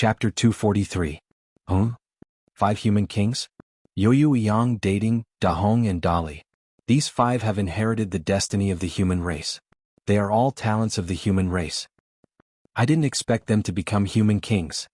Chapter 243. Five Human Kings? Yoyu Yang dating Dahong and Dali. These five have inherited the destiny of the human race. They are all talents of the human race. I didn't expect them to become human kings.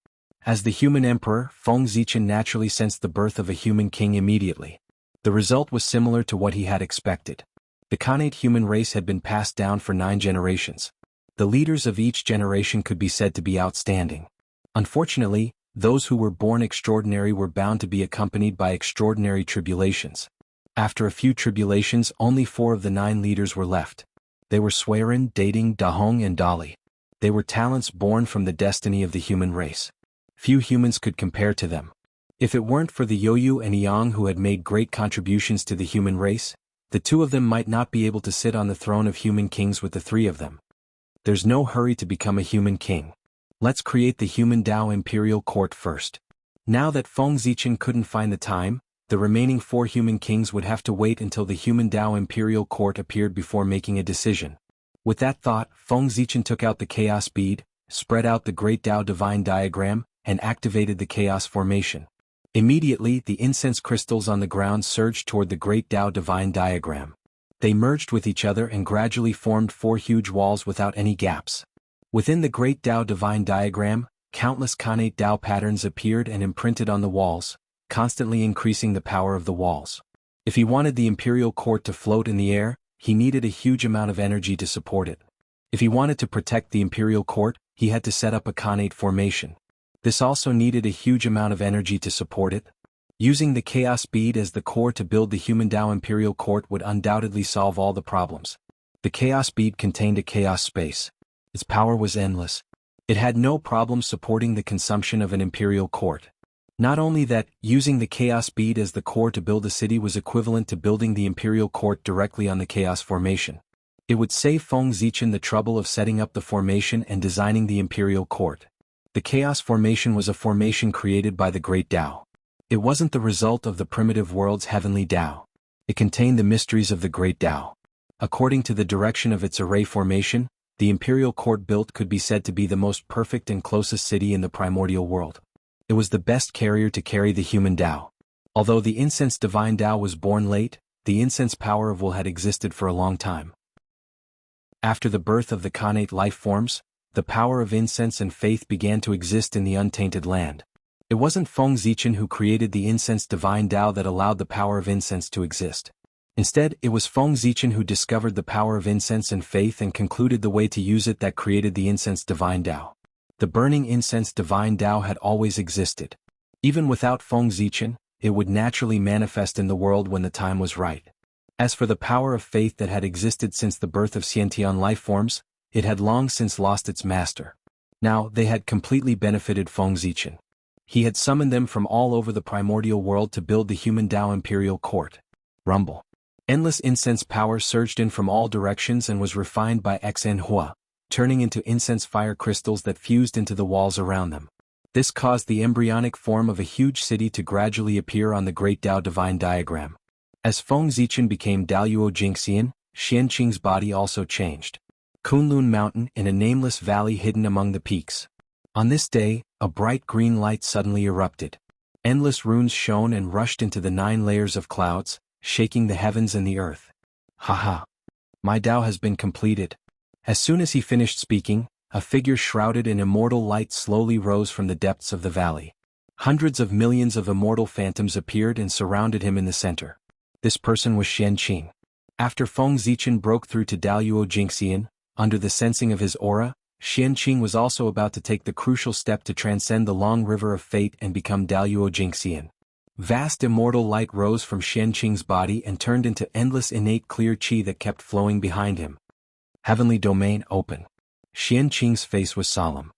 As the human emperor, Feng Zichen naturally sensed the birth of a human king immediately. The result was similar to what he had expected. The Khanate human race had been passed down for 9 generations. The leaders of each generation could be said to be outstanding. Unfortunately, those who were born extraordinary were bound to be accompanied by extraordinary tribulations. After a few tribulations, only 4 of the 9 leaders were left. They were Swearin, Dating, Dahong and Dali. They were talents born from the destiny of the human race. Few humans could compare to them. If it weren't for the Yoyu and Yang who had made great contributions to the human race, the 2 of them might not be able to sit on the throne of human kings with the 3 of them. There's no hurry to become a human king. Let's create the human Dao imperial court first. Now that Feng Zichen couldn't find the time, the remaining 4 human kings would have to wait until the human Dao imperial court appeared before making a decision. With that thought, Feng Zichen took out the chaos bead, spread out the great Dao divine diagram, and activated the chaos formation. Immediately, the incense crystals on the ground surged toward the great Dao divine diagram. They merged with each other and gradually formed 4 huge walls without any gaps. Within the great Dao divine diagram, countless Khanate Dao patterns appeared and imprinted on the walls, constantly increasing the power of the walls. If he wanted the imperial court to float in the air, he needed a huge amount of energy to support it. If he wanted to protect the imperial court, he had to set up a Khanate formation. This also needed a huge amount of energy to support it. Using the chaos bead as the core to build the human Dao imperial court would undoubtedly solve all the problems. The chaos bead contained a chaos space. Its power was endless. It had no problem supporting the consumption of an imperial court. Not only that, using the chaos bead as the core to build a city was equivalent to building the imperial court directly on the chaos formation. It would save Feng Zichen the trouble of setting up the formation and designing the imperial court. The chaos formation was a formation created by the great Dao. It wasn't the result of the primitive world's heavenly Dao. It contained the mysteries of the great Dao. According to the direction of its array formation, the imperial court built could be said to be the most perfect and closest city in the primordial world. It was the best carrier to carry the human Dao. Although the incense divine Dao was born late, the incense power of will had existed for a long time. After the birth of the Khanate life forms, the power of incense and faith began to exist in the untainted land. It wasn't Feng Zichen who created the incense divine Dao that allowed the power of incense to exist. Instead, it was Feng Zichen who discovered the power of incense and faith and concluded the way to use it that created the incense divine Dao. The burning incense divine Dao had always existed. Even without Feng Zichen, it would naturally manifest in the world when the time was right. As for the power of faith that had existed since the birth of Xiantian life forms, it had long since lost its master. Now, they had completely benefited Feng Zichen. He had summoned them from all over the primordial world to build the human Dao imperial court. Rumble. Endless incense power surged in from all directions and was refined by Xn Hua, turning into incense fire crystals that fused into the walls around them. This caused the embryonic form of a huge city to gradually appear on the great Dao divine diagram. As Feng Zichen became Daluo Jingxian, Xianqing's body also changed. Kunlun Mountain in a nameless valley hidden among the peaks. On this day, a bright green light suddenly erupted. Endless runes shone and rushed into the 9 layers of clouds, shaking the heavens and the earth. Haha! My Dao has been completed. As soon as he finished speaking, a figure shrouded in immortal light slowly rose from the depths of the valley. Hundreds of millions of immortal phantoms appeared and surrounded him in the center. This person was Xianqing. After Feng Zichen broke through to Daluo Jingxian, under the sensing of his aura, Xianqing was also about to take the crucial step to transcend the long river of fate and become Daluo Jingxian. Vast immortal light rose from Xianqing's body and turned into endless innate clear qi that kept flowing behind him. Heavenly domain open. Xianqing's face was solemn.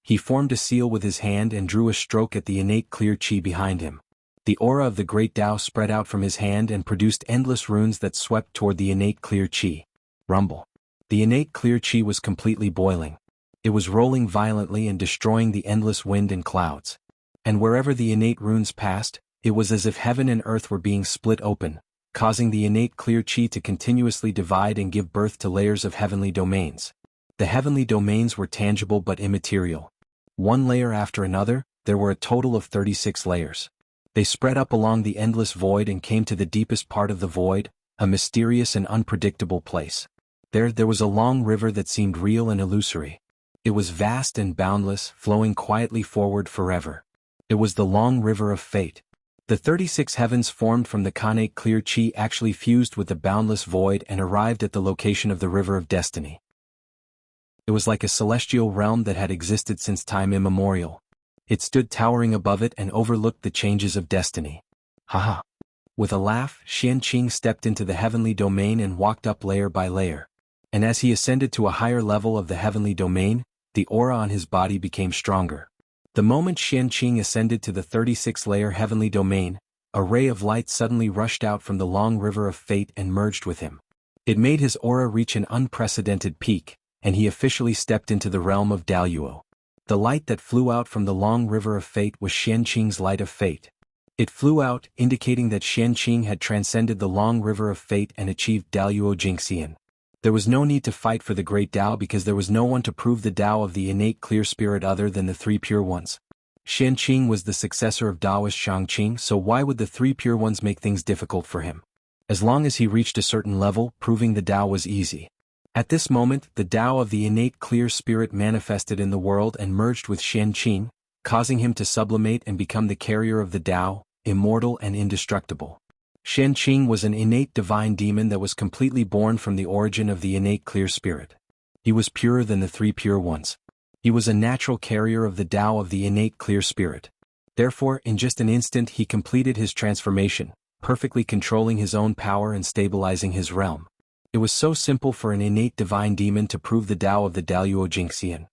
He formed a seal with his hand and drew a stroke at the innate clear qi behind him. The aura of the great Dao spread out from his hand and produced endless runes that swept toward the innate clear qi. Rumble. The innate clear qi was completely boiling. It was rolling violently and destroying the endless wind and clouds. And wherever the innate runes passed, it was as if heaven and earth were being split open, causing the innate clear qi to continuously divide and give birth to layers of heavenly domains. The heavenly domains were tangible but immaterial. One layer after another, there were a total of 36 layers. They spread up along the endless void and came to the deepest part of the void, a mysterious and unpredictable place. There was a long river that seemed real and illusory. It was vast and boundless, flowing quietly forward forever. It was the long river of fate. The 36 heavens formed from the Khanate clear chi actually fused with the boundless void and arrived at the location of the river of destiny. It was like a celestial realm that had existed since time immemorial. It stood towering above it and overlooked the changes of destiny. Haha! With a laugh, Xianqing stepped into the heavenly domain and walked up layer by layer. And as he ascended to a higher level of the heavenly domain, the aura on his body became stronger. The moment Xianqing ascended to the 36-layer heavenly domain, a ray of light suddenly rushed out from the long river of fate and merged with him. It made his aura reach an unprecedented peak, and he officially stepped into the realm of Daluo. The light that flew out from the long river of fate was Xianqing's light of fate. It flew out, indicating that Xianqing had transcended the long river of fate and achieved Daluo Jingxian. There was no need to fight for the great Tao because there was no one to prove the Tao of the innate clear spirit other than the three pure ones. Xianqing was the successor of Taoist Shangqing, so why would the three pure ones make things difficult for him? As long as he reached a certain level, proving the Tao was easy. At this moment, the Tao of the innate clear spirit manifested in the world and merged with Xianqing, causing him to sublimate and become the carrier of the Tao, immortal and indestructible. Xianqing was an innate divine demon that was completely born from the origin of the innate clear spirit. He was purer than the three pure ones. He was a natural carrier of the Tao of the innate clear spirit. Therefore, in just an instant he completed his transformation, perfectly controlling his own power and stabilizing his realm. It was so simple for an innate divine demon to prove the Tao of the Daluo Jingxian.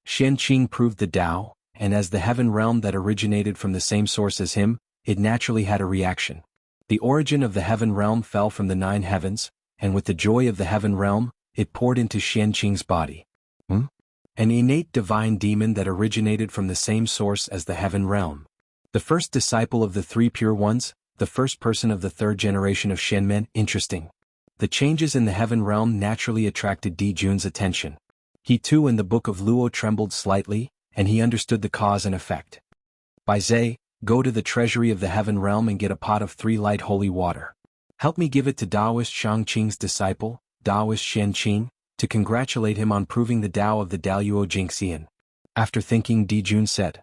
Xianqing proved the Tao, and as the heaven realm that originated from the same source as him, it naturally had a reaction. The origin of the heaven realm fell from the 9 heavens, and with the joy of the heaven realm, it poured into Xianqing's body. An innate divine demon that originated from the same source as the heaven realm. The first disciple of the three pure ones, the first person of the third generation of Shenmen. Interesting. The changes in the heaven realm naturally attracted Di Jun's attention. He too in the book of Luo trembled slightly, and he understood the cause and effect. Bai Zhe, go to the treasury of the heaven realm and get a pot of 3 light holy water. Help me give it to Taoist Shangqing's disciple, Taoist Xianqing, to congratulate him on proving the Tao of the Daluo Jingxian. After thinking, Di Jun said.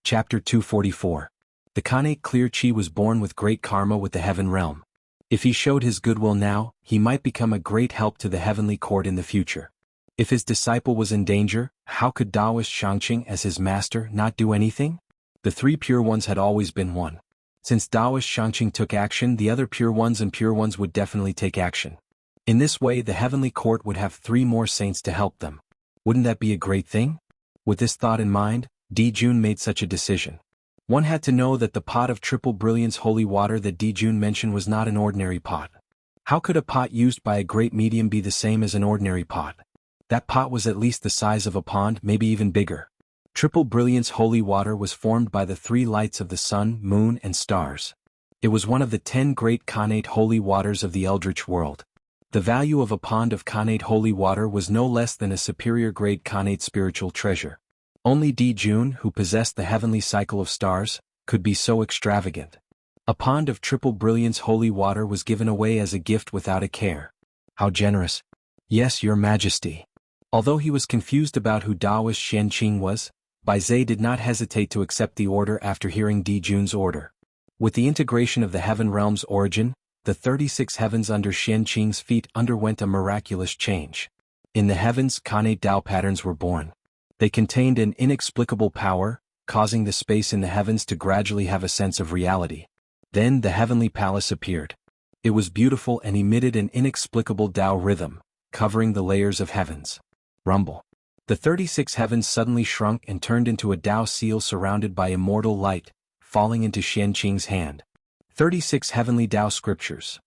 Chapter 244. The Khanate clear chi was born with great karma with the heaven realm. If he showed his goodwill now, he might become a great help to the heavenly court in the future. If his disciple was in danger, how could Taoist Shangqing as his master not do anything? The three pure ones had always been one. Since Taoist Shangqing took action, the other pure ones and pure ones would definitely take action. In this way the heavenly court would have 3 more saints to help them. Wouldn't that be a great thing? With this thought in mind, Di Jun made such a decision. One had to know that the pot of triple brilliance holy water that Di Jun mentioned was not an ordinary pot. How could a pot used by a great medium be the same as an ordinary pot? That pot was at least the size of a pond, maybe even bigger. Triple brilliance holy water was formed by the 3 lights of the sun, moon, and stars. It was one of the 10 great Khanate holy waters of the Eldritch world. The value of a pond of Khanate holy water was no less than a superior grade Khanate spiritual treasure. Only Di Jun, who possessed the heavenly cycle of stars, could be so extravagant. A pond of triple brilliance holy water was given away as a gift without a care. How generous! Yes, your majesty. Although he was confused about who Taoist Xianqing was, Bai Zhe did not hesitate to accept the order after hearing Di Jun's order. With the integration of the heaven realm's origin, the 36 heavens under Xianqing's feet underwent a miraculous change. In the heavens, Khanate Tao patterns were born. They contained an inexplicable power, causing the space in the heavens to gradually have a sense of reality. Then the heavenly palace appeared. It was beautiful and emitted an inexplicable Tao rhythm, covering the layers of heavens. Rumble. The 36 heavens suddenly shrunk and turned into a Tao seal surrounded by immortal light, falling into Xianqing's hand. 36 heavenly Tao scriptures.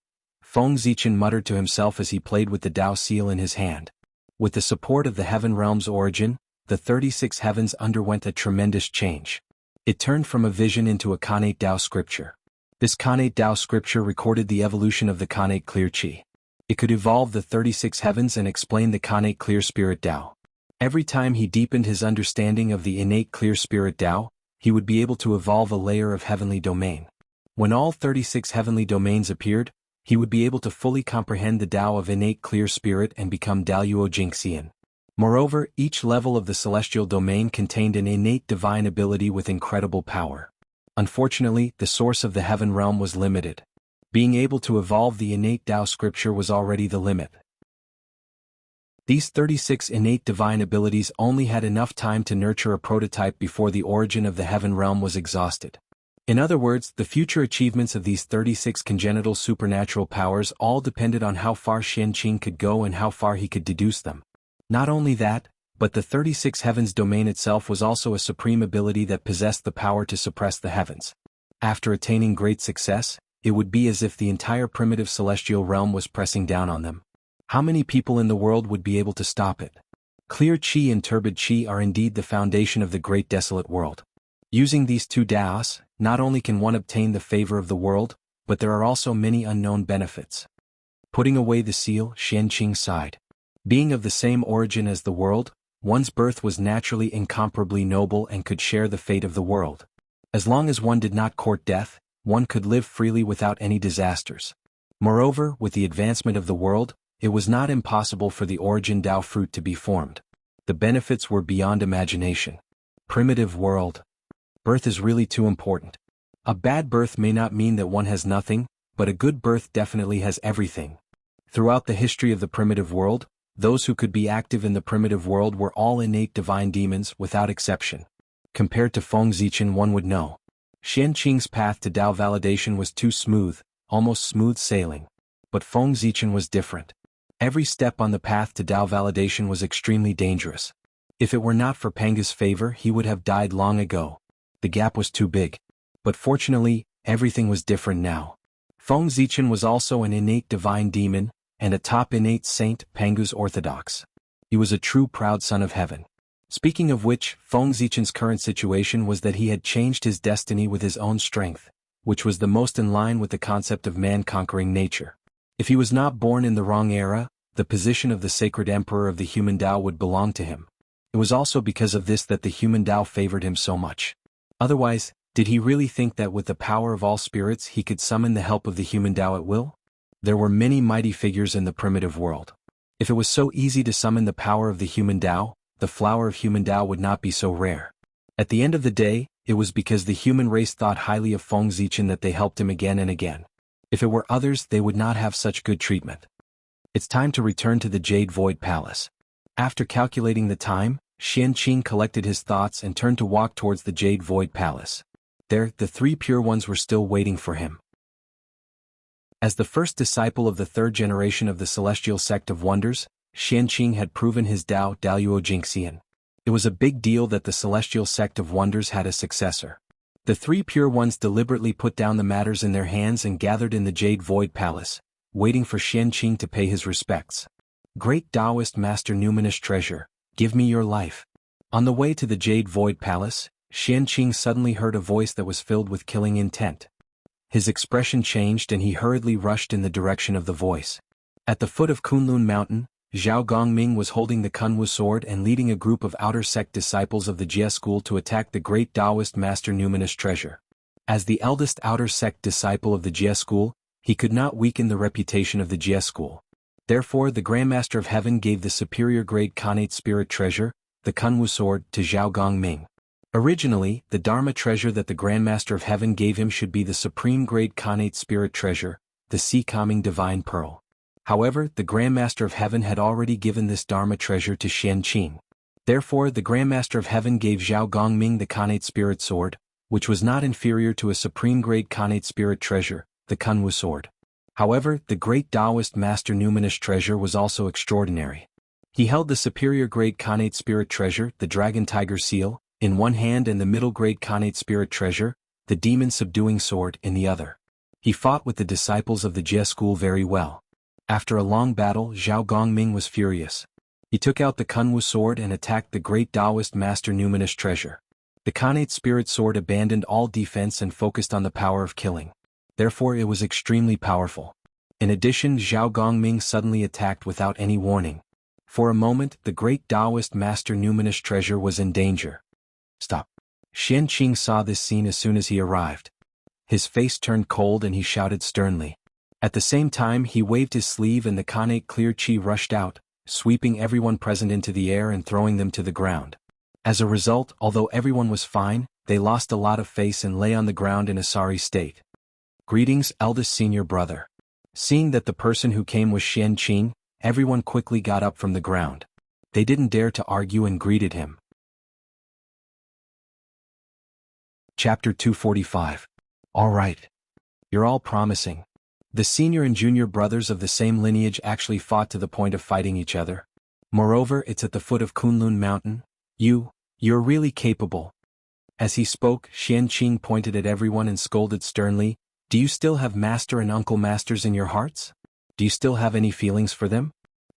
Feng Zichen muttered to himself as he played with the Tao seal in his hand. With the support of the heaven realm's origin, the 36 heavens underwent a tremendous change. It turned from a vision into a Khanate Tao scripture. This Khanate Tao scripture recorded the evolution of the Khanate clear chi. It could evolve the 36 heavens and explain the Khanate clear spirit Tao. Every time he deepened his understanding of the innate clear spirit Tao, he would be able to evolve a layer of heavenly domain. When all 36 heavenly domains appeared, he would be able to fully comprehend the Tao of innate clear spirit and become Daluo Jingxian. Moreover, each level of the celestial domain contained an innate divine ability with incredible power. Unfortunately, the source of the heaven realm was limited. Being able to evolve the innate Tao scripture was already the limit. These 36 innate divine abilities only had enough time to nurture a prototype before the origin of the heaven realm was exhausted. In other words, the future achievements of these 36 congenital supernatural powers all depended on how far Qianqing could go and how far he could deduce them. Not only that, but the 36 heavens domain itself was also a supreme ability that possessed the power to suppress the heavens. After attaining great success, it would be as if the entire primitive celestial realm was pressing down on them. How many people in the world would be able to stop it? Clear Qi and turbid Qi are indeed the foundation of the great desolate world. Using these two Daos, not only can one obtain the favor of the world, but there are also many unknown benefits. Putting away the seal, Qianqing sighed. Being of the same origin as the world, one's birth was naturally incomparably noble and could share the fate of the world. As long as one did not court death, one could live freely without any disasters. Moreover, with the advancement of the world, it was not impossible for the origin Tao fruit to be formed. The benefits were beyond imagination. Primitive world. Birth is really too important. A bad birth may not mean that one has nothing, but a good birth definitely has everything. Throughout the history of the primitive world, those who could be active in the primitive world were all innate divine demons without exception. Compared to Feng Zichen, one would know. Qianqing's path to Tao validation was too smooth, almost smooth sailing. But Feng Zichen was different. Every step on the path to Tao validation was extremely dangerous. If it were not for Panga's favor, he would have died long ago. The gap was too big. But fortunately, everything was different now. Feng Zichen was also an innate divine demon, and a top innate saint, Pangu's orthodox. He was a true proud son of heaven. Speaking of which, Feng Zichen's current situation was that he had changed his destiny with his own strength, which was the most in line with the concept of man conquering nature. If he was not born in the wrong era, the position of the sacred emperor of the human Tao would belong to him. It was also because of this that the human Tao favored him so much. Otherwise, did he really think that with the power of all spirits he could summon the help of the human Tao at will? There were many mighty figures in the primitive world. If it was so easy to summon the power of the human Tao, the flower of human Tao would not be so rare. At the end of the day, it was because the human race thought highly of Feng Zichen that they helped him again and again. If it were others, they would not have such good treatment. It's time to return to the Jade Void Palace. After calculating the time, Qianqing collected his thoughts and turned to walk towards the Jade Void Palace. There, the three pure ones were still waiting for him. As the first disciple of the third generation of the Celestial Sect of Wonders, Qianqing had proven his Tao Daluo Jingxian. It was a big deal that the Celestial Sect of Wonders had a successor. The three pure ones deliberately put down the matters in their hands and gathered in the Jade Void Palace, waiting for Qianqing to pay his respects. Great Taoist Master Numinous Treasure, give me your life. On the way to the Jade Void Palace, Qianqing suddenly heard a voice that was filled with killing intent. His expression changed and he hurriedly rushed in the direction of the voice. At the foot of Kunlun Mountain, Zhao Gongming was holding the Kunwu sword and leading a group of outer sect disciples of the Jie school to attack the great Taoist Master Numinous Treasure. As the eldest outer sect disciple of the Jie school, he could not weaken the reputation of the Jie school. Therefore the Grandmaster of Heaven gave the superior grade Khanate Spirit Treasure, the Kunwu sword, to Zhao Gongming. Originally, the Dharma treasure that the Grandmaster of Heaven gave him should be the supreme grade Khanate Spirit Treasure, the Sea-calming Divine Pearl. However, the Grandmaster of Heaven had already given this Dharma treasure to Qianqing. Therefore the Grandmaster of Heaven gave Zhao Gongming the Khanate Spirit Sword, which was not inferior to a supreme grade Khanate Spirit Treasure, the Kunwu sword. However, the great Taoist Master Numinous Treasure was also extraordinary. He held the superior grade Khanate Spirit Treasure, the Dragon Tiger Seal, in one hand and the middle grade Khanate Spirit Treasure, the Demon Subduing Sword, in the other. He fought with the disciples of the Jie school very well. After a long battle, Zhao Gongming was furious. He took out the Kunwu sword and attacked the great Taoist Master Numinous Treasure. The Khanate Spirit Sword abandoned all defense and focused on the power of killing. Therefore it was extremely powerful. In addition, Zhao Gongming suddenly attacked without any warning. For a moment, the great Taoist master numinous treasure was in danger. Stop. Xian Qing saw this scene as soon as he arrived. His face turned cold and he shouted sternly. At the same time he waved his sleeve and the Khanate clear chi rushed out, sweeping everyone present into the air and throwing them to the ground. As a result, although everyone was fine, they lost a lot of face and lay on the ground in a sorry state. Greetings, eldest senior brother. Seeing that the person who came was Xian Qing, everyone quickly got up from the ground. They didn't dare to argue and greeted him. Chapter 245. All right. You're all promising. The senior and junior brothers of the same lineage actually fought to the point of fighting each other. Moreover, it's at the foot of Kunlun Mountain. You're really capable. As he spoke, Xian Qing pointed at everyone and scolded sternly, do you still have master and uncle masters in your hearts? Do you still have any feelings for them?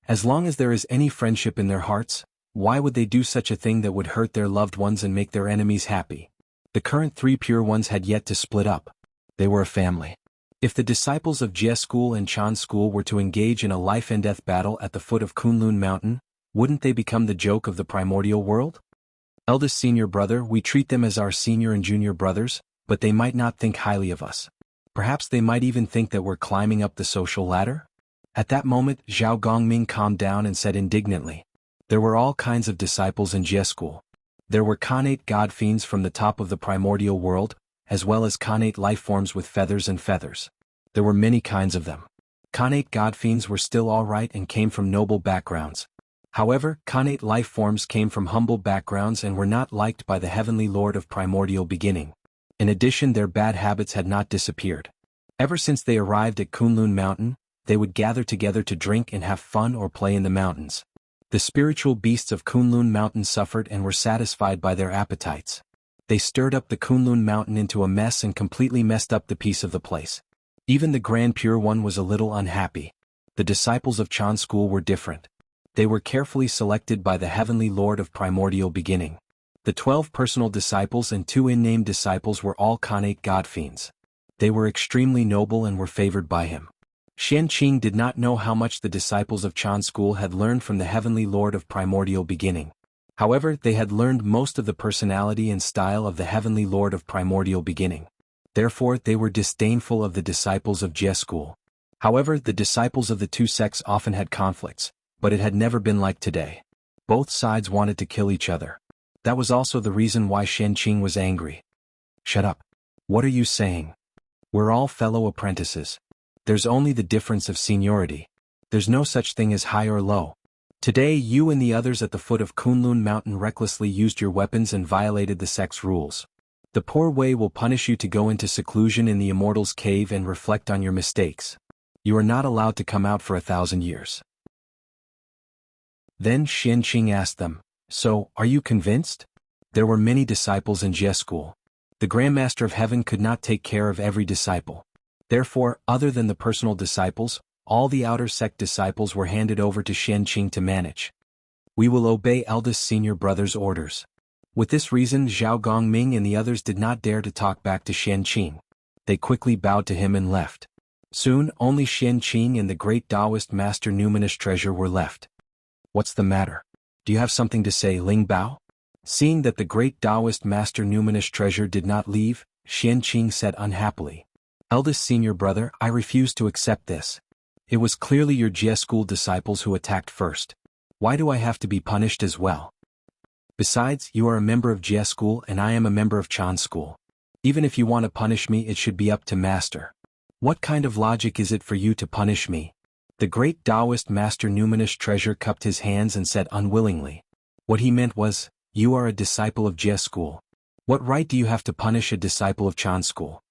As long as there is any friendship in their hearts, why would they do such a thing that would hurt their loved ones and make their enemies happy? The current three pure ones had yet to split up. They were a family. If the disciples of Jie School and Chan School were to engage in a life-and-death battle at the foot of Kunlun Mountain, wouldn't they become the joke of the primordial world? Eldest senior brother, we treat them as our senior and junior brothers, but they might not think highly of us. Perhaps they might even think that we're climbing up the social ladder? At that moment, Zhao Gongming calmed down and said indignantly. There were all kinds of disciples in Jie School. There were Khanate god fiends from the top of the primordial world, as well as Khanate life forms with feathers and feathers. There were many kinds of them. Khanate god fiends were still alright and came from noble backgrounds. However, Khanate life forms came from humble backgrounds and were not liked by the heavenly lord of primordial beginning. In addition, their bad habits had not disappeared. Ever since they arrived at Kunlun Mountain, they would gather together to drink and have fun or play in the mountains. The spiritual beasts of Kunlun Mountain suffered and were satisfied by their appetites. They stirred up the Kunlun Mountain into a mess and completely messed up the peace of the place. Even the Grand Pure One was a little unhappy. The disciples of Chan School were different. They were carefully selected by the heavenly lord of primordial beginning. The 12 personal disciples and 2 unnamed disciples were all Khanate god fiends. They were extremely noble and were favored by him. Xian Qing did not know how much the disciples of Chan School had learned from the heavenly lord of primordial beginning. However, they had learned most of the personality and style of the heavenly lord of primordial beginning. Therefore, they were disdainful of the disciples of Jie School. However, the disciples of the two sects often had conflicts, but it had never been like today. Both sides wanted to kill each other. That was also the reason why Xian Qing was angry. Shut up. What are you saying? We're all fellow apprentices. There's only the difference of seniority. There's no such thing as high or low. Today you and the others at the foot of Kunlun Mountain recklessly used your weapons and violated the sect's rules. The poor way will punish you to go into seclusion in the Immortal's Cave and reflect on your mistakes. You are not allowed to come out for 1,000 years. Then Xian Qing asked them, so, are you convinced? There were many disciples in Jie School. The Grandmaster of Heaven could not take care of every disciple. Therefore, other than the personal disciples, all the outer sect disciples were handed over to Xian Qing to manage. We will obey eldest senior brother's orders. With this reason, Zhao Gongming and the others did not dare to talk back to Xian Qing. They quickly bowed to him and left. Soon, only Xian Qing and the great Taoist master numinous treasure were left. What's the matter? Do you have something to say, Ling Bao? Seeing that the great Taoist master numinous treasure did not leave, Xian Qing said unhappily. Eldest senior brother, I refuse to accept this. It was clearly your Jie School disciples who attacked first. Why do I have to be punished as well? Besides, you are a member of Jie School and I am a member of Chan School. Even if you want to punish me, it should be up to master. What kind of logic is it for you to punish me? The great Taoist master numinous treasure cupped his hands and said unwillingly. What he meant was, you are a disciple of Jie School. What right do you have to punish a disciple of Chan School?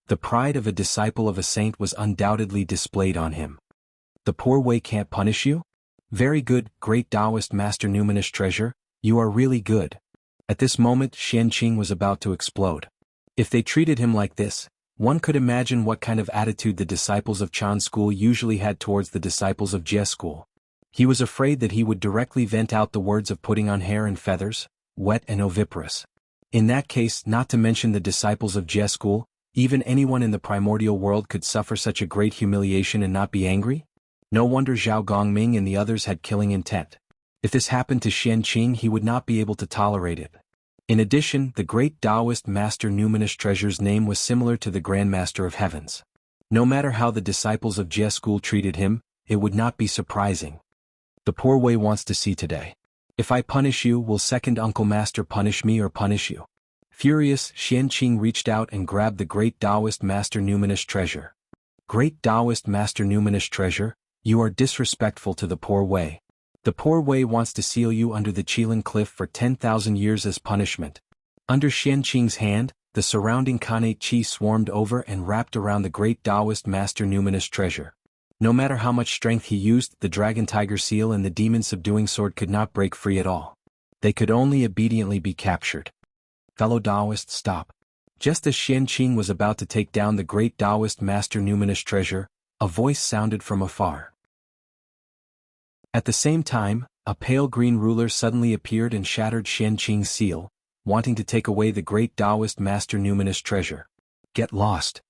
The pride of a disciple of a saint was undoubtedly displayed on him. The poor way can't punish you? Very good, great Taoist master numinous treasure, you are really good. At this moment, Xian Qing was about to explode. If they treated him like this, one could imagine what kind of attitude the disciples of Chan School usually had towards the disciples of Jie School. He was afraid that he would directly vent out the words of putting on hair and feathers, wet and oviparous. In that case, not to mention the disciples of Jie School, even anyone in the primordial world could suffer such a great humiliation and not be angry? No wonder Zhao Gongming and the others had killing intent. If this happened to Qianqing, he would not be able to tolerate it. In addition, the great Taoist master Numinous Treasure's name was similar to the Grandmaster of Heavens. No matter how the disciples of Jie school treated him, it would not be surprising. The poor Wei wants to see today. If I punish you, will second Uncle Master punish me or punish you? Furious, Qianqing reached out and grabbed the great Taoist master Numinous Treasure. Great Taoist master Numinous Treasure, you are disrespectful to the poor Wei. The poor Wei wants to seal you under the Qilin cliff for 10,000 years as punishment. Under Qianqing's hand, the surrounding Khanate Qi swarmed over and wrapped around the great Taoist master Numinous Treasure. No matter how much strength he used, the Dragon Tiger Seal and the Demon Subduing Sword could not break free at all. They could only obediently be captured. Fellow Taoist, stop. Just as Qianqing was about to take down the great Taoist master Numinous Treasure, a voice sounded from afar. At the same time, a pale green ruler suddenly appeared and shattered Qianqing's seal, wanting to take away the great Taoist master Numinous Treasure. Get lost.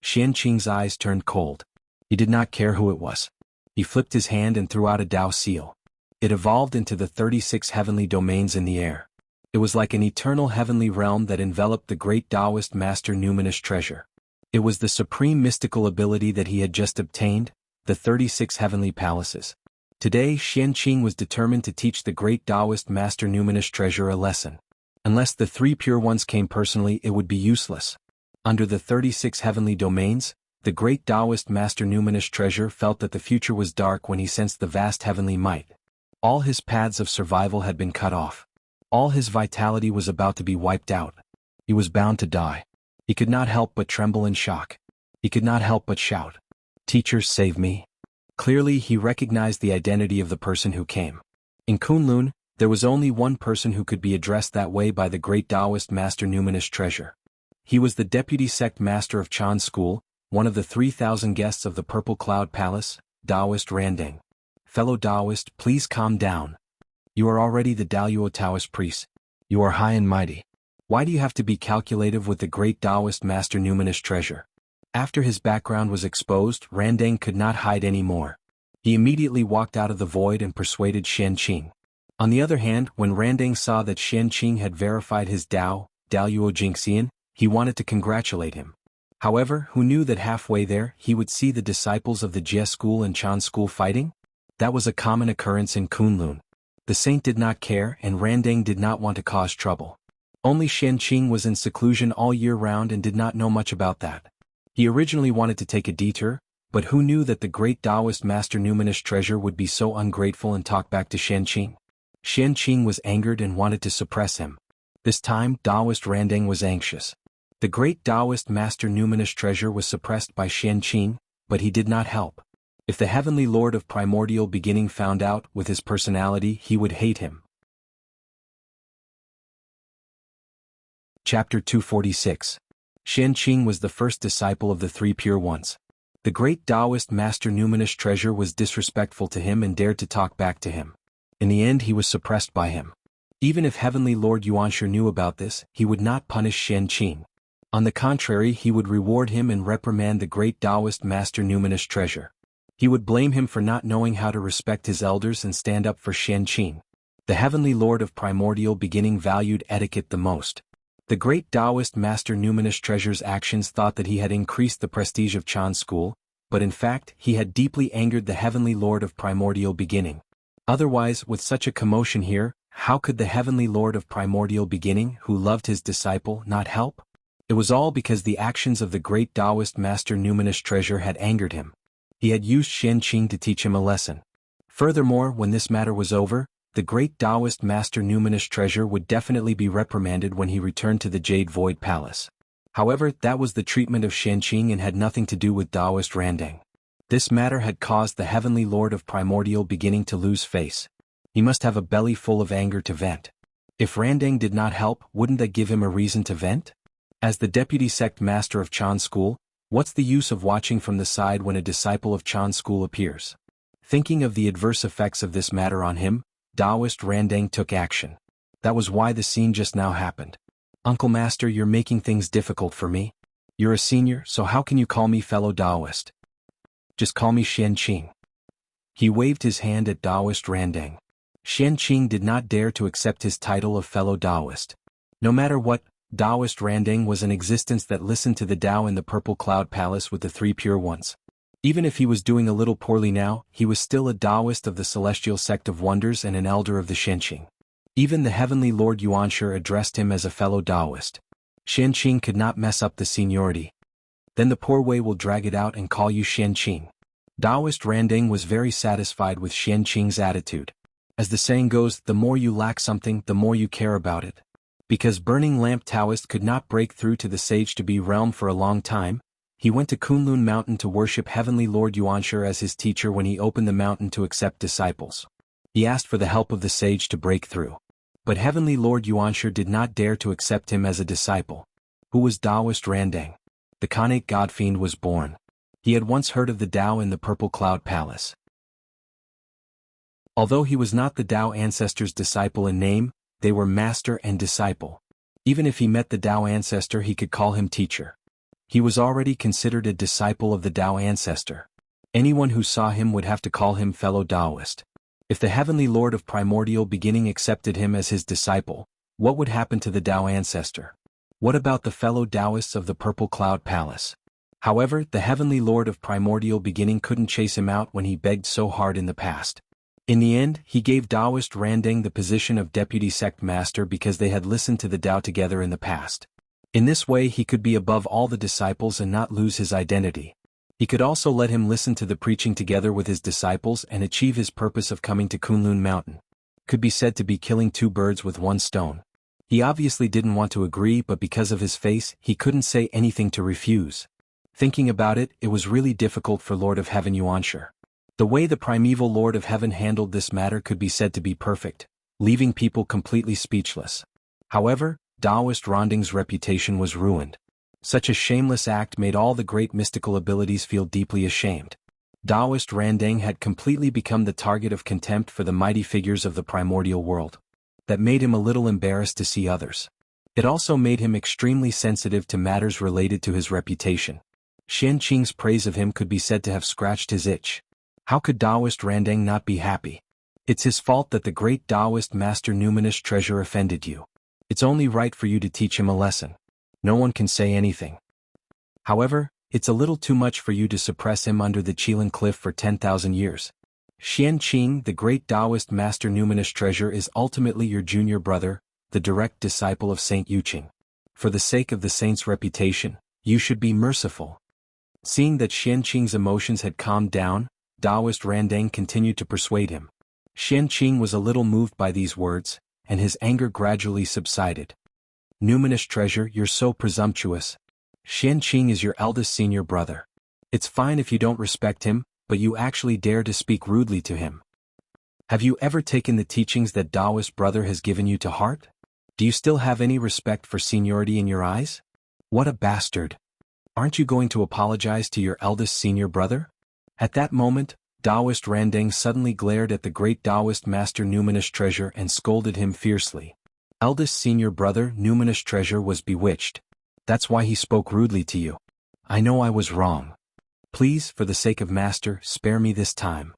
Qianqing's eyes turned cold. He did not care who it was. He flipped his hand and threw out a Tao seal. It evolved into the 36 heavenly domains in the air. It was like an eternal heavenly realm that enveloped the great Taoist master Numinous Treasure. It was the supreme mystical ability that he had just obtained, the 36 heavenly palaces. Today Qianqing was determined to teach the great Taoist master Numinous Treasure a lesson. Unless the three pure ones came personally, it would be useless. Under the 36 heavenly domains, the great Taoist master Numinous Treasure felt that the future was dark when he sensed the vast heavenly might. All his paths of survival had been cut off. All his vitality was about to be wiped out. He was bound to die. He could not help but tremble in shock. He could not help but shout, "Teacher, save me." Clearly he recognized the identity of the person who came. In Kunlun, there was only one person who could be addressed that way by the great Taoist master Numinous Treasure. He was the deputy sect master of Chan School, one of the 3,000 guests of the Purple Cloud Palace, Taoist Randeng. Fellow Taoist, please calm down. You are already the Daluo Taoist priest. You are high and mighty. Why do you have to be calculative with the great Taoist master Numinous Treasure? After his background was exposed, Randeng could not hide anymore. He immediately walked out of the void and persuaded Qianqing. On the other hand, when Randeng saw that Qianqing had verified his Daluo Jingxian, he wanted to congratulate him. However, who knew that halfway there, he would see the disciples of the Jie school and Chan school fighting? That was a common occurrence in Kunlun. The saint did not care and Randeng did not want to cause trouble. Only Qianqing was in seclusion all year round and did not know much about that. He originally wanted to take a detour, but who knew that the great Taoist master Numinous Treasure would be so ungrateful and talk back to Qianqing? Qianqing was angered and wanted to suppress him. This time, Taoist Randeng was anxious. The great Taoist master Numinous Treasure was suppressed by Qianqing, but he did not help. If the heavenly lord of primordial beginning found out with his personality, he would hate him. Chapter 246. Qianqing was the first disciple of the three pure ones. The great Taoist master Numinous Treasure was disrespectful to him and dared to talk back to him. In the end he was suppressed by him. Even if heavenly lord Yuanshi knew about this, he would not punish Qianqing. On the contrary, he would reward him and reprimand the great Taoist master Numinous Treasure. He would blame him for not knowing how to respect his elders and stand up for Qianqing. The heavenly lord of primordial beginning valued etiquette the most. The great Taoist master Numinous Treasure's actions thought that he had increased the prestige of Chan school, but in fact he had deeply angered the heavenly lord of primordial beginning. Otherwise, with such a commotion here, how could the heavenly lord of primordial beginning, who loved his disciple, not help? It was all because the actions of the great Taoist master Numinous Treasure had angered him. He had used Qianqing to teach him a lesson. Furthermore, when this matter was over, the great Taoist master Numinous Treasure would definitely be reprimanded when he returned to the Jade Void Palace. However, that was the treatment of Qianqing and had nothing to do with Taoist Randeng. This matter had caused the heavenly lord of primordial beginning to lose face. He must have a belly full of anger to vent. If Randeng did not help, wouldn't that give him a reason to vent? As the deputy sect master of Chan school, what's the use of watching from the side when a disciple of Chan school appears? Thinking of the adverse effects of this matter on him, Taoist Randeng took action. That was why the scene just now happened. Uncle Master, you're making things difficult for me. You're a senior, so how can you call me fellow Taoist? Just call me Qianqing. He waved his hand at Taoist Randeng. Qianqing did not dare to accept his title of fellow Taoist. No matter what, Taoist Randang was an existence that listened to the Tao in the Purple Cloud Palace with the three pure ones. Even if he was doing a little poorly now, he was still a Taoist of the Celestial Sect of Wonders and an elder of the Qianqing. Even the Heavenly Lord Yuanshi addressed him as a fellow Taoist. Qianqing could not mess up the seniority. Then the poor way will drag it out and call you Qianqing. Taoist Randang was very satisfied with Qianqing's attitude. As the saying goes, the more you lack something, the more you care about it. Because Burning Lamp Taoist could not break through to the Sage to Be realm for a long time, he went to Kunlun Mountain to worship Heavenly Lord Yuanshi as his teacher when he opened the mountain to accept disciples. He asked for the help of the sage to break through. But Heavenly Lord Yuanshi did not dare to accept him as a disciple. Who was Taoist Randang? The Khanate Godfiend was born. He had once heard of the Tao in the Purple Cloud Palace. Although he was not the Tao ancestor's disciple in name, they were master and disciple. Even if he met the Tao ancestor, he could call him teacher. He was already considered a disciple of the Tao ancestor. Anyone who saw him would have to call him fellow Taoist. If the Heavenly Lord of Primordial Beginning accepted him as his disciple, what would happen to the Tao ancestor? What about the fellow Taoists of the Purple Cloud Palace? However, the Heavenly Lord of Primordial Beginning couldn't chase him out when he begged so hard in the past. In the end, he gave Taoist Randang the position of deputy sect master because they had listened to the Tao together in the past. In this way he could be above all the disciples and not lose his identity. He could also let him listen to the preaching together with his disciples and achieve his purpose of coming to Kunlun Mountain. Could be said to be killing two birds with one stone. He obviously didn't want to agree, but because of his face, he couldn't say anything to refuse. Thinking about it, it was really difficult for Lord of Heaven Yuanshi. The way the primeval Lord of Heaven handled this matter could be said to be perfect, leaving people completely speechless. However, Taoist Randang's reputation was ruined. Such a shameless act made all the great mystical abilities feel deeply ashamed. Taoist Randang had completely become the target of contempt for the mighty figures of the primordial world. That made him a little embarrassed to see others. It also made him extremely sensitive to matters related to his reputation. Qianqing's praise of him could be said to have scratched his itch. How could Taoist Randang not be happy? It's his fault that the great Taoist Master Numinous Treasure offended you. It's only right for you to teach him a lesson. No one can say anything. However, it's a little too much for you to suppress him under the Qilin Cliff for 10,000 years. Qianqing, the great Taoist Master Numinous Treasure, is ultimately your junior brother, the direct disciple of Saint Yuqing. For the sake of the saint's reputation, you should be merciful. Seeing that Qianqing's emotions had calmed down, Taoist Randang continued to persuade him. Qianqing was a little moved by these words, and his anger gradually subsided. Numinous Treasure, you're so presumptuous. Qianqing is your eldest senior brother. It's fine if you don't respect him, but you actually dare to speak rudely to him. Have you ever taken the teachings that Taoist brother has given you to heart? Do you still have any respect for seniority in your eyes? What a bastard. Aren't you going to apologize to your eldest senior brother? At that moment, Taoist Randang suddenly glared at the great Taoist Master Numinous Treasure and scolded him fiercely. Eldest senior brother Numinous Treasure was bewitched. That's why he spoke rudely to you. I know I was wrong. Please, for the sake of Master, spare me this time.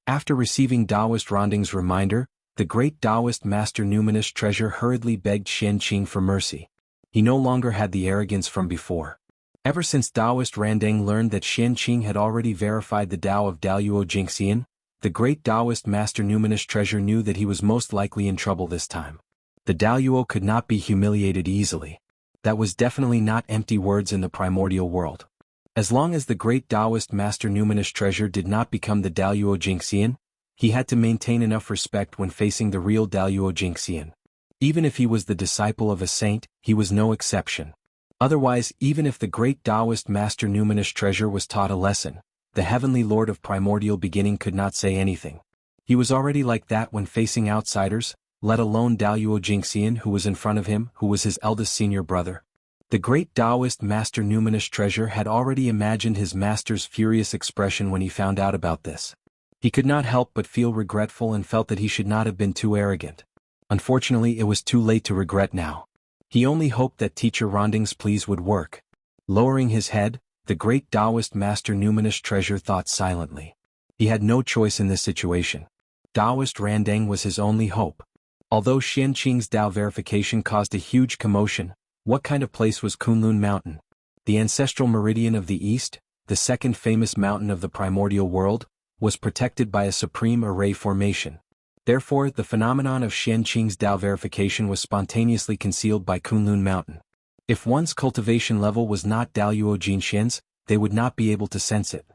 After receiving Taoist Randang's reminder, the great Taoist Master Numinous Treasure hurriedly begged Qianqing for mercy. He no longer had the arrogance from before. Ever since Taoist Randang learned that Qianqing had already verified the Tao of Daluo Jingxian, the great Taoist Master Numinous Treasure knew that he was most likely in trouble this time. The Daluo could not be humiliated easily. That was definitely not empty words in the primordial world. As long as the great Taoist Master Numinous Treasure did not become the Daluo Jingxian, he had to maintain enough respect when facing the real Daluo Jingxian. Even if he was the disciple of a saint, he was no exception. Otherwise, even if the great Taoist Master Numinous Treasure was taught a lesson, the Heavenly Lord of Primordial Beginning could not say anything. He was already like that when facing outsiders, let alone Daluo Jingxian, who was in front of him, who was his eldest senior brother. The great Taoist Master Numinous Treasure had already imagined his master's furious expression when he found out about this. He could not help but feel regretful and felt that he should not have been too arrogant. Unfortunately, it was too late to regret now. He only hoped that Teacher Randang's pleas would work. Lowering his head, the great Taoist Master Numinous Treasure thought silently. He had no choice in this situation. Taoist Randang was his only hope. Although Xianqing's Tao verification caused a huge commotion, what kind of place was Kunlun Mountain? The ancestral meridian of the East, the second famous mountain of the primordial world, was protected by a supreme array formation. Therefore, the phenomenon of Xianqing's Tao verification was spontaneously concealed by Kunlun Mountain. If one's cultivation level was not Daluo Jinxian's, they would not be able to sense it.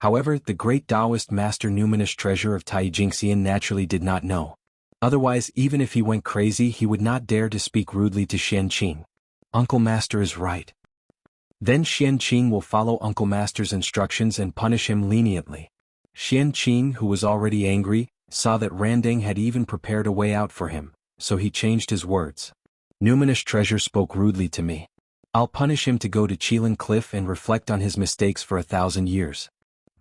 However, the great Taoist master numinous treasure of Tai Jingxian naturally did not know. Otherwise, even if he went crazy, he would not dare to speak rudely to Xianqing. Uncle Master is right. Then Xianqing will follow Uncle Master's instructions and punish him leniently. Xianqing, who was already angry, saw that Randang had even prepared a way out for him, so he changed his words. Numinous treasure spoke rudely to me. I'll punish him to go to Qilin Cliff and reflect on his mistakes for 1,000 years.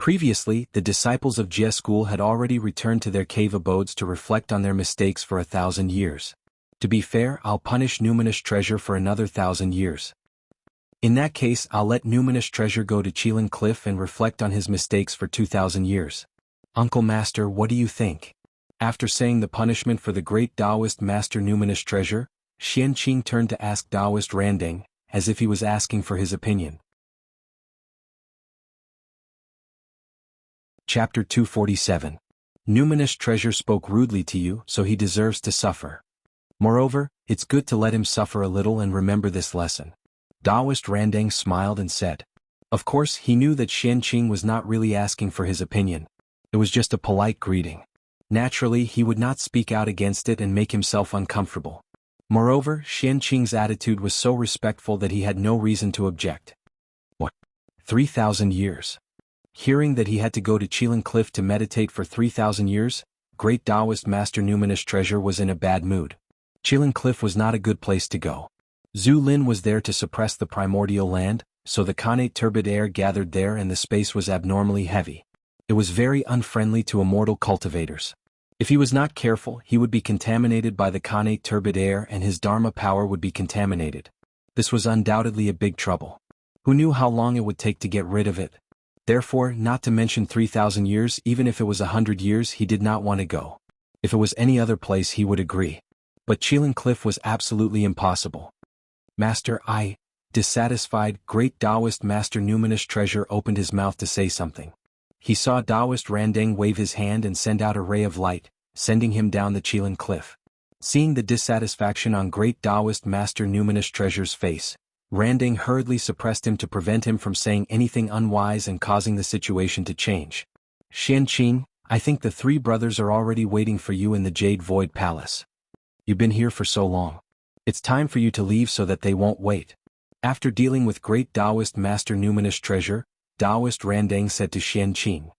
Previously, the disciples of Jie school had already returned to their cave abodes to reflect on their mistakes for 1,000 years. To be fair, I'll punish Numinous treasure for another 1,000 years. In that case, I'll let Numinous treasure go to Qilin Cliff and reflect on his mistakes for 2,000 years. Uncle Master, what do you think? After saying the punishment for the great Taoist master Numinous treasure, Xianqing turned to ask Taoist Randang, as if he was asking for his opinion. Chapter 247. Numinous treasure spoke rudely to you, so he deserves to suffer. Moreover, it's good to let him suffer a little and remember this lesson. Taoist Randang smiled and said. Of course, he knew that Xianqing was not really asking for his opinion. It was just a polite greeting. Naturally, he would not speak out against it and make himself uncomfortable. Moreover, Xianqing's attitude was so respectful that he had no reason to object. What? 3,000 years? Hearing that he had to go to Qilin Cliff to meditate for 3,000 years, great Taoist master Numinous treasure was in a bad mood. Qilin Cliff was not a good place to go. Zhu Lin was there to suppress the primordial land, so the Khanate turbid air gathered there and the space was abnormally heavy. It was very unfriendly to immortal cultivators. If he was not careful, he would be contaminated by the Khanate turbid air and his Dharma power would be contaminated. This was undoubtedly a big trouble. Who knew how long it would take to get rid of it? Therefore, not to mention 3,000 years, even if it was 100 years, he did not want to go. If it was any other place, he would agree. But Qilin Cliff was absolutely impossible. Master, dissatisfied, great Taoist master Numinous treasure opened his mouth to say something. He saw Taoist Randang wave his hand and send out a ray of light, sending him down the Qilin Cliff. Seeing the dissatisfaction on great Taoist master Numinous treasure's face, Randang hurriedly suppressed him to prevent him from saying anything unwise and causing the situation to change. Xianqing, I think the three brothers are already waiting for you in the Jade Void Palace. You've been here for so long. It's time for you to leave so that they won't wait. After dealing with great Taoist master Numinous treasure, Taoist Randang said to Xianqing.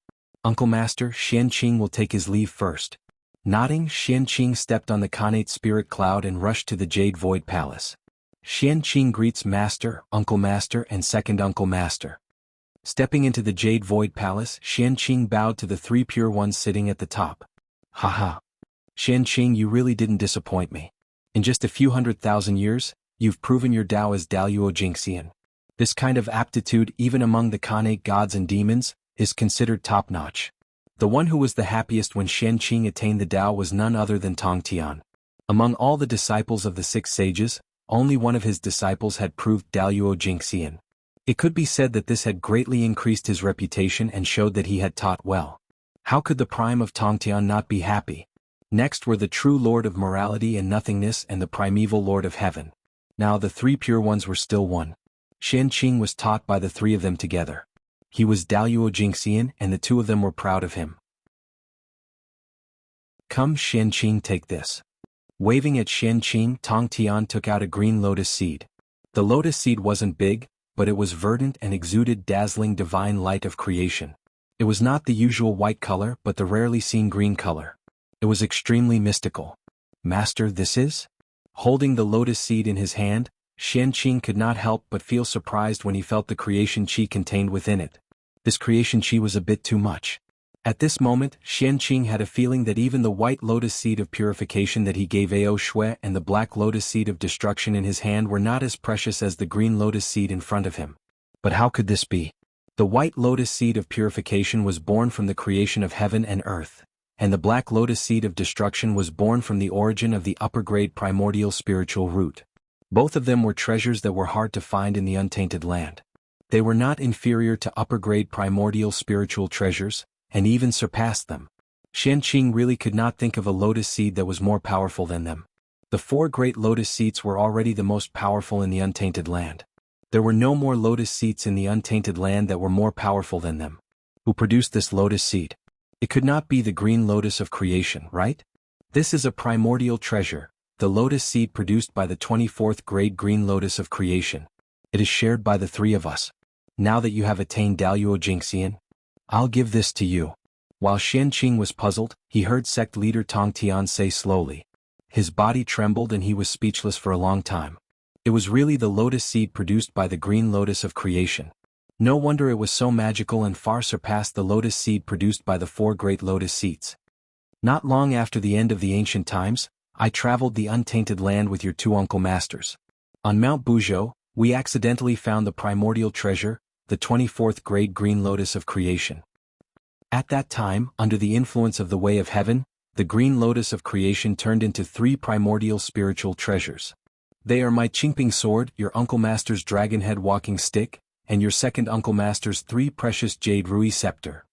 Uncle Master, Xianqing will take his leave first. Nodding, Xianqing stepped on the Khanate spirit cloud and rushed to the Jade Void Palace. Xianqing greets Master, Uncle Master and Second Uncle Master. Stepping into the Jade Void Palace, Xianqing bowed to the three pure ones sitting at the top. Haha. Xianqing, you really didn't disappoint me. In just a few 100,000 years, you've proven your Tao as Daluo Jingxian. This kind of aptitude, even among the Khanate gods and demons, is considered top-notch. The one who was the happiest when Xianqing attained the Tao was none other than Tongtian. Among all the disciples of the six sages, only one of his disciples had proved Daluo Jingxian. It could be said that this had greatly increased his reputation and showed that he had taught well. How could the prime of Tongtian not be happy? Next were the true Lord of Morality and Nothingness and the primeval Lord of Heaven. Now the three pure ones were still one. Xianqing was taught by the three of them together. He was Daluo Jingxian and the two of them were proud of him. Come Xianqing, take this. Waving at Xianqing, Tongtian took out a green lotus seed. The lotus seed wasn't big, but it was verdant and exuded dazzling divine light of creation. It was not the usual white color but the rarely seen green color. It was extremely mystical. Master, this is? Holding the lotus seed in his hand, Xianqing could not help but feel surprised when he felt the creation chi contained within it. This creation chi was a bit too much. At this moment, Xianqing had a feeling that even the white lotus seed of purification that he gave Ao Shui and the black lotus seed of destruction in his hand were not as precious as the green lotus seed in front of him. But how could this be? The white lotus seed of purification was born from the creation of heaven and earth, and the black lotus seed of destruction was born from the origin of the upper-grade primordial spiritual root. Both of them were treasures that were hard to find in the untainted land. They were not inferior to upper-grade primordial spiritual treasures, and even surpassed them. Xianqing really could not think of a lotus seed that was more powerful than them. The 4 great lotus seeds were already the most powerful in the untainted land. There were no more lotus seeds in the untainted land that were more powerful than them. Who produced this lotus seed? It could not be the green lotus of creation, right? This is a primordial treasure, the lotus seed produced by the 24th grade green lotus of creation. It is shared by the 3 of us. Now that you have attained Daluo Jingxian, I'll give this to you. While Xianqing was puzzled, he heard sect leader Tong Tian say slowly. His body trembled and he was speechless for a long time. It was really the lotus seed produced by the green lotus of creation. No wonder it was so magical and far surpassed the lotus seed produced by the 4 great lotus seeds. Not long after the end of the ancient times, I traveled the untainted land with your 2 uncle masters. On Mount Buzhou, we accidentally found the primordial treasure, the 24th grade green lotus of creation. At that time, under the influence of the way of heaven, the green lotus of creation turned into 3 primordial spiritual treasures. They are my Qingping sword, your uncle master's dragon-head walking stick, and your second uncle master's 3 precious jade rui scepter.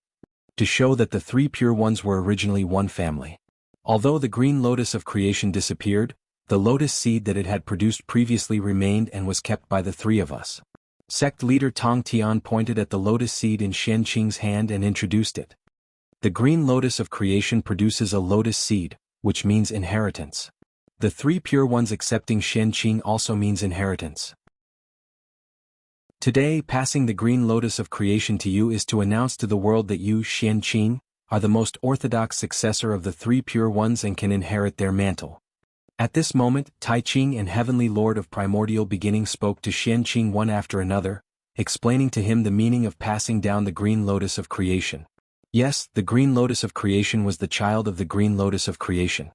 To show that the 3 pure ones were originally one family. Although the green lotus of creation disappeared, the lotus seed that it had produced previously remained and was kept by the 3 of us. Sect leader Tong Tian pointed at the lotus seed in Xianqing's hand and introduced it. The green lotus of creation produces a lotus seed, which means inheritance. The 3 pure ones accepting Xianqing also means inheritance. Today, passing the green lotus of creation to you is to announce to the world that you, Xianqing, are the most orthodox successor of the 3 pure ones and can inherit their mantle. At this moment, Tai Ching and Heavenly Lord of Primordial Beginning spoke to Xianqing one after another, explaining to him the meaning of passing down the green lotus of creation. Yes, the green lotus of creation was the child of the green lotus of creation.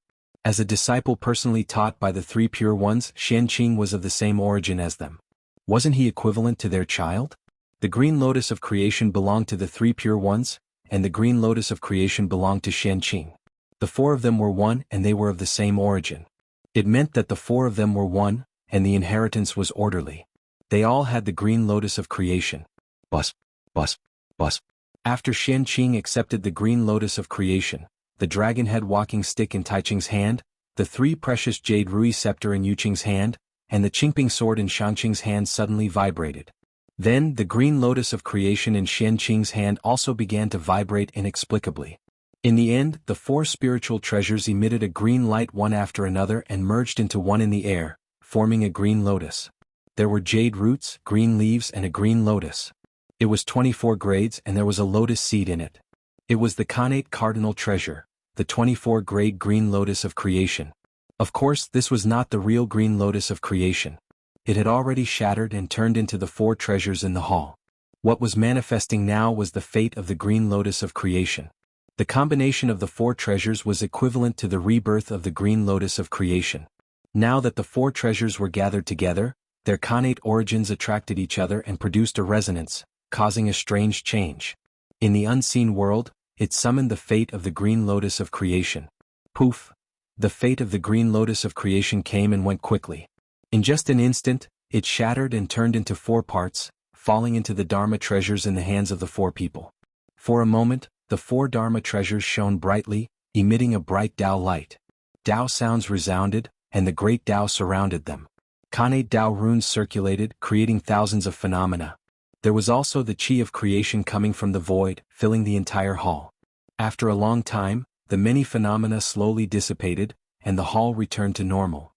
As a disciple personally taught by the 3 pure ones, Xianqing was of the same origin as them. Wasn't he equivalent to their child? The green lotus of creation belonged to the 3 pure ones, and the green lotus of creation belonged to Xianqing. The 4 of them were one and they were of the same origin. It meant that the 4 of them were one, and the inheritance was orderly. They all had the green lotus of creation. Bus, bus, bus. After Xianqing accepted the green lotus of creation, the dragon-head walking stick in Taiching's hand, the 3 precious jade rui scepter in Yuqing's hand, and the Qingping sword in Xianqing's hand suddenly vibrated. Then the green lotus of creation in Xianqing's hand also began to vibrate inexplicably. In the end, the 4 spiritual treasures emitted a green light one after another and merged into one in the air, forming a green lotus. There were jade roots, green leaves and a green lotus. It was 24 grades and there was a lotus seed in it. It was the Khanate cardinal treasure, the 24-grade green lotus of creation. Of course, this was not the real green lotus of creation. It had already shattered and turned into the 4 treasures in the hall. What was manifesting now was the fate of the green lotus of creation. The combination of the 4 treasures was equivalent to the rebirth of the green lotus of creation. Now that the 4 treasures were gathered together, their Khanate origins attracted each other and produced a resonance, causing a strange change. In the unseen world, it summoned the fate of the green lotus of creation. Poof! The fate of the green lotus of creation came and went quickly. In just an instant, it shattered and turned into 4 parts, falling into the Dharma treasures in the hands of the 4 people. For a moment, the 4 Dharma treasures shone brightly, emitting a bright Tao light. Tao sounds resounded, and the great Tao surrounded them. Khanate Tao runes circulated, creating thousands of phenomena. There was also the chi of creation coming from the void, filling the entire hall. After a long time, the many phenomena slowly dissipated, and the hall returned to normal.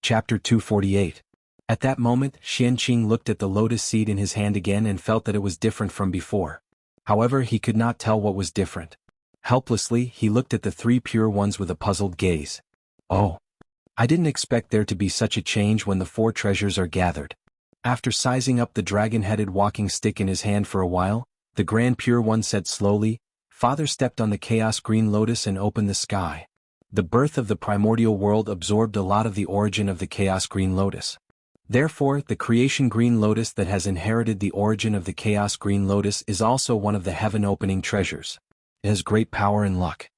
Chapter 248. At that moment, Xianqing looked at the lotus seed in his hand again and felt that it was different from before. However, he could not tell what was different. Helplessly, he looked at the 3 pure ones with a puzzled gaze. Oh! I didn't expect there to be such a change when the 4 treasures are gathered. After sizing up the dragon-headed walking stick in his hand for a while, the Grand Pure One said slowly, Father stepped on the chaos green lotus and opened the sky. The birth of the primordial world absorbed a lot of the origin of the chaos green lotus. Therefore, the creation green lotus that has inherited the origin of the chaos green lotus is also one of the heaven-opening treasures. It has great power and luck.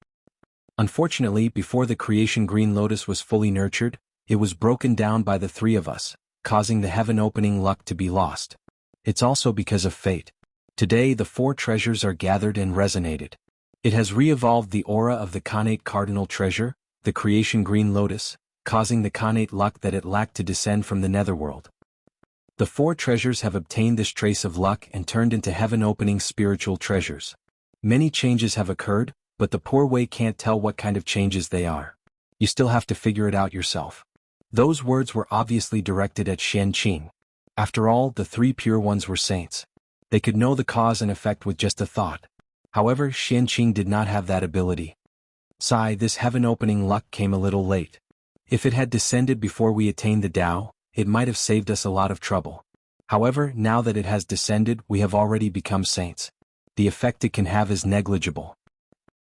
Unfortunately, before the creation green lotus was fully nurtured, it was broken down by the three of us, causing the heaven-opening luck to be lost. It's also because of fate. Today the four treasures are gathered and resonated. It has re-evolved the aura of the connate cardinal treasure, the creation green lotus, causing the connate luck that it lacked to descend from the netherworld. The four treasures have obtained this trace of luck and turned into heaven-opening spiritual treasures. Many changes have occurred, but the poor way can't tell what kind of changes they are. You still have to figure it out yourself. Those words were obviously directed at Xianqing. After all, the three pure ones were saints. They could know the cause and effect with just a thought. However, Xianqing did not have that ability. Sigh, this heaven-opening luck came a little late. If it had descended before we attained the Tao, it might have saved us a lot of trouble. However, now that it has descended, we have already become saints. The effect it can have is negligible.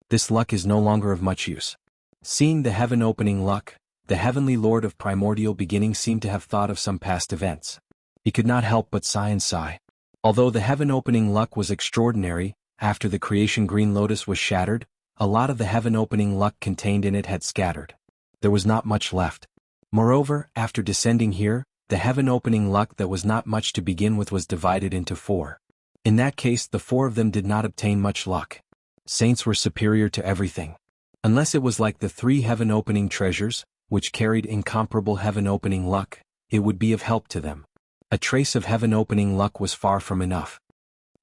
This luck is no longer of much use. Seeing the heaven-opening luck, the heavenly lord of primordial beginning seemed to have thought of some past events. He could not help but sigh and sigh. Although the heaven-opening luck was extraordinary, after the creation green lotus was shattered, a lot of the heaven-opening luck contained in it had scattered. There was not much left. Moreover, after descending here, the heaven-opening luck that was not much to begin with was divided into four. In that case, the four of them did not obtain much luck. Saints were superior to everything. Unless it was like the three heaven-opening treasures, which carried incomparable heaven-opening luck, it would be of help to them. A trace of heaven-opening luck was far from enough.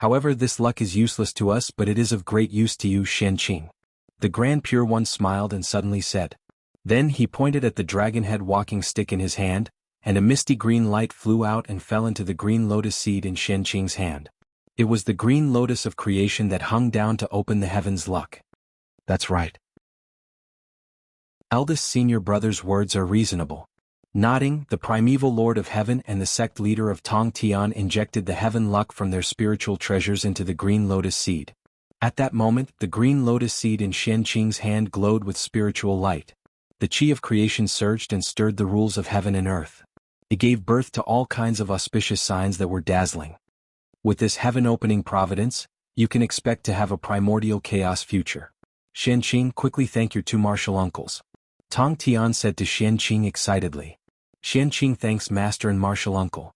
However, this luck is useless to us, but it is of great use to you, Xianqing. The Grand Pure One smiled and suddenly said. Then he pointed at the dragon-head walking stick in his hand, and a misty green light flew out and fell into the green lotus seed in Xianqing's hand. It was the green lotus of creation that hung down to open the heavens' luck. That's right. Eldest senior brother's words are reasonable. Nodding, the primeval lord of heaven and the sect leader of Tong Tian injected the heaven luck from their spiritual treasures into the green lotus seed. At that moment, the green lotus seed in Xianqing's hand glowed with spiritual light. The chi of creation surged and stirred the rules of heaven and earth. It gave birth to all kinds of auspicious signs that were dazzling. With this heaven-opening providence, you can expect to have a primordial chaos future. Xianqing, quickly thank your two martial uncles. Tong Tian said to Xianqing excitedly. Xianqing thanks master and martial uncle.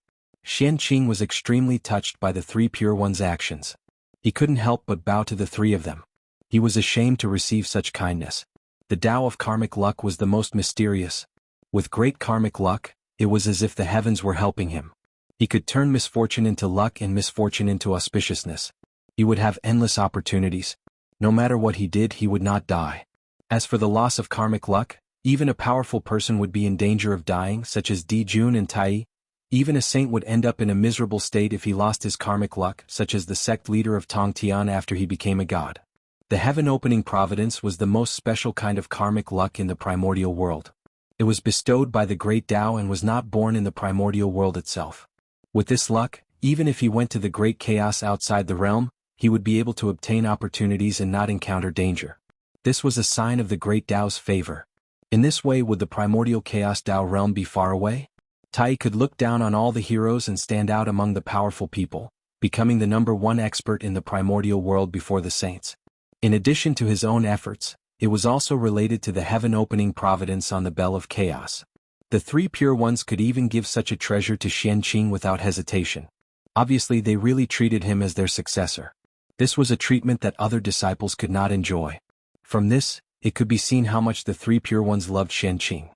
Xianqing was extremely touched by the three pure ones' actions. He couldn't help but bow to the three of them. He was ashamed to receive such kindness. The Tao of karmic luck was the most mysterious. With great karmic luck, it was as if the heavens were helping him. He could turn misfortune into luck and misfortune into auspiciousness. He would have endless opportunities. No matter what he did, he would not die. As for the loss of karmic luck, even a powerful person would be in danger of dying, such as Di Jun and Tai. Even a saint would end up in a miserable state if he lost his karmic luck, such as the sect leader of Tong Tian after he became a god. The heaven-opening providence was the most special kind of karmic luck in the primordial world. It was bestowed by the great Tao and was not born in the primordial world itself. With this luck, even if he went to the great chaos outside the realm, he would be able to obtain opportunities and not encounter danger. This was a sign of the great Tao's favor. In this way, would the primordial chaos Tao realm be far away? Tai could look down on all the heroes and stand out among the powerful people, becoming the #1 expert in the primordial world before the saints. In addition to his own efforts, it was also related to the heaven-opening providence on the bell of chaos. The three pure ones could even give such a treasure to Xianqing without hesitation. Obviously, they really treated him as their successor. This was a treatment that other disciples could not enjoy. From this, it could be seen how much the three pure ones loved Xianqing.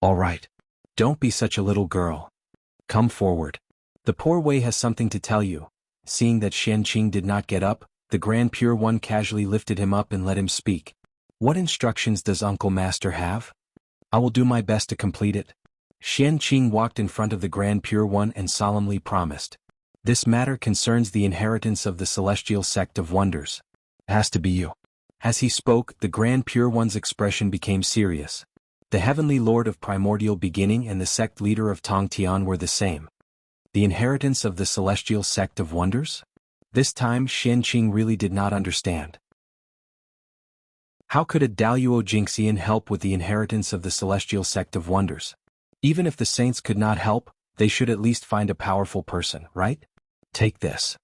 All right. Don't be such a little girl. Come forward. The poor way has something to tell you. Seeing that Xianqing did not get up, the Grand Pure One casually lifted him up and let him speak. What instructions does Uncle Master have? I will do my best to complete it. Xianqing walked in front of the Grand Pure One and solemnly promised. This matter concerns the inheritance of the celestial sect of wonders. It has to be you. As he spoke, the Grand Pure One's expression became serious. The heavenly lord of primordial beginning and the sect leader of Tong Tian were the same. The inheritance of the celestial sect of wonders? This time Xianqing really did not understand. How could a Daluo Jingxian help with the inheritance of the celestial sect of wonders? Even if the saints could not help, they should at least find a powerful person, right? Take this.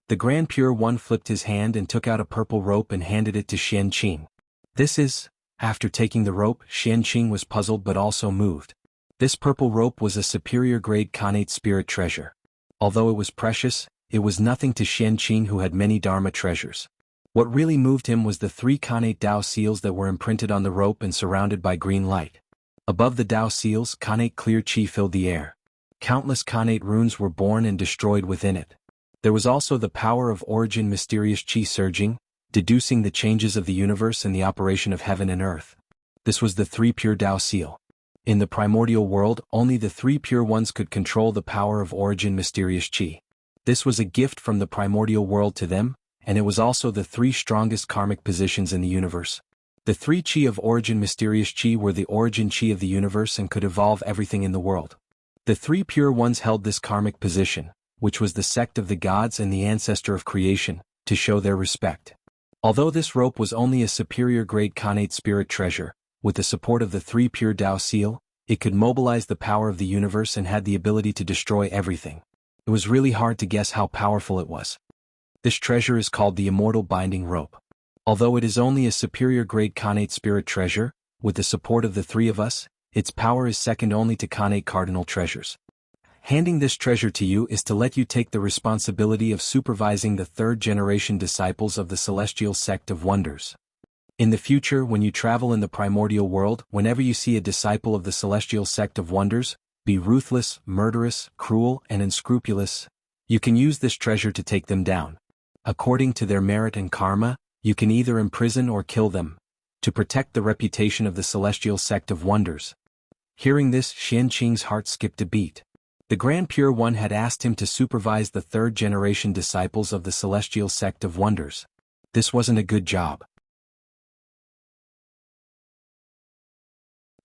The Grand Pure One flipped his hand and took out a purple rope and handed it to Xianqing. This is... After taking the rope, Xianqing was puzzled but also moved. This purple rope was a superior-grade Khanate spirit treasure. Although it was precious, it was nothing to Xianqing, who had many Dharma treasures. What really moved him was the 3 Khanate Tao seals that were imprinted on the rope and surrounded by green light. Above the Tao seals, Khanate clear qi filled the air. Countless Khanate runes were born and destroyed within it. There was also the power of origin, mysterious qi surging, deducing the changes of the universe and the operation of heaven and earth. This was the 3 pure Tao seal. In the primordial world, only the 3 pure ones could control the power of origin, mysterious qi. This was a gift from the primordial world to them, and it was also the 3 strongest karmic positions in the universe. The 3 qi of origin, mysterious qi, were the origin qi of the universe and could evolve everything in the world. The 3 pure ones held this karmic position, which was the sect of the gods and the ancestor of creation, to show their respect. Although this rope was only a superior-grade Khanate spirit treasure, with the support of the 3 pure Tao seal, it could mobilize the power of the universe and had the ability to destroy everything. It was really hard to guess how powerful it was. This treasure is called the Immortal Binding Rope. Although it is only a superior-grade Khanate spirit treasure, with the support of the 3 of us, its power is second only to Khanate cardinal treasures. Handing this treasure to you is to let you take the responsibility of supervising the 3rd-generation disciples of the Celestial Sect of Wonders. In the future, when you travel in the primordial world, whenever you see a disciple of the Celestial Sect of Wonders, be ruthless, murderous, cruel, and unscrupulous, you can use this treasure to take them down. According to their merit and karma, you can either imprison or kill them, to protect the reputation of the Celestial Sect of Wonders. Hearing this, Xianqing's heart skipped a beat. The Grand Pure One had asked him to supervise the 3rd-generation disciples of the Celestial Sect of Wonders. This wasn't a good job.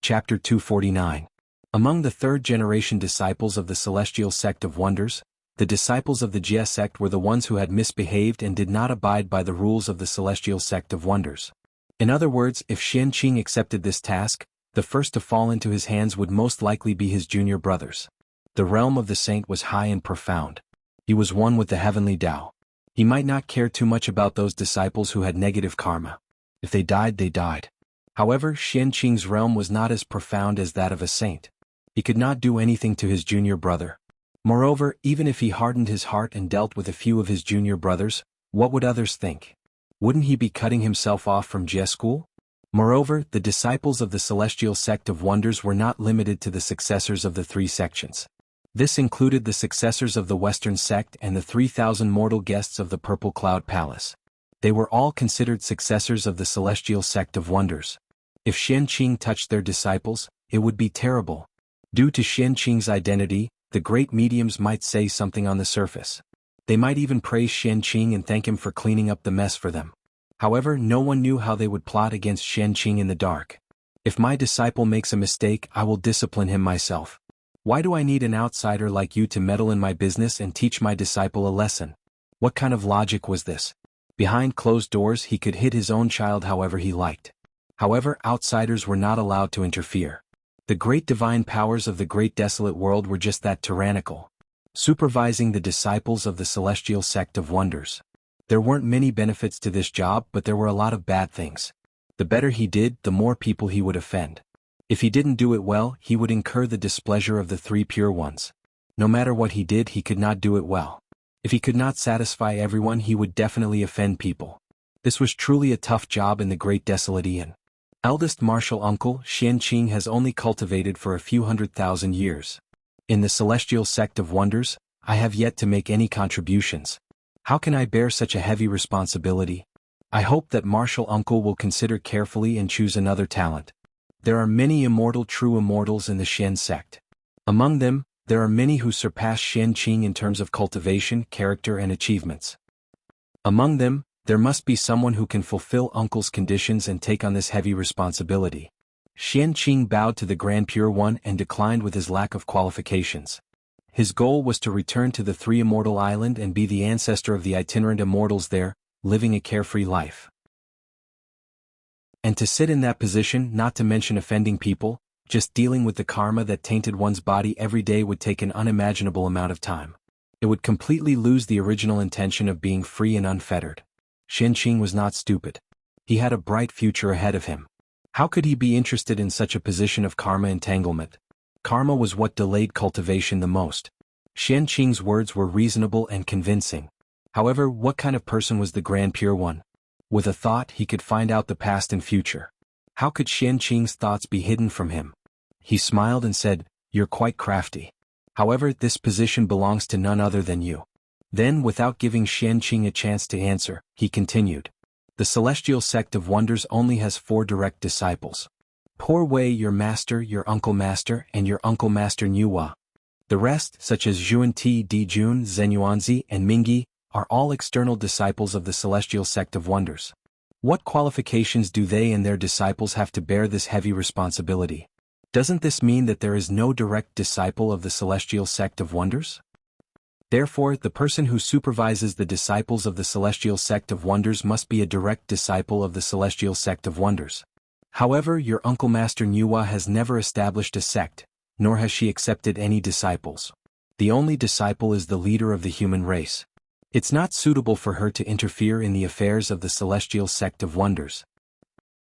Chapter 249. Among the 3rd-generation disciples of the Celestial Sect of Wonders, the disciples of the Jia sect were the ones who had misbehaved and did not abide by the rules of the Celestial Sect of Wonders. In other words, if Xianqing accepted this task, the first to fall into his hands would most likely be his junior brothers. The realm of the saint was high and profound. He was one with the heavenly Tao. He might not care too much about those disciples who had negative karma. If they died, they died. However, Xianqing's realm was not as profound as that of a saint. He could not do anything to his junior brother. Moreover, even if he hardened his heart and dealt with a few of his junior brothers, what would others think? Wouldn't he be cutting himself off from Jia school? Moreover, the disciples of the Celestial Sect of Wonders were not limited to the successors of the 3 sections. This included the successors of the Western sect and the 3,000 mortal guests of the Purple Cloud Palace. They were all considered successors of the Celestial Sect of Wonders. If Xianqing touched their disciples, it would be terrible. Due to Xianqing's identity, the great mediums might say something on the surface. They might even praise Xianqing and thank him for cleaning up the mess for them. However, no one knew how they would plot against Xianqing in the dark. If my disciple makes a mistake, I will discipline him myself. Why do I need an outsider like you to meddle in my business and teach my disciple a lesson? What kind of logic was this? Behind closed doors, he could hit his own child however he liked. However, outsiders were not allowed to interfere. The great divine powers of the great desolate world were just that, tyrannical. Supervising the disciples of the Celestial Sect of Wonders. There weren't many benefits to this job, but there were a lot of bad things. The better he did, the more people he would offend. If he didn't do it well, he would incur the displeasure of the 3 pure ones. No matter what he did, he could not do it well. If he could not satisfy everyone, he would definitely offend people. This was truly a tough job in the Great Desolate Aeon. Eldest martial uncle, Xianqing has only cultivated for a few 100,000 years. In the Celestial Sect of Wonders, I have yet to make any contributions. How can I bear such a heavy responsibility? I hope that martial uncle will consider carefully and choose another talent. There are many immortal true immortals in the Xian sect. Among them, there are many who surpass Xianqing in terms of cultivation, character and achievements. Among them, there must be someone who can fulfill uncle's conditions and take on this heavy responsibility. Xianqing bowed to the Grand Pure One and declined with his lack of qualifications. His goal was to return to the 3 Immortal Island and be the ancestor of the itinerant immortals there, living a carefree life. And to sit in that position, not to mention offending people, Just dealing with the karma that tainted one's body every day would take an unimaginable amount of time. It would completely lose the original intention of being free and unfettered. Xianqing was not stupid. He had a bright future ahead of him. How could he be interested in such a position of karma entanglement? Karma was what delayed cultivation the most. Xianqing's words were reasonable and convincing. However, what kind of person was the Grand Pure One? With a thought, he could find out the past and future. How could Xianqing's thoughts be hidden from him? He smiled and said, "You're quite crafty. However, this position belongs to none other than you." Then, without giving Xianqing a chance to answer, he continued. The Celestial Sect of Wonders only has 4 direct disciples. Poor Wei, your master, your uncle master, and your uncle master Nuwa. The rest, such as Xuanti, Dijun, Zenyuanzi, and Mingyi, are all external disciples of the Celestial Sect of Wonders. What qualifications do they and their disciples have to bear this heavy responsibility? Doesn't this mean that there is no direct disciple of the Celestial Sect of Wonders? Therefore, the person who supervises the disciples of the Celestial Sect of Wonders must be a direct disciple of the Celestial Sect of Wonders. However, your uncle Master Nuwa has never established a sect, nor has she accepted any disciples. The only disciple is the leader of the human race. It's not suitable for her to interfere in the affairs of the Celestial Sect of Wonders.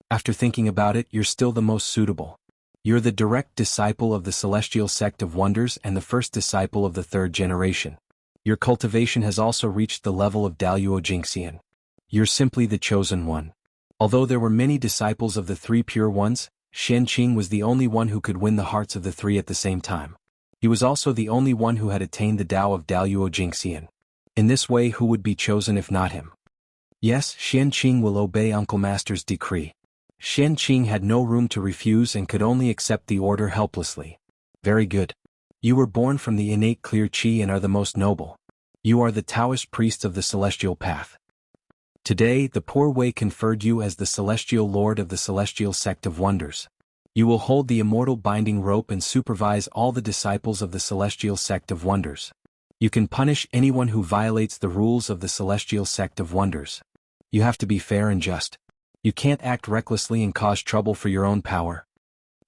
After thinking about it, you're still the most suitable. You're the direct disciple of the Celestial Sect of Wonders and the first disciple of the 3rd generation. Your cultivation has also reached the level of Daluo Jingxian. You're simply the chosen one. Although there were many disciples of the 3 pure ones, Xianqing was the only one who could win the hearts of the 3 at the same time. He was also the only one who had attained the Tao of Daluo Jingxian. In this way, who would be chosen if not him? Yes, Xianqing will obey Uncle Master's decree. Xianqing had no room to refuse and could only accept the order helplessly. Very good. You were born from the innate clear qi and are the most noble. You are the Taoist priest of the celestial path. Today, the poor Wei conferred you as the celestial lord of the Celestial Sect of Wonders. You will hold the immortal binding rope and supervise all the disciples of the Celestial Sect of Wonders. You can punish anyone who violates the rules of the Celestial Sect of Wonders. You have to be fair and just. You can't act recklessly and cause trouble for your own power.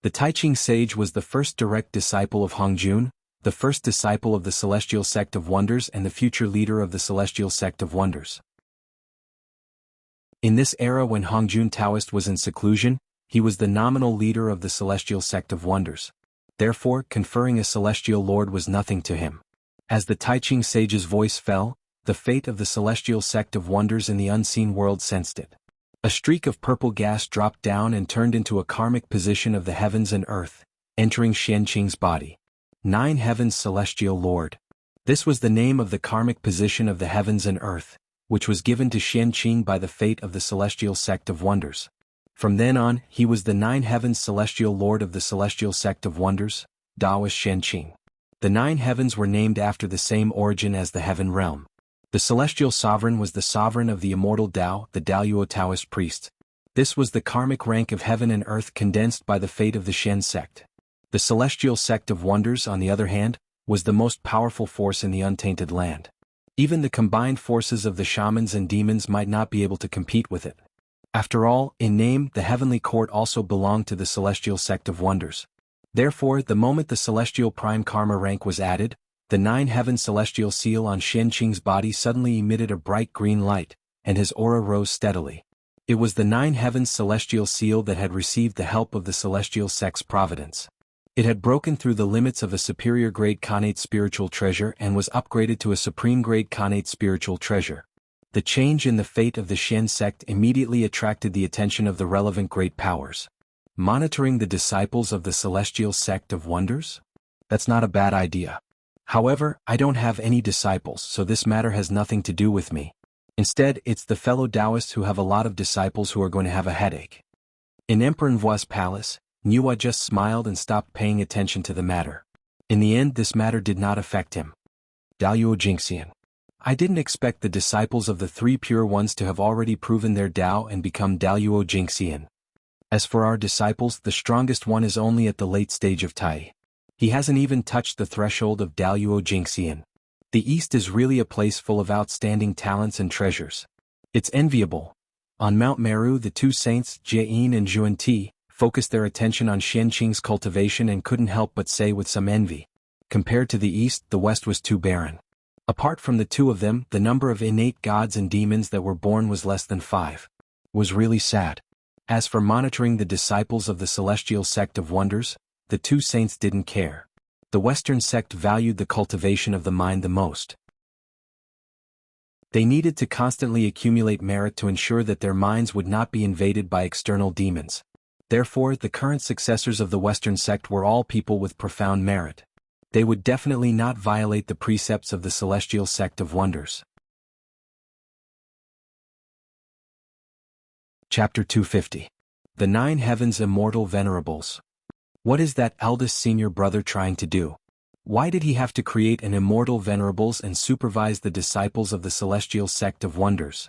The Taiching sage was the first direct disciple of Hongjun, the first disciple of the Celestial Sect of Wonders and the future leader of the Celestial Sect of Wonders. In this era when Hongjun Taoist was in seclusion, he was the nominal leader of the Celestial Sect of Wonders. Therefore, conferring a celestial lord was nothing to him. As the Taiching sage's voice fell, the fate of the Celestial Sect of Wonders in the unseen world sensed it. A streak of purple gas dropped down and turned into a karmic position of the heavens and earth, entering Xianqing's body. 9 Heavens Celestial Lord. This was the name of the karmic position of the heavens and earth, which was given to Xianqing by the fate of the Celestial Sect of Wonders. From then on, he was the 9 Heavens Celestial Lord of the Celestial Sect of Wonders, Daoist Xianqing. The 9 heavens were named after the same origin as the heaven realm. The celestial sovereign was the sovereign of the immortal Tao, the Daluo Taoist priest. This was the karmic rank of heaven and earth condensed by the fate of the Shen sect. The Celestial Sect of Wonders, on the other hand, was the most powerful force in the untainted land. Even the combined forces of the shamans and demons might not be able to compete with it. After all, in name, the heavenly court also belonged to the Celestial Sect of Wonders. Therefore, the moment the celestial prime karma rank was added, the 9 heaven celestial seal on Xianqing's body suddenly emitted a bright green light, and his aura rose steadily. It was the 9 heavens celestial seal that had received the help of the celestial sect's providence. It had broken through the limits of a superior grade Khanate spiritual treasure and was upgraded to a supreme grade Khanate spiritual treasure. The change in the fate of the Shen sect immediately attracted the attention of the relevant great powers. Monitoring the disciples of the Celestial Sect of Wonders? That's not a bad idea. However, I don't have any disciples, so this matter has nothing to do with me. Instead, it's the fellow Taoists who have a lot of disciples who are going to have a headache. In Emperor Nvua's palace, Nuwa just smiled and stopped paying attention to the matter. In the end, this matter did not affect him. Daluo Jingxian. I didn't expect the disciples of the 3 pure ones to have already proven their Tao and become Daluo Jingxian. As for our disciples, the strongest one is only at the late stage of Tai. He hasn't even touched the threshold of Daluo Jingxian. The East is really a place full of outstanding talents and treasures. It's enviable. On Mount Meru, the 2 saints, Jiein and Xuanti, focused their attention on Xianqing's cultivation and couldn't help but say with some envy, compared to the east, the west was too barren. Apart from the two of them, the number of innate gods and demons that were born was less than 5. Was really sad. As for monitoring the disciples of the celestial sect of wonders, the two saints didn't care. The Western sect valued the cultivation of the mind the most. They needed to constantly accumulate merit to ensure that their minds would not be invaded by external demons. Therefore, the current successors of the Western sect were all people with profound merit. They would definitely not violate the precepts of the celestial sect of wonders. Chapter 250. The 9 Heavens Immortal Venerables. What is that eldest senior brother trying to do? Why did he have to create an immortal venerables and supervise the disciples of the celestial sect of wonders?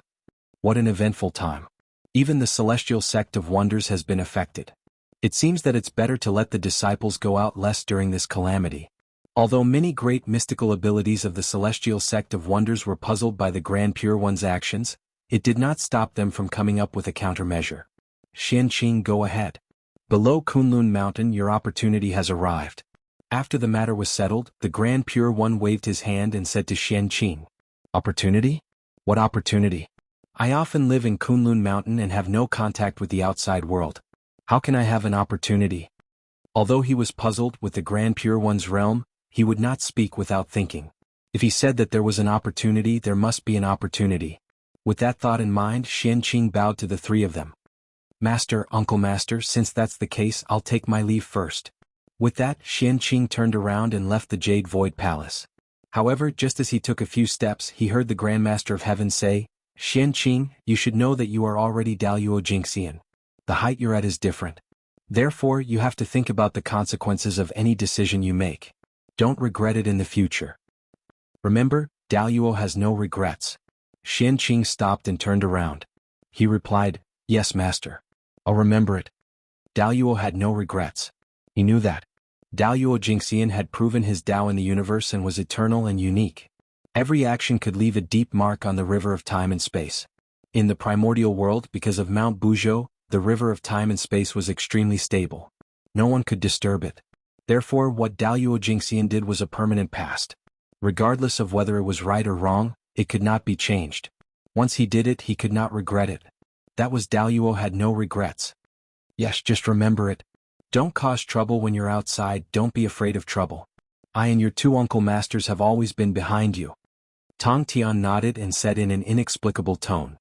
What an eventful time. Even the celestial sect of wonders has been affected. It seems that it's better to let the disciples go out less during this calamity. Although many great mystical abilities of the celestial sect of wonders were puzzled by the Grand Pure One's actions, it did not stop them from coming up with a countermeasure. Xianqing, go ahead. Below Kunlun Mountain your opportunity has arrived. After the matter was settled, the Grand Pure One waved his hand and said to Xianqing, Opportunity? What opportunity? I often live in Kunlun Mountain and have no contact with the outside world. How can I have an opportunity? Although he was puzzled with the Grand Pure One's realm, he would not speak without thinking. If he said that there was an opportunity, there must be an opportunity. With that thought in mind, Xianqing bowed to the 3 of them. Master, Uncle Master, since that's the case, I'll take my leave first. With that, Xianqing turned around and left the Jade Void Palace. However, just as he took a few steps, he heard the Grand Master of Heaven say, Xianqing, you should know that you are already Daluo Jingxian. The height you're at is different. Therefore, you have to think about the consequences of any decision you make. Don't regret it in the future. Remember, Daluo has no regrets. Xianqing stopped and turned around. He replied, Yes, Master. I'll remember it. Daluo had no regrets. He knew that. Daluo Jingxian had proven his Tao in the universe and was eternal and unique. Every action could leave a deep mark on the river of time and space. In the primordial world, because of Mount Buzhou, the river of time and space was extremely stable. No one could disturb it. Therefore, what Daluo Jingxian did was a permanent past. Regardless of whether it was right or wrong, it could not be changed. Once he did it, he could not regret it. That was Daluo had no regrets. Yes, just remember it. Don't cause trouble when you're outside, don't be afraid of trouble. I and your 2 uncle masters have always been behind you. Tong Tian nodded and said in an inexplicable tone.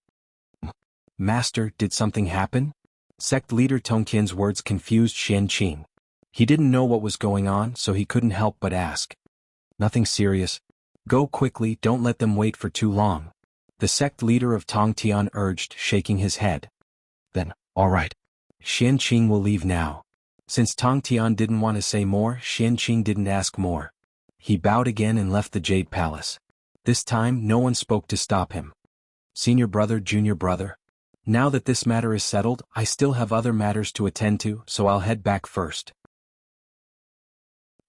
Master, did something happen? Sect leader Tongqian's words confused Xianqing. He didn't know what was going on, so he couldn't help but ask. Nothing serious. Go quickly, don't let them wait for too long. The sect leader of Tong Tian urged, shaking his head. Then, all right. Xianqing will leave now. Since Tong Tian didn't want to say more, Xianqing didn't ask more. He bowed again and left the Jade Palace. This time, no one spoke to stop him. Senior brother, junior brother. Now that this matter is settled, I still have other matters to attend to, so I'll head back first.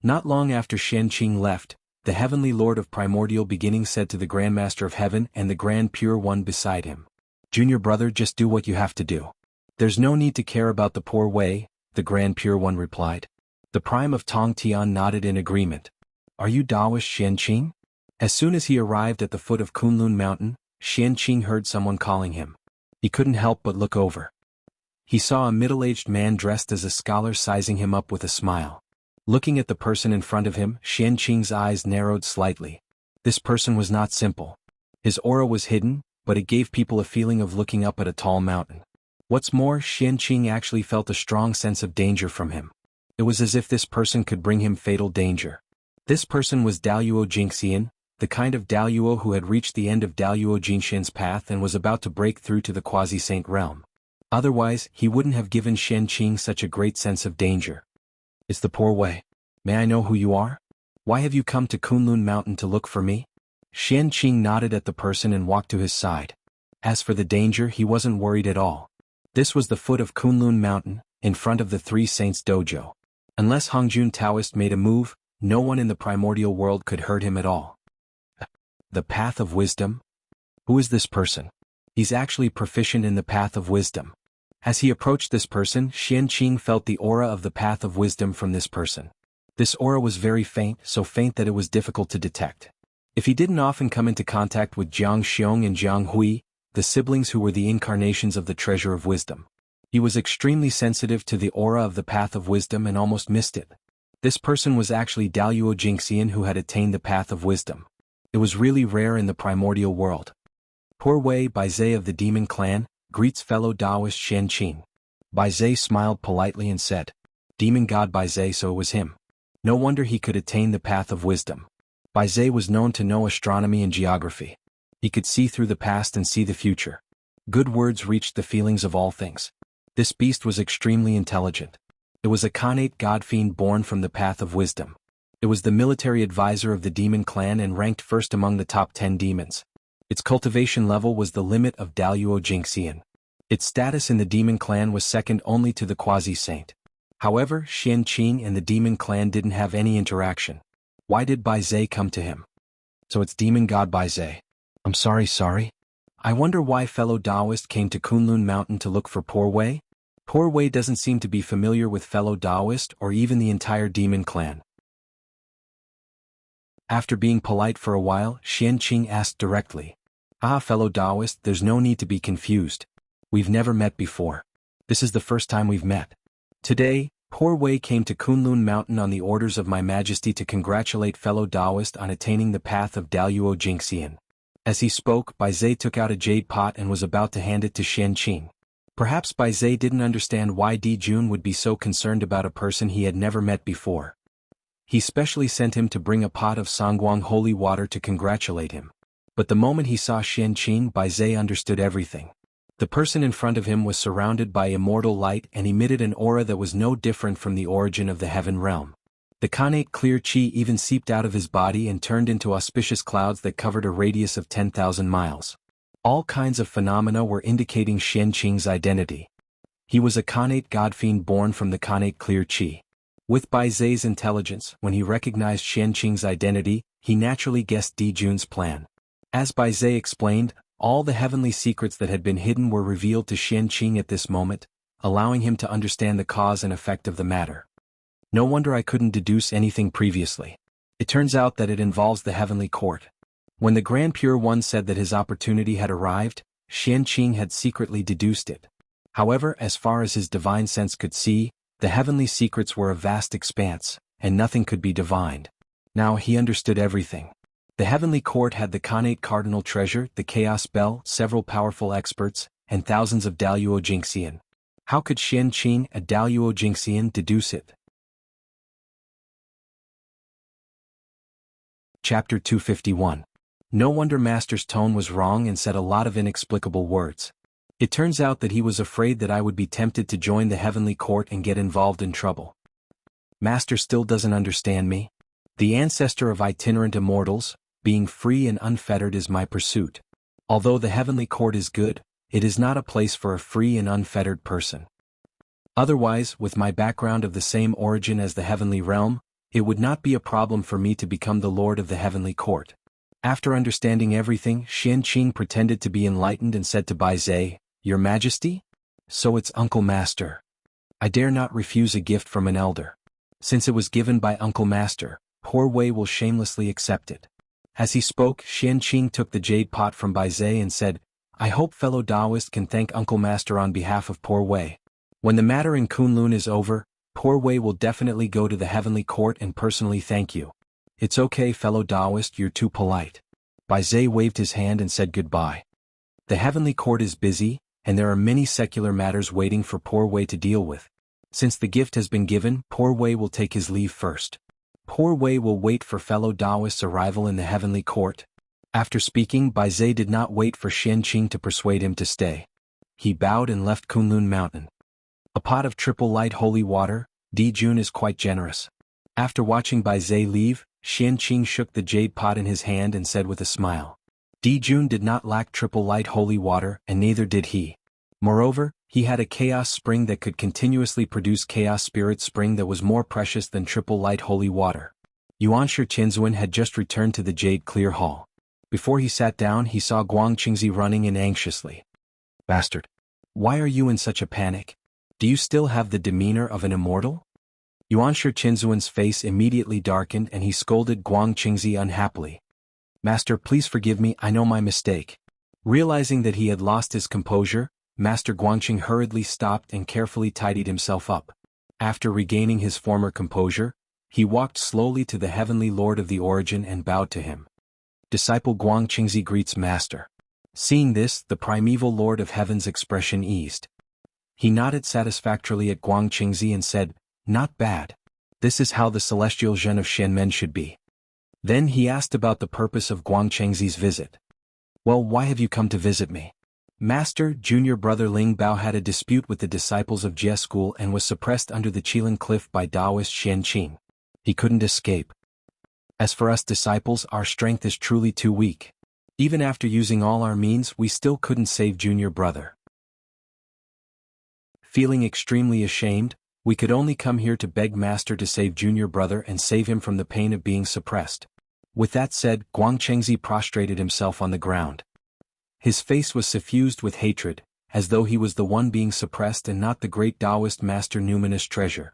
Not long after Xianqing left, the Heavenly Lord of Primordial Beginning said to the Grand Master of Heaven and the Grand Pure One beside him, Junior brother, just do what you have to do. There's no need to care about the poor way, the Grand Pure One replied. The Prime of Tong Tian nodded in agreement. Are you Daoist Xianqing? As soon as he arrived at the foot of Kunlun Mountain, Xianqing heard someone calling him. He couldn't help but look over. He saw a middle-aged man dressed as a scholar sizing him up with a smile. Looking at the person in front of him, Xianqing's eyes narrowed slightly. This person was not simple. His aura was hidden, but it gave people a feeling of looking up at a tall mountain. What's more, Xianqing actually felt a strong sense of danger from him. It was as if this person could bring him fatal danger. This person was Daluo Jingxian, the kind of Daluo who had reached the end of Daluo Jingxian's path and was about to break through to the quasi-saint realm. Otherwise, he wouldn't have given Xianqing such a great sense of danger. It's the poor way. May I know who you are? Why have you come to Kunlun Mountain to look for me? Xianqing nodded at the person and walked to his side. As for the danger, he wasn't worried at all. This was the foot of Kunlun Mountain, in front of the Three Saints Dojo. Unless Hongjun Taoist made a move, no one in the primordial world could hurt him at all. The Path of Wisdom? Who is this person? He's actually proficient in the Path of Wisdom. As he approached this person, Qianqing felt the aura of the path of wisdom from this person. This aura was very faint, so faint that it was difficult to detect. If he didn't often come into contact with Jiang Xiong and Jiang Hui, the siblings who were the incarnations of the treasure of wisdom, he was extremely sensitive to the aura of the path of wisdom and almost missed it. This person was actually Daluo Jingxian who had attained the path of wisdom. It was really rare in the primordial world. Poor Wei Baizhe of the demon clan greets fellow Taoist Qianqing. Baizhe smiled politely and said, "Demon god Baizhe, so it was him. No wonder he could attain the path of wisdom." Baizhe was known to know astronomy and geography. He could see through the past and see the future. Good words reached the feelings of all things. This beast was extremely intelligent. It was a Khanate god-fiend born from the path of wisdom. It was the military advisor of the demon clan and ranked first among the top 10 demons. Its cultivation level was the limit of Daluo Jingxian. Its status in the demon clan was second only to the quasi-saint. However, Qianqing and the demon clan didn't have any interaction. Why did Baizhe come to him? So it's demon god Baizhe. I'm sorry. I wonder why fellow Taoist came to Kunlun Mountain to look for Poor Wei? Poor Wei doesn't seem to be familiar with fellow Taoist or even the entire demon clan. After being polite for a while, Qianqing asked directly, fellow Taoist, there's no need to be confused. We've never met before. This is the first time we've met. Today, Poor Wei came to Kunlun Mountain on the orders of my Majesty to congratulate fellow Taoist on attaining the path of Daluo Jingxian. As he spoke, Baizhe took out a jade pot and was about to hand it to Qianqing. Perhaps Baizhe didn't understand why Di Jun would be so concerned about a person he had never met before. He specially sent him to bring a pot of Sangguang holy water to congratulate him. But the moment he saw Qianqing, Baizhe understood everything. The person in front of him was surrounded by immortal light and emitted an aura that was no different from the origin of the heaven realm. The Khanate clear qi even seeped out of his body and turned into auspicious clouds that covered a radius of 10,000 miles. All kinds of phenomena were indicating Qianqing's identity. He was a Khanate god-fiend born from the Khanate clear qi. With Baizhe's intelligence, when he recognized Qianqing's identity, he naturally guessed Di Jun's plan. As Baizhe explained, all the heavenly secrets that had been hidden were revealed to Qianqing at this moment, allowing him to understand the cause and effect of the matter. No wonder I couldn't deduce anything previously. It turns out that it involves the heavenly court. When the Grand Pure One said that his opportunity had arrived, Qianqing had secretly deduced it. However, as far as his divine sense could see, the heavenly secrets were a vast expanse, and nothing could be divined. Now he understood everything. The heavenly court had the Khanate cardinal treasure, the chaos bell, several powerful experts, and thousands of Daluo Jingxian. How could Qianqing, a Daluo Jingxian, deduce it? Chapter 251. No wonder Master's tone was wrong and said a lot of inexplicable words. It turns out that he was afraid that I would be tempted to join the heavenly court and get involved in trouble. Master still doesn't understand me? The ancestor of itinerant immortals, being free and unfettered is my pursuit. Although the heavenly court is good, it is not a place for a free and unfettered person. Otherwise, with my background of the same origin as the heavenly realm, it would not be a problem for me to become the lord of the heavenly court. After understanding everything, Qianqing pretended to be enlightened and said to Baizhe, "Your Majesty? So it's Uncle Master. I dare not refuse a gift from an elder. Since it was given by Uncle Master, Poor Wei will shamelessly accept it." As he spoke, Qianqing took the jade pot from Baizhe and said, "I hope fellow Taoist can thank Uncle Master on behalf of Poor Wei. When the matter in Kunlun is over, Poor Wei will definitely go to the heavenly court and personally thank you." "It's okay, fellow Taoist, you're too polite." Baizhe waved his hand and said goodbye. The heavenly court is busy, and there are many secular matters waiting for Poor Wei to deal with. Since the gift has been given, Poor Wei will take his leave first. Poor Wei will wait for fellow Taoist's arrival in the heavenly court. After speaking, Baizhe did not wait for Qianqing to persuade him to stay. He bowed and left Kunlun Mountain. A pot of triple light holy water, Di Jun is quite generous. After watching Baizhe leave, Qianqing shook the jade pot in his hand and said with a smile, "Di Jun did not lack triple light holy water, and neither did he. Moreover, he had a chaos spring that could continuously produce chaos spirit spring that was more precious than triple light holy water." Yuanshi Qinzuan had just returned to the Jade Clear Hall. Before he sat down, he saw Guang Qingzi running in anxiously. "Bastard. Why are you in such a panic? Do you still have the demeanor of an immortal? Yuanshi Qinzuan's face immediately darkened and he scolded Guang Qingzi unhappily. Master, please forgive me, I know my mistake. Realizing that he had lost his composure, Master Guangqing hurriedly stopped and carefully tidied himself up. After regaining his former composure, he walked slowly to the heavenly lord of the origin and bowed to him. Disciple Guang Qingzi greets Master. Seeing this, the primeval lord of heaven's expression eased. He nodded satisfactorily at Guang Qingzi and said, "Not bad. This is how the celestial Zhen of Xianmen should be." Then he asked about the purpose of Guang Qingzi's visit. "Well, why have you come to visit me?" Master, junior brother Ling Bao had a dispute with the disciples of Jie school and was suppressed under the Qilin cliff by Taoist Xianqing. He couldn't escape. As for us disciples, our strength is truly too weak. Even after using all our means, we still couldn't save junior brother. Feeling extremely ashamed, we could only come here to beg Master to save junior brother and save him from the pain of being suppressed. With that said, Guang Qingzi prostrated himself on the ground. His face was suffused with hatred, as though he was the one being suppressed and not the great Taoist master numinous treasure.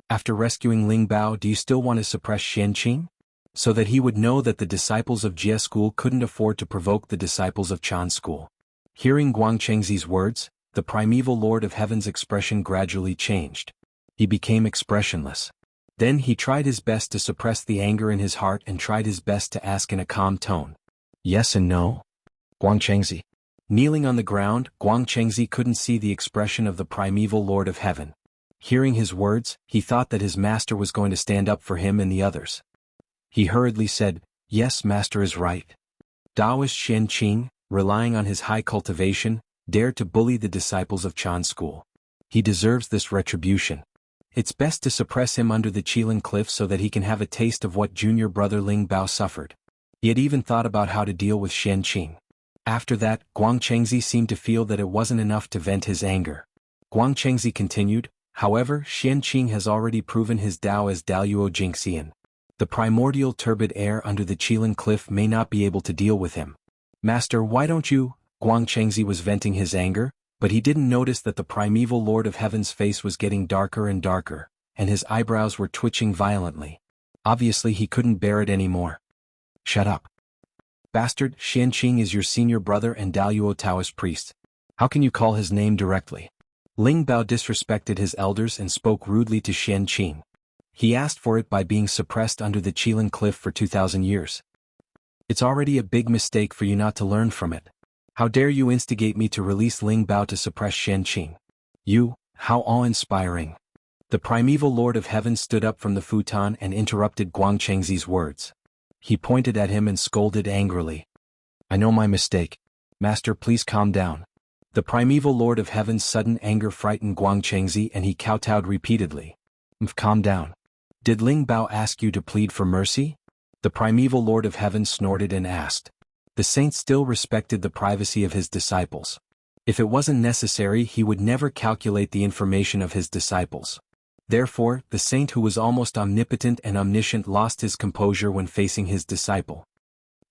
After rescuing Ling Bao, do you still want to suppress Xianqing? So that he would know that the disciples of Jie school couldn't afford to provoke the disciples of Chan school. Hearing Guang Qingzi's words, the primeval lord of heaven's expression gradually changed. He became expressionless. Then he tried his best to suppress the anger in his heart and tried his best to ask in a calm tone. Yes and no? Guang Qingzi. Kneeling on the ground, Guang Qingzi couldn't see the expression of the primeval lord of heaven. Hearing his words, he thought that his master was going to stand up for him and the others. He hurriedly said, "Yes, master is right." Taoist Xianqing, relying on his high cultivation, dared to bully the disciples of Chan school. He deserves this retribution. It's best to suppress him under the Qilin cliff so that he can have a taste of what junior brother Ling Bao suffered. He had even thought about how to deal with Xianqing. After that, Guang Qingzi seemed to feel that it wasn't enough to vent his anger. Guang Qingzi continued, "However, Xianqing has already proven his Dao as Daluo Jingxian. The primordial turbid air under the Qilin cliff may not be able to deal with him. Master, why don't you?" Guang Qingzi was venting his anger, but he didn't notice that the primeval lord of heaven's face was getting darker and darker, and his eyebrows were twitching violently. Obviously he couldn't bear it anymore. "Shut up. Bastard, Xianqing is your senior brother and Daluo Taoist priest. How can you call his name directly?" Ling Bao disrespected his elders and spoke rudely to Xianqing. He asked for it by being suppressed under the Qilin cliff for 2,000 years. It's already a big mistake for you not to learn from it. How dare you instigate me to release Ling Bao to suppress Xianqing? You, how awe-inspiring. The primeval lord of heaven stood up from the futon and interrupted Guang Qingzi's words. He pointed at him and scolded angrily. "I know my mistake. Master, please calm down." The primeval lord of heaven's sudden anger frightened Guang Qingzi and he kowtowed repeatedly. "Calm down. Did Ling Bao ask you to plead for mercy?" The primeval lord of heaven snorted and asked. The saint still respected the privacy of his disciples. If it wasn't necessary, he would never calculate the information of his disciples. Therefore, the saint who was almost omnipotent and omniscient lost his composure when facing his disciple.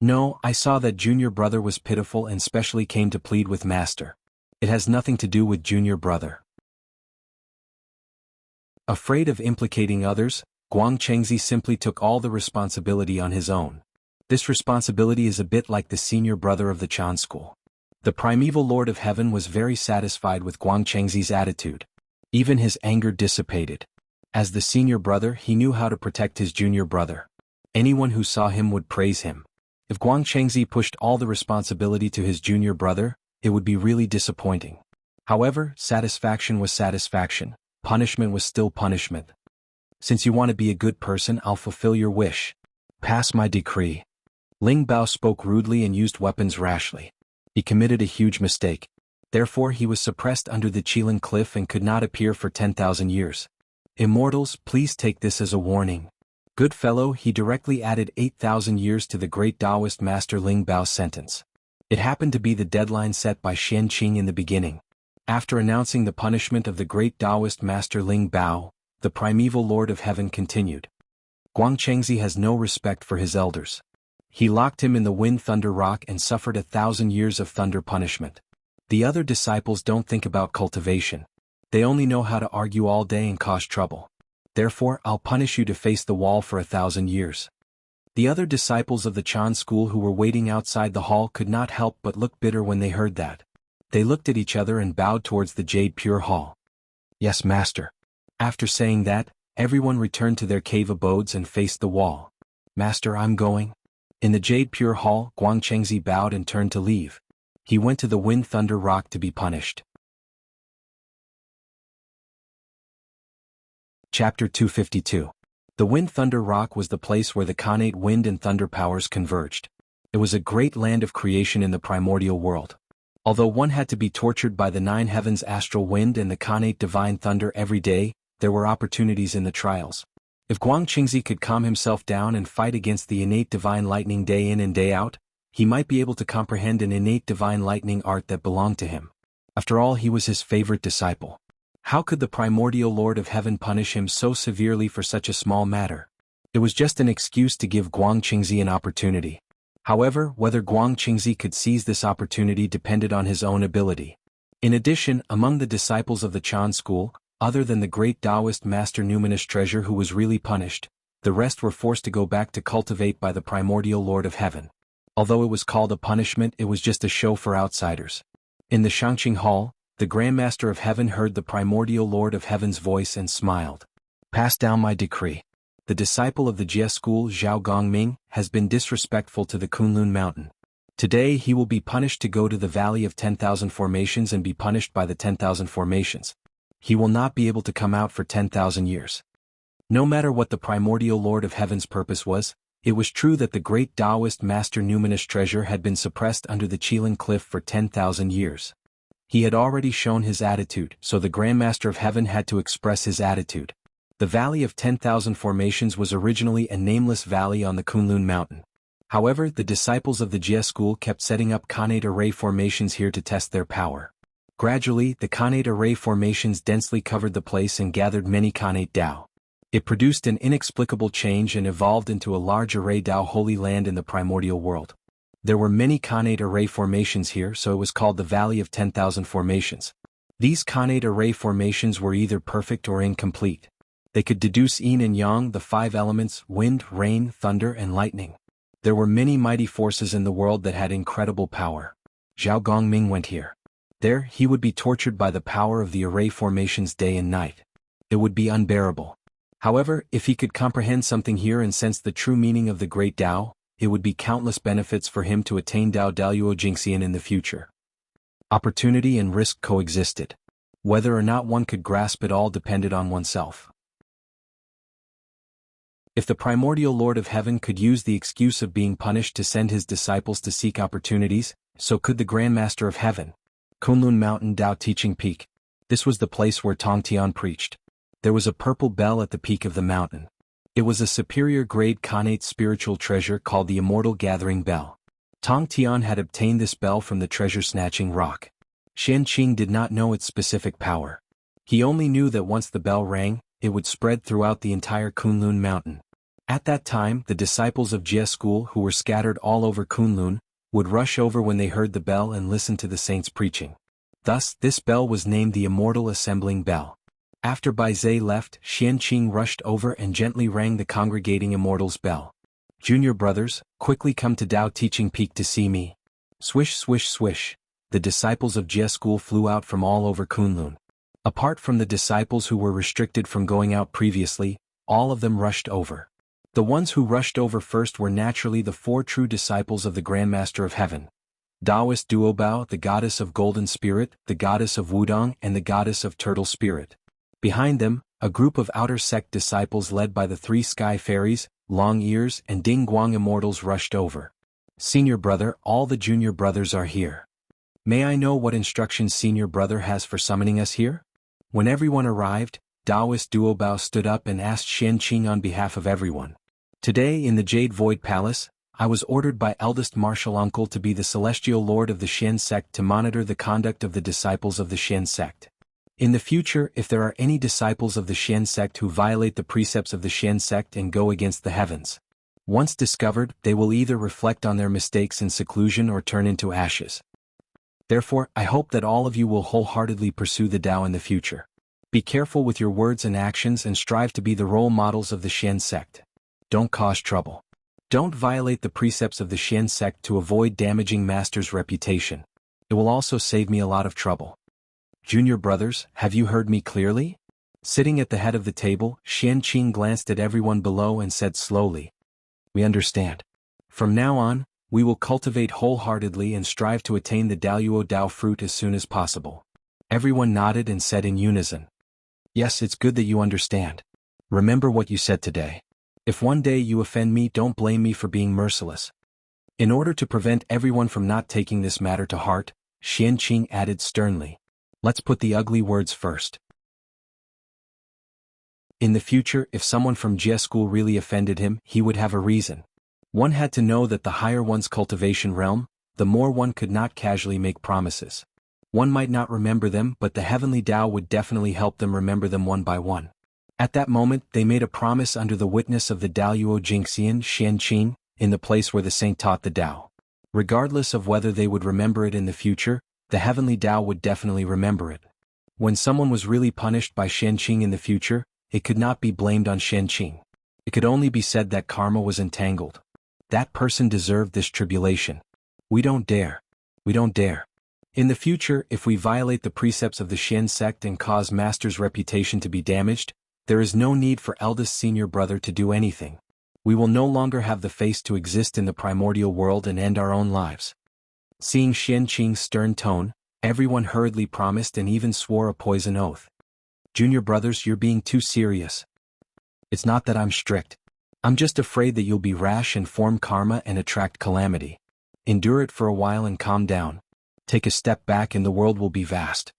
"No, I saw that junior brother was pitiful and specially came to plead with master. It has nothing to do with junior brother." Afraid of implicating others, Guang Qingzi simply took all the responsibility on his own. This responsibility is a bit like the senior brother of the Chan school. The primeval lord of heaven was very satisfied with Guang Qingzi's attitude. Even his anger dissipated. As the senior brother, he knew how to protect his junior brother. Anyone who saw him would praise him. If Guang Qingzi pushed all the responsibility to his junior brother, it would be really disappointing. However, satisfaction was satisfaction. Punishment was still punishment. "Since you want to be a good person, I'll fulfill your wish. Pass my decree." Ling Bao spoke rudely and used weapons rashly. He committed a huge mistake. Therefore he was suppressed under the Qilin cliff and could not appear for 10,000 years. Immortals, please take this as a warning. Good fellow, he directly added 8,000 years to the great Taoist master Ling Bao's sentence. It happened to be the deadline set by Xianqing in the beginning. After announcing the punishment of the great Taoist master Ling Bao, the primeval lord of heaven continued. Guang Qingzi has no respect for his elders. He locked him in the wind thunder rock and suffered 1,000 years of thunder punishment. The other disciples don't think about cultivation. They only know how to argue all day and cause trouble. Therefore, I'll punish you to face the wall for 1,000 years. The other disciples of the Chan school who were waiting outside the hall could not help but look bitter when they heard that. They looked at each other and bowed towards the Jade Pure Hall. Yes, master. After saying that, everyone returned to their cave abodes and faced the wall. Master, I'm going. In the Jade Pure Hall, Guangchengzi bowed and turned to leave. He went to the Wind Thunder Rock to be punished. Chapter 252. The Wind Thunder Rock was the place where the Khanate wind and thunder powers converged. It was a great land of creation in the primordial world. Although one had to be tortured by the 9 heavens astral wind and the Khanate divine thunder every day, there were opportunities in the trials. If Guangqingzi could calm himself down and fight against the innate divine lightning day in and day out, he might be able to comprehend an innate divine lightning art that belonged to him. After all, he was his favorite disciple. How could the primordial Lord of Heaven punish him so severely for such a small matter? It was just an excuse to give Guangqingzi an opportunity. However, whether Guangqingzi could seize this opportunity depended on his own ability. In addition, among the disciples of the Chan school, other than the great Taoist master Numinous Treasure who was really punished, the rest were forced to go back to cultivate by the primordial Lord of Heaven. Although it was called a punishment, it was just a show for outsiders. In the Shangqing Hall, the Grandmaster of Heaven heard the primordial Lord of Heaven's voice and smiled. Pass down my decree. The disciple of the Jie school, Zhao Gongming, has been disrespectful to the Kunlun Mountain. Today he will be punished to go to the Valley of 10,000 Formations and be punished by the 10,000 Formations. He will not be able to come out for 10,000 years. No matter what the primordial Lord of Heaven's purpose was, it was true that the great Taoist master Numinous Treasure had been suppressed under the Qilin Cliff for 10,000 years. He had already shown his attitude, so the Grandmaster of Heaven had to express his attitude. The Valley of 10,000 Formations was originally a nameless valley on the Kunlun Mountain. However, the disciples of the Jie school kept setting up Khanate array formations here to test their power. Gradually, the Khanate array formations densely covered the place and gathered many Khanate Dao. It produced an inexplicable change and evolved into a large array Dao holy land in the primordial world. There were many Khanate array formations here, so it was called the Valley of 10,000 Formations. These Khanate array formations were either perfect or incomplete. They could deduce yin and yang, the 5 elements: wind, rain, thunder, and lightning. There were many mighty forces in the world that had incredible power. Zhao Gongming went here. There, he would be tortured by the power of the array formations day and night. It would be unbearable. However, if he could comprehend something here and sense the true meaning of the great Tao, it would be countless benefits for him to attain Dao Daluo Jingxian in the future. Opportunity and risk coexisted. Whether or not one could grasp it all depended on oneself. If the primordial Lord of Heaven could use the excuse of being punished to send his disciples to seek opportunities, so could the Grandmaster of Heaven. Kunlun Mountain Dao Teaching Peak. This was the place where Tong Tian preached. There was a purple bell at the peak of the mountain. It was a superior grade Khanate spiritual treasure called the Immortal Gathering Bell. Tong Tian had obtained this bell from the treasure-snatching rock. Xian Qing did not know its specific power. He only knew that once the bell rang, it would spread throughout the entire Kunlun Mountain. At that time, the disciples of Jie school who were scattered all over Kunlun would rush over when they heard the bell and listen to the saints preaching. Thus, this bell was named the Immortal Assembling Bell. After Bai Zhe left, Xian Qing rushed over and gently rang the congregating immortals' bell. Junior brothers, quickly come to Dao Teaching Peak to see me. Swish swish swish. The disciples of Jie school flew out from all over Kunlun. Apart from the disciples who were restricted from going out previously, all of them rushed over. The ones who rushed over first were naturally the 4 true disciples of the Grandmaster of Heaven. Taoist Duobao, the goddess of Golden Spirit, the goddess of Wudong, and the goddess of Turtle Spirit. Behind them, a group of outer sect disciples led by the 3 sky fairies, Long Ears, and Ding Guang immortals rushed over. Senior brother, all the junior brothers are here. May I know what instructions senior brother has for summoning us here? When everyone arrived, Taoist Duobao stood up and asked Xian Qing on behalf of everyone. Today in the Jade Void Palace, I was ordered by eldest martial uncle to be the celestial lord of the Xian sect to monitor the conduct of the disciples of the Xian sect. In the future, if there are any disciples of the Xian sect who violate the precepts of the Xian sect and go against the heavens, once discovered, they will either reflect on their mistakes in seclusion or turn into ashes. Therefore, I hope that all of you will wholeheartedly pursue the Tao in the future. Be careful with your words and actions and strive to be the role models of the Xian sect. Don't cause trouble. Don't violate the precepts of the Xian sect to avoid damaging Master's reputation. It will also save me a lot of trouble. Junior brothers, have you heard me clearly? Sitting at the head of the table, Xianqing glanced at everyone below and said slowly, "We understand. From now on, we will cultivate wholeheartedly and strive to attain the Daluo Dao fruit as soon as possible." Everyone nodded and said in unison, "Yes, it's good that you understand. Remember what you said today. If one day you offend me, don't blame me for being merciless." In order to prevent everyone from not taking this matter to heart, Xianqing added sternly, "Let's put the ugly words first. In the future, if someone from Jie school really offended him, he would have a reason. One had to know that the higher one's cultivation realm, the more one could not casually make promises. One might not remember them, but the heavenly Tao would definitely help them remember them one by one. At that moment, they made a promise under the witness of the Daluo Jingxian Xianqing, in the place where the saint taught the Tao. Regardless of whether they would remember it in the future, the heavenly Tao would definitely remember it. When someone was really punished by Xianqing in the future, it could not be blamed on Xianqing. It could only be said that karma was entangled. That person deserved this tribulation. We don't dare. We don't dare. In the future, if we violate the precepts of the Xian sect and cause Master's reputation to be damaged, there is no need for eldest senior brother to do anything. We will no longer have the face to exist in the primordial world and end our own lives. Seeing Xianqing's stern tone, everyone hurriedly promised and even swore a poison oath. Junior brothers, you're being too serious. It's not that I'm strict. I'm just afraid that you'll be rash and form karma and attract calamity. Endure it for a while and calm down. Take a step back and the world will be vast.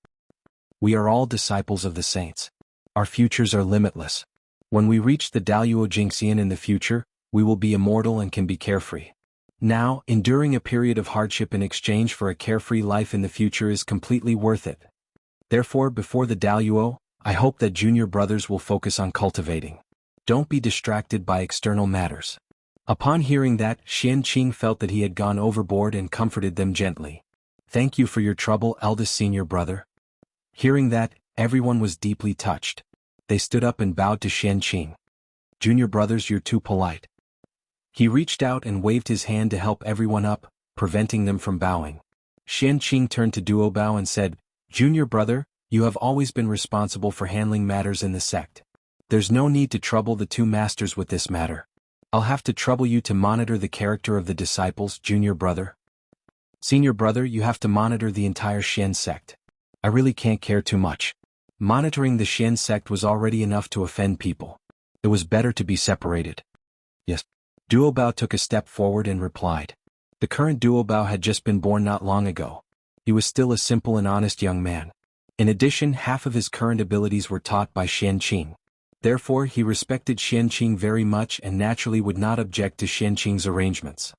We are all disciples of the saints. Our futures are limitless. When we reach the Daluo Jingxian in the future, we will be immortal and can be carefree. Now, enduring a period of hardship in exchange for a carefree life in the future is completely worth it. Therefore, before the Daluo, I hope that junior brothers will focus on cultivating. Don't be distracted by external matters. Upon hearing that, Xianqing felt that he had gone overboard and comforted them gently. Thank you for your trouble, eldest senior brother. Hearing that, everyone was deeply touched. They stood up and bowed to Xianqing. Junior brothers, you're too polite. He reached out and waved his hand to help everyone up, preventing them from bowing. Xianqing turned to Duobao and said, Junior brother, you have always been responsible for handling matters in the sect. There's no need to trouble the two masters with this matter. I'll have to trouble you to monitor the character of the disciples, junior brother. Senior brother, you have to monitor the entire Xian sect. I really can't care too much. Monitoring the Xian sect was already enough to offend people. It was better to be separated. Yes. Duobao took a step forward and replied. The current Duobao had just been born not long ago. He was still a simple and honest young man. In addition, half of his current abilities were taught by Xianqing. Therefore, he respected Xianqing very much and naturally would not object to Xianqing's arrangements.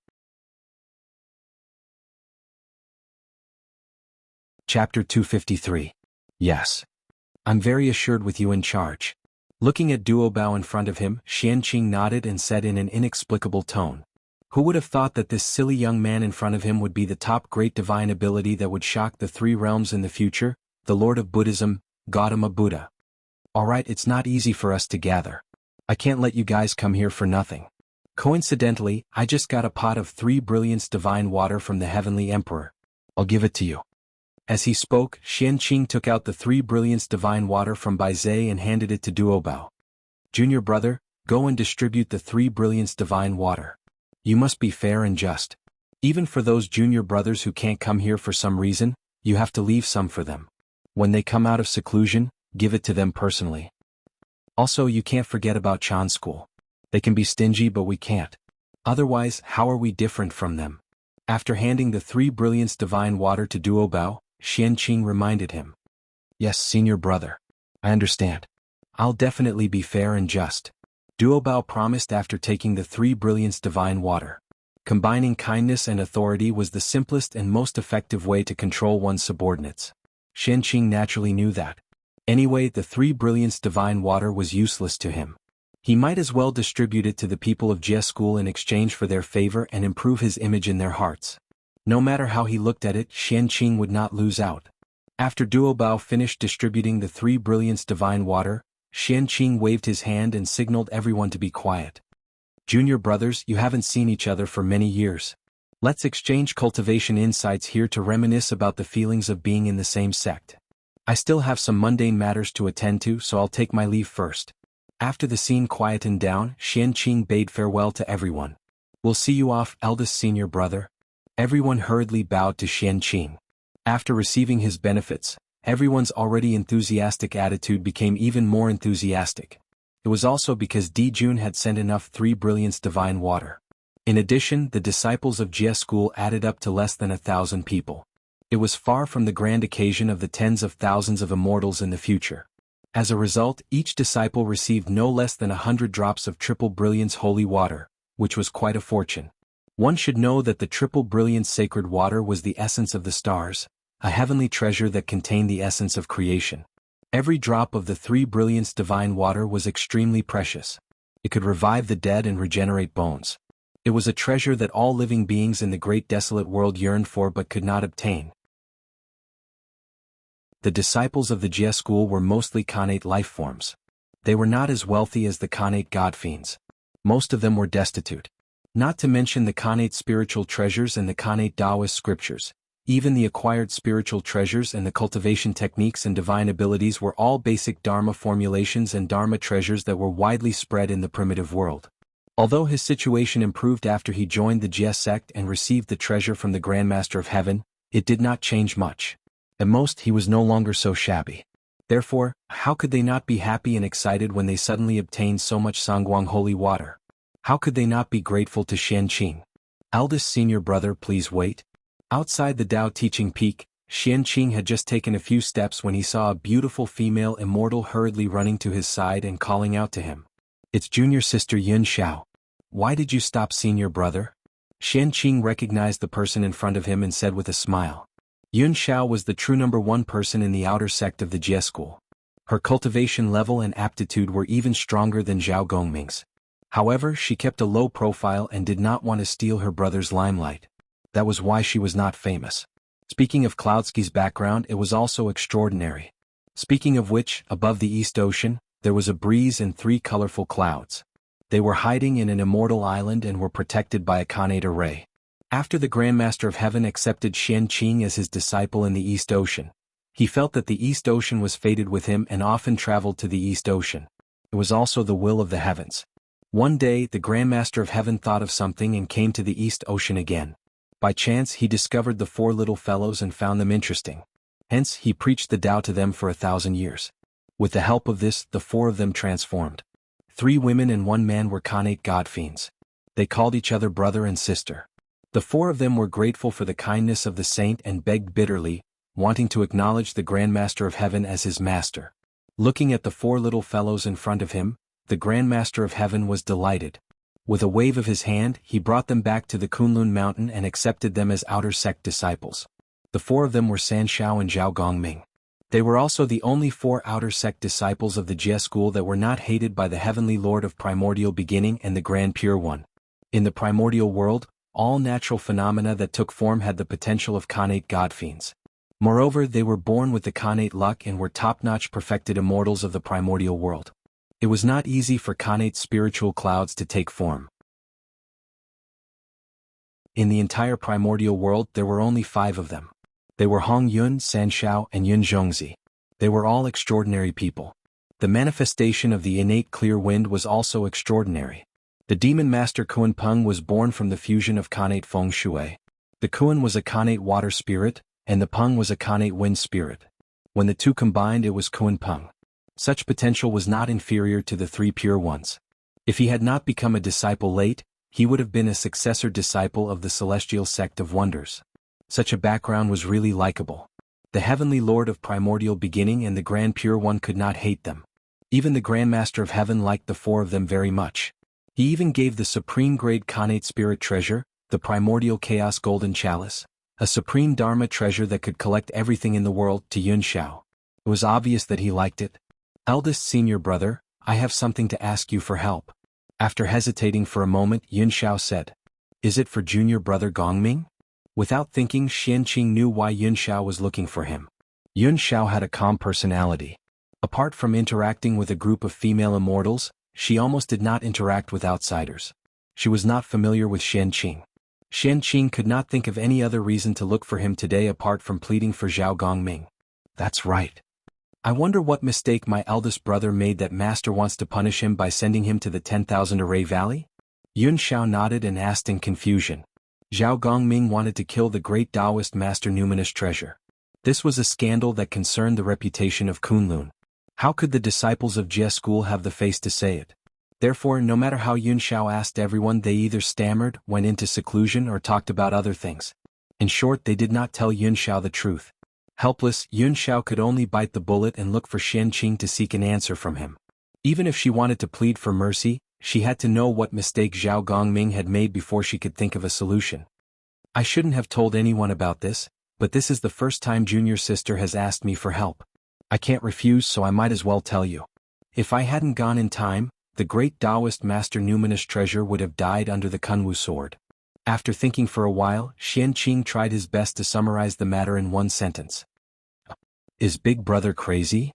Chapter 253. Yes. I'm very assured with you in charge. Looking at Duobao in front of him, Xianqing nodded and said in an inexplicable tone. Who would have thought that this silly young man in front of him would be the top great divine ability that would shock the three realms in the future, the Lord of Buddhism, Gautama Buddha. Alright, it's not easy for us to gather. I can't let you guys come here for nothing. Coincidentally, I just got a pot of 3 brilliance divine water from the Heavenly Emperor. I'll give it to you. As he spoke, Xianqing took out the 3 brilliance divine water from Baizhe and handed it to Duobao. Junior brother, go and distribute the 3 brilliance divine water. You must be fair and just. Even for those junior brothers who can't come here for some reason, you have to leave some for them. When they come out of seclusion, give it to them personally. Also, you can't forget about Chan school. They can be stingy, but we can't. Otherwise, how are we different from them? After handing the 3 brilliance divine water to Duobao, Xianqing reminded him. Yes, senior brother. I understand. I'll definitely be fair and just. Duobao promised after taking the 3 brilliance divine water. Combining kindness and authority was the simplest and most effective way to control one's subordinates. Xianqing naturally knew that. Anyway, the 3 brilliance divine water was useless to him. He might as well distribute it to the people of Jie school in exchange for their favor and improve his image in their hearts. No matter how he looked at it, Qianqing would not lose out. After Duobao finished distributing the 3 brilliance divine water, Qianqing waved his hand and signaled everyone to be quiet. Junior brothers, you haven't seen each other for many years. Let's exchange cultivation insights here to reminisce about the feelings of being in the same sect. I still have some mundane matters to attend to, so I'll take my leave first. After the scene quietened down, Qianqing bade farewell to everyone. We'll see you off, eldest senior brother. Everyone hurriedly bowed to Qianqing. After receiving his benefits, everyone's already enthusiastic attitude became even more enthusiastic. It was also because Dijun had sent enough 3 brilliance divine water. In addition, the disciples of Jie school added up to less than 1,000 people. It was far from the grand occasion of the tens of thousands of immortals in the future. As a result, each disciple received no less than 100 drops of triple brilliance holy water, which was quite a fortune. One should know that the triple brilliance sacred water was the essence of the stars, a heavenly treasure that contained the essence of creation. Every drop of the 3 brilliance divine water was extremely precious. It could revive the dead and regenerate bones. It was a treasure that all living beings in the great desolate world yearned for but could not obtain. The disciples of the Jie school were mostly Khanate life forms. They were not as wealthy as the Khanate god fiends. Most of them were destitute. Not to mention the Khanate spiritual treasures and the Khanate Taoist scriptures. Even the acquired spiritual treasures and the cultivation techniques and divine abilities were all basic Dharma formulations and Dharma treasures that were widely spread in the primitive world. Although his situation improved after he joined the Jie sect and received the treasure from the Grandmaster of Heaven, it did not change much. At most, he was no longer so shabby. Therefore, how could they not be happy and excited when they suddenly obtained so much Sangguang holy water? How could they not be grateful to Qianqing? Eldest senior brother, please wait. Outside the Tao teaching peak, Qianqing had just taken a few steps when he saw a beautiful female immortal hurriedly running to his side and calling out to him. It's junior sister Yun Xiao. Why did you stop, senior brother? Qianqing recognized the person in front of him and said with a smile. Yun Xiao was the true number 1 person in the outer sect of the Jie school. Her cultivation level and aptitude were even stronger than Zhao Gongming's. However, she kept a low profile and did not want to steal her brother's limelight. That was why she was not famous. Speaking of Cloudsky's background, it was also extraordinary. Speaking of which, above the East Ocean, there was a breeze and 3 colorful clouds. They were hiding in an immortal island and were protected by a Khanate array. After the Grandmaster of Heaven accepted Qianqing as his disciple in the East Ocean, he felt that the East Ocean was fated with him and often traveled to the East Ocean. It was also the will of the heavens. One day, the Grandmaster of Heaven thought of something and came to the East Ocean again. By chance, he discovered the 4 little fellows and found them interesting. Hence, he preached the Tao to them for 1,000 years. With the help of this, the 4 of them transformed. 3 women and 1 man were Khanate god fiends. They called each other brother and sister. The 4 of them were grateful for the kindness of the saint and begged bitterly, wanting to acknowledge the Grandmaster of Heaven as his master. Looking at the 4 little fellows in front of him, the Grandmaster of Heaven was delighted. With a wave of his hand, he brought them back to the Kunlun mountain and accepted them as outer sect disciples. The 4 of them were San Shao and Zhao Gongming. They were also the only 4 outer sect disciples of the Jie school that were not hated by the Heavenly Lord of Primordial Beginning and the Grand Pure One. In the primordial world, all natural phenomena that took form had the potential of Khanate god fiends. Moreover, they were born with the Khanate luck and were top-notch perfected immortals of the primordial world. It was not easy for Khanate spiritual clouds to take form. In the entire primordial world there were only 5 of them. They were Hong Yun, San Shao, and Yun Zhongzi. They were all extraordinary people. The manifestation of the innate clear wind was also extraordinary. The demon master Kuan Peng was born from the fusion of Khanate Feng Shui. The Kuan was a Khanate water spirit, and the Peng was a Khanate wind spirit. When the 2 combined, it was Kuan Peng. Such potential was not inferior to the 3 pure ones. If he had not become a disciple late, he would have been a successor disciple of the celestial sect of wonders. Such a background was really likable. The Heavenly Lord of Primordial Beginning and the Grand Pure One could not hate them. Even the Grandmaster of Heaven liked the 4 of them very much. He even gave the supreme grade Khanate spirit treasure, the Primordial Chaos Golden Chalice, a supreme Dharma treasure that could collect everything in the world, to Yun Xiao. It was obvious that he liked it. Eldest senior brother, I have something to ask you for help. After hesitating for a moment, Yun Xiao said, Is it for junior brother Gongming? Without thinking, Qianqing knew why Yun Xiao was looking for him. Yun Xiao had a calm personality. Apart from interacting with a group of female immortals, she almost did not interact with outsiders. She was not familiar with Qianqing. Qianqing could not think of any other reason to look for him today apart from pleading for Zhao Gongming. That's right. I wonder what mistake my eldest brother made that master wants to punish him by sending him to the 10,000 Array Valley? Yun Xiao nodded and asked in confusion. Zhao Gongming wanted to kill the great Taoist master Numinous Treasure. This was a scandal that concerned the reputation of Kunlun. How could the disciples of Jie school have the face to say it? Therefore, no matter how Yun Xiao asked everyone, they either stammered, went into seclusion, or talked about other things. In short, they did not tell Yun Xiao the truth. Helpless, Yun Xiao could only bite the bullet and look for Qianqing to seek an answer from him. Even if she wanted to plead for mercy, she had to know what mistake Zhao Gongming had made before she could think of a solution. I shouldn't have told anyone about this, but this is the first time junior sister has asked me for help. I can't refuse, so I might as well tell you. If I hadn't gone in time, the great Taoist master Numinous Treasure would have died under the Kunwu sword. After thinking for a while, Qianqing tried his best to summarize the matter in one sentence. Is Big Brother crazy?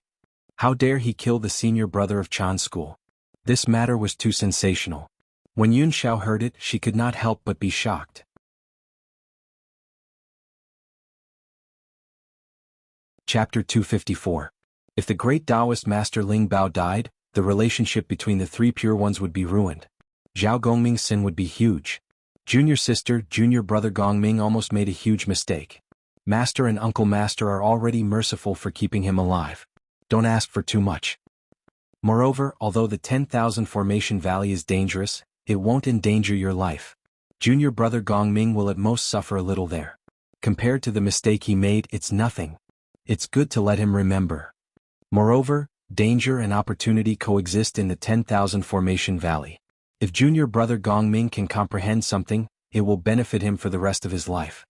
How dare he kill the senior brother of Chan School? This matter was too sensational. When Yun Xiao heard it, she could not help but be shocked. Chapter 254. If the great Taoist master Ling Bao died, the relationship between the three pure ones would be ruined. Zhao Gongming's sin would be huge. Junior sister, junior brother Gongming almost made a huge mistake. Master and Uncle Master are already merciful for keeping him alive. Don't ask for too much. Moreover, although the 10,000 Formation Valley is dangerous, it won't endanger your life. Junior brother Gongming will at most suffer a little there. Compared to the mistake he made, it's nothing. It's good to let him remember. Moreover, danger and opportunity coexist in the 10,000 Formation Valley. If junior brother Gongming can comprehend something, it will benefit him for the rest of his life.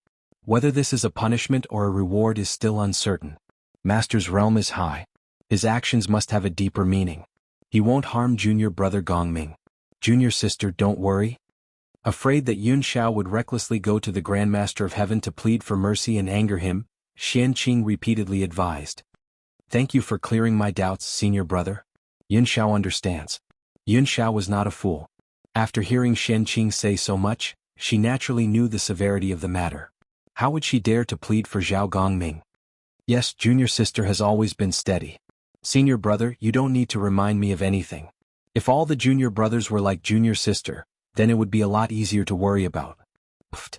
Whether this is a punishment or a reward is still uncertain. Master's realm is high. His actions must have a deeper meaning. He won't harm junior brother Gongming. Junior sister, don't worry. Afraid that Yun Xiao would recklessly go to the Grandmaster of Heaven to plead for mercy and anger him, Qianqing repeatedly advised. Thank you for clearing my doubts, senior brother. Yun Xiao understands. Yun Xiao was not a fool. After hearing Qianqing say so much, she naturally knew the severity of the matter. How would she dare to plead for Zhao Gongming? Yes, junior sister has always been steady. Senior brother, you don't need to remind me of anything. If all the junior brothers were like junior sister, then it would be a lot easier to worry about. Pfft.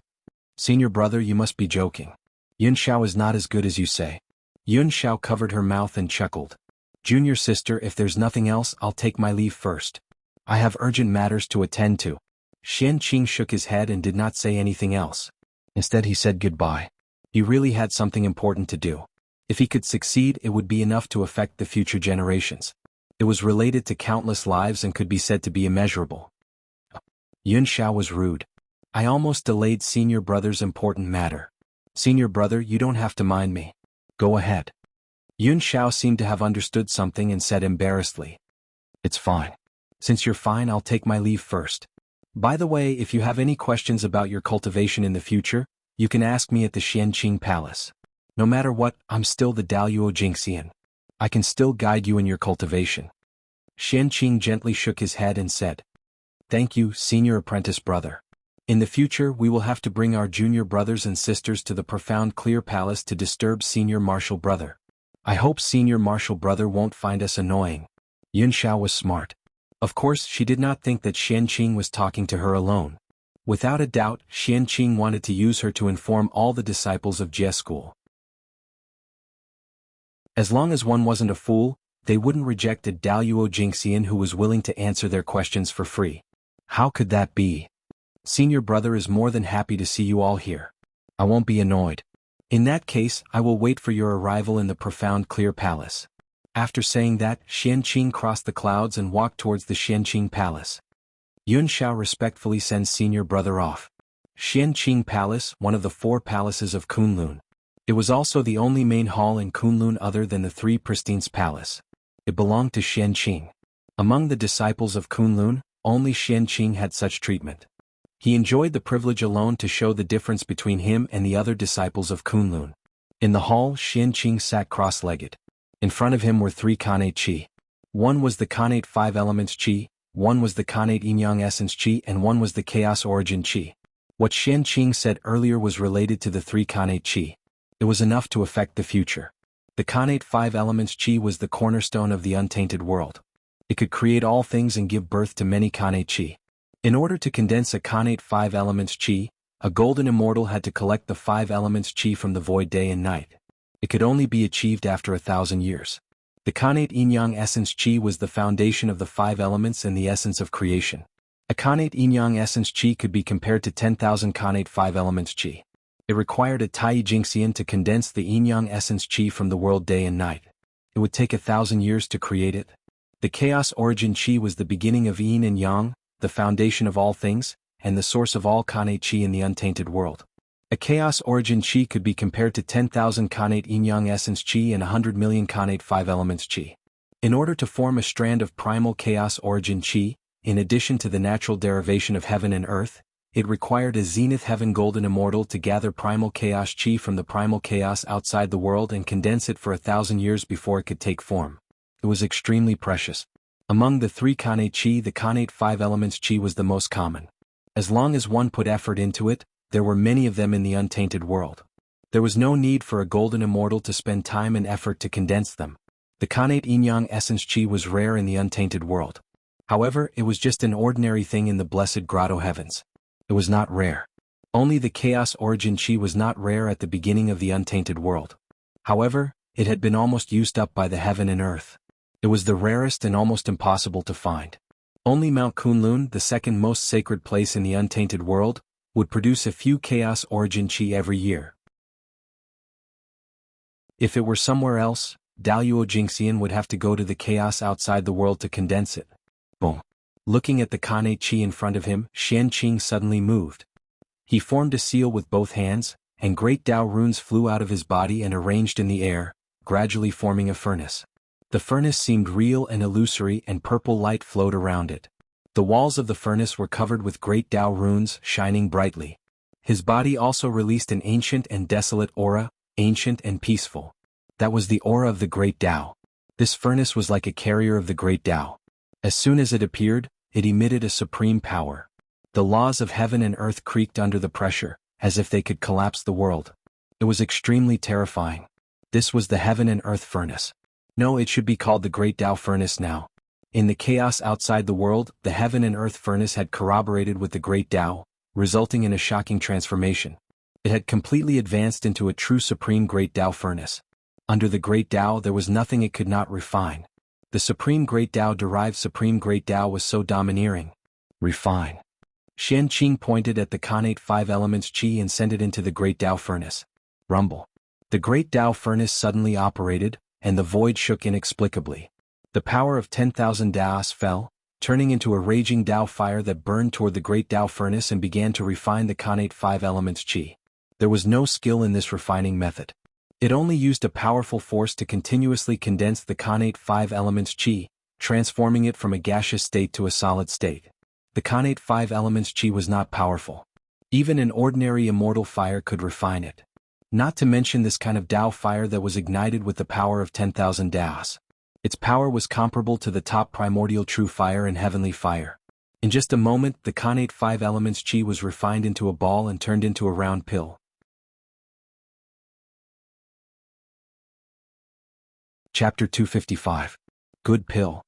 Senior brother, you must be joking. Yun Xiao is not as good as you say. Yun Xiao covered her mouth and chuckled. Junior sister, if there's nothing else, I'll take my leave first. I have urgent matters to attend to. Qianqing shook his head and did not say anything else. Instead he said goodbye. He really had something important to do. If he could succeed, it would be enough to affect the future generations. It was related to countless lives and could be said to be immeasurable. Yun Xiao was rude. I almost delayed senior brother's important matter. Senior brother, you don't have to mind me. Go ahead. Yun Xiao seemed to have understood something and said embarrassedly. It's fine. Since you're fine, I'll take my leave first. By the way, if you have any questions about your cultivation in the future, you can ask me at the Qianqing Palace. No matter what, I'm still the Daluo Jingxian. I can still guide you in your cultivation. Qianqing gently shook his head and said, Thank you, senior apprentice brother. In the future, we will have to bring our junior brothers and sisters to the profound clear palace to disturb senior martial brother. I hope senior martial brother won't find us annoying. Yun Xiao was smart. Of course, she did not think that Qianqing was talking to her alone. Without a doubt, Qianqing wanted to use her to inform all the disciples of Jie school. As long as one wasn't a fool, they wouldn't reject a Daluo Jingxian who was willing to answer their questions for free. How could that be? Senior brother is more than happy to see you all here. I won't be annoyed. In that case, I will wait for your arrival in the profound clear palace. After saying that, Qianqing crossed the clouds and walked towards the Qianqing Palace. Yun Xiao respectfully sends senior brother off. Qianqing Palace, one of the 4 palaces of Kunlun. It was also the only main hall in Kunlun other than the 3 Pristine's palace. It belonged to Qianqing. Among the disciples of Kunlun, only Qianqing had such treatment. He enjoyed the privilege alone to show the difference between him and the other disciples of Kunlun. In the hall, Xianqing sat cross-legged. In front of him were 3 Khanate Qi. One was the Khanate 5 Elements Qi, one was the Khanate Yin-Yang Essence Qi, and one was the Chaos Origin Qi. What Xianqing said earlier was related to the 3 Khanate Qi. It was enough to affect the future. The Khanate 5 Elements Qi was the cornerstone of the untainted world. It could create all things and give birth to many Khanate Qi. In order to condense a Khanate 5 Elements Qi, a golden immortal had to collect the 5 Elements Qi from the void day and night. It could only be achieved after 1,000 years. The Khanate Yin-Yang Essence Qi was the foundation of the 5 elements and the essence of creation. A Khanate Yin-Yang Essence Qi could be compared to 10,000 Khanate 5 Elements Qi. It required a Tai Jingxian to condense the Yin-Yang Essence Qi from the world day and night. It would take 1,000 years to create it. The Chaos Origin Qi was the beginning of Yin and Yang, the foundation of all things, and the source of all Khanate Qi in the untainted world. A Chaos Origin Qi could be compared to 10,000 Khanate Yin-Yang Essence Qi and 100 million Khanate 5 Elements Qi. In order to form a strand of primal Chaos Origin Qi, in addition to the natural derivation of heaven and earth, it required a Zenith Heaven Golden Immortal to gather primal Chaos Qi from the primal chaos outside the world and condense it for 1,000 years before it could take form. It was extremely precious. Among the 3 Khanate Qi, the Khanate 5 Elements Qi was the most common. As long as one put effort into it, there were many of them in the untainted world. There was no need for a golden immortal to spend time and effort to condense them. The Khanate Yin-Yang Essence Qi was rare in the untainted world. However, it was just an ordinary thing in the blessed grotto heavens. It was not rare. Only the Chaos Origin Qi was not rare at the beginning of the untainted world. However, it had been almost used up by the heaven and earth. It was the rarest and almost impossible to find. Only Mount Kunlun, the second most sacred place in the untainted world, would produce a few Chaos Origin Qi every year. If it were somewhere else, Daluo Jingxian would have to go to the chaos outside the world to condense it. Boom. Looking at the Khanate Qi in front of him, Xianqing suddenly moved. He formed a seal with both hands, and great Tao runes flew out of his body and arranged in the air, gradually forming a furnace. The furnace seemed real and illusory, and purple light flowed around it. The walls of the furnace were covered with great Tao runes, shining brightly. His body also released an ancient and desolate aura, ancient and peaceful. That was the aura of the great Tao. This furnace was like a carrier of the great Tao. As soon as it appeared, it emitted a supreme power. The laws of heaven and earth creaked under the pressure, as if they could collapse the world. It was extremely terrifying. This was the heaven and earth furnace. No, it should be called the Great Tao Furnace now. In the chaos outside the world, the heaven and earth furnace had corroborated with the Great Tao, resulting in a shocking transformation. It had completely advanced into a true supreme Great Tao Furnace. Under the Great Tao there was nothing it could not refine. The supreme Great Tao derived supreme Great Tao was so domineering. Refine. Xianqing pointed at the Khanate 5 Elements Qi and sent it into the Great Tao Furnace. Rumble. The Great Tao Furnace suddenly operated, and the void shook inexplicably. The power of 10,000 Daos fell, turning into a raging Tao fire that burned toward the Great Tao Furnace and began to refine the Khanate 5 Elements Qi. There was no skill in this refining method. It only used a powerful force to continuously condense the Khanate 5 Elements Qi, transforming it from a gaseous state to a solid state. The Khanate 5 Elements Qi was not powerful. Even an ordinary immortal fire could refine it. Not to mention this kind of Tao fire that was ignited with the power of 10,000 Daos. Its power was comparable to the top primordial true fire and heavenly fire. In just a moment, the Khanate 5 Elements Qi was refined into a ball and turned into a round pill. Chapter 255. Good Pill.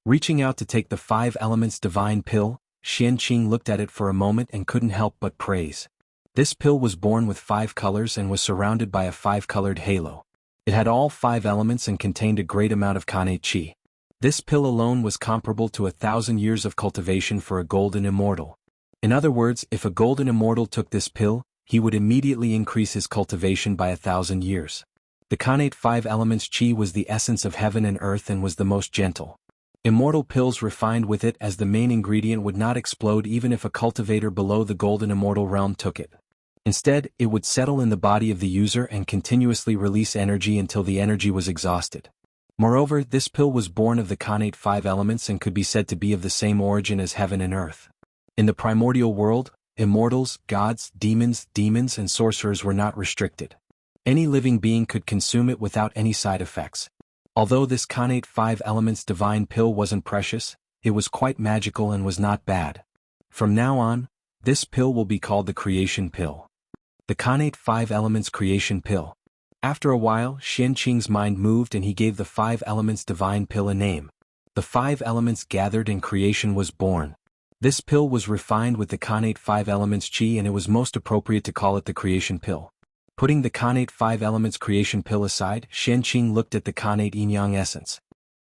Reaching out to take the 5 Elements Divine Pill, Xianqing looked at it for a moment and couldn't help but praise. This pill was born with 5 colors and was surrounded by a 5-colored halo. It had all 5 elements and contained a great amount of Khanate Qi. This pill alone was comparable to 1,000 years of cultivation for a golden immortal. In other words, if a golden immortal took this pill, he would immediately increase his cultivation by 1,000 years. The Khanate 5 Elements Qi was the essence of heaven and earth and was the most gentle. Immortal pills refined with it as the main ingredient would not explode even if a cultivator below the golden immortal realm took it. Instead, it would settle in the body of the user and continuously release energy until the energy was exhausted. Moreover, this pill was born of the Khanate 5 elements and could be said to be of the same origin as heaven and earth. In the primordial world, immortals, gods, demons, and sorcerers were not restricted. Any living being could consume it without any side effects. Although this Khanate 5 Elements divine pill wasn't precious, it was quite magical and was not bad. From now on, this pill will be called the Creation Pill. The Khanate 5 Elements Creation Pill. After a while, Xianqing's mind moved and he gave the 5 Elements divine pill a name. The 5 elements gathered and creation was born. This pill was refined with the Khanate 5 Elements Qi, and it was most appropriate to call it the Creation Pill. Putting the Khanate 5 Elements Creation Pill aside, Xianqing looked at the Khanate Yin-Yang essence.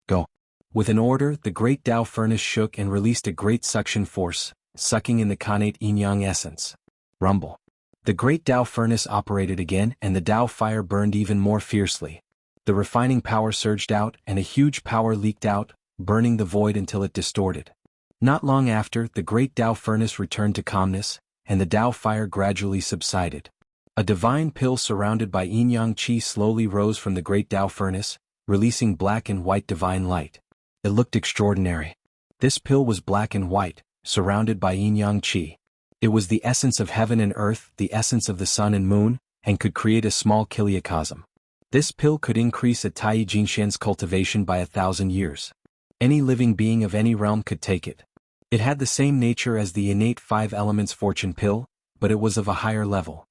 Go. With an order, the great Tao furnace shook and released a great suction force, sucking in the Khanate Yin-Yang essence. Rumble. The great Tao furnace operated again, and the Tao fire burned even more fiercely. The refining power surged out, and a huge power leaked out, burning the void until it distorted. Not long after, the great Tao furnace returned to calmness, and the Tao fire gradually subsided. A divine pill surrounded by yin-yang qi slowly rose from the great Tao furnace, releasing black and white divine light. It looked extraordinary. This pill was black and white, surrounded by yin-yang qi. It was the essence of heaven and earth, the essence of the sun and moon, and could create a small kiliacosm. This pill could increase a Tai Jinshan's cultivation by 1,000 years. Any living being of any realm could take it. It had the same nature as the innate 5 elements fortune pill, but it was of a higher level.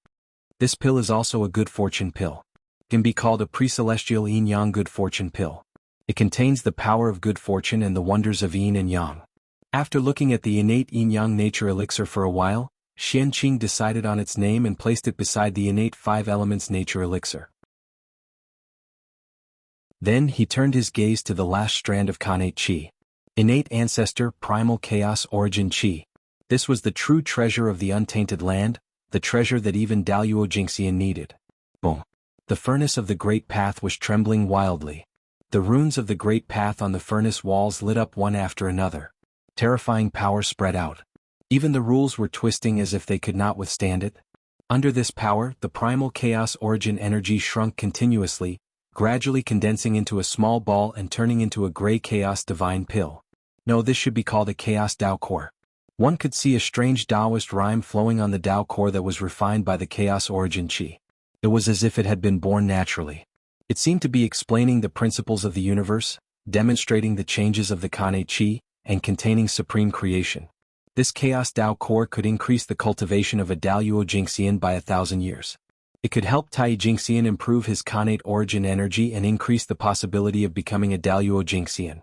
This pill is also a good fortune pill. It can be called a pre-celestial yin-yang good fortune pill. It contains the power of good fortune and the wonders of yin and yang. After looking at the innate yin-yang nature elixir for a while, Xianqing decided on its name and placed it beside the innate 5 elements nature elixir. Then he turned his gaze to the last strand of Khanate Qi. Innate ancestor, primal chaos origin Qi. This was the true treasure of the untainted land, the treasure that even Daluo Jingxian needed. Boom. The furnace of the Great Path was trembling wildly. The runes of the Great Path on the furnace walls lit up one after another. Terrifying power spread out. Even the rules were twisting as if they could not withstand it. Under this power, the primal chaos origin energy shrunk continuously, gradually condensing into a small ball and turning into a gray chaos divine pill. No, this should be called a chaos Tao core. One could see a strange Taoist rhyme flowing on the Tao core that was refined by the chaos origin Qi. It was as if it had been born naturally. It seemed to be explaining the principles of the universe, demonstrating the changes of the Khanate Qi, and containing supreme creation. This chaos Tao core could increase the cultivation of a Daluo Jingxian by 1,000 years. It could help Tai Jingxian improve his Khanate origin energy and increase the possibility of becoming a Daluo Jingxian.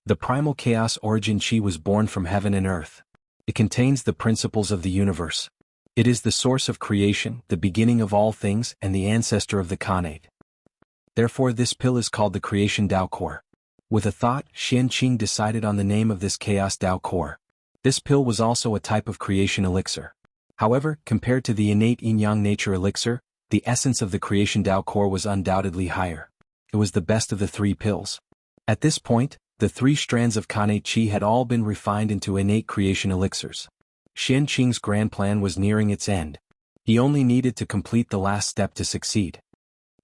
The primal chaos origin Qi was born from heaven and earth. It contains the principles of the universe. It is the source of creation, the beginning of all things, and the ancestor of the Khanate. Therefore this pill is called the Creation Tao Core. With a thought, Xianqing decided on the name of this Chaos Tao Core. This pill was also a type of creation elixir. However, compared to the innate yin-yang nature elixir, the essence of the Creation Tao Core was undoubtedly higher. It was the best of the 3 pills. At this point, the 3 strands of Khanate Qi had all been refined into innate creation elixirs. Xianqing's grand plan was nearing its end. He only needed to complete the last step to succeed.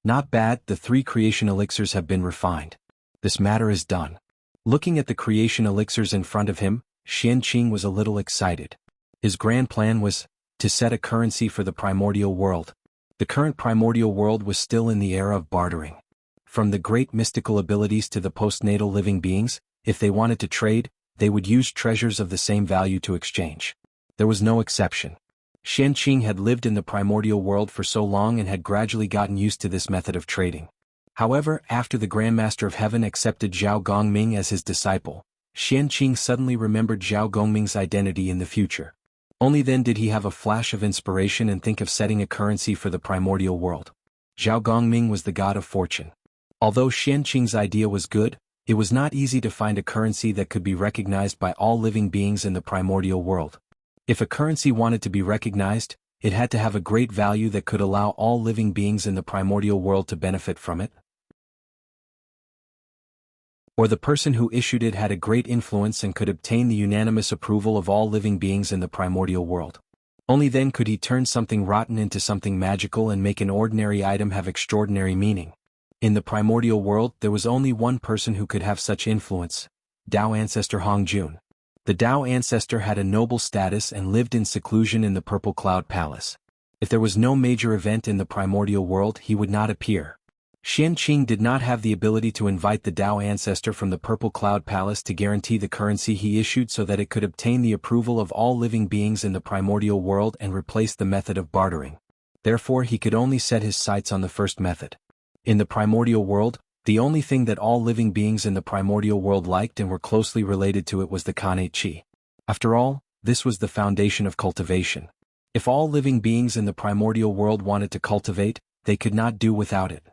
Not bad, the 3 creation elixirs have been refined. This matter is done. Looking at the creation elixirs in front of him, Xianqing was a little excited. His grand plan was to set a currency for the primordial world. The current primordial world was still in the era of bartering. From the great mystical abilities to the postnatal living beings, if they wanted to trade, they would use treasures of the same value to exchange. There was no exception. Xianqing had lived in the primordial world for so long and had gradually gotten used to this method of trading. However, after the Grandmaster of Heaven accepted Zhao Gongming as his disciple, Xianqing suddenly remembered Zhao Gongming's identity in the future. Only then did he have a flash of inspiration and think of setting a currency for the primordial world. Zhao Gongming was the god of fortune. Although Xianqing's idea was good, it was not easy to find a currency that could be recognized by all living beings in the primordial world. If a currency wanted to be recognized, it had to have a great value that could allow all living beings in the primordial world to benefit from it. Or the person who issued it had a great influence and could obtain the unanimous approval of all living beings in the primordial world. Only then could he turn something rotten into something magical and make an ordinary item have extraordinary meaning. In the primordial world, there was only one person who could have such influence, Tao ancestor Hongjun. The Dao ancestor had a noble status and lived in seclusion in the Purple Cloud Palace. If there was no major event in the primordial world, he would not appear. Xianqing did not have the ability to invite the Dao ancestor from the Purple Cloud Palace to guarantee the currency he issued so that it could obtain the approval of all living beings in the primordial world and replace the method of bartering. Therefore, he could only set his sights on the first method. In the primordial world, the only thing that all living beings in the primordial world liked and were closely related to it was the Kanate Qi. After all, this was the foundation of cultivation. If all living beings in the primordial world wanted to cultivate, they could not do without it.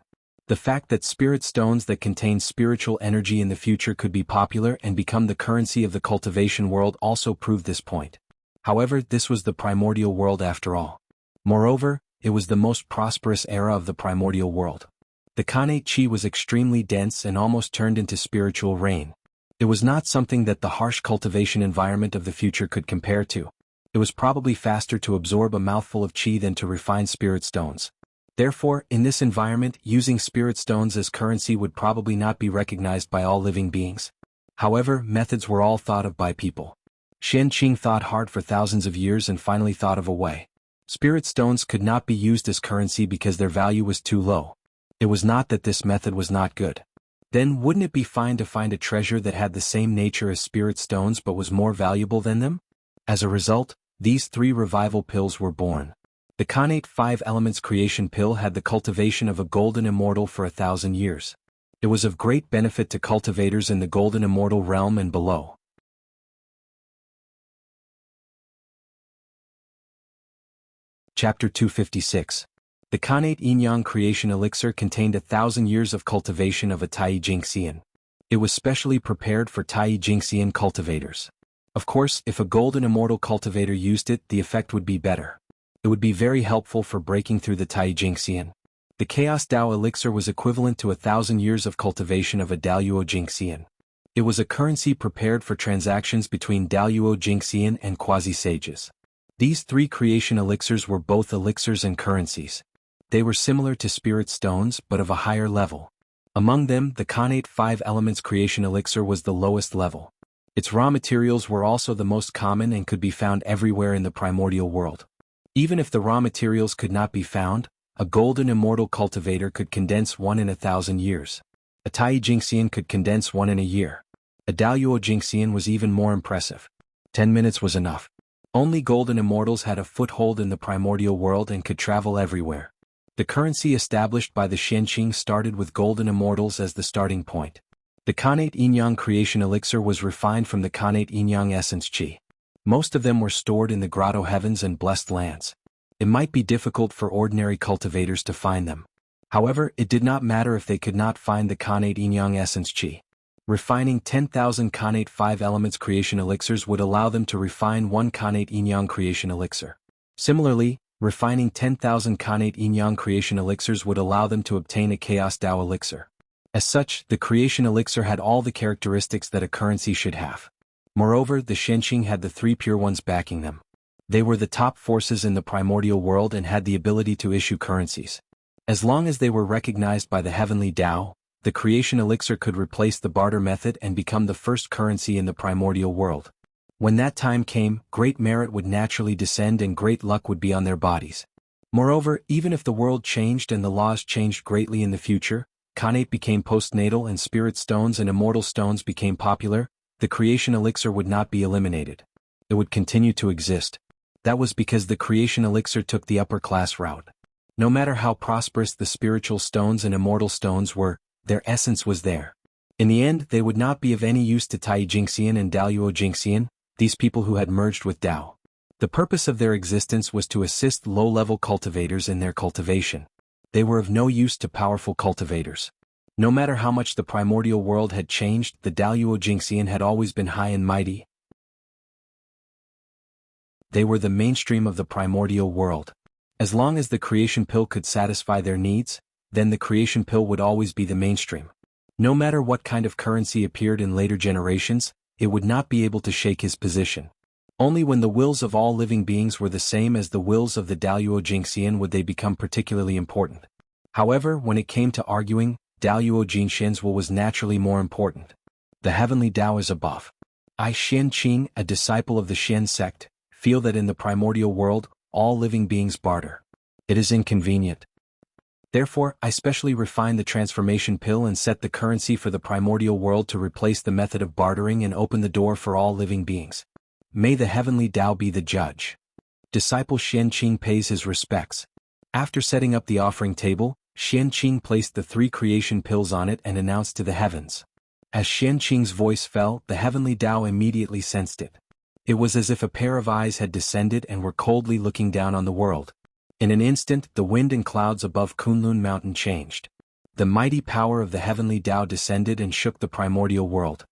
The fact that spirit stones that contain spiritual energy in the future could be popular and become the currency of the cultivation world also proved this point. However, this was the primordial world after all. Moreover, it was the most prosperous era of the primordial world. The Kanate Qi was extremely dense and almost turned into spiritual rain. It was not something that the harsh cultivation environment of the future could compare to. It was probably faster to absorb a mouthful of qi than to refine spirit stones. Therefore, in this environment, using spirit stones as currency would probably not be recognized by all living beings. However, methods were all thought of by people. Xianqing thought hard for thousands of years and finally thought of a way. Spirit stones could not be used as currency because their value was too low. It was not that this method was not good. Then wouldn't it be fine to find a treasure that had the same nature as spirit stones but was more valuable than them? As a result, these 3 revival pills were born. The Kanate 5 Elements Creation Pill had the cultivation of a golden immortal for 1,000 years. It was of great benefit to cultivators in the golden immortal realm and below. Chapter 256. The Kanate Yin-Yang Creation Elixir contained 1,000 years of cultivation of a Tai Jingxian. It was specially prepared for Tai Jingxian cultivators. Of course, if a golden immortal cultivator used it, the effect would be better. It would be very helpful for breaking through the Tai Jingxian. The Chaos Dao Elixir was equivalent to 1,000 years of cultivation of a Daoyuo Jingxian. It was a currency prepared for transactions between Daoyuo Jingxian and quasi-sages. These 3 creation elixirs were both elixirs and currencies. They were similar to spirit stones but of a higher level. Among them, the Kanate 5 Elements Creation Elixir was the lowest level. Its raw materials were also the most common and could be found everywhere in the primordial world. Even if the raw materials could not be found, a golden immortal cultivator could condense 1 in 1,000 years. A Tai Jingxian could condense 1 in a year. A Daoyuo Jingxian was even more impressive. 10 minutes was enough. Only golden immortals had a foothold in the primordial world and could travel everywhere. The currency established by the Xianqing started with golden immortals as the starting point. The Kanate Yin-Yang Creation Elixir was refined from the Kanate Yin-Yang Essence Qi. Most of them were stored in the grotto heavens and blessed lands. It might be difficult for ordinary cultivators to find them. However, it did not matter if they could not find the Kanate Yin-Yang Essence Qi. Refining 10,000 Kanate 5 Elements Creation Elixirs would allow them to refine 1 Kanate Yin-Yang Creation Elixir. Similarly, refining 10,000 Kanate Yin-Yang Creation Elixirs would allow them to obtain a Chaos Dao Elixir. As such, the Creation Elixir had all the characteristics that a currency should have. Moreover, the Xianqing had the 3 pure ones backing them. They were the top forces in the primordial world and had the ability to issue currencies. As long as they were recognized by the heavenly Dao, the creation elixir could replace the barter method and become the first currency in the primordial world. When that time came, great merit would naturally descend and great luck would be on their bodies. Moreover, even if the world changed and the laws changed greatly in the future, Kanate became postnatal and spirit stones and immortal stones became popular, the creation elixir would not be eliminated. It would continue to exist. That was because the creation elixir took the upper class route. No matter how prosperous the spiritual stones and immortal stones were, their essence was there. In the end, they would not be of any use to Tai Jingxian and Daoyuo Jingxian, these people who had merged with Dao. The purpose of their existence was to assist low-level cultivators in their cultivation. They were of no use to powerful cultivators. No matter how much the primordial world had changed, the Daoyuo Jingxian had always been high and mighty. They were the mainstream of the primordial world. As long as the creation pill could satisfy their needs, then the creation pill would always be the mainstream. No matter what kind of currency appeared in later generations, it would not be able to shake his position. Only when the wills of all living beings were the same as the wills of the Daoyuo Jingxian would they become particularly important. However, when it came to arguing, Daoyuo Jingxian's will was naturally more important. The heavenly Dao is above. I Xianqing, a disciple of the Xian sect, feel that in the primordial world, all living beings barter. It is inconvenient. Therefore, I specially refine the transformation pill and set the currency for the primordial world to replace the method of bartering and open the door for all living beings. May the heavenly Tao be the judge. Disciple Xianqing pays his respects. After setting up the offering table, Xianqing placed the 3 creation pills on it and announced to the heavens. As Xianqing's voice fell, the heavenly Tao immediately sensed it. It was as if a pair of eyes had descended and were coldly looking down on the world. In an instant, the wind and clouds above Kunlun Mountain changed. The mighty power of the heavenly Tao descended and shook the primordial world.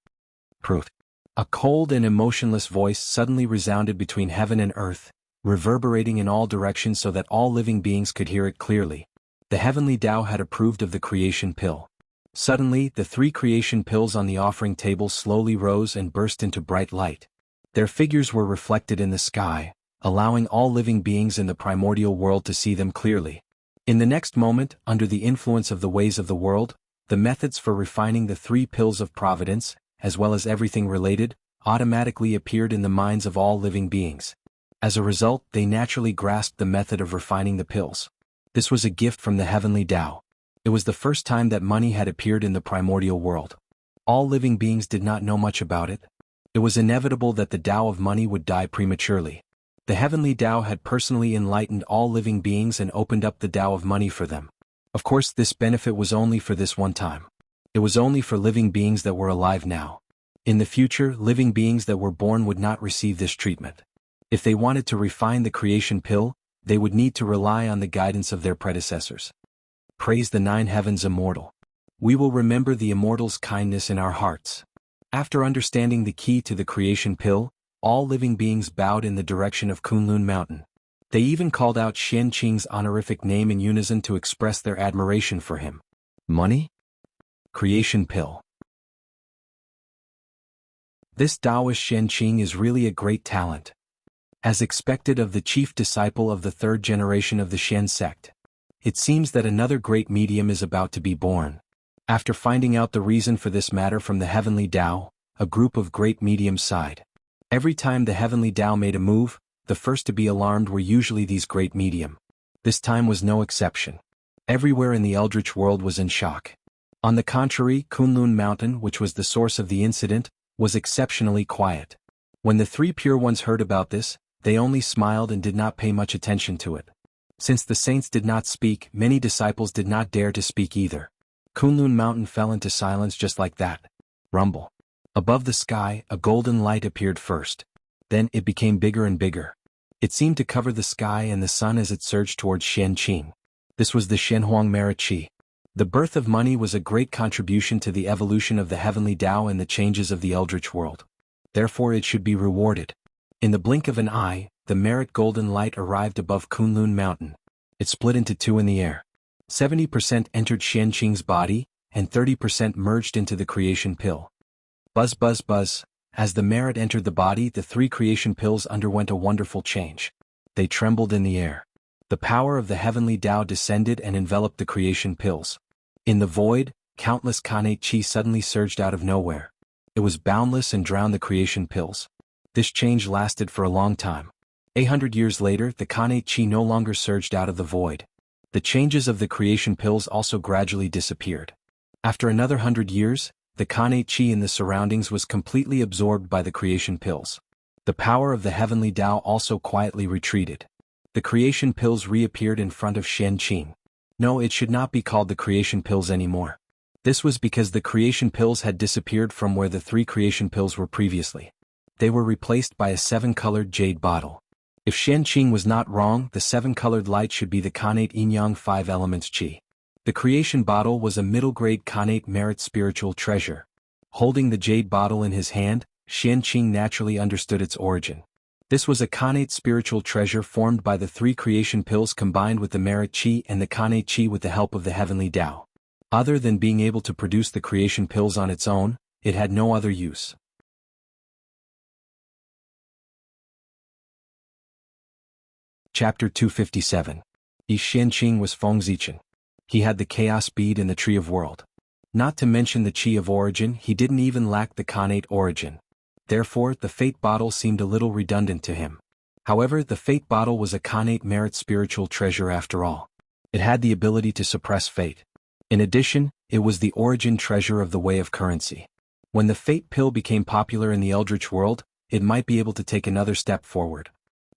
Proof. A cold and emotionless voice suddenly resounded between heaven and earth, reverberating in all directions so that all living beings could hear it clearly. The heavenly Tao had approved of the creation pill. Suddenly, the 3 creation pills on the offering table slowly rose and burst into bright light. Their figures were reflected in the sky, allowing all living beings in the primordial world to see them clearly. In the next moment, under the influence of the ways of the world, the methods for refining the 3 pills of providence, as well as everything related, automatically appeared in the minds of all living beings. As a result, they naturally grasped the method of refining the pills. This was a gift from the heavenly Tao. It was the first time that money had appeared in the primordial world. All living beings did not know much about it. It was inevitable that the Tao of money would die prematurely. The heavenly Tao had personally enlightened all living beings and opened up the Tao of money for them. Of course, this benefit was only for this one time. It was only for living beings that were alive now. In the future, living beings that were born would not receive this treatment. If they wanted to refine the creation pill, they would need to rely on the guidance of their predecessors. Praise the 9 heavens immortal. We will remember the immortal's kindness in our hearts. After understanding the key to the creation pill, all living beings bowed in the direction of Kunlun Mountain. They even called out Xianqing's honorific name in unison to express their admiration for him. Money? Creation pill. This Taoist Xianqing is really a great talent. As expected of the chief disciple of the 3rd generation of the Xian sect, it seems that another great medium is about to be born. After finding out the reason for this matter from the heavenly Tao, a group of great mediums sighed. Every time the heavenly Tao made a move, the first to be alarmed were usually these great medium. This time was no exception. Everywhere in the eldritch world was in shock. On the contrary, Kunlun Mountain, which was the source of the incident, was exceptionally quiet. When the 3 pure ones heard about this, they only smiled and did not pay much attention to it. Since the saints did not speak, many disciples did not dare to speak either. Kunlun Mountain fell into silence just like that. Rumble. Above the sky, a golden light appeared first. Then it became bigger and bigger. It seemed to cover the sky and the sun as it surged towards Xianqing. This was the Shenhuang Merit Qi. The birth of money was a great contribution to the evolution of the heavenly Tao and the changes of the eldritch world. Therefore it should be rewarded. In the blink of an eye, the merit golden light arrived above Kunlun Mountain. It split into 2 in the air. 70% entered Xianqing's body, and 30% merged into the creation pill. Buzz buzz buzz. As the merit entered the body, the 3 creation pills underwent a wonderful change. They trembled in the air. The power of the heavenly Tao descended and enveloped the creation pills. In the void, countless Khanate Qi suddenly surged out of nowhere. It was boundless and drowned the creation pills. This change lasted for a long time. 800 years later, the Khanate Qi no longer surged out of the void. The changes of the creation pills also gradually disappeared. After another 100 years, the Khanate Qi in the surroundings was completely absorbed by the creation pills. The power of the heavenly Tao also quietly retreated. The creation pills reappeared in front of Xianqing. No, it should not be called the creation pills anymore. This was because the creation pills had disappeared from where the 3 creation pills were previously. They were replaced by a 7-colored jade bottle. If Xianqing was not wrong, the 7-colored light should be the Khanate Yin-Yang 5 elements Qi. The creation bottle was a middle-grade Khanate merit spiritual treasure. Holding the jade bottle in his hand, Xianqing naturally understood its origin. This was a Khanate spiritual treasure formed by the 3 creation pills combined with the merit Qi and the Khanate Qi with the help of the heavenly Tao. Other than being able to produce the creation pills on its own, it had no other use. Chapter 257. Yi Xianqing was Fengzichen. He had the chaos bead and the tree of world. Not to mention the Qi of origin, he didn't even lack the Khanate origin. Therefore, the fate bottle seemed a little redundant to him. However, the fate bottle was a connate merit spiritual treasure after all. It had the ability to suppress fate. In addition, it was the origin treasure of the way of currency. When the fate pill became popular in the Eldritch world, it might be able to take another step forward.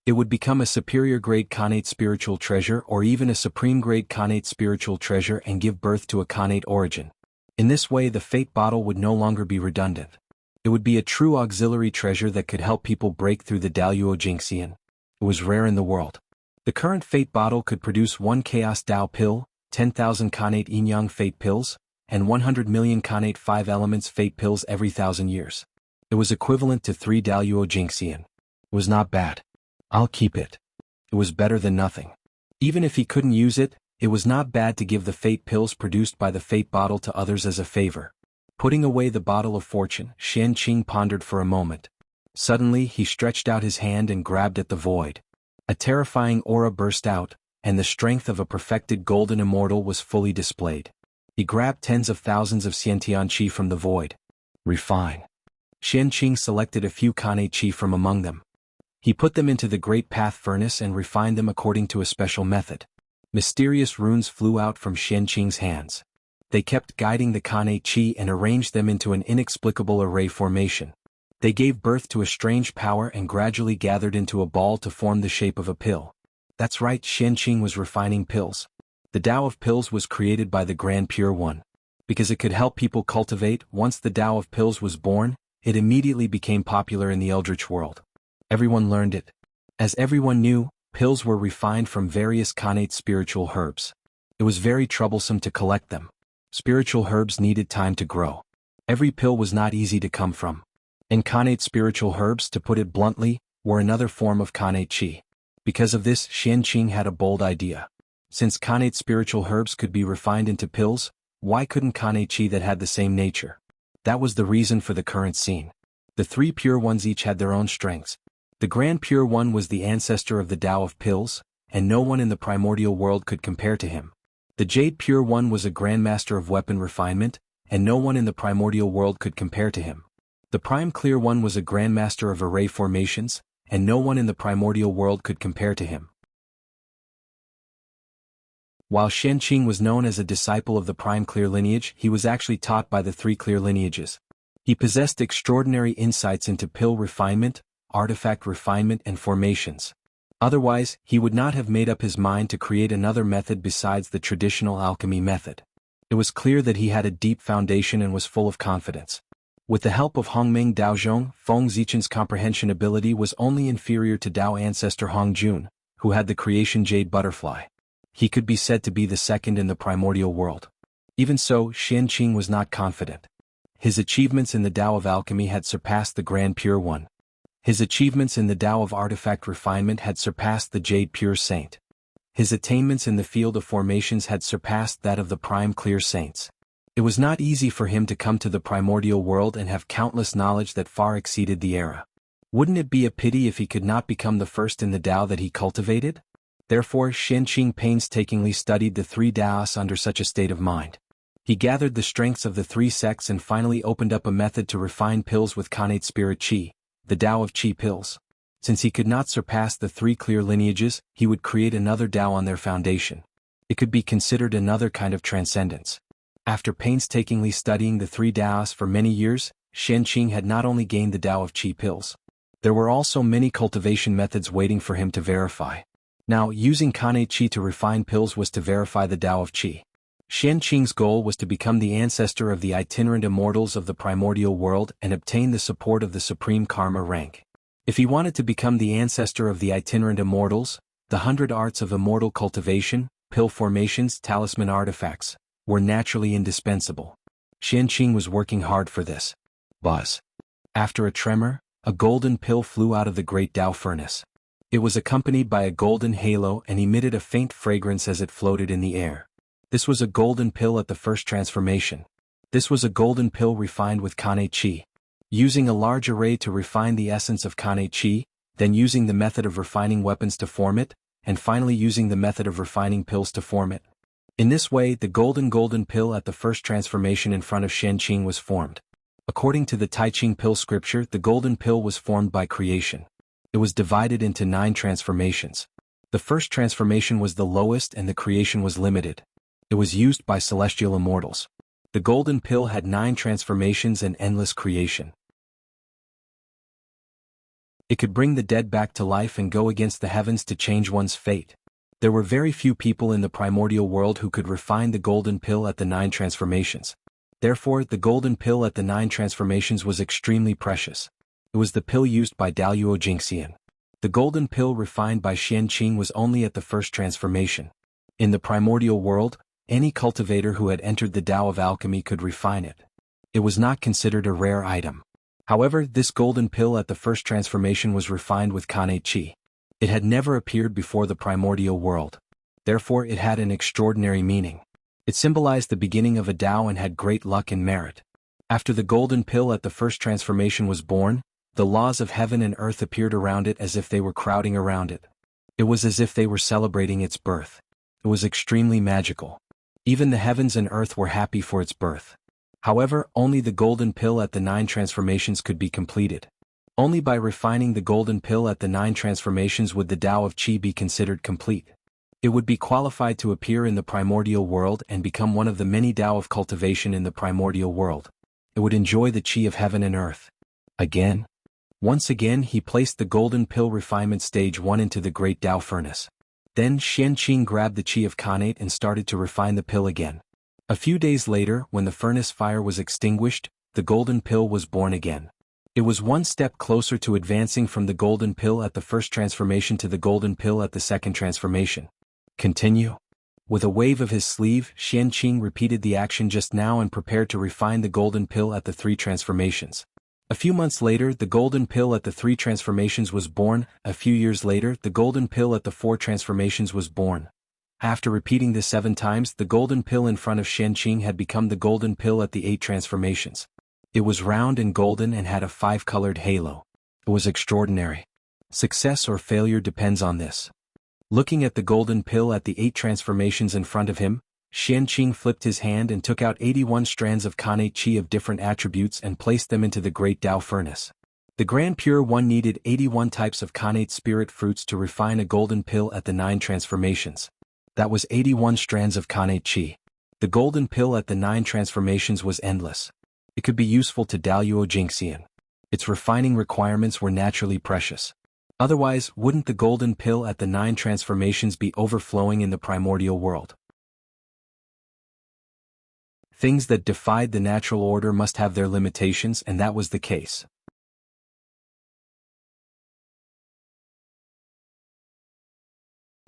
It would become a superior grade connate spiritual treasure or even a supreme grade connate spiritual treasure and give birth to a connate origin. In this way, the fate bottle would no longer be redundant. It would be a true auxiliary treasure that could help people break through the Daoyuo Jingxian. It was rare in the world. The current fate bottle could produce 1 chaos Dao pill, 10,000 connate yin-yang fate pills, and 100 million connate 5 elements fate pills every 1,000 years. It was equivalent to 3 Daoyuo Jingxian. It was not bad. I'll keep it. It was better than nothing. Even if he couldn't use it, it was not bad to give the fate pills produced by the fate bottle to others as a favor. Putting away the bottle of fortune, Xianqing pondered for a moment. Suddenly, he stretched out his hand and grabbed at the void. A terrifying aura burst out, and the strength of a perfected golden immortal was fully displayed. He grabbed tens of thousands of Xiantian qi from the void. Refine. Xianqing selected a few connate qi from among them. He put them into the Great Path Furnace and refined them according to a special method. Mysterious runes flew out from Xianqing's hands. They kept guiding the connate qi and arranged them into an inexplicable array formation. They gave birth to a strange power and gradually gathered into a ball to form the shape of a pill. That's right, Xianqing was refining pills. The Tao of pills was created by the Grand Pure One. Because it could help people cultivate, once the Tao of pills was born, it immediately became popular in the Eldritch world. Everyone learned it. As everyone knew, pills were refined from various connate spiritual herbs. It was very troublesome to collect them. Spiritual herbs needed time to grow. Every pill was not easy to come from. And connate spiritual herbs, to put it bluntly, were another form of connate qi. Because of this, Xianqing had a bold idea. Since connate spiritual herbs could be refined into pills, why couldn't connate qi that had the same nature? That was the reason for the current scene. The 3 pure ones each had their own strengths. The Grand Pure One was the ancestor of the Tao of pills, and no one in the primordial world could compare to him. The Jade Pure One was a grandmaster of weapon refinement, and no one in the primordial world could compare to him. The Prime Clear One was a grandmaster of array formations, and no one in the primordial world could compare to him. While Xianqing was known as a disciple of the Prime Clear lineage, he was actually taught by the 3 clear lineages. He possessed extraordinary insights into pill refinement, artifact refinement and formations. Otherwise, he would not have made up his mind to create another method besides the traditional alchemy method. It was clear that he had a deep foundation and was full of confidence. With the help of Hongming Daozhong, Feng Zichen's comprehension ability was only inferior to Dao ancestor Hongjun, who had the creation jade butterfly. He could be said to be the second in the primordial world. Even so, Xianqing was not confident. His achievements in the Tao of alchemy had surpassed the Grand Pure One. His achievements in the Tao of artifact refinement had surpassed the Jade Pure Saint. His attainments in the field of formations had surpassed that of the Prime Clear Saints. It was not easy for him to come to the primordial world and have countless knowledge that far exceeded the era. Wouldn't it be a pity if he could not become the first in the Tao that he cultivated? Therefore, Xianqing painstakingly studied the 3 Taos under such a state of mind. He gathered the strengths of the 3 sects and finally opened up a method to refine pills with connate spirit qi, the Tao of qi pills. Since he could not surpass the 3 clear lineages, he would create another Tao on their foundation. It could be considered another kind of transcendence. After painstakingly studying the 3 Taos for many years, Xianqing had not only gained the Tao of qi pills. There were also many cultivation methods waiting for him to verify. Now, using connate qi to refine pills was to verify the Tao of qi. Xianqing's goal was to become the ancestor of the itinerant immortals of the primordial world and obtain the support of the supreme karma rank. If he wanted to become the ancestor of the itinerant immortals, the 100 arts of immortal cultivation, pill formations, talisman artifacts, were naturally indispensable. Xianqing was working hard for this. Buzz. After a tremor, a golden pill flew out of the great Tao furnace. It was accompanied by a golden halo and emitted a faint fragrance as it floated in the air. This was a golden pill at the first transformation. This was a golden pill refined with connate qi. Using a large array to refine the essence of connate qi, then using the method of refining weapons to form it, and finally using the method of refining pills to form it. In this way, the golden pill at the first transformation in front of Xianqing was formed. According to the Tai Ching pill scripture, the golden pill was formed by creation. It was divided into 9 transformations. The first transformation was the lowest and the creation was limited. It was used by celestial immortals. The golden pill had 9 transformations and endless creation. It could bring the dead back to life and go against the heavens to change one's fate. There were very few people in the primordial world who could refine the golden pill at the 9 transformations. Therefore, the golden pill at the 9 transformations was extremely precious. It was the pill used by Daluo Jingxian. The golden pill refined by Xian Qing was only at the first transformation. In the primordial world, any cultivator who had entered the Tao of alchemy could refine it. It was not considered a rare item. However, this golden pill at the first transformation was refined with Kanei Qi. It had never appeared before the primordial world. Therefore, it had an extraordinary meaning. It symbolized the beginning of a Tao and had great luck and merit. After the golden pill at the first transformation was born, the laws of heaven and earth appeared around it as if they were crowding around it. It was as if they were celebrating its birth. It was extremely magical. Even the heavens and earth were happy for its birth. However, only the golden pill at the 9 transformations could be completed. Only by refining the golden pill at the 9 transformations would the Tao of Qi be considered complete. It would be qualified to appear in the primordial world and become one of the many Tao of cultivation in the primordial world. It would enjoy the Qi of heaven and earth. Once again he placed the golden pill refinement stage 1 into the great Tao furnace. Then Xian Qing grabbed the Qi of Khanate and started to refine the pill again. A few days later, when the furnace fire was extinguished, the golden pill was born again. It was one step closer to advancing from the golden pill at the first transformation to the golden pill at the second transformation. Continue. With a wave of his sleeve, Xian Qing repeated the action just now and prepared to refine the golden pill at the 3 transformations. A few months later, the golden pill at the 3 transformations was born. A few years later, the golden pill at the 4 transformations was born. After repeating this 7 times, the golden pill in front of Xian Qing had become the golden pill at the 8 transformations. It was round and golden and had a 5-colored halo. It was extraordinary. Success or failure depends on this. Looking at the golden pill at the 8 transformations in front of him, Xian Qing flipped his hand and took out 81 strands of Khanate Qi of different attributes and placed them into the great Tao furnace. The Grand Pure One needed 81 types of Khanate spirit fruits to refine a golden pill at the 9 transformations. That was 81 strands of Khanate Qi. The golden pill at the 9 transformations was endless. It could be useful to Daluo Jingxian. Its refining requirements were naturally precious. Otherwise, wouldn't the golden pill at the 9 transformations be overflowing in the primordial world? Things that defied the natural order must have their limitations, and that was the case.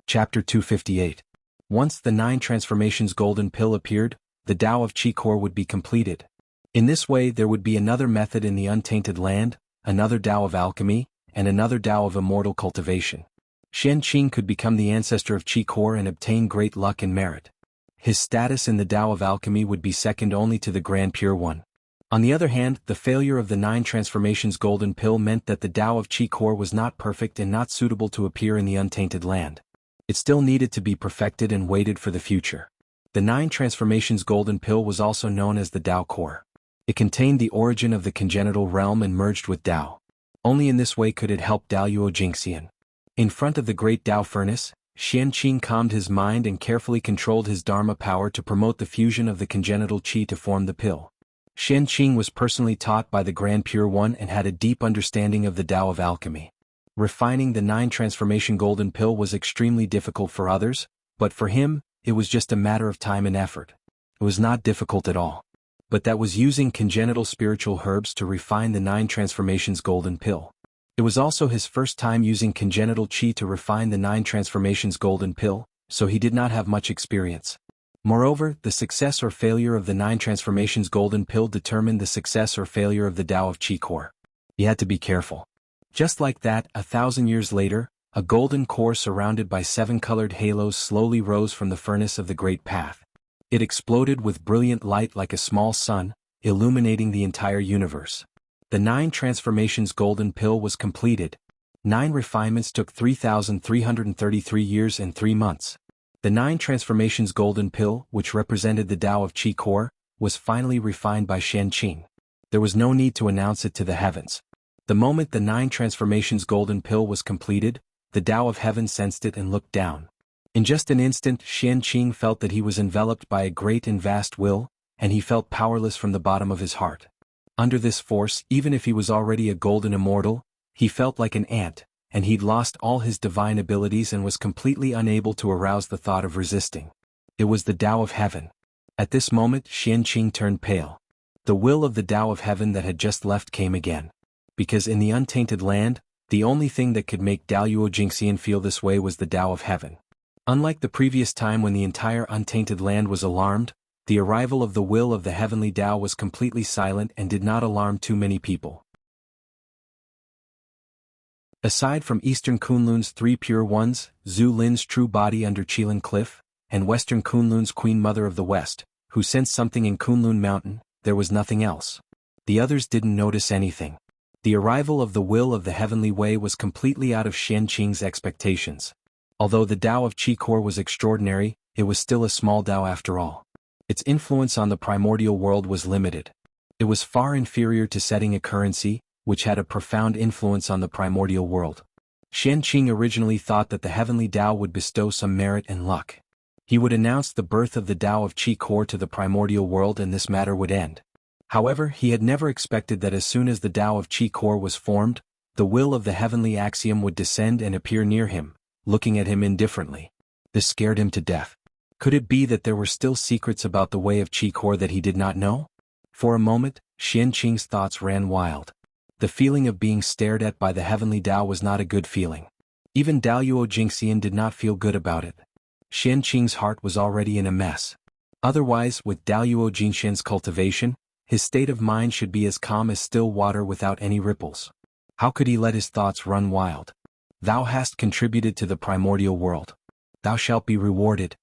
Chapter 258. Once the 9 transformations golden pill appeared, the Tao of Qi core would be completed. In this way there would be another method in the untainted land, another Tao of alchemy, and another Tao of immortal cultivation. Xian Qing could become the ancestor of Qi core and obtain great luck and merit. His status in the Tao of alchemy would be second only to the Grand Pure One. On the other hand, the failure of the 9 transformations golden pill meant that the Tao of Qi core was not perfect and not suitable to appear in the untainted land. It still needed to be perfected and waited for the future. The 9 transformations golden pill was also known as the Tao core. It contained the origin of the congenital realm and merged with Tao. Only in this way could it help Daluo Jingxian. In front of the great Tao furnace, Xian Qing calmed his mind and carefully controlled his Dharma power to promote the fusion of the congenital qi to form the pill. Xian Qing was personally taught by the Grand Pure One and had a deep understanding of the Tao of alchemy. Refining the 9 transformation golden pill was extremely difficult for others, but for him, it was just a matter of time and effort. It was not difficult at all. But that was using congenital spiritual herbs to refine the 9 transformations golden pill. It was also his first time using congenital qi to refine the 9 transformations golden pill, so he did not have much experience. Moreover, the success or failure of the 9 transformations golden pill determined the success or failure of the Tao of Qi core. He had to be careful. Just like that, 1,000 years later, a golden core surrounded by 7 colored halos slowly rose from the furnace of the Great Path. It exploded with brilliant light like a small sun, illuminating the entire universe. The 9 transformations golden pill was completed. 9 refinements took 3,333 years and 3 months. The 9 transformations golden pill, which represented the Tao of Qi core, was finally refined by Xian Qing. There was no need to announce it to the heavens. The moment the 9 transformations golden pill was completed, the Tao of Heaven sensed it and looked down. In just an instant, Qianqing felt that he was enveloped by a great and vast will, and he felt powerless from the bottom of his heart. Under this force, even if he was already a golden immortal, he felt like an ant, and he'd lost all his divine abilities and was completely unable to arouse the thought of resisting. It was the Tao of Heaven. At this moment, Qianqing turned pale. The will of the Tao of Heaven that had just left came again. Because in the untainted land, the only thing that could make Daluo Jingxian feel this way was the Tao of Heaven. Unlike the previous time when the entire untainted land was alarmed, the arrival of the will of the heavenly Tao was completely silent and did not alarm too many people. Aside from Eastern Kunlun's 3 pure ones, Zhu Lin's true body under Qilin Cliff, and Western Kunlun's Queen Mother of the West, who sensed something in Kunlun Mountain, there was nothing else. The others didn't notice anything. The arrival of the will of the heavenly way was completely out of Qianqing's expectations. Although the Tao of Qi-Core was extraordinary, it was still a small Tao after all. Its influence on the primordial world was limited. It was far inferior to setting a currency, which had a profound influence on the primordial world. Qianqing originally thought that the heavenly Tao would bestow some merit and luck. He would announce the birth of the Tao of Qi-Core to the primordial world and this matter would end. However, he had never expected that as soon as the Tao of Qi-Core was formed, the will of the heavenly axiom would descend and appear near him, looking at him indifferently. This scared him to death. Could it be that there were still secrets about the way of Qi-Core that he did not know? For a moment, Qianqing's thoughts ran wild. The feeling of being stared at by the heavenly Tao was not a good feeling. Even Daluo Jingxian did not feel good about it. Qianqing's heart was already in a mess. Otherwise, with Daluo Jingxian's cultivation, his state of mind should be as calm as still water without any ripples. How could he let his thoughts run wild? Thou hast contributed to the primordial world. Thou shalt be rewarded.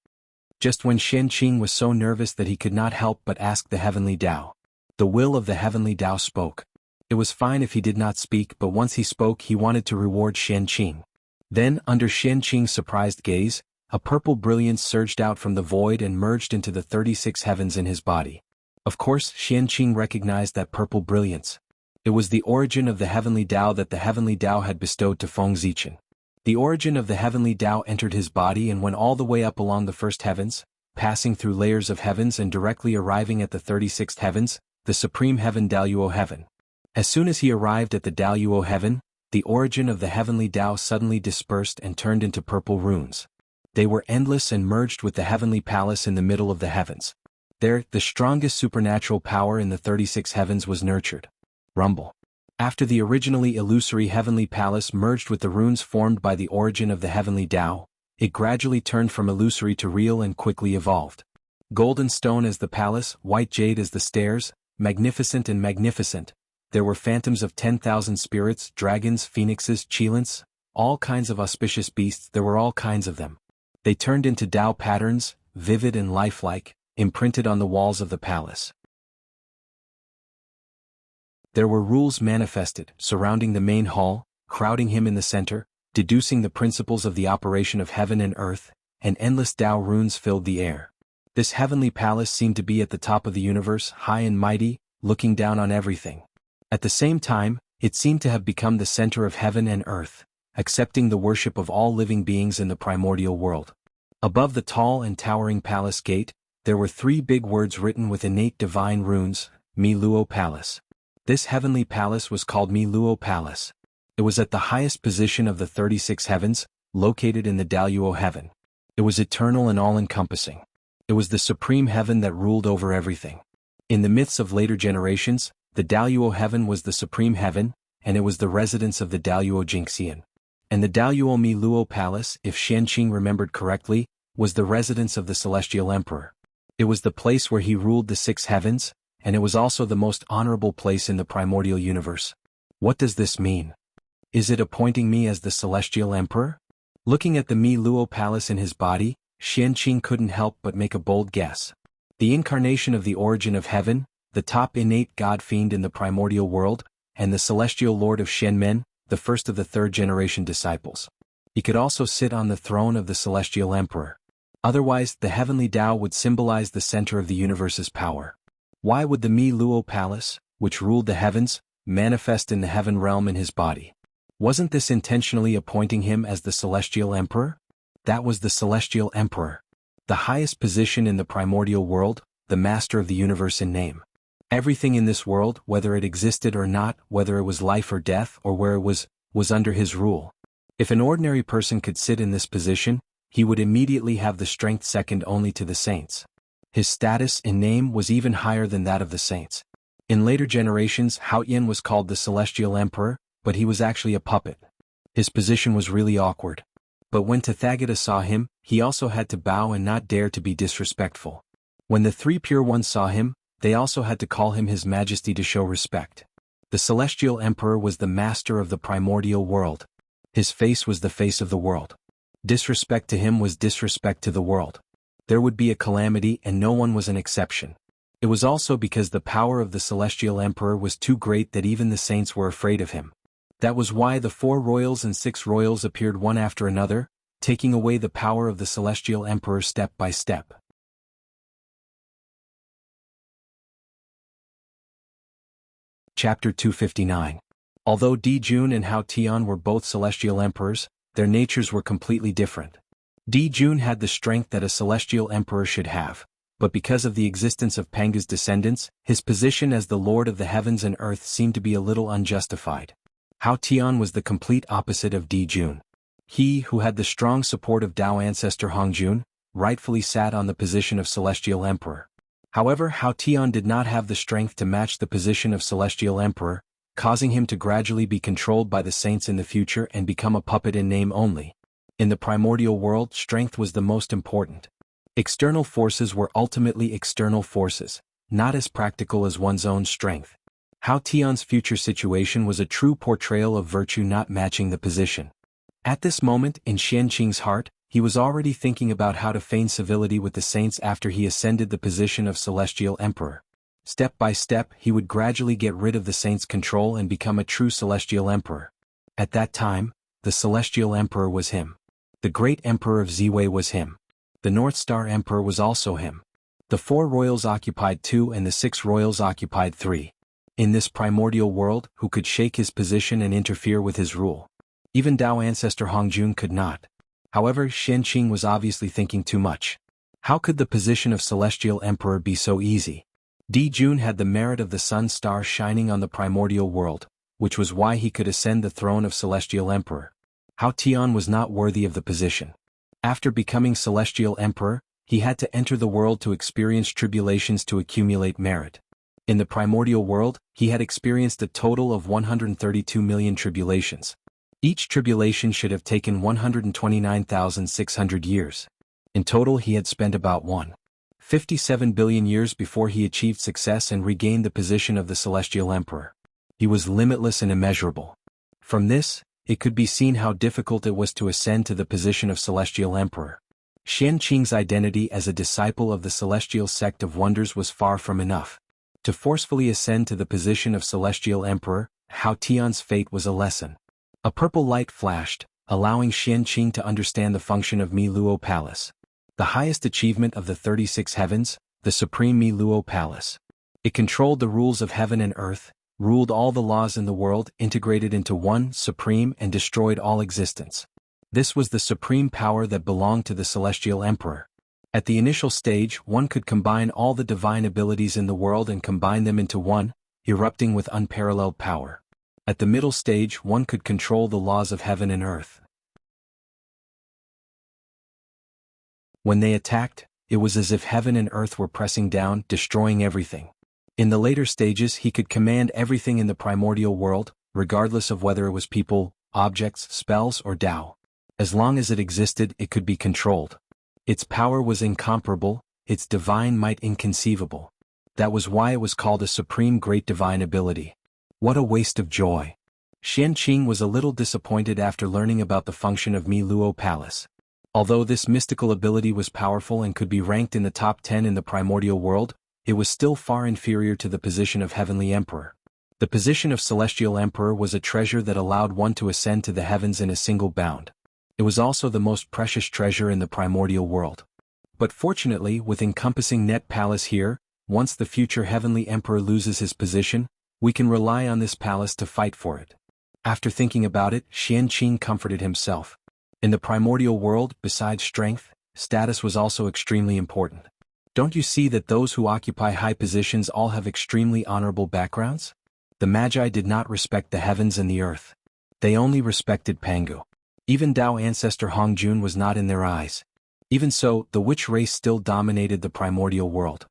Just when Qianqing was so nervous that he could not help but ask the heavenly Tao. The will of the heavenly Tao spoke. It was fine if he did not speak, but once he spoke he wanted to reward Qianqing. Then, under Qianqing's surprised gaze, a purple brilliance surged out from the void and merged into the 36 heavens in his body. Of course, Qianqing recognized that purple brilliance. It was the origin of the heavenly Tao that the heavenly Tao had bestowed to Feng Zichen. The origin of the heavenly Tao entered his body and went all the way up along the first heavens, passing through layers of heavens and directly arriving at the 36th heavens, the supreme heaven Daluo heaven. As soon as he arrived at the Daluo heaven, the origin of the heavenly Tao suddenly dispersed and turned into purple runes. They were endless and merged with the heavenly palace in the middle of the heavens. There, the strongest supernatural power in the 36 heavens was nurtured. Rumble. After the originally illusory heavenly palace merged with the runes formed by the origin of the heavenly Tao, it gradually turned from illusory to real and quickly evolved. Golden stone as the palace, white jade as the stairs, magnificent and magnificent. There were phantoms of 10,000 spirits, dragons, phoenixes, qilins, all kinds of auspicious beasts, there were all kinds of them. They turned into Tao patterns, vivid and lifelike, imprinted on the walls of the palace. There were rules manifested, surrounding the main hall, crowding him in the center, deducing the principles of the operation of heaven and earth, and endless Tao runes filled the air. This heavenly palace seemed to be at the top of the universe, high and mighty, looking down on everything. At the same time, it seemed to have become the center of heaven and earth, accepting the worship of all living beings in the primordial world. Above the tall and towering palace gate, there were 3 big words written with innate divine runes, Mi Luo Palace. This heavenly palace was called Mi Luo Palace. It was at the highest position of the 36 heavens, located in the Daluo heaven. It was eternal and all-encompassing. It was the supreme heaven that ruled over everything. In the myths of later generations, the Daluo heaven was the supreme heaven, and it was the residence of the Daluo Jingxian. And the Daluo Mi Luo Palace, if Qianqing remembered correctly, was the residence of the celestial emperor. It was the place where he ruled the 6 heavens, and it was also the most honorable place in the primordial universe. What does this mean? Is it appointing me as the celestial emperor? Looking at the Mi Luo Palace in his body, Qianqing couldn't help but make a bold guess. The incarnation of the origin of heaven, the top innate god-fiend in the primordial world, and the celestial lord of Shenmen, the first of the 3rd-generation disciples. He could also sit on the throne of the celestial emperor. Otherwise, the heavenly Tao would symbolize the center of the universe's power. Why would the Mi Luo Palace, which ruled the heavens, manifest in the heaven realm in his body. Wasn't this intentionally appointing him as the celestial emperor? That was the celestial emperor. The highest position in the primordial world, the master of the universe in name. Everything in this world, whether it existed or not, whether it was life or death or where it was under his rule. If an ordinary person could sit in this position, he would immediately have the strength second only to the saints. His status in name was even higher than that of the saints. In later generations, Haotian was called the celestial emperor, but he was actually a puppet. His position was really awkward. But when Tathagata saw him, he also had to bow and not dare to be disrespectful. When the three pure ones saw him, they also had to call him His Majesty to show respect. The celestial emperor was the master of the primordial world. His face was the face of the world. Disrespect to him was disrespect to the world. There would be a calamity and no one was an exception. It was also because the power of the celestial emperor was too great that even the saints were afraid of him. That was why the 4 royals and 6 royals appeared one after another, taking away the power of the celestial emperor step by step. Chapter 259. Although Dijun and Hao Tian were both celestial emperors, their natures were completely different. Dijun had the strength that a celestial emperor should have, but because of the existence of Panga's descendants, his position as the lord of the heavens and earth seemed to be a little unjustified. Hao Tian was the complete opposite of Dijun. He, who had the strong support of Dao ancestor Hongjun, rightfully sat on the position of celestial emperor. However, Hao Tian did not have the strength to match the position of celestial emperor, causing him to gradually be controlled by the saints in the future and become a puppet in name only. In the primordial world, strength was the most important. External forces were ultimately external forces, not as practical as one's own strength. Hao Tian's future situation was a true portrayal of virtue not matching the position. At this moment, in Xianqing's heart, he was already thinking about how to feign civility with the saints after he ascended the position of celestial emperor. Step by step, he would gradually get rid of the saints' control and become a true celestial emperor. At that time, the celestial emperor was him. The great emperor of Ziwei was him. The North Star emperor was also him. The 4 royals occupied 2 and the 6 royals occupied 3. In this primordial world, who could shake his position and interfere with his rule? Even Dao ancestor Hongjun could not. However, Xianqing was obviously thinking too much. How could the position of celestial emperor be so easy? Dijun had the merit of the sun star shining on the primordial world, which was why he could ascend the throne of celestial emperor. Hao Tian was not worthy of the position. After becoming celestial emperor, he had to enter the world to experience tribulations to accumulate merit. In the primordial world, he had experienced a total of 132 million tribulations. Each tribulation should have taken 129,600 years. In total, he had spent about 157 billion years before he achieved success and regained the position of the celestial emperor. He was limitless and immeasurable. From this, it could be seen how difficult it was to ascend to the position of celestial emperor. Xianqing's identity as a disciple of the celestial sect of wonders was far from enough. To forcefully ascend to the position of celestial emperor, Hao Tian's fate was a lesson. A purple light flashed, allowing Xianqing to understand the function of Mi Luo Palace. The highest achievement of the 36 heavens, the supreme Mi Luo Palace. It controlled the rules of heaven and earth, ruled all the laws in the world, integrated into one, supreme, and destroyed all existence. This was the supreme power that belonged to the celestial emperor. At the initial stage, one could combine all the divine abilities in the world and combine them into one, erupting with unparalleled power. At the middle stage, one could control the laws of heaven and earth. When they attacked, it was as if heaven and earth were pressing down, destroying everything. In the later stages, he could command everything in the primordial world, regardless of whether it was people, objects, spells, or Tao. As long as it existed, it could be controlled. Its power was incomparable, its divine might inconceivable. That was why it was called a supreme great divine ability. What a waste of joy. Xianqing was a little disappointed after learning about the function of Mi Luo Palace. Although this mystical ability was powerful and could be ranked in the top 10 in the primordial world, it was still far inferior to the position of heavenly emperor. The position of celestial emperor was a treasure that allowed one to ascend to the heavens in a single bound. It was also the most precious treasure in the primordial world. But fortunately, with encompassing net palace here, once the future heavenly emperor loses his position, We can rely on this palace to fight for it. After thinking about it, Qianqing comforted himself. In the primordial world, besides strength, status was also extremely important. Don't you see that those who occupy high positions all have extremely honorable backgrounds? The Magi did not respect the heavens and the earth. They only respected Pangu. Even Dao ancestor Hongjun was not in their eyes. Even so, the witch race still dominated the primordial world.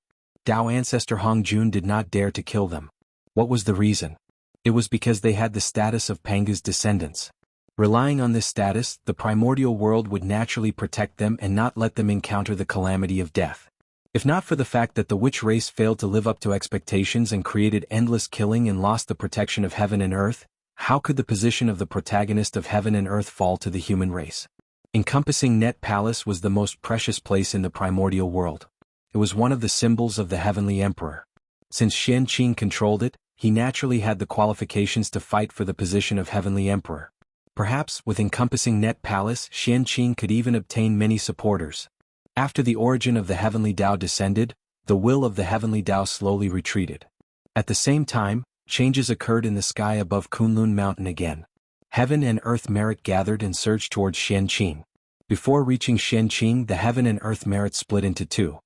Dao ancestor Hongjun did not dare to kill them. What was the reason? It was because they had the status of Pangu's descendants. Relying on this status, the primordial world would naturally protect them and not let them encounter the calamity of death. If not for the fact that the witch race failed to live up to expectations and created endless killing and lost the protection of heaven and earth, how could the position of the protagonist of heaven and earth fall to the human race? Encompassing Net Palace was the most precious place in the primordial world. It was one of the symbols of the heavenly emperor. Since Qianqing controlled it, he naturally had the qualifications to fight for the position of heavenly emperor. Perhaps, with encompassing Net Palace, Qianqing could even obtain many supporters. After the origin of the heavenly Tao descended, the will of the heavenly Tao slowly retreated. At the same time, changes occurred in the sky above Kunlun Mountain again. Heaven and earth merit gathered and surged towards Qianqing. Before reaching Qianqing, the heaven and earth merit split into two.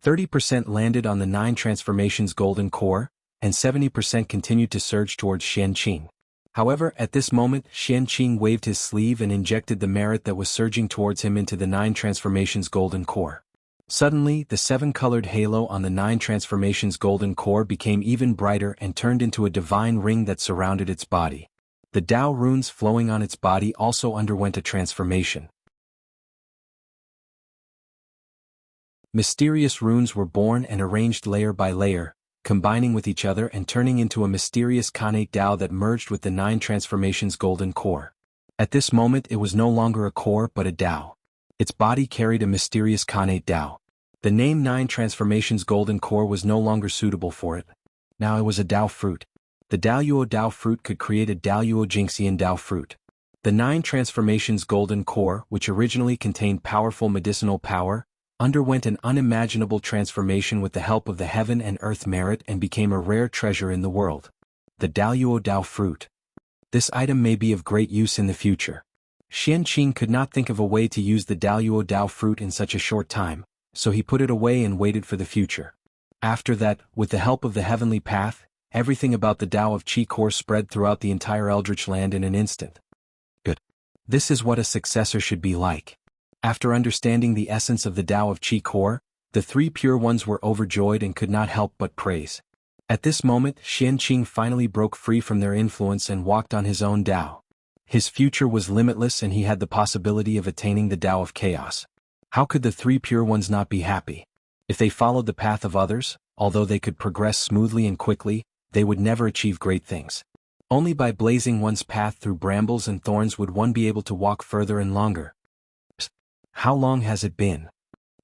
30% landed on the 9 transformations golden core, and 70% continued to surge towards Qianqing. However, at this moment, Qianqing waved his sleeve and injected the merit that was surging towards him into the 9 transformations golden core. Suddenly, the 7-colored halo on the 9 transformations golden core became even brighter and turned into a divine ring that surrounded its body. The Tao runes flowing on its body also underwent a transformation. Mysterious runes were born and arranged layer by layer, combining with each other and turning into a mysterious Khanate Tao that merged with the 9 transformations golden core. At this moment it was no longer a core but a Tao. Its body carried a mysterious Khanate Tao. The name 9 transformations golden core was no longer suitable for it. Now it was a Tao fruit. The Daoyuo Tao fruit could create a Daoyuo Jingxian Tao fruit. The 9 transformations golden core, which originally contained powerful medicinal power, underwent an unimaginable transformation with the help of the heaven and earth merit and became a rare treasure in the world. The Daoyuo Tao fruit. This item may be of great use in the future. Qianqing could not think of a way to use the Daoyuo Tao fruit in such a short time, so he put it away and waited for the future. After that, with the help of the heavenly path, everything about the Tao of Qi core spread throughout the entire Eldritch land in an instant. Good. This is what a successor should be like. After understanding the essence of the Tao of Qi core, the 3 pure ones were overjoyed and could not help but praise. At this moment, Qianqing finally broke free from their influence and walked on his own Tao. His future was limitless and he had the possibility of attaining the Tao of chaos. How could the 3 pure ones not be happy? If they followed the path of others, although they could progress smoothly and quickly, they would never achieve great things. Only by blazing one's path through brambles and thorns would one be able to walk further and longer. How long has it been?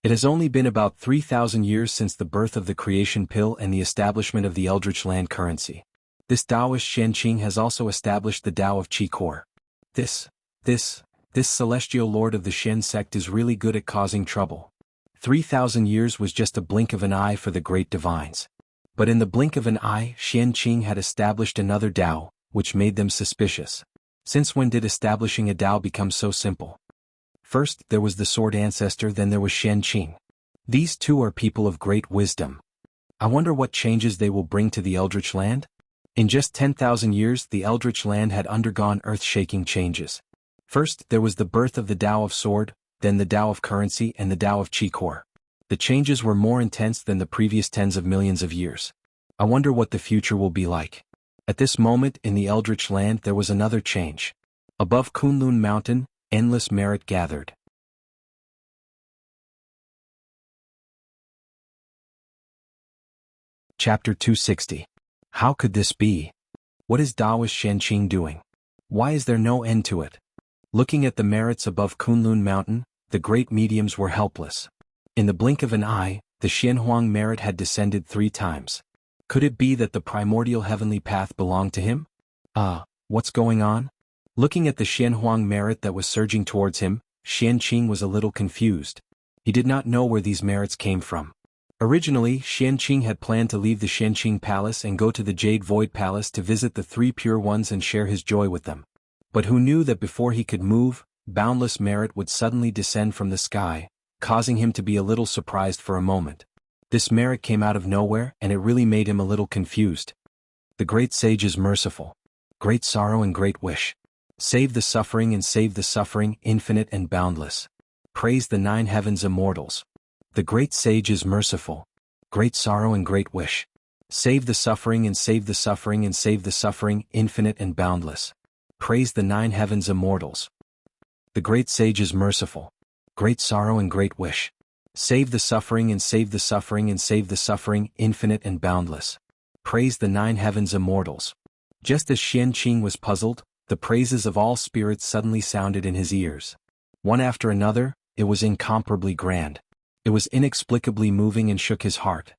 It has only been about 3,000 years since the birth of the creation pill and the establishment of the Eldritch land currency. This Taoist Qianqing has also established the Tao of Qi core. This celestial lord of the Shen sect is really good at causing trouble. 3,000 years was just a blink of an eye for the great divines. But in the blink of an eye, Qianqing had established another Tao, which made them suspicious. Since when did establishing a Tao become so simple? First, there was the sword ancestor, then there was Qianqing. These two are people of great wisdom. I wonder what changes they will bring to the Eldritch land? In just 10,000 years, the Eldritch land had undergone earth-shaking changes. First, there was the birth of the Tao of sword, then the Tao of currency and the Tao of Qi core. The changes were more intense than the previous tens of millions of years. I wonder what the future will be like. At this moment, in the Eldritch land, there was another change. Above Kunlun Mountain, endless merit gathered. Chapter 260. How could this be? What is Taoist Qianqing doing? Why is there no end to it? Looking at the merits above Kunlun Mountain, the great mediums were helpless. In the blink of an eye, the Xianhuang merit had descended 3 times. Could it be that the primordial heavenly path belonged to him? What's going on? Looking at the Xianhuang merit that was surging towards him, Qianqing was a little confused. He did not know where these merits came from. Originally, Xianqing had planned to leave the Xianqing Palace and go to the Jade Void Palace to visit the three pure ones and share his joy with them. But who knew that before he could move, boundless merit would suddenly descend from the sky, causing him to be a little surprised for a moment. This merit came out of nowhere, and it really made him a little confused. The great sage is merciful. Great sorrow and great wish. Save the suffering and save the suffering, infinite and boundless. Praise the nine heavens immortals. The great sage is merciful. Great sorrow and great wish. Save the suffering and save the suffering and save the suffering, infinite and boundless. Praise the nine heavens immortals. The great sage is merciful. Great sorrow and great wish. Save the suffering and save the suffering and save the suffering, infinite and boundless. Praise the nine heavens immortals. Just as Xianqing was puzzled, the praises of all spirits suddenly sounded in his ears. One after another, it was incomparably grand. It was inexplicably moving and shook his heart.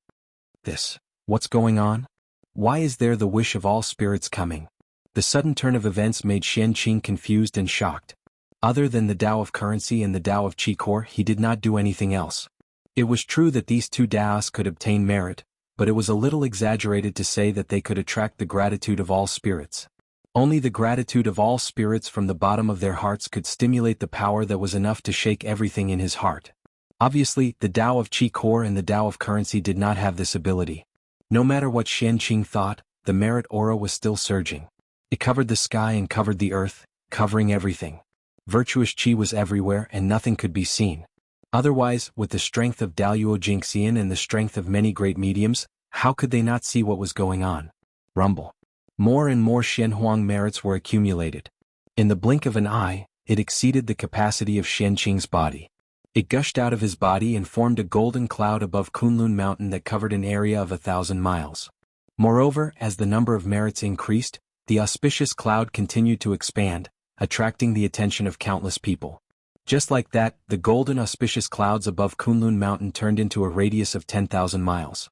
What's going on? Why is there the wish of all spirits coming? The sudden turn of events made Xianqing confused and shocked. Other than the Tao of currency and the Tao of Qi, he did not do anything else. It was true that these two Taos could obtain merit, but it was a little exaggerated to say that they could attract the gratitude of all spirits. Only the gratitude of all spirits from the bottom of their hearts could stimulate the power that was enough to shake everything in his heart. Obviously, the Tao of Qi and the Tao of currency did not have this ability. No matter what Xianqing thought, the merit aura was still surging. It covered the sky and covered the earth, covering everything. Virtuous Qi was everywhere and nothing could be seen. Otherwise, with the strength of Daluo Jingxian and the strength of many great mediums, how could they not see what was going on? Rumble. More and more Xianhuang merits were accumulated. In the blink of an eye, it exceeded the capacity of Xianqing's body. It gushed out of his body and formed a golden cloud above Kunlun Mountain that covered an area of 1,000 miles. Moreover, as the number of merits increased, the auspicious cloud continued to expand, attracting the attention of countless people. Just like that, the golden auspicious clouds above Kunlun Mountain turned into a radius of 10,000 miles.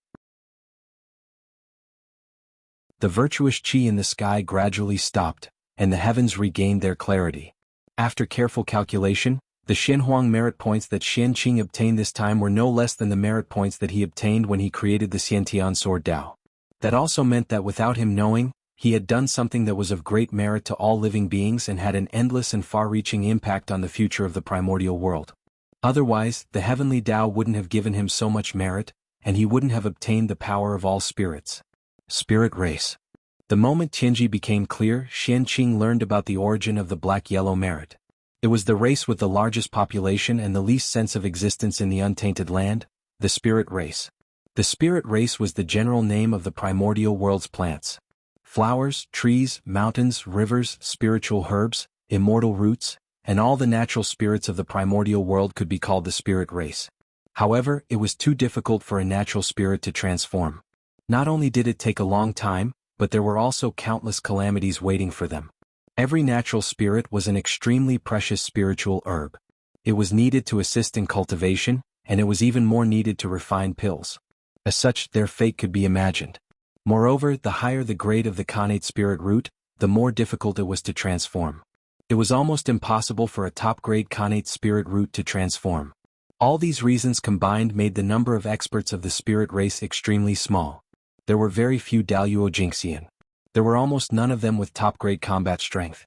The virtuous Qi in the sky gradually stopped, and the heavens regained their clarity. After careful calculation, the Xianhuang merit points that Xianqing obtained this time were no less than the merit points that he obtained when he created the Xiantian Sword Dao. That also meant that without him knowing, he had done something that was of great merit to all living beings and had an endless and far-reaching impact on the future of the primordial world. Otherwise, the heavenly Tao wouldn't have given him so much merit, and he wouldn't have obtained the power of all spirits. Spirit race. The moment Tianji became clear, Xianqing learned about the origin of the black-yellow merit. It was the race with the largest population and the least sense of existence in the untainted land, the spirit race. The spirit race was the general name of the primordial world's plants. Flowers, trees, mountains, rivers, spiritual herbs, immortal roots, and all the natural spirits of the primordial world could be called the spirit race. However, it was too difficult for a natural spirit to transform. Not only did it take a long time, but there were also countless calamities waiting for them. Every natural spirit was an extremely precious spiritual herb. It was needed to assist in cultivation, and it was even more needed to refine pills. As such, their fate could be imagined. Moreover, the higher the grade of the connate spirit root, the more difficult it was to transform. It was almost impossible for a top-grade connate spirit root to transform. All these reasons combined made the number of experts of the spirit race extremely small. There were very few Daluo Jingxian. There were almost none of them with top-grade combat strength.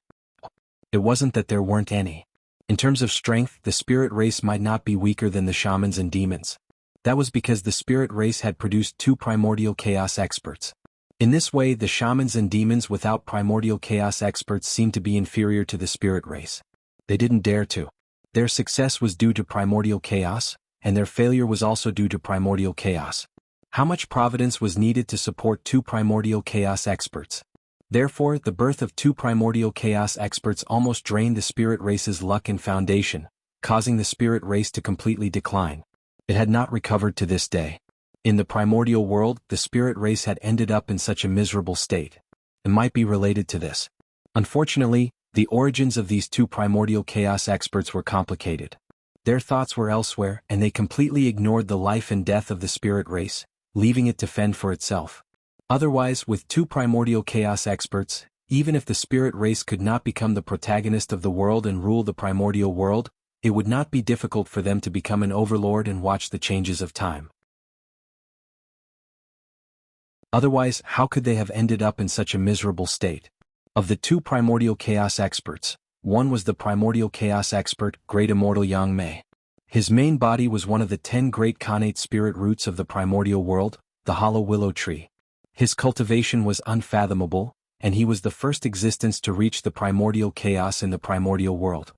It wasn't that there weren't any. In terms of strength, the spirit race might not be weaker than the shamans and demons. That was because the spirit race had produced two primordial chaos experts. In this way, the shamans and demons without primordial chaos experts seemed to be inferior to the spirit race. They didn't dare to. Their success was due to primordial chaos, and their failure was also due to primordial chaos. How much providence was needed to support two primordial chaos experts? Therefore, the birth of two primordial chaos experts almost drained the spirit race's luck and foundation, causing the spirit race to completely decline. It had not recovered to this day. In the primordial world, the spirit race had ended up in such a miserable state. It might be related to this. Unfortunately, the origins of these two primordial chaos experts were complicated. Their thoughts were elsewhere, and they completely ignored the life and death of the spirit race, leaving it to fend for itself. Otherwise, with two primordial chaos experts, even if the spirit race could not become the protagonist of the world and rule the primordial world, it would not be difficult for them to become an overlord and watch the changes of time. Otherwise, how could they have ended up in such a miserable state? Of the two primordial chaos experts, one was the primordial chaos expert, great immortal Yang Mei. His main body was one of the 10 great connate spirit roots of the primordial world, the hollow willow tree. His cultivation was unfathomable, and he was the first existence to reach the primordial chaos in the primordial world.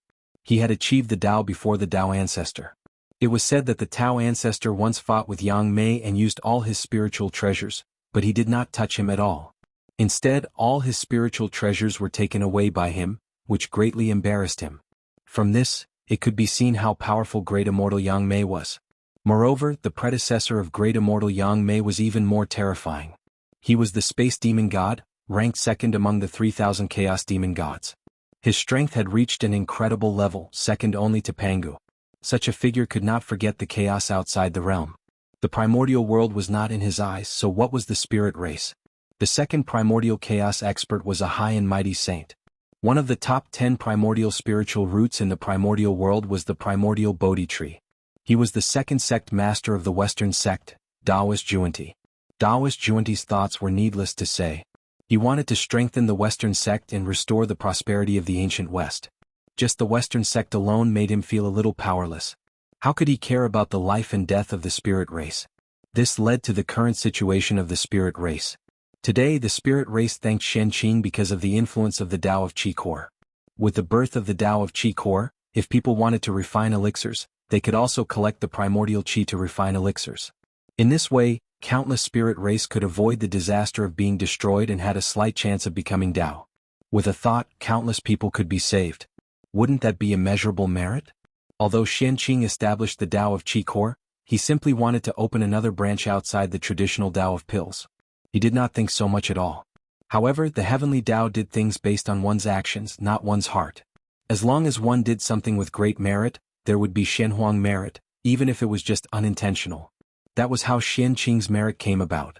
He had achieved the Tao before the Tao ancestor. It was said that the Tao ancestor once fought with Yang Mei and used all his spiritual treasures, but he did not touch him at all. Instead, all his spiritual treasures were taken away by him, which greatly embarrassed him. From this, it could be seen how powerful great immortal Yang Mei was. Moreover, the predecessor of great immortal Yang Mei was even more terrifying. He was the space demon god, ranked second among the 3,000 chaos demon gods. His strength had reached an incredible level, second only to Pangu. Such a figure could not forget the chaos outside the realm. The primordial world was not in his eyes, so what was the spirit race? The second primordial chaos expert was a high and mighty saint. One of the top 10 primordial spiritual roots in the primordial world was the primordial Bodhi tree. He was the second sect master of the Western sect, Taoist Juanti. Taoist Juanti's thoughts were needless to say. He wanted to strengthen the Western sect and restore the prosperity of the ancient West. Just the Western sect alone made him feel a little powerless. How could he care about the life and death of the spirit race? This led to the current situation of the spirit race. Today the spirit race thanked Shen Qing because of the influence of the Tao of Qi core. With the birth of the Tao of Qi core, if people wanted to refine elixirs, they could also collect the primordial Qi to refine elixirs. In this way, countless spirit race could avoid the disaster of being destroyed and had a slight chance of becoming Tao. With a thought, countless people could be saved. Wouldn't that be immeasurable merit? Although Shen Qing established the Tao of Qi core, he simply wanted to open another branch outside the traditional Tao of pills. He did not think so much at all. However, the heavenly Tao did things based on one's actions, not one's heart. As long as one did something with great merit, there would be Shenhuang merit, even if it was just unintentional. That was how Shen Qing's merit came about.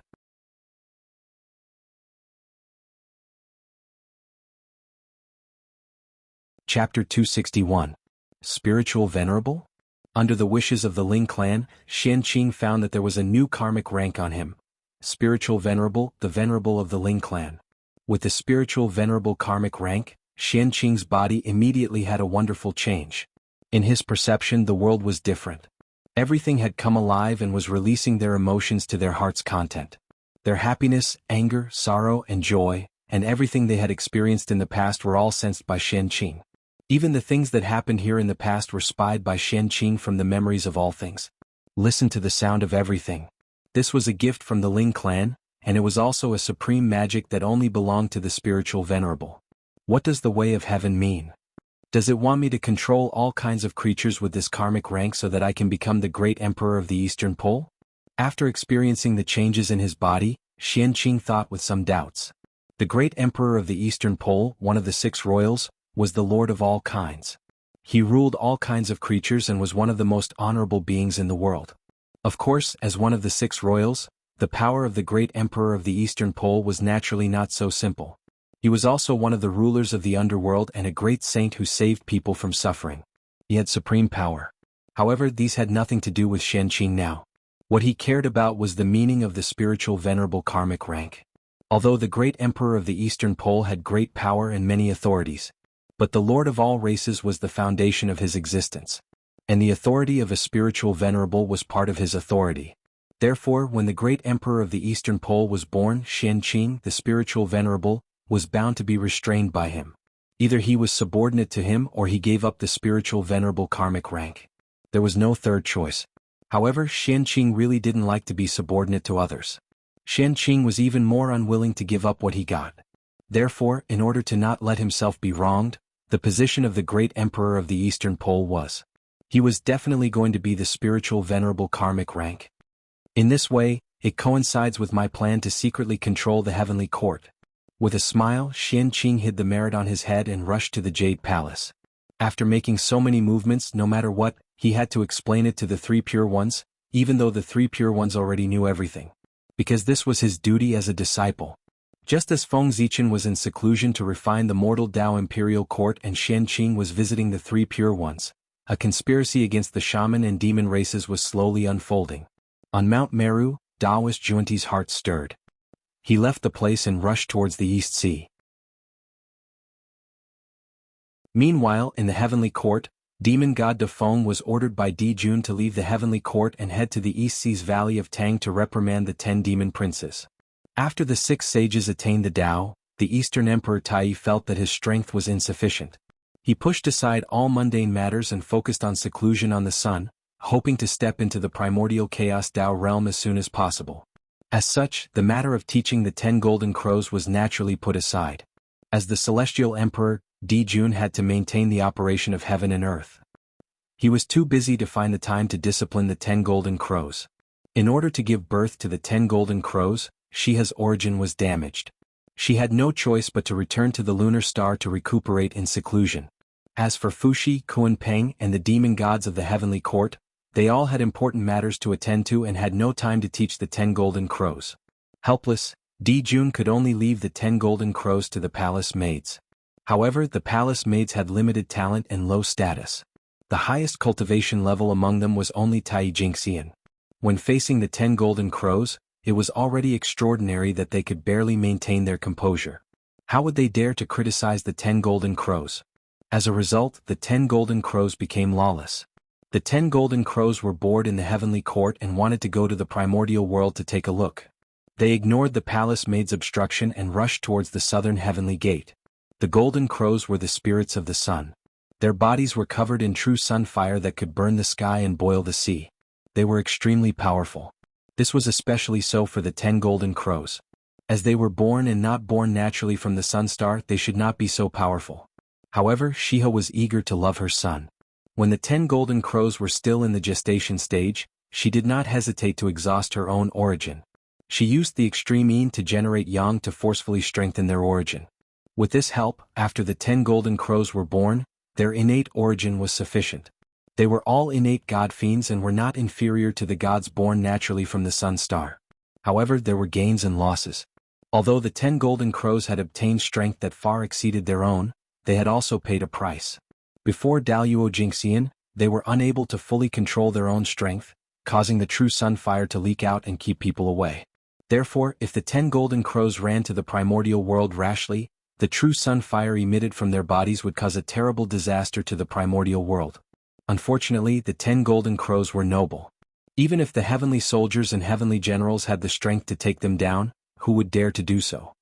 Chapter 261. Spiritual Venerable? Under the wishes of the Ling clan, Shen Qing found that there was a new karmic rank on him. Spiritual Venerable, the Venerable of the Ling clan. With the Spiritual Venerable karmic rank, Shen Qing's body immediately had a wonderful change. In his perception, the world was different. Everything had come alive and was releasing their emotions to their heart's content. Their happiness, anger, sorrow, and joy, and everything they had experienced in the past were all sensed by Shen Qing. Even the things that happened here in the past were spied by Shen Qing from the memories of all things. Listen to the sound of everything. This was a gift from the Ling clan, and it was also a supreme magic that only belonged to the Spiritual Venerable. What does the way of heaven mean? Does it want me to control all kinds of creatures with this karmic rank so that I can become the great emperor of the Eastern Pole? After experiencing the changes in his body, Shen Qing thought with some doubts. The great emperor of the Eastern Pole, one of the 6 royals, was the lord of all kinds. He ruled all kinds of creatures and was one of the most honorable beings in the world. Of course, as one of the 6 royals, the power of the great emperor of the Eastern Pole was naturally not so simple. He was also one of the rulers of the underworld and a great saint who saved people from suffering. He had supreme power. However, these had nothing to do with Shen Qing now. What he cared about was the meaning of the Spiritual Venerable karmic rank. Although the great emperor of the Eastern Pole had great power and many authorities, but the Lord of all races was the foundation of his existence. And the authority of a spiritual venerable was part of his authority. Therefore, when the great emperor of the Eastern Pole was born, Shen Qing, the spiritual venerable, was bound to be restrained by him. Either he was subordinate to him or he gave up the spiritual venerable karmic rank. There was no third choice. However, Shen Qing really didn't like to be subordinate to others. Shen Qing was even more unwilling to give up what he got. Therefore, in order to not let himself be wronged, the position of the great emperor of the Eastern Pole was. He was definitely going to be the spiritual venerable karmic rank. In this way, it coincides with my plan to secretly control the heavenly court. With a smile, Shen Qing hid the merit on his head and rushed to the Jade Palace. After making so many movements, no matter what, he had to explain it to the 3 pure ones, even though the 3 pure ones already knew everything. Because this was his duty as a disciple. Just as Feng Zichen was in seclusion to refine the mortal Tao imperial court and Shen Qing was visiting the 3 pure ones, a conspiracy against the shaman and demon races was slowly unfolding. On Mount Meru, Taoist Juanti's heart stirred. He left the place and rushed towards the East Sea. Meanwhile, in the heavenly court, demon god Dafeng was ordered by Di Jun to leave the heavenly court and head to the East Sea's Valley of Tang to reprimand the 10 demon princes. After the 6 sages attained the Tao, the Eastern Emperor Tai felt that his strength was insufficient. He pushed aside all mundane matters and focused on seclusion on the sun, hoping to step into the primordial chaos Tao realm as soon as possible. As such, the matter of teaching the 10 golden crows was naturally put aside. As the celestial emperor, Di Jun had to maintain the operation of heaven and earth. He was too busy to find the time to discipline the 10 golden crows. In order to give birth to the 10 golden crows, Shiha's origin was damaged. She had no choice but to return to the lunar star to recuperate in seclusion. As for Fuxi, Kunpeng, and the demon gods of the heavenly court, they all had important matters to attend to and had no time to teach the 10 golden crows. Helpless, Di Jun could only leave the 10 golden crows to the palace maids. However, the palace maids had limited talent and low status. The highest cultivation level among them was only Tai Jingxian. When facing the 10 golden crows, it was already extraordinary that they could barely maintain their composure. How would they dare to criticize the 10 golden crows? As a result, the 10 golden crows became lawless. The 10 golden crows were bored in the heavenly court and wanted to go to the primordial world to take a look. They ignored the palace maid's obstruction and rushed towards the southern heavenly gate. The golden crows were the spirits of the sun. Their bodies were covered in true sun fire that could burn the sky and boil the sea. They were extremely powerful. This was especially so for the 10 golden crows. As they were born and not born naturally from the sun star, they should not be so powerful. However, Shiha was eager to love her son. When the 10 golden crows were still in the gestation stage, she did not hesitate to exhaust her own origin. She used the extreme yin to generate yang to forcefully strengthen their origin. With this help, after the 10 golden crows were born, their innate origin was sufficient. They were all innate god fiends and were not inferior to the gods born naturally from the sun star. However, there were gains and losses. Although the 10 golden crows had obtained strength that far exceeded their own, they had also paid a price. Before Daluo Jingxian, they were unable to fully control their own strength, causing the true sun fire to leak out and keep people away. Therefore, if the 10 golden crows ran to the primordial world rashly, the true sun fire emitted from their bodies would cause a terrible disaster to the primordial world. Unfortunately, the 10 golden crows were noble. Even if the heavenly soldiers and heavenly generals had the strength to take them down, who would dare to do so?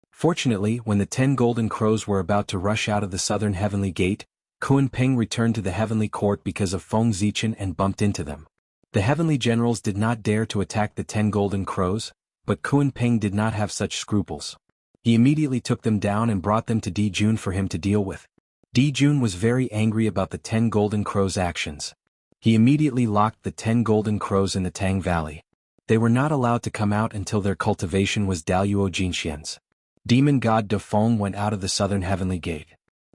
Fortunately, when the 10 golden crows were about to rush out of the southern heavenly gate, Kunpeng returned to the heavenly court because of Feng Zichen and bumped into them. The heavenly generals did not dare to attack the 10 golden crows, but Kunpeng did not have such scruples. He immediately took them down and brought them to Di Jun for him to deal with. Di Jun was very angry about the 10 golden crows' actions. He immediately locked the 10 golden crows in the Tang Valley. They were not allowed to come out until their cultivation was Daluo Jinxian's. Demon god Dafeng went out of the southern heavenly gate.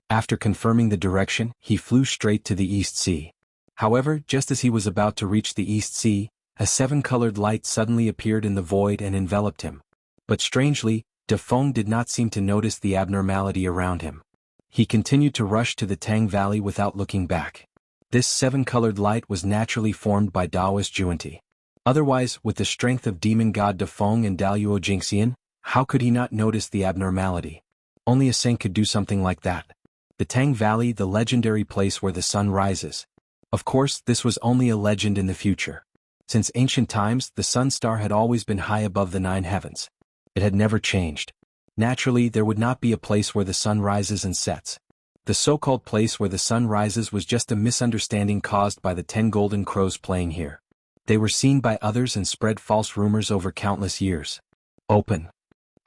After confirming the direction, he flew straight to the East Sea. However, just as he was about to reach the East Sea, a 7-colored light suddenly appeared in the void and enveloped him. But strangely, Dafeng did not seem to notice the abnormality around him. He continued to rush to the Tang Valley without looking back. This 7-colored light was naturally formed by Daoist Juanti. Otherwise, with the strength of demon god Dafeng and Daluo Jingxian, how could he not notice the abnormality? Only a saint could do something like that. The Tang Valley, the legendary place where the sun rises. Of course, this was only a legend in the future. Since ancient times, the sun star had always been high above the 9 heavens. It had never changed. Naturally, there would not be a place where the sun rises and sets. The so-called place where the sun rises was just a misunderstanding caused by the 10 golden crows playing here. They were seen by others and spread false rumors over countless years. Open.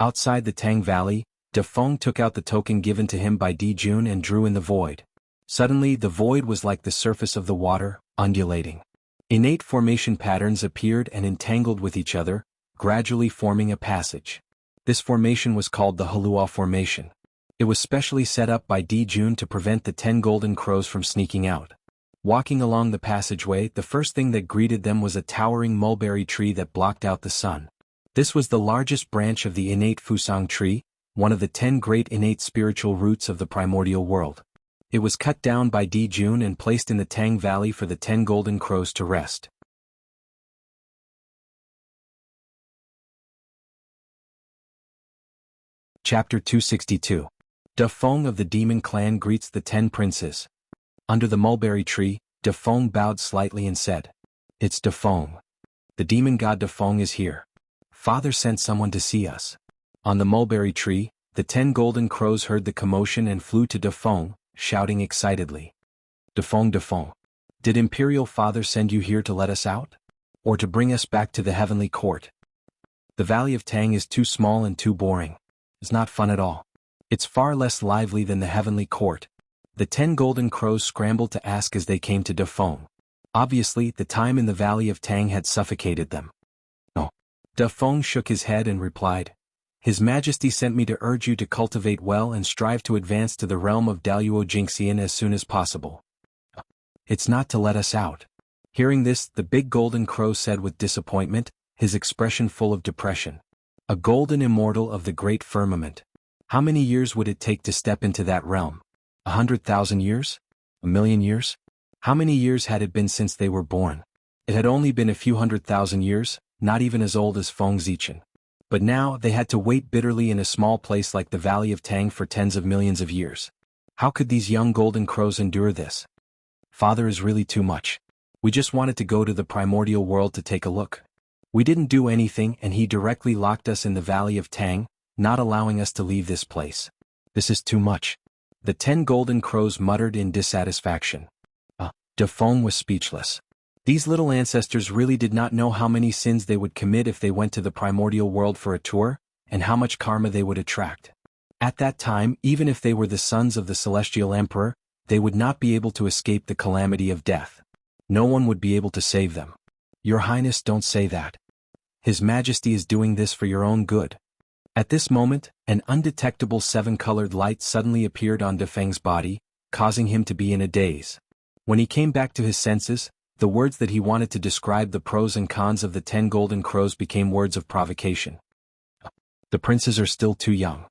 Outside the Tang Valley, Dafeng took out the token given to him by Di Jun and drew in the void. Suddenly, the void was like the surface of the water, undulating. Innate formation patterns appeared and entangled with each other, gradually forming a passage. This formation was called the Halua Formation. It was specially set up by Di Jun to prevent the 10 golden crows from sneaking out. Walking along the passageway, the first thing that greeted them was a towering mulberry tree that blocked out the sun. This was the largest branch of the innate Fusang tree, one of the 10 great innate spiritual roots of the primordial world. It was cut down by Di Jun and placed in the Tang Valley for the 10 golden crows to rest. Chapter 262. Da Feng of the Demon Clan greets the 10 princes. Under the mulberry tree, Da Feng bowed slightly and said, "It's Da Feng. The demon god Da Feng is here. Father sent someone to see us." On the mulberry tree, the 10 golden crows heard the commotion and flew to Da Feng, shouting excitedly. Da Feng, Da Feng. Did Imperial Father send you here to let us out? Or to bring us back to the heavenly court? The Valley of Tang is too small and too boring. It's not fun at all. It's far less lively than the heavenly court. The 10 golden crows scrambled to ask as they came to Da Feng. Obviously, the time in the Valley of Tang had suffocated them. No. Da Feng shook his head and replied, "His Majesty sent me to urge you to cultivate well and strive to advance to the realm of Daluo Jingxian as soon as possible. It's not to let us out." Hearing this, the big golden crow said with disappointment, his expression full of depression. A golden immortal of the great firmament. How many years would it take to step into that realm? 100,000 years? 1,000,000 years? How many years had it been since they were born? It had only been a few 100,000 years, not even as old as Feng Zichen. But now they had to wait bitterly in a small place like the Valley of Tang for tens of millions of years. How could these young golden crows endure this? Father is really too much. We just wanted to go to the primordial world to take a look. We didn't do anything and he directly locked us in the Valley of Tang, not allowing us to leave this place. This is too much. The 10 golden crows muttered in dissatisfaction. Da Feng was speechless. These little ancestors really did not know how many sins they would commit if they went to the primordial world for a tour, and how much karma they would attract. At that time, even if they were the sons of the celestial emperor, they would not be able to escape the calamity of death. No one would be able to save them. Your Highness, don't say that. His Majesty is doing this for your own good. At this moment, an undetectable 7-colored light suddenly appeared on Da Feng's body, causing him to be in a daze. When he came back to his senses, the words that he wanted to describe the pros and cons of the 10 golden crows became words of provocation. The princes are still too young.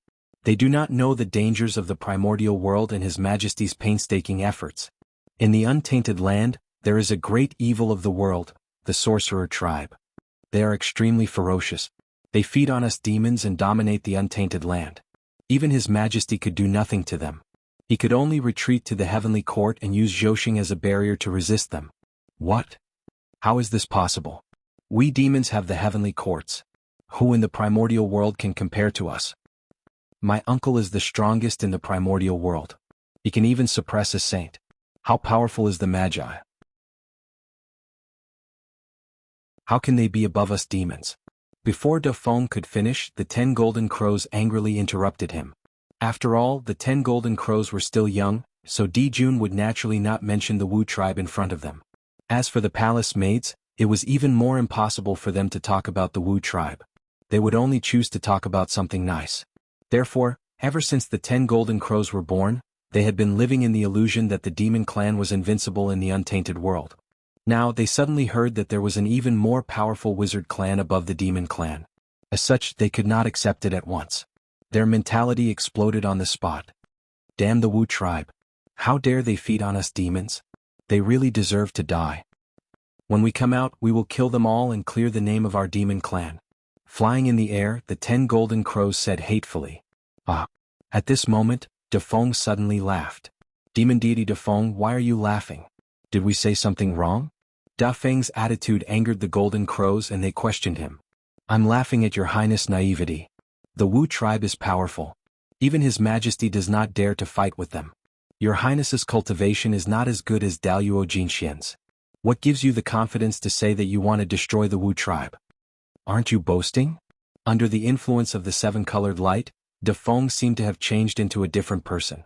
They do not know the dangers of the primordial world and His Majesty's painstaking efforts. In the untainted land, there is a great evil of the world, the sorcerer tribe. They are extremely ferocious. They feed on us demons and dominate the untainted land. Even His Majesty could do nothing to them. He could only retreat to the heavenly court and use Zhouxing as a barrier to resist them. What? How is this possible? We demons have the heavenly courts. Who in the primordial world can compare to us? My uncle is the strongest in the primordial world. He can even suppress a saint. How powerful is the Magi? How can they be above us demons? Before Da Feng could finish, the 10 golden crows angrily interrupted him. After all, the 10 golden crows were still young, so Di Jun would naturally not mention the Wu tribe in front of them. As for the palace maids, it was even more impossible for them to talk about the Wu tribe. They would only choose to talk about something nice. Therefore, ever since the 10 golden crows were born, they had been living in the illusion that the demon clan was invincible in the untainted world. Now they suddenly heard that there was an even more powerful wizard clan above the demon clan. As such, they could not accept it at once. Their mentality exploded on the spot. Damn the Wu tribe. How dare they feed on us demons? They really deserve to die. When we come out, we will kill them all and clear the name of our demon clan. Flying in the air, the 10 golden crows said hatefully. At this moment, Da Feng suddenly laughed. Demon deity Da Feng, why are you laughing? Did we say something wrong? Da Feng's attitude angered the golden crows and they questioned him. I'm laughing at your Highness' naivety. The Wu tribe is powerful. Even His Majesty does not dare to fight with them. Your Highness's cultivation is not as good as Daluo Jinxian's. What gives you the confidence to say that you want to destroy the Wu tribe? Aren't you boasting? Under the influence of the 7-colored light, Da Feng seemed to have changed into a different person.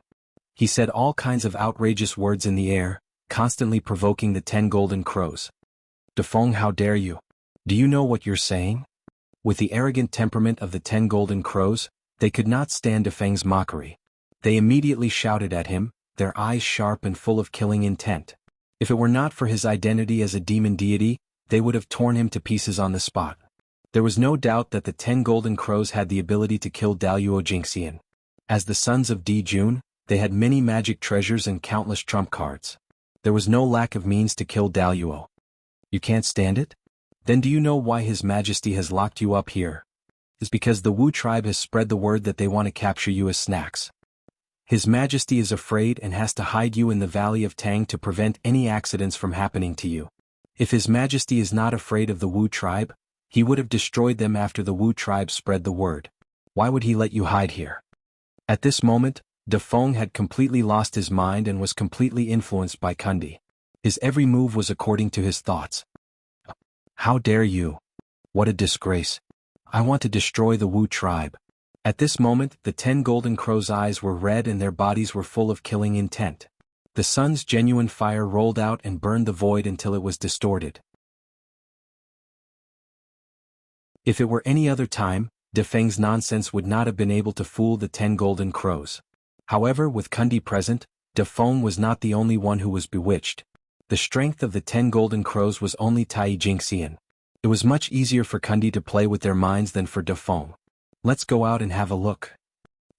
He said all kinds of outrageous words in the air, constantly provoking the 10 golden crows. Da Feng, how dare you? Do you know what you're saying? With the arrogant temperament of the 10 golden crows, they could not stand Da Feng's mockery. They immediately shouted at him, their eyes sharp and full of killing intent. If it were not for his identity as a demon deity, they would have torn him to pieces on the spot. There was no doubt that the 10 golden crows had the ability to kill Daluo Jingxian. As the sons of Di Jun, they had many magic treasures and countless trump cards. There was no lack of means to kill Daluo. You can't stand it? Then do you know why His Majesty has locked you up here? is because the Wu tribe has spread the word that they want to capture you as snacks. His Majesty is afraid and has to hide you in the Valley of Tang to prevent any accidents from happening to you. If His Majesty is not afraid of the Wu tribe, he would have destroyed them after the Wu tribe spread the word. Why would he let you hide here? At this moment, De Feng had completely lost his mind and was completely influenced by Kundi. His every move was according to his thoughts. How dare you? What a disgrace. I want to destroy the Wu tribe. At this moment, the 10 golden crows' eyes were red and their bodies were full of killing intent. The sun's genuine fire rolled out and burned the void until it was distorted. If it were any other time, De Feng's nonsense would not have been able to fool the 10 golden crows. However, with Kundi present, De Feng was not the only one who was bewitched. The strength of the 10 golden crows was only Tai Jingxian. It was much easier for Kundi to play with their minds than for De Feng. Let's go out and have a look.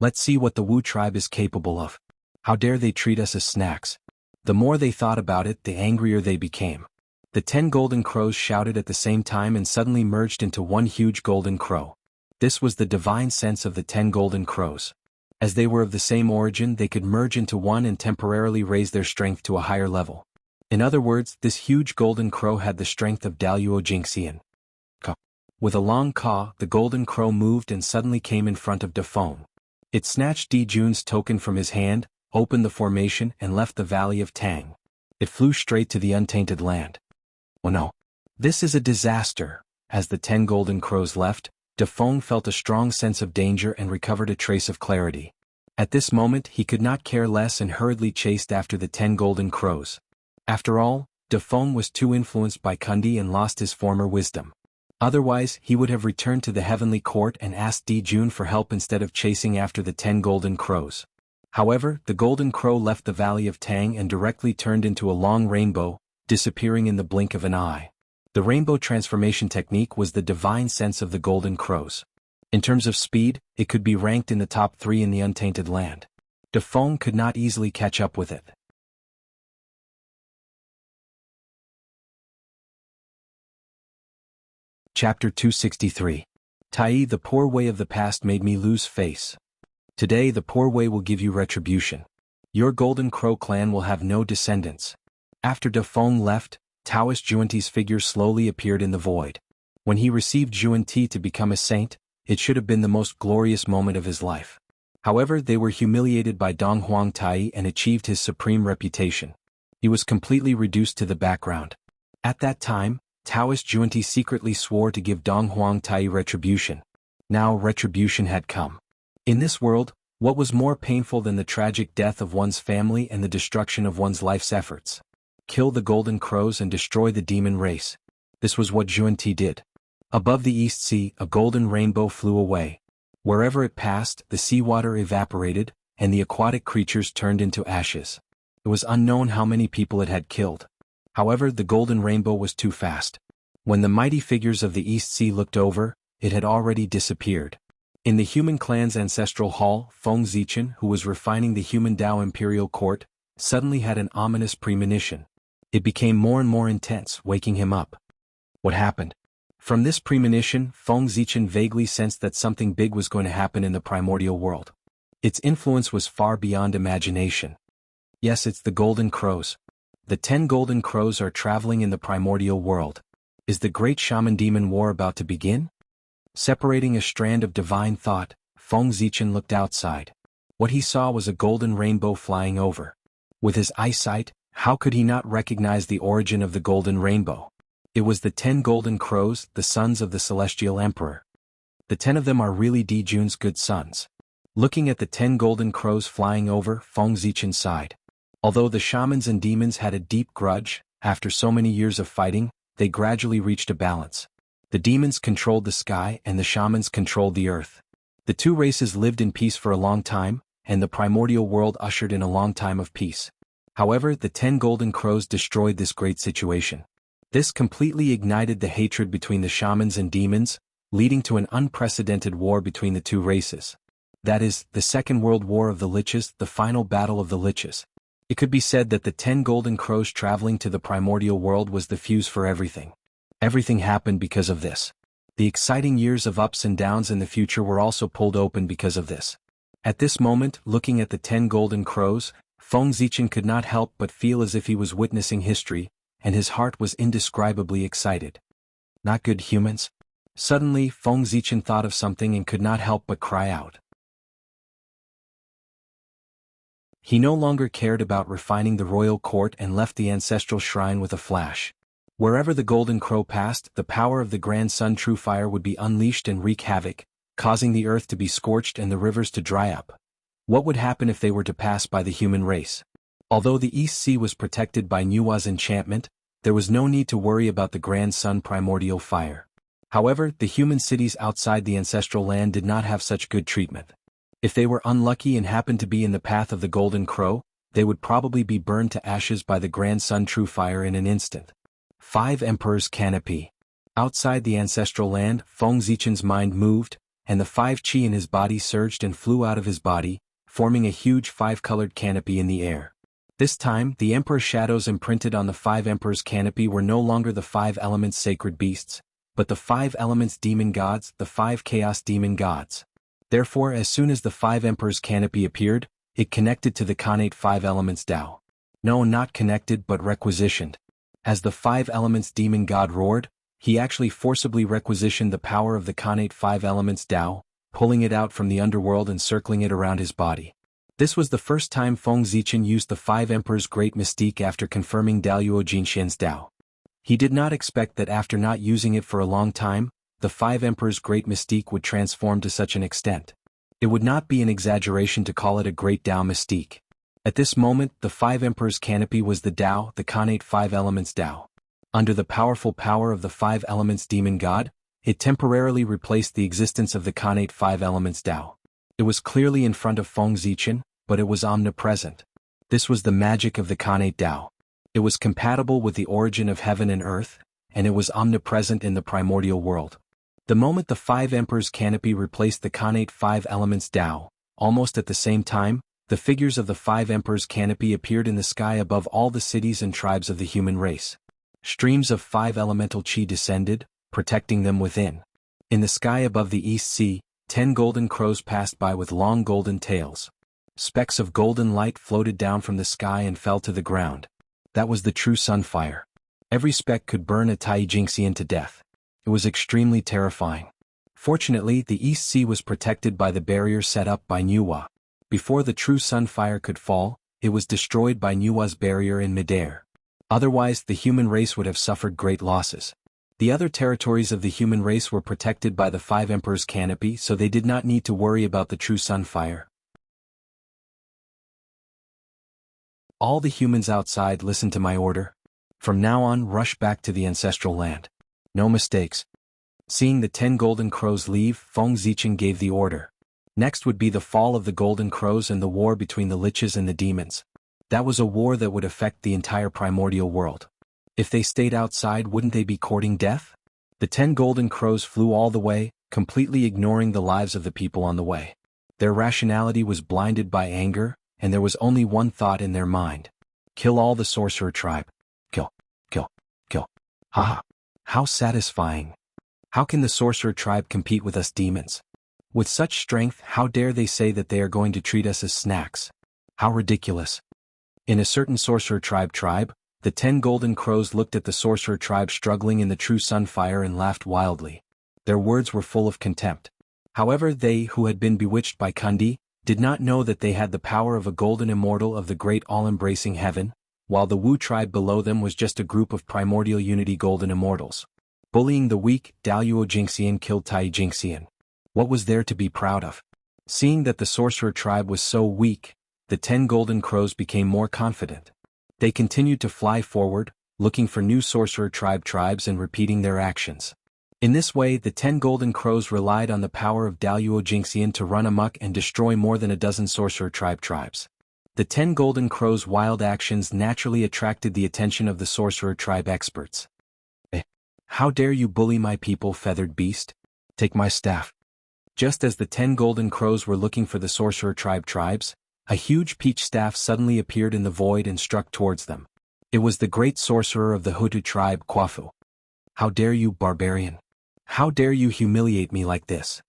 Let's see what the Wu tribe is capable of. How dare they treat us as snacks? The more they thought about it, the angrier they became. The 10 golden crows shouted at the same time and suddenly merged into one huge golden crow. This was the divine sense of the 10 golden crows. As they were of the same origin, they could merge into one and temporarily raise their strength to a higher level. In other words, this huge golden crow had the strength of Daluo Jingxian. With a long caw, the golden crow moved and suddenly came in front of De Feng. It snatched Di Jun's token from his hand, opened the formation and left the Valley of Tang. It flew straight to the untainted land. Oh no! This is a disaster. As the 10 golden crows left, De Feng felt a strong sense of danger and recovered a trace of clarity. At this moment he could not care less and hurriedly chased after the 10 golden crows. After all, De Feng was too influenced by Kundi and lost his former wisdom. Otherwise, he would have returned to the heavenly court and asked Di Jun for help instead of chasing after the 10 golden crows. However, the golden crow left the Valley of Tang and directly turned into a long rainbow, disappearing in the blink of an eye. The rainbow transformation technique was the divine sense of the golden crows. In terms of speed, it could be ranked in the top 3 in the untainted land. De Feng could not easily catch up with it. Chapter 263. Tai, the poor way of the past made me lose face. Today the poor way will give you retribution. Your golden crow clan will have no descendants. After De Feng left, Taoist Juanti's figure slowly appeared in the void. When he received Juanti to become a saint, it should have been the most glorious moment of his life. However, they were humiliated by Dong Huang Tai and achieved his supreme reputation. He was completely reduced to the background. At that time, Taoist Juanti secretly swore to give Dong Huang Tai retribution. Now retribution had come. In this world, what was more painful than the tragic death of one's family and the destruction of one's life's efforts? Kill the golden crows and destroy the demon race. This was what Juanti did. Above the East Sea, a golden rainbow flew away. Wherever it passed, the seawater evaporated, and the aquatic creatures turned into ashes. It was unknown how many people it had killed. However, the golden rainbow was too fast. When the mighty figures of the East Sea looked over, it had already disappeared. In the human clan's ancestral hall, Feng Zichen, who was refining the human Dao imperial court, suddenly had an ominous premonition. It became more and more intense, waking him up. What happened? From this premonition, Feng Zichen vaguely sensed that something big was going to happen in the primordial world. Its influence was far beyond imagination. Yes, it's the golden crows. The 10 golden crows are traveling in the primordial world. Is the great shaman demon war about to begin? Separating a strand of divine thought, Feng Zichen looked outside. What he saw was a golden rainbow flying over. With his eyesight, how could he not recognize the origin of the golden rainbow? It was the 10 golden crows, the sons of the celestial emperor. The 10 of them are really Di Jun's good sons. Looking at the 10 golden crows flying over, Feng Zichen sighed. Although the shamans and demons had a deep grudge, after so many years of fighting, they gradually reached a balance. The demons controlled the sky and the shamans controlled the earth. The two races lived in peace for a long time, and the primordial world ushered in a long time of peace. However, the 10 golden crows destroyed this great situation. This completely ignited the hatred between the shamans and demons, leading to an unprecedented war between the two races. That is, the Second World War of the Liches, the final battle of the Liches. It could be said that the 10 golden crows traveling to the primordial world was the fuse for everything. Everything happened because of this. The exciting years of ups and downs in the future were also pulled open because of this. At this moment, looking at the 10 golden crows, Feng Zichen could not help but feel as if he was witnessing history, and his heart was indescribably excited. Not good humans? Suddenly, Feng Zichen thought of something and could not help but cry out. He no longer cared about refining the royal court and left the ancestral shrine with a flash. Wherever the golden crow passed, the power of the grand sun true fire would be unleashed and wreak havoc, causing the earth to be scorched and the rivers to dry up. What would happen if they were to pass by the human race? Although the East Sea was protected by Nuwa's enchantment, there was no need to worry about the grand sun primordial fire. However, the human cities outside the ancestral land did not have such good treatment. If they were unlucky and happened to be in the path of the golden crow, they would probably be burned to ashes by the grand sun true fire in an instant. 5 Emperor's Canopy. Outside the ancestral land, Feng Zichen's mind moved, and the 5 chi in his body surged and flew out of his body, forming a huge 5-colored canopy in the air. This time, the Emperor's shadows imprinted on the 5 Emperor's canopy were no longer the 5 elements sacred beasts, but the 5 elements demon gods, the 5 chaos demon gods. Therefore, as soon as the 5 Emperor's canopy appeared, it connected to the Khanate 5 elements Tao. No, not connected but requisitioned. As the 5 elements demon god roared, he actually forcibly requisitioned the power of the Khanate 5 elements Tao, pulling it out from the underworld and circling it around his body. This was the first time Feng Zichen used the 5 Emperor's great mystique after confirming Daluo Jinxian's Tao. He did not expect that after not using it for a long time, the 5 Emperor's great mystique would transform to such an extent. It would not be an exaggeration to call it a great Tao mystique. At this moment, the 5 Emperor's canopy was the Tao, the Khanate 5 elements Tao. Under the powerful power of the 5 elements demon god, it temporarily replaced the existence of the Khanate 5 elements Tao. It was clearly in front of Feng Zichen, but it was omnipresent. This was the magic of the Khanate Tao. It was compatible with the origin of heaven and earth, and it was omnipresent in the primordial world. The moment the 5 Emperor's canopy replaced the Khanate 5 elements Tao, almost at the same time, the figures of the 5 Emperor's canopy appeared in the sky above all the cities and tribes of the human race. Streams of 5 elemental chi descended, protecting them within. In the sky above the East Sea, 10 golden crows passed by with long golden tails. Specks of golden light floated down from the sky and fell to the ground. That was the true sunfire. Every speck could burn a Tai Jingxian to death. It was extremely terrifying. Fortunately, the East Sea was protected by the barrier set up by Nuwa. Before the true sunfire could fall, it was destroyed by Nuwa's barrier in midair. Otherwise, the human race would have suffered great losses. The other territories of the human race were protected by the 5 Emperor's canopy, so they did not need to worry about the true sunfire. All the humans outside listen to my order. From now on, rush back to the ancestral land. No mistakes. Seeing the 10 golden crows leave, Feng Zichen gave the order. Next would be the fall of the golden crows and the war between the liches and the demons. That was a war that would affect the entire primordial world. If they stayed outside, wouldn't they be courting death? The 10 golden crows flew all the way, completely ignoring the lives of the people on the way. Their rationality was blinded by anger, and there was only one thought in their mind. Kill all the sorcerer tribe. Kill, kill, kill. Haha. How satisfying. How can the sorcerer tribe compete with us demons? With such strength, how dare they say that they are going to treat us as snacks? How ridiculous. In a certain sorcerer tribe, the 10 golden crows looked at the sorcerer tribe struggling in the true sunfire and laughed wildly. Their words were full of contempt. However, they who had been bewitched by Kundi did not know that they had the power of a golden immortal of the great all-embracing heaven, while the Wu tribe below them was just a group of primordial unity golden immortals. Bullying the weak, Daluo Jinxian killed Tai Jingxian. What was there to be proud of? Seeing that the sorcerer tribe was so weak, the 10 golden crows became more confident. They continued to fly forward, looking for new sorcerer tribes and repeating their actions. In this way, the 10 golden crows relied on the power of Daluo Jinxian to run amok and destroy more than a dozen sorcerer tribes. The 10 golden crows' wild actions naturally attracted the attention of the sorcerer tribe experts. How dare you bully my people, feathered beast? Take my staff. Just as the 10 golden crows were looking for the sorcerer tribes, a huge peach staff suddenly appeared in the void and struck towards them. It was the great sorcerer of the Hutu tribe, Kwafu. How dare you, barbarian? How dare you humiliate me like this?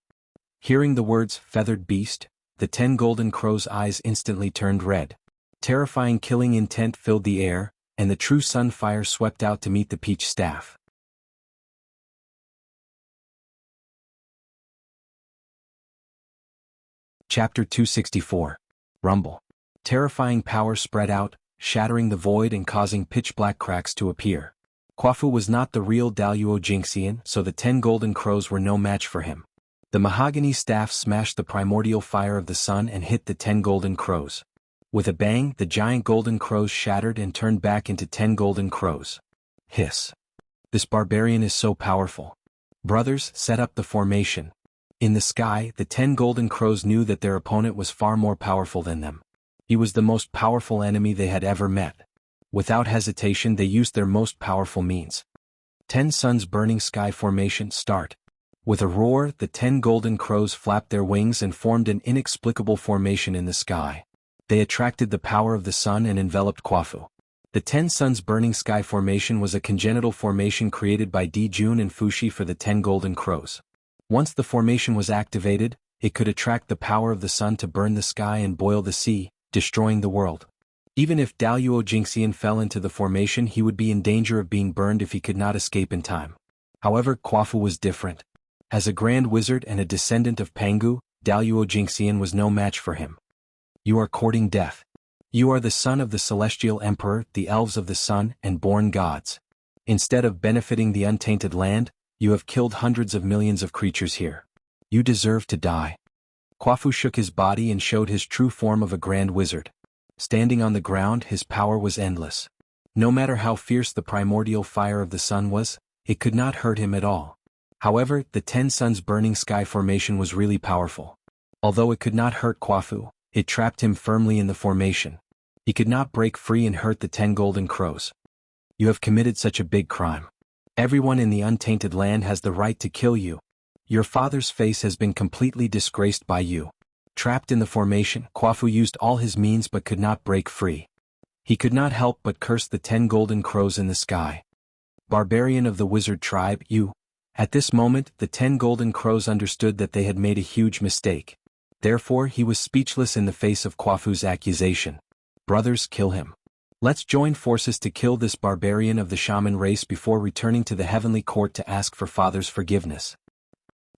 Hearing the words feathered beast, the 10 golden crows' eyes instantly turned red. Terrifying killing intent filled the air, and the true sun fire swept out to meet the peach staff. Chapter 264. Rumble. Terrifying power spread out, shattering the void and causing pitch-black cracks to appear. Quafu was not the real Daluo Jinxian, so the 10 golden crows were no match for him. The mahogany staff smashed the primordial fire of the sun and hit the 10 golden crows. With a bang, the giant golden crows shattered and turned back into 10 golden crows. Hiss. This barbarian is so powerful. Brothers, set up the formation. In the sky, the 10 golden crows knew that their opponent was far more powerful than them. He was the most powerful enemy they had ever met. Without hesitation, they used their most powerful means. 10 suns burning sky formation start. With a roar, the 10 golden crows flapped their wings and formed an inexplicable formation in the sky. They attracted the power of the sun and enveloped Quafu. The 10 suns burning sky formation was a congenital formation created by Di Jun and Fushi for the 10 golden crows. Once the formation was activated, it could attract the power of the sun to burn the sky and boil the sea, destroying the world. Even if Daluo Jinxian fell into the formation, he would be in danger of being burned if he could not escape in time. However, Quafu was different. As a grand wizard and a descendant of Pangu, Daluo Jinxian was no match for him. You are courting death. You are the son of the celestial emperor, the elves of the sun, and born gods. Instead of benefiting the untainted land, you have killed hundreds of millions of creatures here. You deserve to die. Quafu shook his body and showed his true form of a grand wizard. Standing on the ground, his power was endless. No matter how fierce the primordial fire of the sun was, it could not hurt him at all. However, the 10 suns burning sky formation was really powerful. Although it could not hurt Quafu, it trapped him firmly in the formation. He could not break free and hurt the 10 golden crows. You have committed such a big crime. Everyone in the untainted land has the right to kill you. Your father's face has been completely disgraced by you. Trapped in the formation, Quafu used all his means but could not break free. He could not help but curse the 10 golden crows in the sky. Barbarian of the wizard tribe, you. At this moment, the 10 golden crows understood that they had made a huge mistake. Therefore, he was speechless in the face of Quafu's accusation. Brothers, kill him. Let's join forces to kill this barbarian of the shaman race before returning to the heavenly court to ask for Father's forgiveness.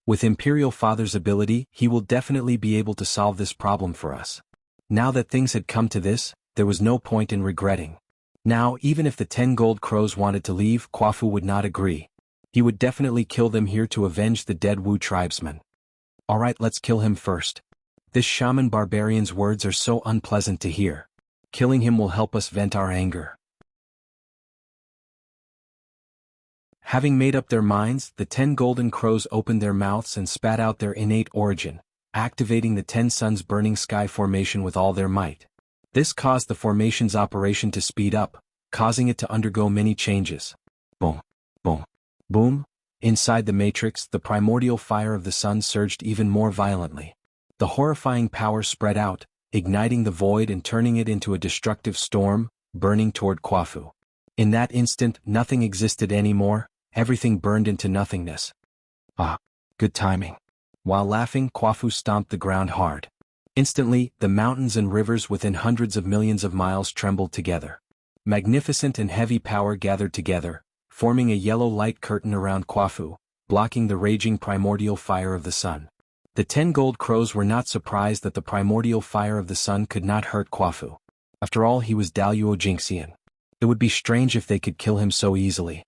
With Imperial Father's ability, he will definitely be able to solve this problem for us. Now that things had come to this, there was no point in regretting. Now, even if the 10 gold crows wanted to leave, Quafu would not agree. He would definitely kill them here to avenge the dead Wu tribesmen. Alright, let's kill him first. This shaman barbarian's words are so unpleasant to hear. Killing him will help us vent our anger. Having made up their minds, the 10 golden crows opened their mouths and spat out their innate origin, activating the 10 suns burning sky formation with all their might. This caused the formation's operation to speed up, causing it to undergo many changes. Boom, boom, boom. Inside the matrix, the primordial fire of the sun surged even more violently. The horrifying power spread out, igniting the void and turning it into a destructive storm, burning toward Quafu. In that instant, nothing existed anymore, everything burned into nothingness. Ah, good timing. While laughing, Quafu stomped the ground hard. Instantly, the mountains and rivers within hundreds of millions of miles trembled together. Magnificent and heavy power gathered together, forming a yellow light curtain around Quafu, blocking the raging primordial fire of the sun. The 10 gold crows were not surprised that the primordial fire of the sun could not hurt Quafu. After all, he was Daluo Jinxian. It would be strange if they could kill him so easily.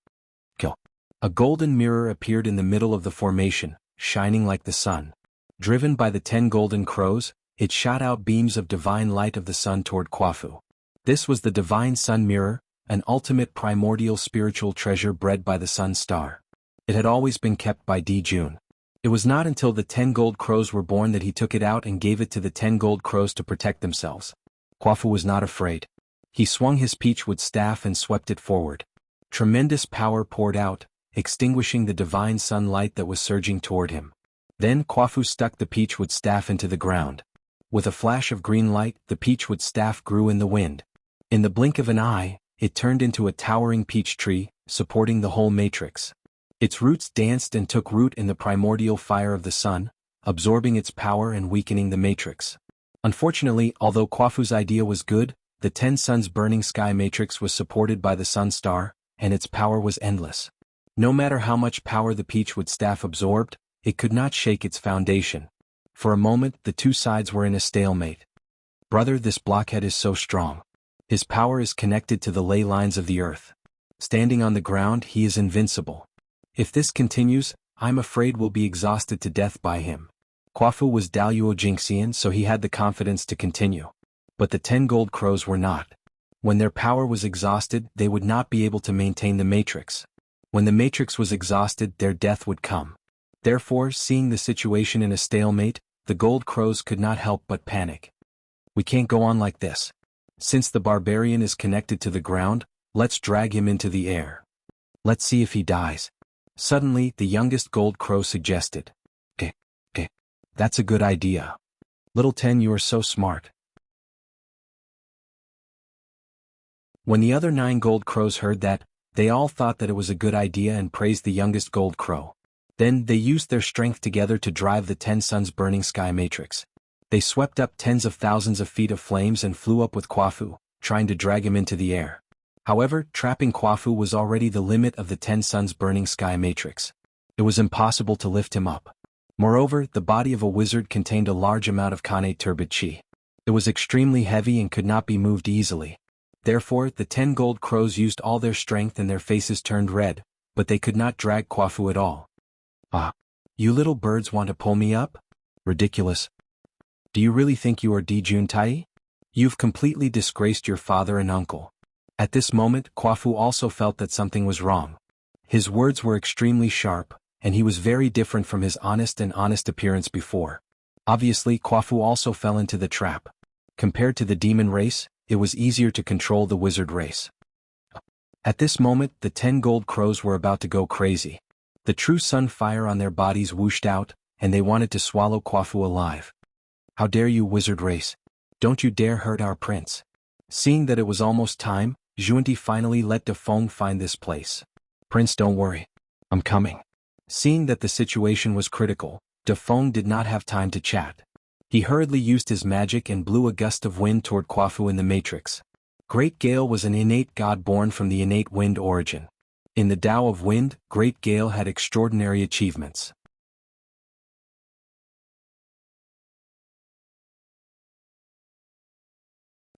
Kill. A golden mirror appeared in the middle of the formation, shining like the sun. Driven by the 10 golden crows, it shot out beams of divine light of the sun toward Quafu. This was the divine sun mirror, an ultimate primordial spiritual treasure bred by the sun star. It had always been kept by Di Jun. It was not until the 10 gold crows were born that he took it out and gave it to the 10 gold crows to protect themselves. Quafu was not afraid. He swung his peachwood staff and swept it forward. Tremendous power poured out, extinguishing the divine sunlight that was surging toward him. Then Quafu stuck the peachwood staff into the ground. With a flash of green light, the peachwood staff grew in the wind. In the blink of an eye, it turned into a towering peach tree, supporting the whole matrix. Its roots danced and took root in the primordial fire of the sun, absorbing its power and weakening the matrix. Unfortunately, although Kwafu's idea was good, the 10 suns burning sky matrix was supported by the sun star, and its power was endless. No matter how much power the peachwood staff absorbed, it could not shake its foundation. For a moment, the two sides were in a stalemate. Brother, this blockhead is so strong. His power is connected to the ley lines of the earth. Standing on the ground, he is invincible. If this continues, I'm afraid we'll be exhausted to death by him. Kwafu was Daluo Jingxian, so he had the confidence to continue. But the 10 gold crows were not. When their power was exhausted, they would not be able to maintain the matrix. When the matrix was exhausted, their death would come. Therefore, seeing the situation in a stalemate, the gold crows could not help but panic. We can't go on like this. Since the barbarian is connected to the ground, let's drag him into the air. Let's see if he dies. Suddenly, the youngest gold crow suggested. That's a good idea. Little 10, you are so smart. When the other 9 gold crows heard that, they all thought that it was a good idea and praised the youngest gold crow. Then, they used their strength together to drive the 10 suns burning sky matrix. They swept up tens of thousands of feet of flames and flew up with Kwafu, trying to drag him into the air. However, trapping Kwafu was already the limit of the 10 suns burning sky matrix. It was impossible to lift him up. Moreover, the body of a wizard contained a large amount of Kane turbid chi. It was extremely heavy and could not be moved easily. Therefore, the 10 gold crows used all their strength and their faces turned red, but they could not drag Kwafu at all. You little birds want to pull me up? Ridiculous. Do you really think you are Di Juntai? You've completely disgraced your father and uncle. At this moment, Kwafu also felt that something was wrong. His words were extremely sharp, and he was very different from his honest appearance before. Obviously, Kwafu also fell into the trap. Compared to the demon race, it was easier to control the wizard race. At this moment, the 10 gold crows were about to go crazy. The true sun fire on their bodies whooshed out, and they wanted to swallow Kwafu alive. How dare you, wizard race? Don't you dare hurt our prince. Seeing that it was almost time, Junti finally let De Feng find this place. Prince, don't worry. I'm coming. Seeing that the situation was critical, De Feng did not have time to chat. He hurriedly used his magic and blew a gust of wind toward Kwafu in the matrix. Great Gale was an innate god born from the innate wind origin. In the Tao of Wind, Great Gale had extraordinary achievements.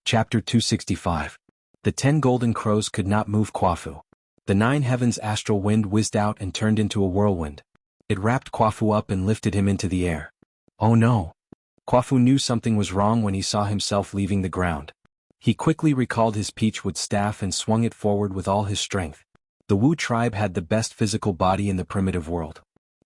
Chapter 265. The 10 golden crows could not move Kwafu. The 9 heavens astral wind whizzed out and turned into a whirlwind. It wrapped Kwafu up and lifted him into the air. Oh no! Kwafu knew something was wrong when he saw himself leaving the ground. He quickly recalled his peachwood staff and swung it forward with all his strength. The Wu tribe had the best physical body in the primitive world.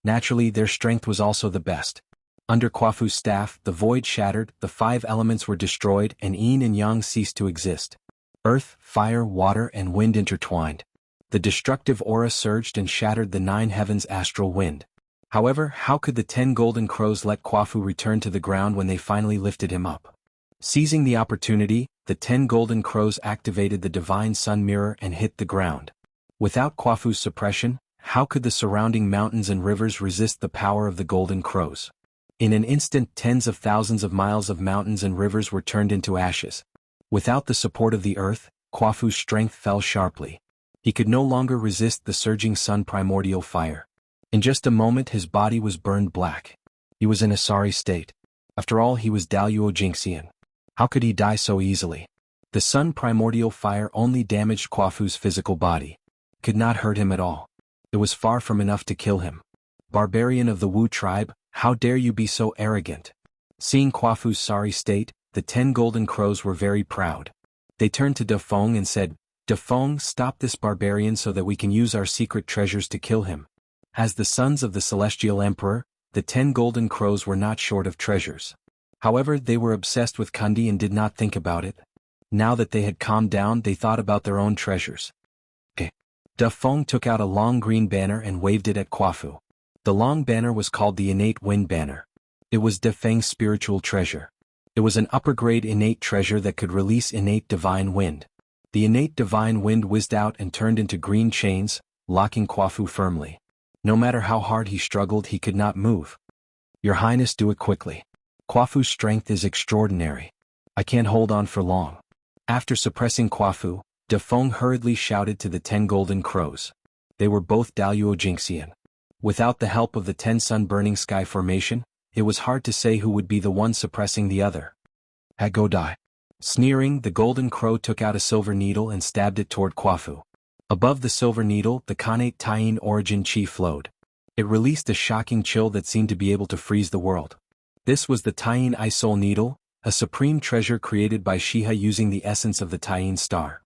Naturally, their strength was also the best. Under Kwafu's staff, the void shattered, the 5 elements were destroyed, and yin and yang ceased to exist. Earth, fire, water, and wind intertwined. The destructive aura surged and shattered the 9 heavens astral wind. However, how could the 10 golden crows let Kwafu return to the ground when they finally lifted him up? Seizing the opportunity, the 10 golden crows activated the divine sun mirror and hit the ground. Without Kwafu's suppression, how could the surrounding mountains and rivers resist the power of the golden crows? In an instant, tens of thousands of miles of mountains and rivers were turned into ashes. Without the support of the earth, Kwafu's strength fell sharply. He could no longer resist the surging sun primordial fire. In just a moment his body was burned black. He was in a sorry state. After all, he was Daluo Jingxian. How could he die so easily? The sun primordial fire only damaged Kwafu's physical body. It could not hurt him at all. It was far from enough to kill him. Barbarian of the Wu tribe, how dare you be so arrogant? Seeing Kwafu's sorry state, the 10 golden crows were very proud. They turned to De Feng and said, De Feng, stop this barbarian so that we can use our secret treasures to kill him. As the sons of the celestial emperor, the 10 golden crows were not short of treasures. However, they were obsessed with Kundi and did not think about it. Now that they had calmed down, they thought about their own treasures. De Feng took out a long green banner and waved it at Kwafu. The long banner was called the Innate Wind Banner. It was De Feng's spiritual treasure. It was an upper-grade innate treasure that could release innate divine wind. The innate divine wind whizzed out and turned into green chains, locking Kwafu firmly. No matter how hard he struggled, he could not move. Your Highness, do it quickly. Quafu's strength is extraordinary. I can't hold on for long. After suppressing Quafu, Defeng hurriedly shouted to the 10 golden crows. They were both Daluo Jingxian. Without the help of the 10 sun-burning sky formation, it was hard to say who would be the one suppressing the other. Go die. Sneering, the golden crow took out a silver needle and stabbed it toward Quafu. Above the silver needle, the Khanate Taiyin origin chi flowed. It released a shocking chill that seemed to be able to freeze the world. This was the Taiyin Eye Soul Needle, a supreme treasure created by Shiha using the essence of the Taiyin star.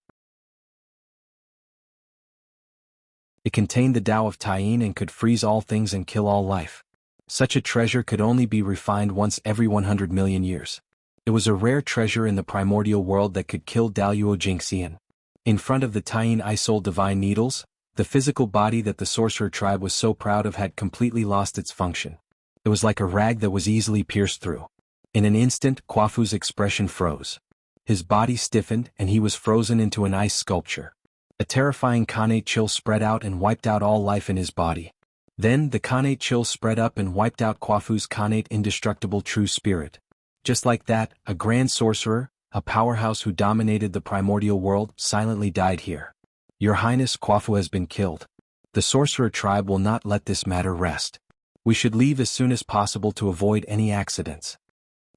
It contained the Tao of Taiyin and could freeze all things and kill all life. Such a treasure could only be refined once every 100 million years. It was a rare treasure in the primordial world that could kill Daluo Jingxian. In front of the Taiyin Eye Soul Divine Needles, the physical body that the sorcerer tribe was so proud of had completely lost its function. It was like a rag that was easily pierced through. In an instant, Quafu's expression froze. His body stiffened and he was frozen into an ice sculpture. A terrifying Khanate chill spread out and wiped out all life in his body. Then the Khanate chill spread up and wiped out Quafu's Khanate indestructible true spirit. Just like that, a grand sorcerer, a powerhouse who dominated the primordial world, silently died here. Your Highness, Quafu has been killed. The sorcerer tribe will not let this matter rest. We should leave as soon as possible to avoid any accidents.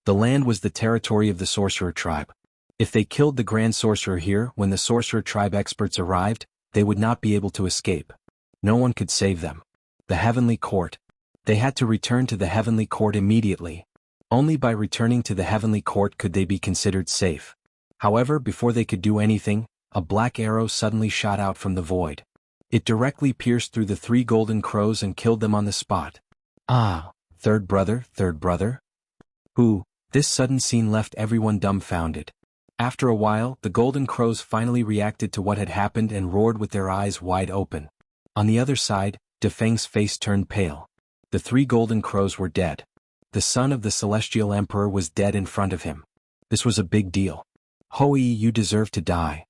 The land was the territory of the sorcerer tribe. If they killed the grand sorcerer here when the sorcerer tribe experts arrived, they would not be able to escape. No one could save them. The heavenly court. They had to return to the heavenly court immediately. Only by returning to the heavenly court could they be considered safe. However, before they could do anything, a black arrow suddenly shot out from the void. It directly pierced through the 3 golden crows and killed them on the spot. Ah, third brother. Who? This sudden scene left everyone dumbfounded. After a while, the golden crows finally reacted to what had happened and roared with their eyes wide open. On the other side, Defeng's face turned pale. The 3 golden crows were dead. The son of the celestial emperor was dead in front of him. This was a big deal. Hou Yi, you deserve to die.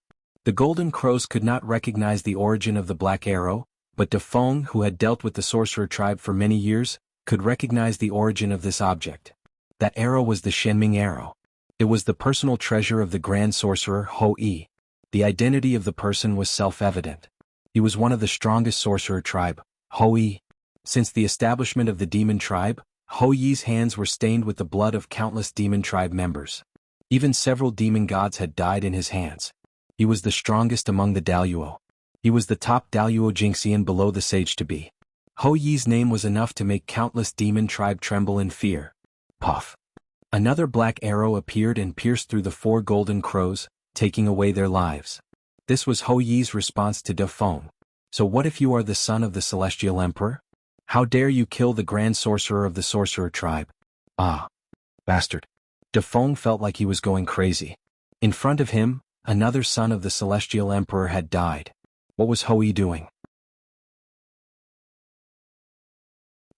The golden crows could not recognize the origin of the black arrow, but Defeng, who had dealt with the sorcerer tribe for many years, could recognize the origin of this object. That arrow was the Shenming arrow. It was the personal treasure of the grand sorcerer Hou Yi. The identity of the person was self-evident. He was one of the strongest sorcerer tribe, Hou Yi. Since the establishment of the demon tribe, Hou Yi's hands were stained with the blood of countless demon tribe members. Even several demon gods had died in his hands. He was the strongest among the Daluo. He was the top Daluo Jingxian below the sage to be. Hou Yi's name was enough to make countless demon tribe tremble in fear. Puff. Another black arrow appeared and pierced through the 4 golden crows, taking away their lives. This was Hou Yi's response to Defeng. So what if you are the son of the celestial emperor? How dare you kill the grand sorcerer of the sorcerer tribe? Ah. Bastard. Defeng felt like he was going crazy. In front of him, another son of the celestial emperor had died. What was Hou Yi doing?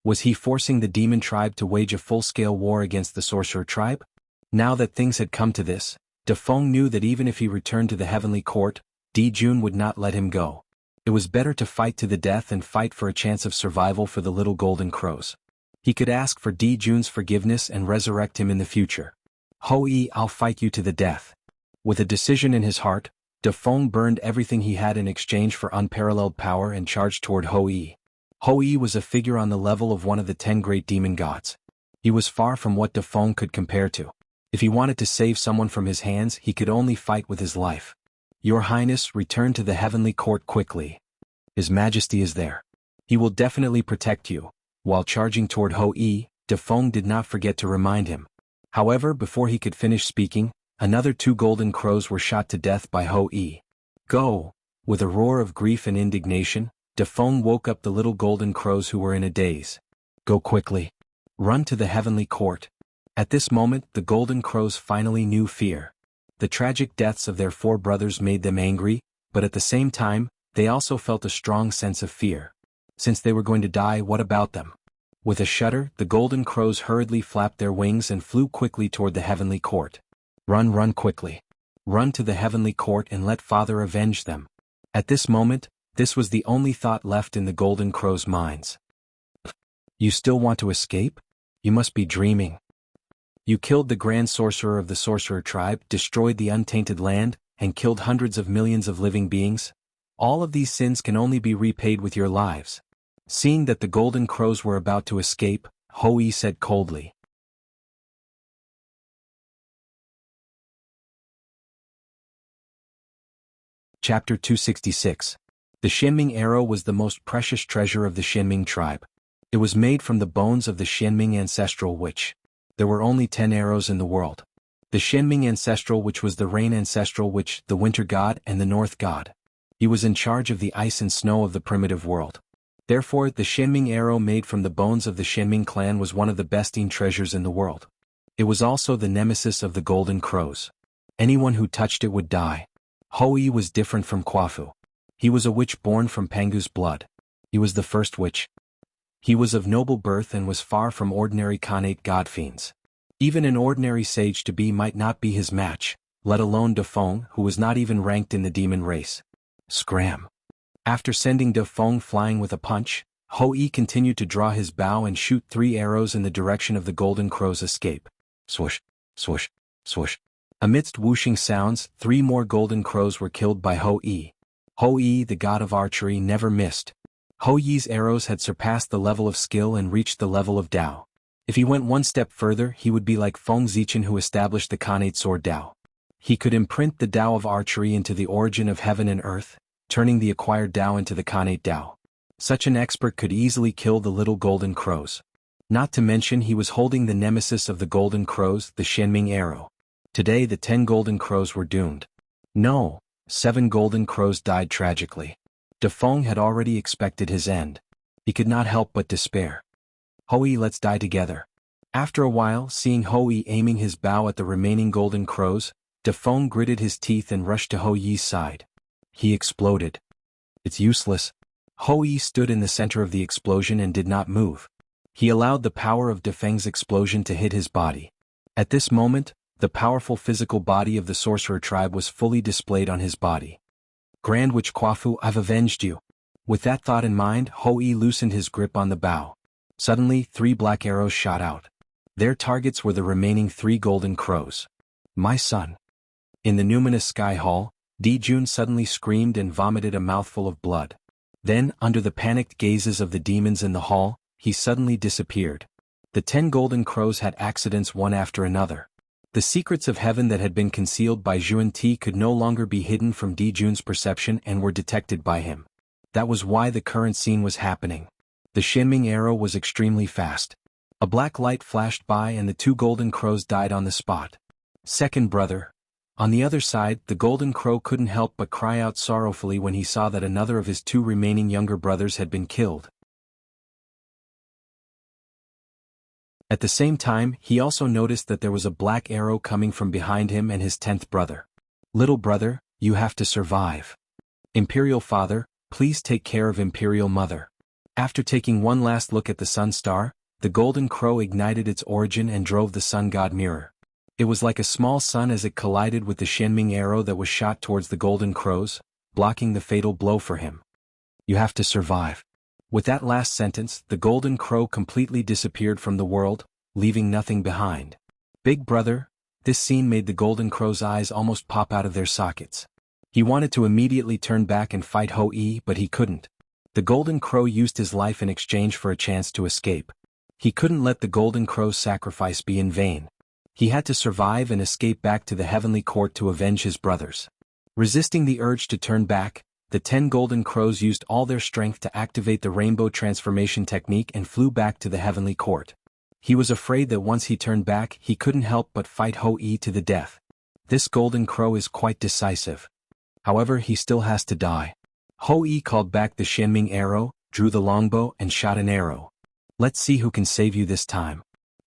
Was he forcing the demon tribe to wage a full-scale war against the sorcerer tribe? Now that things had come to this, Defeng knew that even if he returned to the heavenly court, Di Jun would not let him go. It was better to fight to the death and fight for a chance of survival for the little golden crows. He could ask for Di Jun's forgiveness and resurrect him in the future. Hou Yi, I'll fight you to the death. With a decision in his heart, Defeng burned everything he had in exchange for unparalleled power and charged toward Hou Yi. Hou Yi was a figure on the level of one of the 10 great demon gods. He was far from what Defeng could compare to. If he wanted to save someone from his hands, he could only fight with his life. Your Highness, return to the heavenly court quickly. His Majesty is there. He will definitely protect you. While charging toward Hou Yi, Defeng did not forget to remind him. However, before he could finish speaking, another 2 golden crows were shot to death by Hou Yi. Go! With a roar of grief and indignation, Defeng woke up the little golden crows who were in a daze. Go quickly. Run to the heavenly court. At this moment, the golden crows finally knew fear. The tragic deaths of their 4 brothers made them angry, but at the same time, they also felt a strong sense of fear. Since they were going to die, what about them? With a shudder, the golden crows hurriedly flapped their wings and flew quickly toward the heavenly court. Run quickly. Run to the heavenly court and let Father avenge them. At this moment, This was the only thought left in the Golden Crow's minds. You still want to escape? You must be dreaming. You killed the Grand Sorcerer of the Sorcerer tribe, destroyed the untainted land, and killed hundreds of millions of living beings. All of these sins can only be repaid with your lives. Seeing that the Golden Crows were about to escape, Hou-yi said coldly. Chapter 266. The Xianming arrow was the most precious treasure of the Xianming tribe. It was made from the bones of the Xianming ancestral witch. There were only 10 arrows in the world. The Xianming ancestral witch was the rain ancestral witch, the winter god, and the north god. He was in charge of the ice and snow of the primitive world. Therefore, the Xianming arrow made from the bones of the Xianming clan was one of the best treasures in the world. It was also the nemesis of the Golden Crows. Anyone who touched it would die. Hou-yi was different from Quafu. He was a witch born from Pangu's blood. He was the first witch. He was of noble birth and was far from ordinary Khanate god-fiends. Even an ordinary sage-to-be might not be his match, let alone De Feng, who was not even ranked in the demon race. Scram. After sending De Feng flying with a punch, Hou-yi continued to draw his bow and shoot 3 arrows in the direction of the Golden Crow's escape. Swoosh, swoosh, swoosh. Amidst whooshing sounds, 3 more Golden Crows were killed by Hou-yi. Hou-yi, the god of archery, never missed. Hou-yi's arrows had surpassed the level of skill and reached the level of Dao. If he went one step further, he would be like Feng Zichen, who established the Khanate sword Dao. He could imprint the Dao of archery into the origin of heaven and earth, turning the acquired Dao into the Khanate Dao. Such an expert could easily kill the little Golden Crows. Not to mention he was holding the nemesis of the Golden Crows, the Xianming arrow. Today the 10 Golden Crows were doomed. No, 7 Golden Crows died tragically. De Feng had already expected his end. He could not help but despair. Hou-yi, let's die together. After a while, seeing Hou-yi aiming his bow at the remaining Golden Crows, De Feng gritted his teeth and rushed to Hou-yi's side. He exploded. It's useless. Hou-yi stood in the center of the explosion and did not move. He allowed the power of De Feng's explosion to hit his body. At this moment, the powerful physical body of the sorcerer tribe was fully displayed on his body. Grand Witch Quafu, I've avenged you. With that thought in mind, Hou-yi loosened his grip on the bow. Suddenly, 3 black arrows shot out. Their targets were the remaining 3 Golden Crows. My son. In the numinous sky hall, Dijun suddenly screamed and vomited a mouthful of blood. Then, under the panicked gazes of the demons in the hall, he suddenly disappeared. The 10 Golden Crows had accidents one after another. The secrets of heaven that had been concealed by Zhuan Ti could no longer be hidden from Dijun's perception and were detected by him. That was why the current scene was happening. The Xianming arrow was extremely fast. A black light flashed by and the 2 Golden Crows died on the spot. Second brother. On the other side, the Golden Crow couldn't help but cry out sorrowfully when he saw that another of his 2 remaining younger brothers had been killed. At the same time, he also noticed that there was a black arrow coming from behind him and his 10th brother. Little brother, you have to survive. Imperial father, please take care of Imperial mother. After taking one last look at the sun star, the Golden Crow ignited its origin and drove the sun god mirror. It was like a small sun as it collided with the Xianming arrow that was shot towards the Golden Crows, blocking the fatal blow for him. You have to survive. With that last sentence, the Golden Crow completely disappeared from the world, leaving nothing behind. Big brother, this scene made the Golden Crow's eyes almost pop out of their sockets. He wanted to immediately turn back and fight Hou-yi, but he couldn't. The Golden Crow used his life in exchange for a chance to escape. He couldn't let the Golden Crow's sacrifice be in vain. He had to survive and escape back to the heavenly court to avenge his brothers. Resisting the urge to turn back, the 10 Golden Crows used all their strength to activate the rainbow transformation technique and flew back to the heavenly court. He was afraid that once he turned back, he couldn't help but fight Hou-yi to the death. This Golden Crow is quite decisive. However, he still has to die. Hou-yi called back the Xianming arrow, drew the longbow and shot an arrow. Let's see who can save you this time.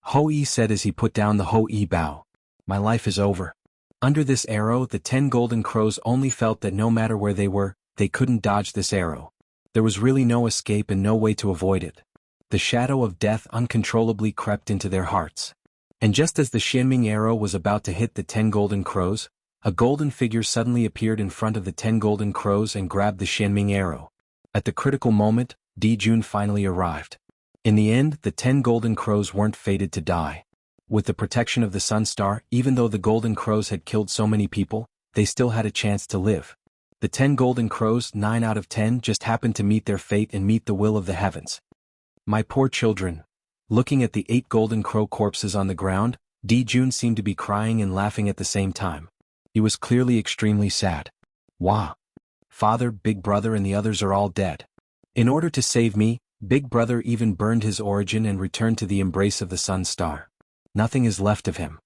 Hou-yi said as he put down the Hou-yi bow. My life is over. Under this arrow, the 10 Golden Crows only felt that no matter where they were, they couldn't dodge this arrow. There was really no escape and no way to avoid it. The shadow of death uncontrollably crept into their hearts. And just as the Xianming arrow was about to hit the 10 Golden Crows, a golden figure suddenly appeared in front of the 10 Golden Crows and grabbed the Xianming arrow. At the critical moment, Jun finally arrived. In the end, the 10 golden crows weren't fated to die. With the protection of the Sun Star, even though the golden crows had killed so many people, they still had a chance to live. The 10 golden crows, 9 out of 10, just happened to meet their fate and meet the will of the heavens. My poor children. Looking at the 8 golden crow corpses on the ground, Jun seemed to be crying and laughing at the same time. He was clearly extremely sad. Wah! Father, Big Brother and the others are all dead. In order to save me, Big Brother even burned his origin and returned to the embrace of the Sun Star. Nothing is left of him.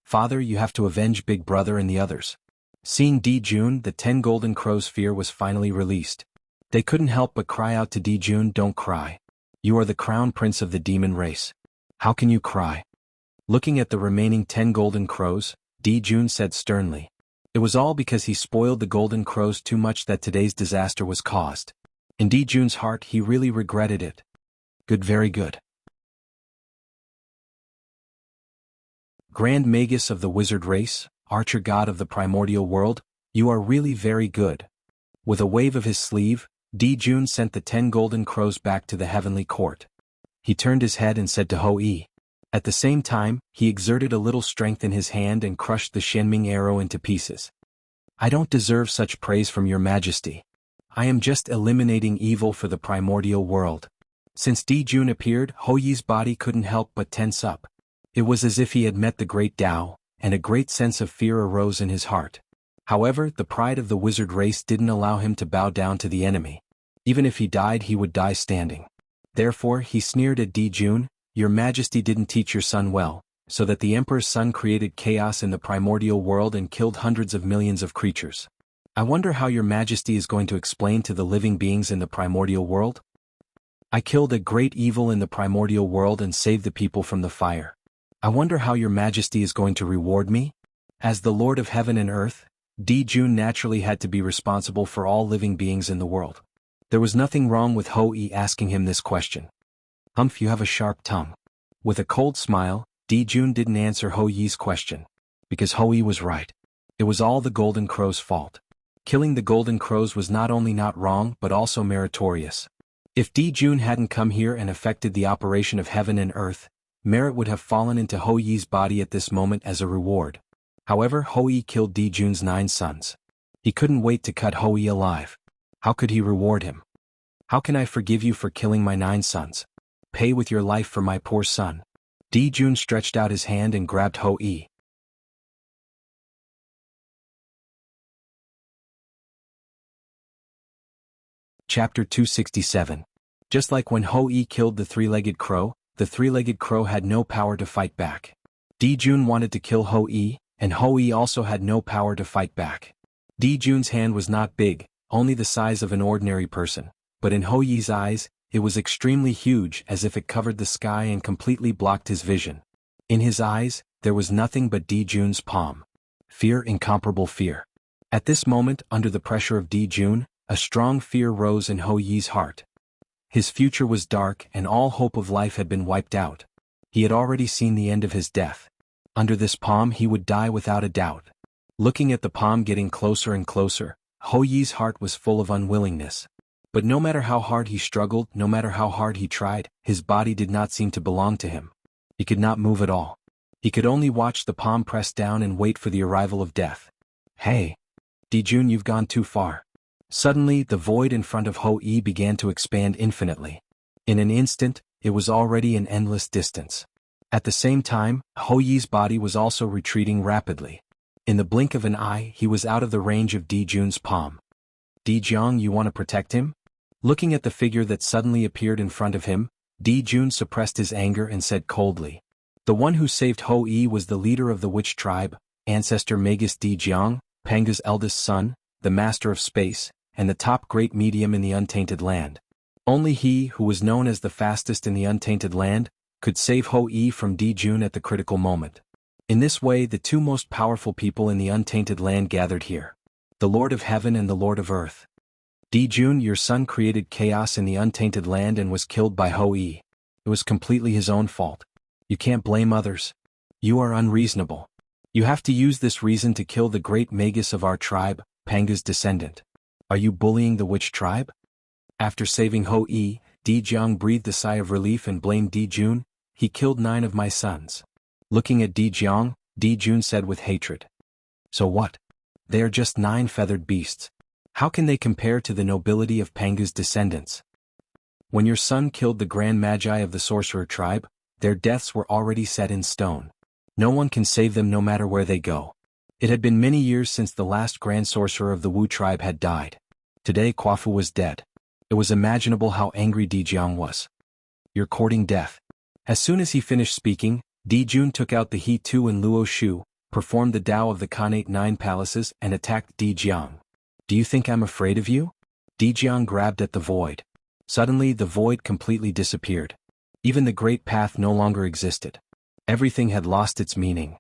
Father, you have to avenge Big Brother and the others. Seeing Jun, the 10 golden crows' fear was finally released. They couldn't help but cry out to Jun, "Don't cry. You are the crown prince of the demon race. How can you cry?" Looking at the remaining 10 golden crows, Jun said sternly. It was all because he spoiled the golden crows too much that today's disaster was caused. In Jun's heart, he really regretted it. Good, very good. Grand Magus of the wizard race, archer god of the primordial world, you are really very good. With a wave of his sleeve, Jun sent the 10 golden crows back to the heavenly court. He turned his head and said to Hou-Yi. At the same time, he exerted a little strength in his hand and crushed the Shenming arrow into pieces. I don't deserve such praise from your majesty. I am just eliminating evil for the primordial world. Since Jun appeared, Hou-Yi's body couldn't help but tense up. It was as if he had met the great Tao, and a great sense of fear arose in his heart. However, the pride of the wizard race didn't allow him to bow down to the enemy. Even if he died, he would die standing. Therefore, he sneered at Jun, "Your majesty didn't teach your son well, so that the emperor's son created chaos in the primordial world and killed hundreds of millions of creatures. I wonder how your majesty is going to explain to the living beings in the primordial world? I killed a great evil in the primordial world and saved the people from the fire. I wonder how your majesty is going to reward me? As the Lord of Heaven and Earth, Jun naturally had to be responsible for all living beings in the world. There was nothing wrong with Hou-Yi asking him this question. Humph, you have a sharp tongue. With a cold smile, Jun didn't answer Hou-Yi's question. Because Hou-Yi was right. It was all the golden crow's fault. Killing the golden crows was not only not wrong but also meritorious. If Jun hadn't come here and affected the operation of heaven and earth, merit would have fallen into Hou-Yi's body at this moment as a reward. However, Hou-Yi killed Jun's 9 sons. He couldn't wait to cut Hou-Yi alive. How could he reward him? How can I forgive you for killing my 9 sons? Pay with your life for my poor son. Jun stretched out his hand and grabbed Hou-Yi. Chapter 267. Just like when Hou-Yi killed the 3-legged crow, the 3-legged crow had no power to fight back. Jun wanted to kill Hou-Yi, and Hou-Yi also had no power to fight back. Jun's hand was not big, only the size of an ordinary person, but in Hou-Yi's eyes, it was extremely huge, as if it covered the sky and completely blocked his vision. In his eyes, there was nothing but Jun's palm. Fear, incomparable fear. At this moment, under the pressure of Jun, a strong fear rose in Hou-Yi's heart. His future was dark and all hope of life had been wiped out. He had already seen the end of his death. Under this palm he would die without a doubt. Looking at the palm getting closer and closer, Hou-Yi's heart was full of unwillingness. But no matter how hard he struggled, no matter how hard he tried, his body did not seem to belong to him. He could not move at all. He could only watch the palm press down and wait for the arrival of death. Hey! Jun, you've gone too far. Suddenly, the void in front of Hou-Yi began to expand infinitely. In an instant, it was already an endless distance. At the same time, Hou-Yi's body was also retreating rapidly. In the blink of an eye, he was out of the range of Jun's palm. Jiang, you want to protect him? Looking at the figure that suddenly appeared in front of him, Jun suppressed his anger and said coldly. The one who saved Hou-Yi was the leader of the witch tribe, ancestor Magus Jiang, Panga's eldest son, the master of space, and the top great medium in the untainted land. Only he, who was known as the fastest in the untainted land, could save Hou-Yi from Jun at the critical moment. In this way, the 2 most powerful people in the untainted land gathered here. The Lord of Heaven and the Lord of Earth. Jun, your son created chaos in the untainted land and was killed by Hou-Yi. It was completely his own fault. You can't blame others. You are unreasonable. You have to use this reason to kill the great Magus of our tribe, Panga's descendant. Are you bullying the witch tribe? After saving Ho-E, Di Jiang breathed a sigh of relief and blamed Di Jun. He killed 9 of my sons. Looking at Di Jiang, Di Jun said with hatred. So what? They are just 9 feathered beasts. How can they compare to the nobility of Pangu's descendants? When your son killed the Grand Magi of the sorcerer tribe, their deaths were already set in stone. No one can save them no matter where they go. It had been many years since the last grand sorcerer of the Wu tribe had died. Today Quafu was dead. It was imaginable how angry Di Jiang was. You're courting death. As soon as he finished speaking, Di Jun took out the He Tu and Luo Shu, performed the Tao of the Khanate 9 palaces and attacked Di Jiang. Do you think I'm afraid of you? Di Jiang grabbed at the void. Suddenly the void completely disappeared. Even the great path no longer existed. Everything had lost its meaning.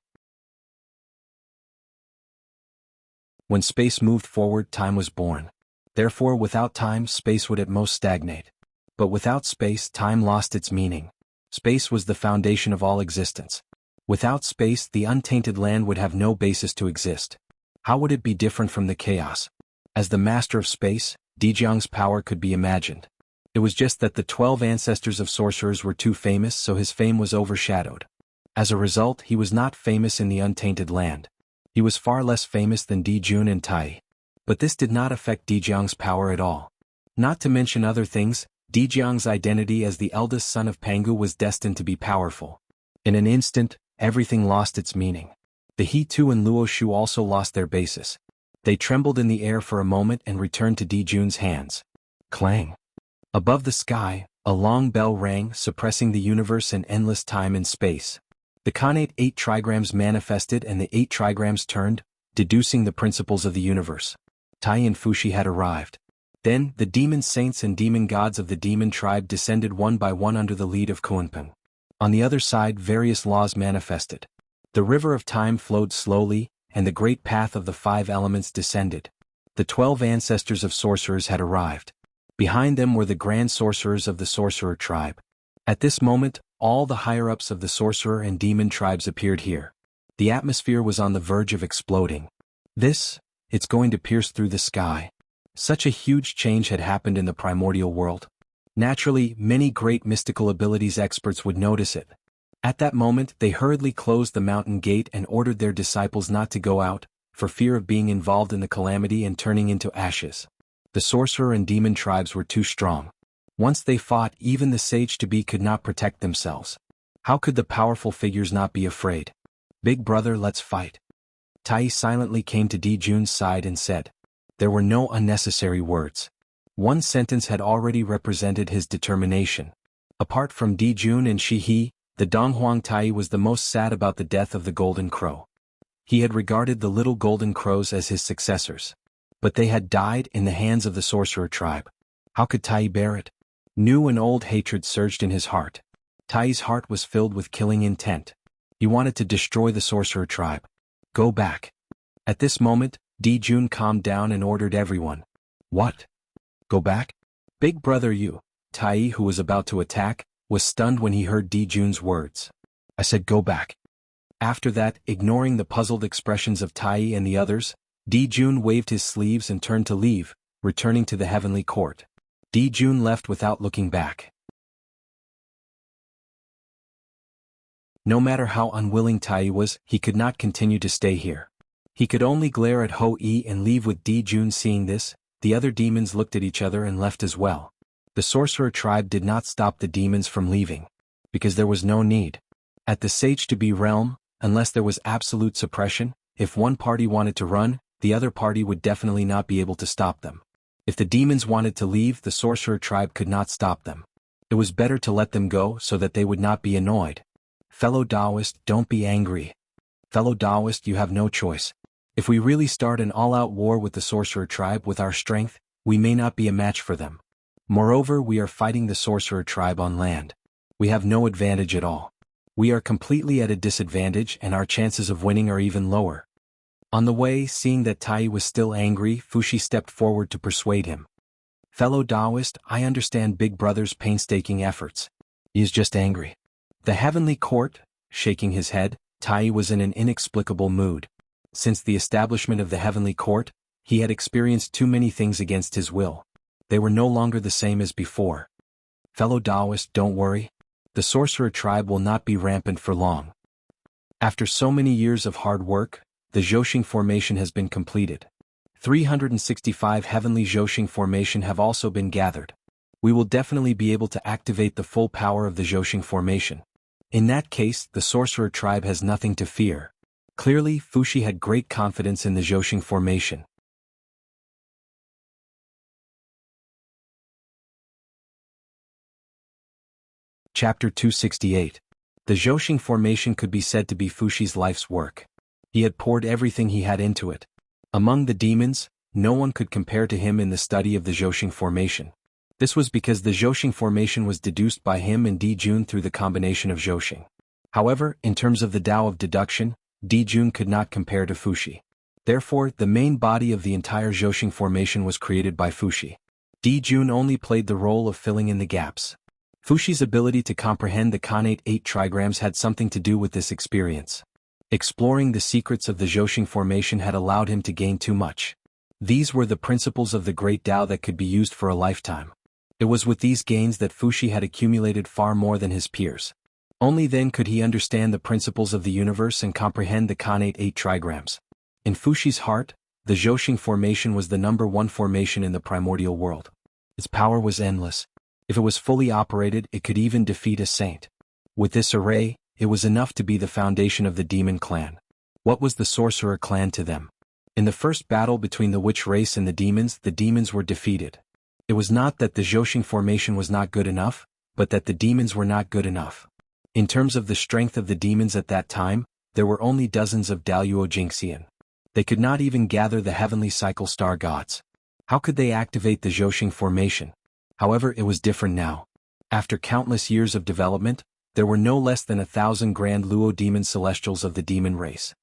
When space moved forward, time was born. Therefore, without time, space would at most stagnate. But without space, time lost its meaning. Space was the foundation of all existence. Without space, the untainted land would have no basis to exist. How would it be different from the chaos? As the master of space, Di Jiang's power could be imagined. It was just that the 12 ancestors of sorcerers were too famous, so his fame was overshadowed. As a result, he was not famous in the untainted land. He was far less famous than Di Jun and Tai. But this did not affect Di Jiang's power at all. Not to mention other things, Di Jiang's identity as the eldest son of Pangu was destined to be powerful. In an instant, everything lost its meaning. The He Tu and Luo Shu also lost their basis. They trembled in the air for a moment and returned to Di Jun's hands. Clang! Above the sky, a long bell rang, suppressing the universe and endless time and space. The Khanate 8 trigrams manifested and the 8 trigrams turned, deducing the principles of the universe. Tai and Fushi had arrived. Then, the demon saints and demon gods of the demon tribe descended one by one under the lead of Kunpeng. On the other side, various laws manifested. The river of time flowed slowly, and the great path of the 5 elements descended. The 12 ancestors of sorcerers had arrived. Behind them were the grand sorcerers of the sorcerer tribe. At this moment, all the higher-ups of the sorcerer and demon tribes appeared here. The atmosphere was on the verge of exploding. It's going to pierce through the sky. Such a huge change had happened in the primordial world. Naturally, many great mystical abilities experts would notice it. At that moment, they hurriedly closed the mountain gate and ordered their disciples not to go out, for fear of being involved in the calamity and turning into ashes. The sorcerer and demon tribes were too strong. Once they fought, even the sage-to-be could not protect themselves. How could the powerful figures not be afraid? Big brother, let's fight. Tai silently came to Di Jun's side and said. There were no unnecessary words. One sentence had already represented his determination. Apart from Di Jun and Shi-He, the Donghuang Tai was the most sad about the death of the Golden Crow. He had regarded the little Golden Crows as his successors. But they had died in the hands of the sorcerer tribe. How could Tai bear it? New and old hatred surged in his heart. Tai's heart was filled with killing intent. He wanted to destroy the sorcerer tribe. Go back. At this moment, Di Jun calmed down and ordered everyone. What? Go back? Big brother you, Tai, who was about to attack, was stunned when he heard Di Jun's words. I said go back. After that, ignoring the puzzled expressions of Tai and the others, Di Jun waved his sleeves and turned to leave, returning to the heavenly court. Di Jun left without looking back. No matter how unwilling Tai was, he could not continue to stay here. He could only glare at Ho-E and leave with Di Jun. Seeing this, the other demons looked at each other and left as well. The sorcerer tribe did not stop the demons from leaving. Because there was no need. At the sage-to-be realm, unless there was absolute suppression, if one party wanted to run, the other party would definitely not be able to stop them. If the demons wanted to leave, the sorcerer tribe could not stop them. It was better to let them go so that they would not be annoyed. Fellow Taoist, don't be angry. Fellow Taoist, you have no choice. If we really start an all-out war with the sorcerer tribe with our strength, we may not be a match for them. Moreover, we are fighting the sorcerer tribe on land. We have no advantage at all. We are completely at a disadvantage and our chances of winning are even lower. On the way, seeing that Tai was still angry, Fushi stepped forward to persuade him. Fellow Taoist, I understand Big Brother's painstaking efforts. He is just angry. The heavenly court, shaking his head, Tai was in an inexplicable mood. Since the establishment of the heavenly court, he had experienced too many things against his will. They were no longer the same as before. Fellow Taoists, don't worry. The sorcerer tribe will not be rampant for long. After so many years of hard work, the Zhousing formation has been completed. 365 heavenly Zhousing formation have also been gathered. We will definitely be able to activate the full power of the Zhousing formation. In that case, the sorcerer tribe has nothing to fear. Clearly, Fuxi had great confidence in the Zhousing formation. Chapter 268. The Zhousing formation could be said to be Fuxi's life's work. He had poured everything he had into it. Among the demons, no one could compare to him in the study of the Zhousing formation. This was because the Zhousing formation was deduced by him and Di Jun through the combination of Zhousing. However, in terms of the Tao of deduction, Di Jun could not compare to Fuxi. Therefore, the main body of the entire Zhousing formation was created by Fuxi. Di Jun only played the role of filling in the gaps. Fuxi's ability to comprehend the Khanate 8 trigrams had something to do with this experience. Exploring the secrets of the Zhousing formation had allowed him to gain too much. These were the principles of the great Tao that could be used for a lifetime. It was with these gains that Fuxi had accumulated far more than his peers. Only then could he understand the principles of the universe and comprehend the Khanate 8 trigrams. In Fuxi's heart, the Zhousing formation was the #1 formation in the primordial world. Its power was endless. If it was fully operated, it could even defeat a saint. With this array, it was enough to be the foundation of the demon clan. What was the sorcerer clan to them? In the first battle between the witch race and the demons were defeated. It was not that the Zhousing formation was not good enough, but that the demons were not good enough. In terms of the strength of the demons at that time, there were only dozens of Daluo Jingxian. They could not even gather the heavenly cycle star gods. How could they activate the Zhousing formation? However, it was different now. After countless years of development, there were no less than 1,000 grand Luo demon celestials of the demon race.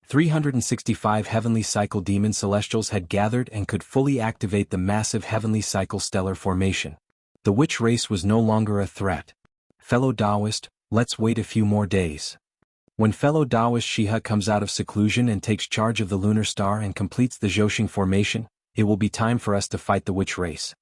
365 heavenly cycle demon celestials had gathered and could fully activate the massive heavenly cycle stellar formation. The witch race was no longer a threat. Fellow Taoist, let's wait a few more days. When fellow Taoist Shiha comes out of seclusion and takes charge of the lunar star and completes the Zhousing formation, it will be time for us to fight the witch race.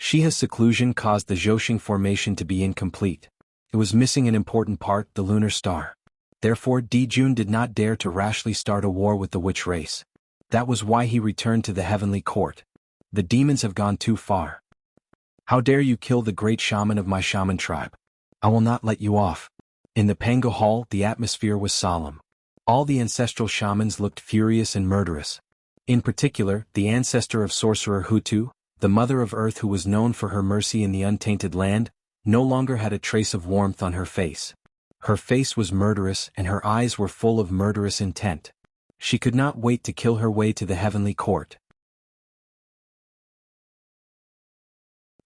Shiha's seclusion caused the Zhousing formation to be incomplete. It was missing an important part, the lunar star. Therefore, Di Jun did not dare to rashly start a war with the witch race. That was why he returned to the heavenly court. The demons have gone too far. How dare you kill the great shaman of my shaman tribe? I will not let you off. In the Pango Hall, the atmosphere was solemn. All the ancestral shamans looked furious and murderous. In particular, the ancestor of sorcerer Hutu, the mother of earth who was known for her mercy in the untainted land, no longer had a trace of warmth on her face. Her face was murderous and her eyes were full of murderous intent. She could not wait to kill her way to the heavenly court.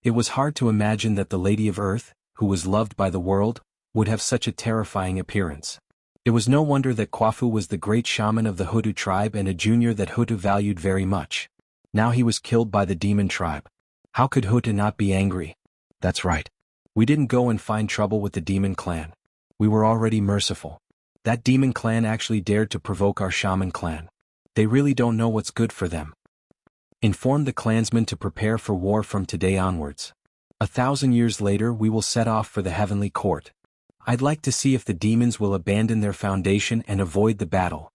It was hard to imagine that the Lady of Earth, who was loved by the world, would have such a terrifying appearance. It was no wonder that Kwafu was the great shaman of the Hutu tribe and a junior that Hutu valued very much. Now he was killed by the demon tribe. How could Hutu not be angry? That's right. We didn't go and find trouble with the demon clan. We were already merciful. That demon clan actually dared to provoke our shaman clan. They really don't know what's good for them. Inform the clansmen to prepare for war from today onwards. 1,000 years later we will set off for the heavenly court. I'd like to see if the demons will abandon their foundation and avoid the battle.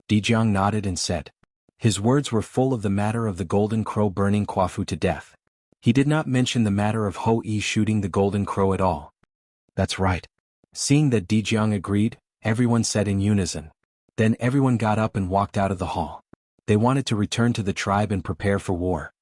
Dijiang nodded and said. His words were full of the matter of the golden crow burning Kwafu to death. He did not mention the matter of Ho-E shooting the golden crow at all. That's right. Seeing that Dijiang agreed, everyone said in unison. Then everyone got up and walked out of the hall. They wanted to return to the tribe and prepare for war.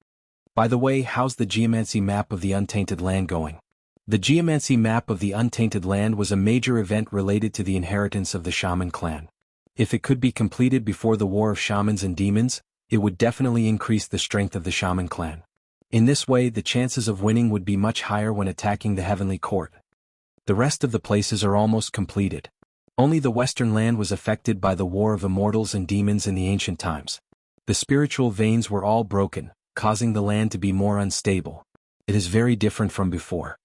By the way, how's the geomancy map of the untainted land going? The geomancy map of the untainted land was a major event related to the inheritance of the shaman clan. If it could be completed before the war of shamans and demons, it would definitely increase the strength of the shaman clan. In this way, the chances of winning would be much higher when attacking the heavenly court. The rest of the places are almost completed. Only the western land was affected by the war of immortals and demons in the ancient times. The spiritual veins were all broken, causing the land to be more unstable. It is very different from before.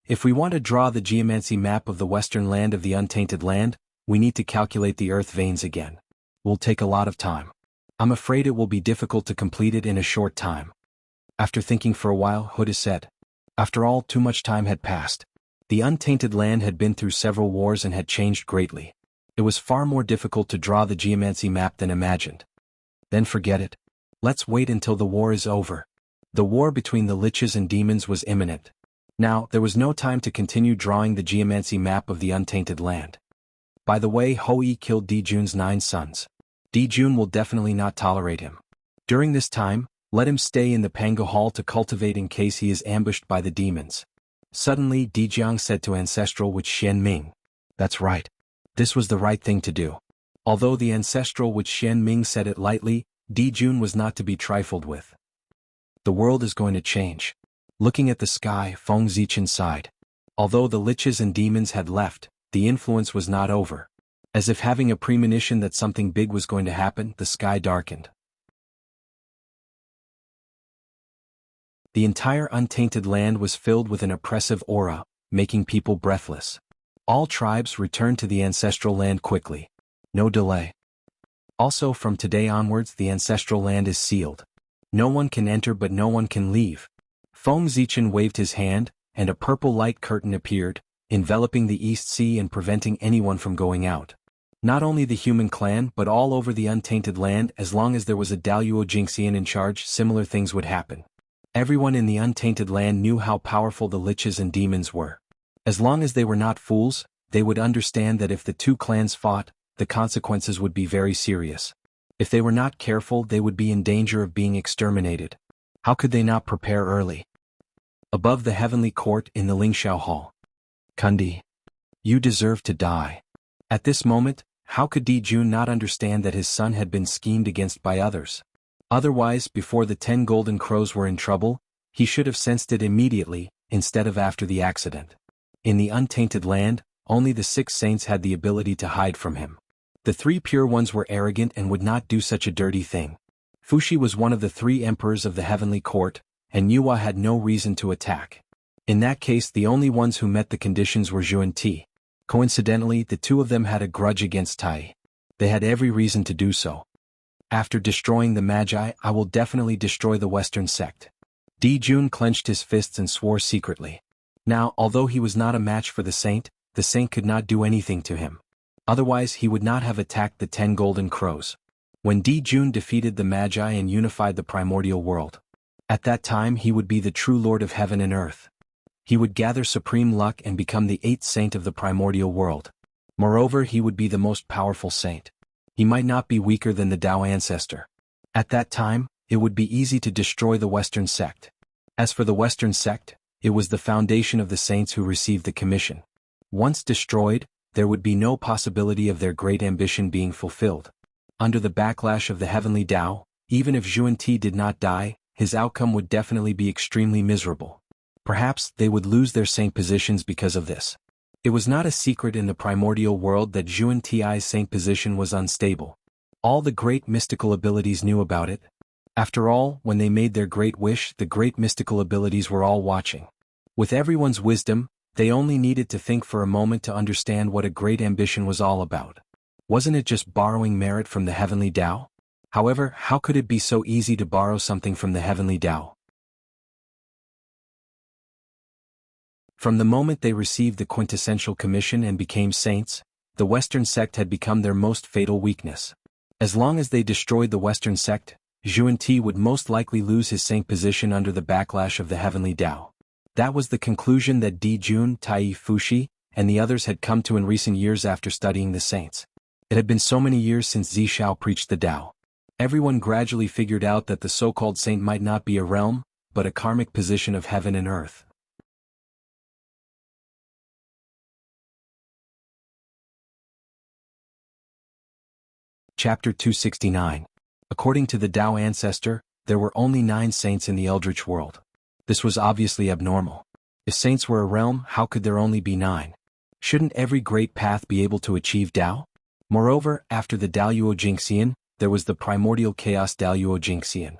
If we want to draw the geomancy map of the western land of the untainted land, we need to calculate the earth veins again. Will take a lot of time. I'm afraid it will be difficult to complete it in a short time. After thinking for a while, Huda said. After all, too much time had passed. The untainted land had been through several wars and had changed greatly. It was far more difficult to draw the geomancy map than imagined. Then forget it. Let's wait until the war is over. The war between the liches and demons was imminent. Now, there was no time to continue drawing the geomancy map of the untainted land. By the way, Hou-Yi killed Di-Jun's 9 sons. Di-Jun will definitely not tolerate him. During this time, let him stay in the Pango Hall to cultivate in case he is ambushed by the demons. Suddenly, Di-Jiang said to Ancestral Witch Xian Ming. That's right. This was the right thing to do. Although the Ancestral Witch Xian Ming said it lightly, Di-Jun was not to be trifled with. The world is going to change. Looking at the sky, Feng Zichen sighed. Although the liches and demons had left, the influence was not over. As if having a premonition that something big was going to happen, the sky darkened. The entire untainted land was filled with an oppressive aura, making people breathless. All tribes returned to the ancestral land quickly. No delay. Also, from today onwards, the ancestral land is sealed. No one can enter but no one can leave. Feng Zichen waved his hand, and a purple light curtain appeared, enveloping the East Sea and preventing anyone from going out. Not only the human clan but all over the untainted land. As long as there was a Daluo Jingxian in charge, similar things would happen. Everyone in the untainted land knew how powerful the liches and demons were. As long as they were not fools, they would understand that if the two clans fought, the consequences would be very serious. If they were not careful, they would be in danger of being exterminated. How could they not prepare early? Above the heavenly court in the Lingxiao Hall. Kundi, you deserve to die. At this moment, how could Di-Jun not understand that his son had been schemed against by others? Otherwise, before the 10 golden crows were in trouble, he should have sensed it immediately, instead of after the accident. In the untainted land, only the 6 saints had the ability to hide from him. The 3 pure ones were arrogant and would not do such a dirty thing. Fuxi was one of the 3 emperors of the heavenly court, and Yuhua had no reason to attack. In that case, the only ones who met the conditions were Zhu and Ti. Coincidentally, the 2 of them had a grudge against Tai. They had every reason to do so. After destroying the Magi, I will definitely destroy the Western sect. Di-Jun clenched his fists and swore secretly. Now, although he was not a match for the saint could not do anything to him. Otherwise, he would not have attacked the 10 golden crows. When Di-Jun defeated the Magi and unified the primordial world, at that time he would be the true Lord of heaven and earth. He would gather supreme luck and become the 8th saint of the primordial world. Moreover, he would be the most powerful saint. He might not be weaker than the Tao ancestor. At that time, it would be easy to destroy the Western sect. As for the Western sect, it was the foundation of the saints who received the commission. Once destroyed, there would be no possibility of their great ambition being fulfilled. Under the backlash of the heavenly Tao, even if Zhu and Ti did not die, his outcome would definitely be extremely miserable. Perhaps they would lose their saint positions because of this. It was not a secret in the primordial world that Zhu and Ti's saint position was unstable. All the great mystical abilities knew about it. After all, when they made their great wish, the great mystical abilities were all watching. With everyone's wisdom, they only needed to think for a moment to understand what a great ambition was all about. Wasn't it just borrowing merit from the heavenly Tao? However, how could it be so easy to borrow something from the heavenly Tao? From the moment they received the quintessential commission and became saints, the Western sect had become their most fatal weakness. As long as they destroyed the Western sect, Zhu and Ti would most likely lose his saint position under the backlash of the heavenly Tao. That was the conclusion that Di-Jun, Tai, Fuxi, and the others had come to in recent years after studying the saints. It had been so many years since Zishao preached the Tao. Everyone gradually figured out that the so-called saint might not be a realm, but a karmic position of heaven and earth. Chapter 269. According to the Tao ancestor, there were only 9 saints in the Eldritch world. This was obviously abnormal. If saints were a realm, how could there only be 9? Shouldn't every great path be able to achieve Tao? Moreover, after the Daluo Jingxian, there was the primordial chaos Daluo Jingxian.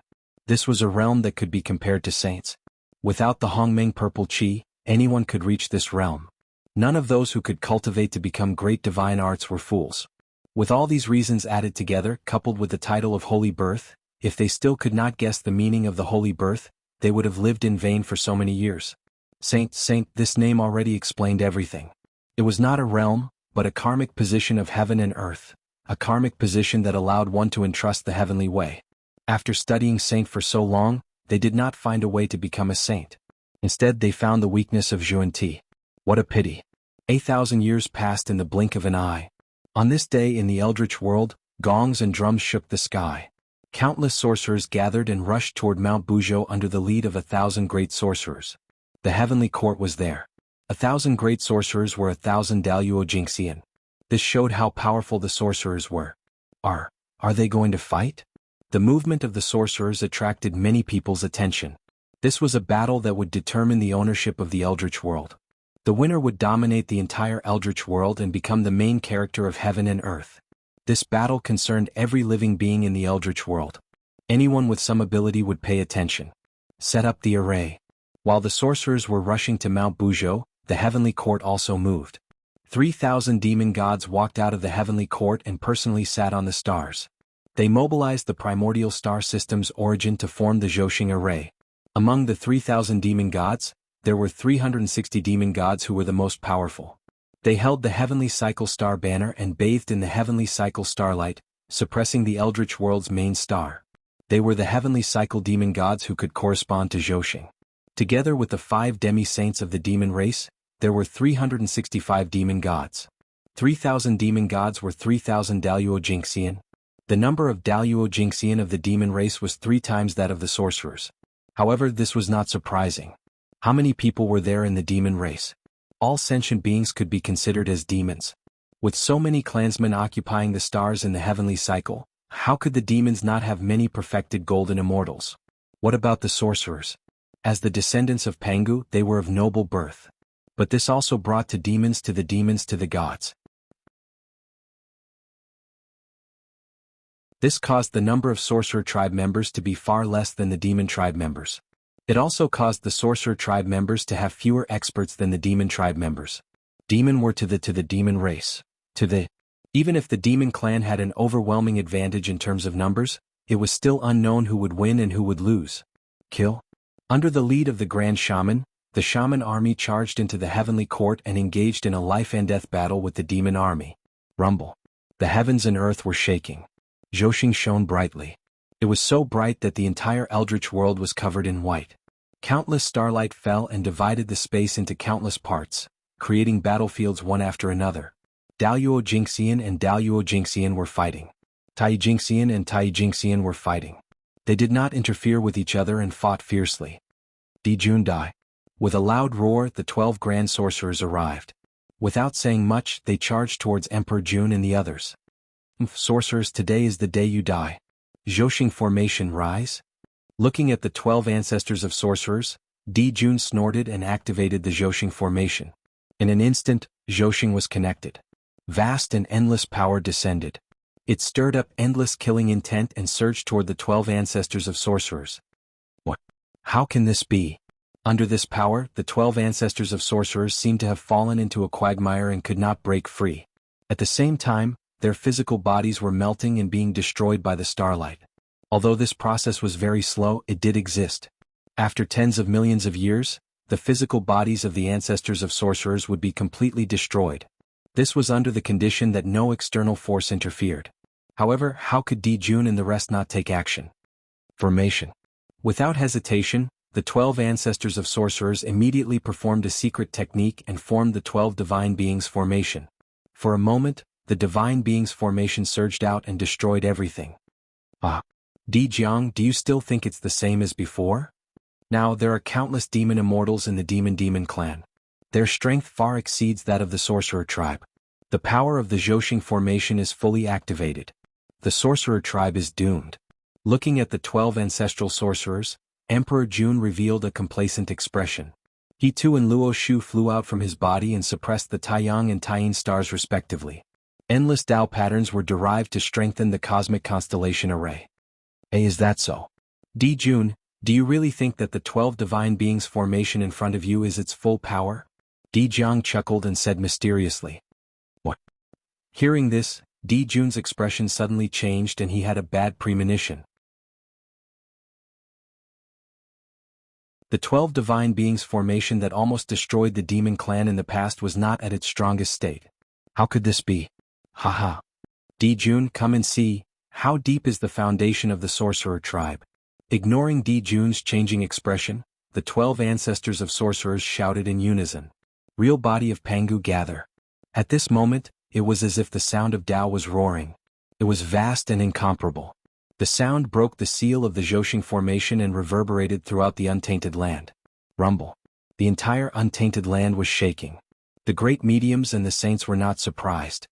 This was a realm that could be compared to saints. Without the Hongmeng purple qi, anyone could reach this realm. None of those who could cultivate to become great divine arts were fools. With all these reasons added together, coupled with the title of Holy Birth, if they still could not guess the meaning of the Holy Birth, they would have lived in vain for so many years. Saint, this name already explained everything. It was not a realm, but a karmic position of heaven and earth, a karmic position that allowed one to entrust the heavenly way. After studying saint for so long, they did not find a way to become a saint. Instead, they found the weakness of Xuanti. What a pity. 8,000 years passed in the blink of an eye. On this day in the eldritch world, gongs and drums shook the sky. Countless sorcerers gathered and rushed toward Mount Buzhou under the lead of 1,000 great sorcerers. The heavenly court was there. 1,000 great sorcerers were 1,000 Daluo Jingxian. This showed how powerful the sorcerers were. Are they going to fight? The movement of the sorcerers attracted many people's attention. This was a battle that would determine the ownership of the eldritch world. The winner would dominate the entire eldritch world and become the main character of heaven and earth. This battle concerned every living being in the eldritch world. Anyone with some ability would pay attention. Set up the array. While the sorcerers were rushing to Mount Buzhou, the heavenly court also moved. 3,000 demon gods walked out of the heavenly court and personally sat on the stars. They mobilized the primordial star system's origin to form the Zhousing array. Among the 3,000 demon gods, there were 360 demon gods who were the most powerful. They held the heavenly cycle star banner and bathed in the heavenly cycle starlight, suppressing the eldritch world's main star. They were the heavenly cycle demon gods who could correspond to Zhousing. Together with the 5 demi-saints of the demon race, there were 365 demon gods. 3,000 demon gods were 3,000 Daluo Jingxian. The number of Daluo Jingxian of the demon race was 3 times that of the sorcerers. However, this was not surprising. How many people were there in the demon race? All sentient beings could be considered as demons. With so many clansmen occupying the stars in the heavenly cycle, how could the demons not have many perfected golden immortals? What about the sorcerers? As the descendants of Pangu, they were of noble birth. But this also brought the demons to the gods. This caused the number of sorcerer tribe members to be far less than the demon tribe members. It also caused the sorcerer tribe members to have fewer experts than the demon tribe members. Demon were to the demon race. Even if the demon clan had an overwhelming advantage in terms of numbers, it was still unknown who would win and who would lose. Kill. Under the lead of the Grand Shaman, the Shaman army charged into the heavenly court and engaged in a life-and-death battle with the demon army. Rumble. The heavens and earth were shaking. Zhousing shone brightly. It was so bright that the entire eldritch world was covered in white. Countless starlight fell and divided the space into countless parts, creating battlefields one after another. Daluo Jingxian and Daluo Jingxian were fighting. Tai Jingxian and Tai Jingxian were fighting. They did not interfere with each other and fought fiercely. Di Jun Dai. With a loud roar, the 12 grand sorcerers arrived. Without saying much, they charged towards Emperor Jun and the others. Sorcerers, today is the day you die. Zhousing formation rise? Looking at the 12 ancestors of sorcerers, Di Jun snorted and activated the Zhousing formation. In an instant, Zhousing was connected. Vast and endless power descended. It stirred up endless killing intent and surged toward the 12 ancestors of sorcerers. What? How can this be? Under this power, the 12 ancestors of sorcerers seemed to have fallen into a quagmire and could not break free. At the same time, their physical bodies were melting and being destroyed by the starlight. Although this process was very slow, it did exist. After tens of millions of years, the physical bodies of the ancestors of sorcerers would be completely destroyed. This was under the condition that no external force interfered. However, how could Di Jun and the rest not take action? Formation. Without hesitation, the 12 ancestors of sorcerers immediately performed a secret technique and formed the 12 divine beings formation. For a moment, the divine beings formation surged out and destroyed everything. Di Jiang, do you still think it's the same as before? Now there are countless demon immortals in the demon clan. Their strength far exceeds that of the sorcerer tribe. The power of the Zhousing formation is fully activated. The sorcerer tribe is doomed. Looking at the 12 ancestral sorcerers, Emperor Jun revealed a complacent expression. He too and Luo Shu flew out from his body and suppressed the Taiyang and Taiyin stars respectively. Endless Tao patterns were derived to strengthen the cosmic constellation array. Is that so? Di Jun, do you really think that the 12 divine beings formation in front of you is its full power? Di Jiang chuckled and said mysteriously. What? Hearing this, Di Jun's expression suddenly changed and he had a bad premonition. The 12 divine beings formation that almost destroyed the demon clan in the past was not at its strongest state. How could this be? Haha. Jun, come and see, how deep is the foundation of the sorcerer tribe? Ignoring Jun's changing expression, the 12 ancestors of sorcerers shouted in unison. Real body of Pangu gather. At this moment, it was as if the sound of Tao was roaring. It was vast and incomparable. The sound broke the seal of the Zhoshing formation and reverberated throughout the untainted land. Rumble. The entire untainted land was shaking. The great mediums and the saints were not surprised.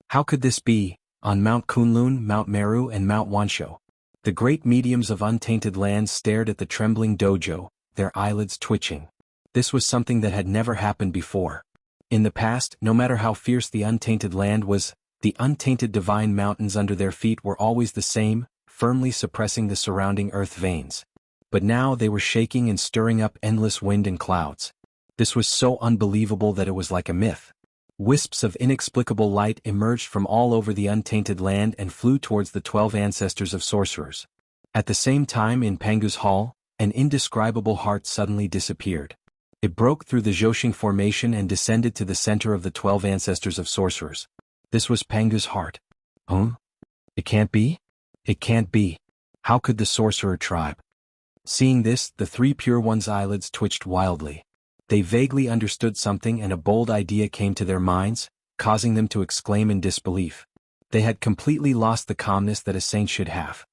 How could this be? On Mount Kunlun, Mount Meru and Mount Wansho, the great mediums of untainted lands stared at the trembling dojo, their eyelids twitching. This was something that had never happened before. In the past, no matter how fierce the untainted land was, the untainted divine mountains under their feet were always the same, firmly suppressing the surrounding earth veins. But now they were shaking and stirring up endless wind and clouds. This was so unbelievable that it was like a myth. Wisps of inexplicable light emerged from all over the untainted land and flew towards the 12 ancestors of sorcerers. At the same time in Pangu's hall, an indescribable heart suddenly disappeared. It broke through the Zhoshing formation and descended to the center of the 12 ancestors of sorcerers. This was Pangu's heart. It can't be? It can't be. How could the sorcerer tribe? Seeing this, the 3 pure ones' eyelids twitched wildly. They vaguely understood something and a bold idea came to their minds, causing them to exclaim in disbelief. They had completely lost the calmness that a saint should have.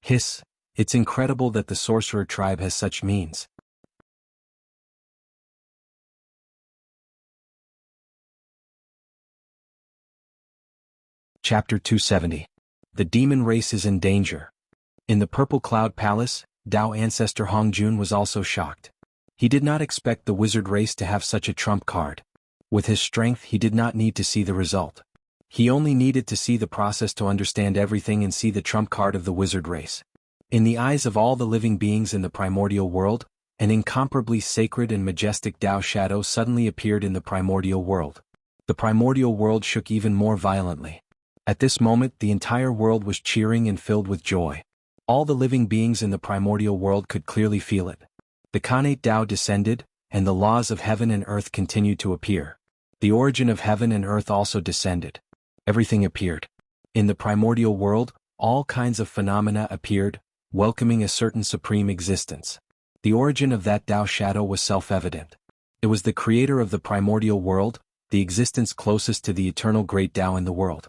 Hiss, it's incredible that the sorcerer tribe has such means. Chapter 270. The demon race is in danger. In the Purple Cloud Palace, Tao ancestor Hongjun was also shocked. He did not expect the wizard race to have such a trump card. With his strength he did not need to see the result. He only needed to see the process to understand everything and see the trump card of the wizard race. In the eyes of all the living beings in the primordial world, an incomparably sacred and majestic Tao shadow suddenly appeared in the primordial world. The primordial world shook even more violently. At this moment the entire world was cheering and filled with joy. All the living beings in the primordial world could clearly feel it. The Khanate Tao descended, and the laws of heaven and earth continued to appear. The origin of heaven and earth also descended. Everything appeared. In the primordial world, all kinds of phenomena appeared, welcoming a certain supreme existence. The origin of that Tao shadow was self-evident. It was the creator of the primordial world, the existence closest to the eternal great Tao in the world.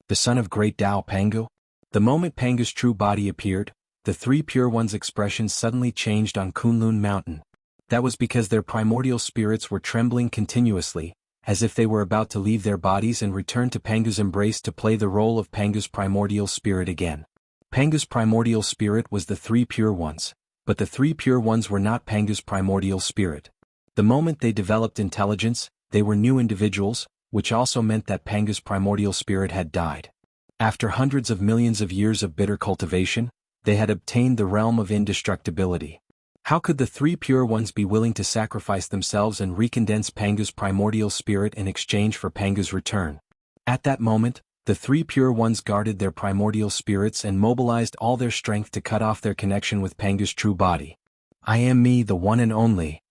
The son of great Tao Pangu? The moment Pangu's true body appeared, the 3 pure ones' expressions suddenly changed on Kunlun Mountain. That was because their primordial spirits were trembling continuously, as if they were about to leave their bodies and return to Pangu's embrace to play the role of Pangu's primordial spirit again. Pangu's primordial spirit was the 3 pure ones, but the 3 pure ones were not Pangu's primordial spirit. The moment they developed intelligence, they were new individuals, which also meant that Pangu's primordial spirit had died. After hundreds of millions of years of bitter cultivation, they had obtained the realm of indestructibility. How could the 3 pure ones be willing to sacrifice themselves and recondense Pangu's primordial spirit in exchange for Pangu's return? At that moment, the 3 pure ones guarded their primordial spirits and mobilized all their strength to cut off their connection with Pangu's true body. I am me, the one and only.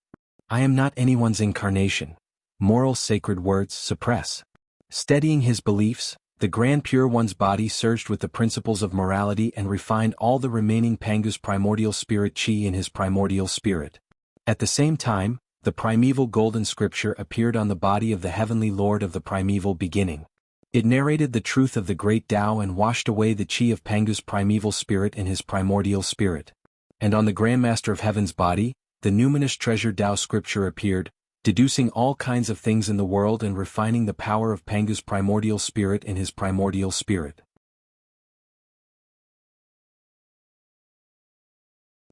I am not anyone's incarnation. Moral sacred words suppress. Steadying his beliefs, the Grand Pure One's body surged with the principles of morality and refined all the remaining Pangu's primordial spirit chi in his primordial spirit. At the same time, the primeval golden scripture appeared on the body of the heavenly lord of the primeval beginning. It narrated the truth of the great Tao and washed away the chi of Pangu's primeval spirit in his primordial spirit. And on the Grandmaster of Heaven's body, the numinous treasure Tao scripture appeared, deducing all kinds of things in the world and refining the power of Pangu's primordial spirit in his primordial spirit.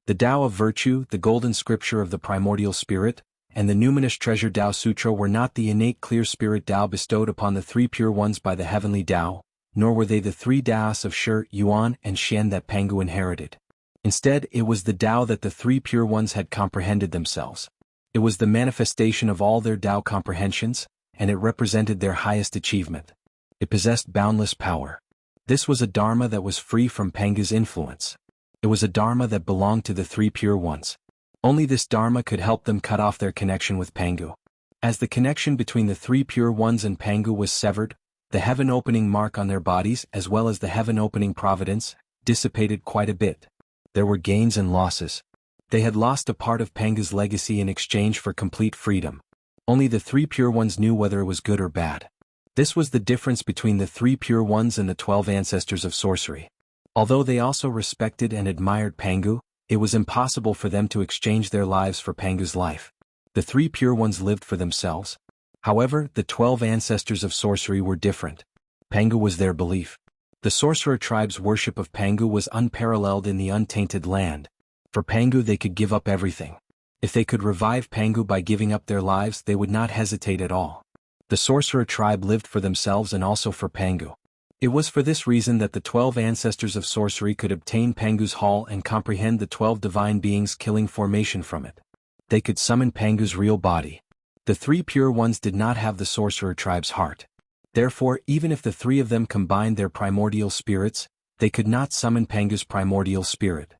The Tao of Virtue, the golden scripture of the primordial spirit, and the numinous treasure Tao Sutra were not the innate clear spirit Tao bestowed upon the 3 pure ones by the heavenly Tao, nor were they the 3 Taos of Shi, Yuan, and Xian that Pangu inherited. Instead, it was the Tao that the 3 pure ones had comprehended themselves. It was the manifestation of all their Tao comprehensions, and it represented their highest achievement. It possessed boundless power. This was a Dharma that was free from Pangu's influence. It was a Dharma that belonged to the 3 pure ones. Only this Dharma could help them cut off their connection with Pangu. As the connection between the three pure ones and Pangu was severed, the heaven-opening mark on their bodies as well as the heaven-opening providence dissipated quite a bit. There were gains and losses. They had lost a part of Pangu's legacy in exchange for complete freedom. Only the three pure ones knew whether it was good or bad. This was the difference between the three pure ones and the 12 ancestors of sorcery. Although they also respected and admired Pangu, it was impossible for them to exchange their lives for Pangu's life. The three pure ones lived for themselves. However, the 12 ancestors of sorcery were different. Pangu was their belief. The sorcerer tribe's worship of Pangu was unparalleled in the untainted land. For Pangu they could give up everything. If they could revive Pangu by giving up their lives, they would not hesitate at all. The sorcerer tribe lived for themselves and also for Pangu. It was for this reason that the 12 ancestors of sorcery could obtain Pangu's hall and comprehend the 12 divine beings killing formation from it. They could summon Pangu's real body. The three pure ones did not have the sorcerer tribe's heart. Therefore, even if the three of them combined their primordial spirits, they could not summon Pangu's primordial spirit.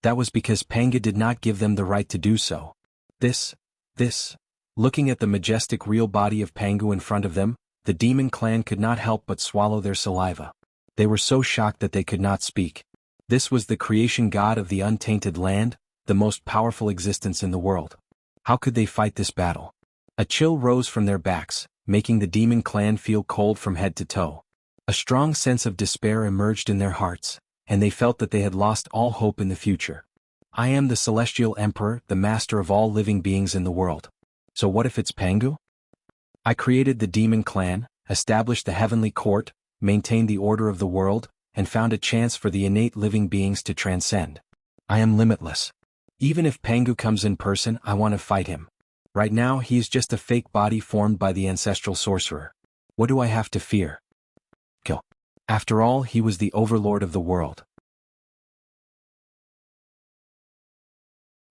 That was because Pangu did not give them the right to do so. Looking at the majestic real body of Pangu in front of them, the demon clan could not help but swallow their saliva. They were so shocked that they could not speak. This was the creation god of the untainted land, the most powerful existence in the world. How could they fight this battle? A chill rose from their backs, making the demon clan feel cold from head to toe. A strong sense of despair emerged in their hearts, and they felt that they had lost all hope in the future. I am the celestial emperor, the master of all living beings in the world. So what if it's Pangu? I created the demon clan, established the heavenly court, maintained the order of the world, and found a chance for the innate living beings to transcend. I am limitless. Even if Pangu comes in person, I want to fight him. Right now he is just a fake body formed by the ancestral sorcerer. What do I have to fear? Kill. After all, he was the overlord of the world.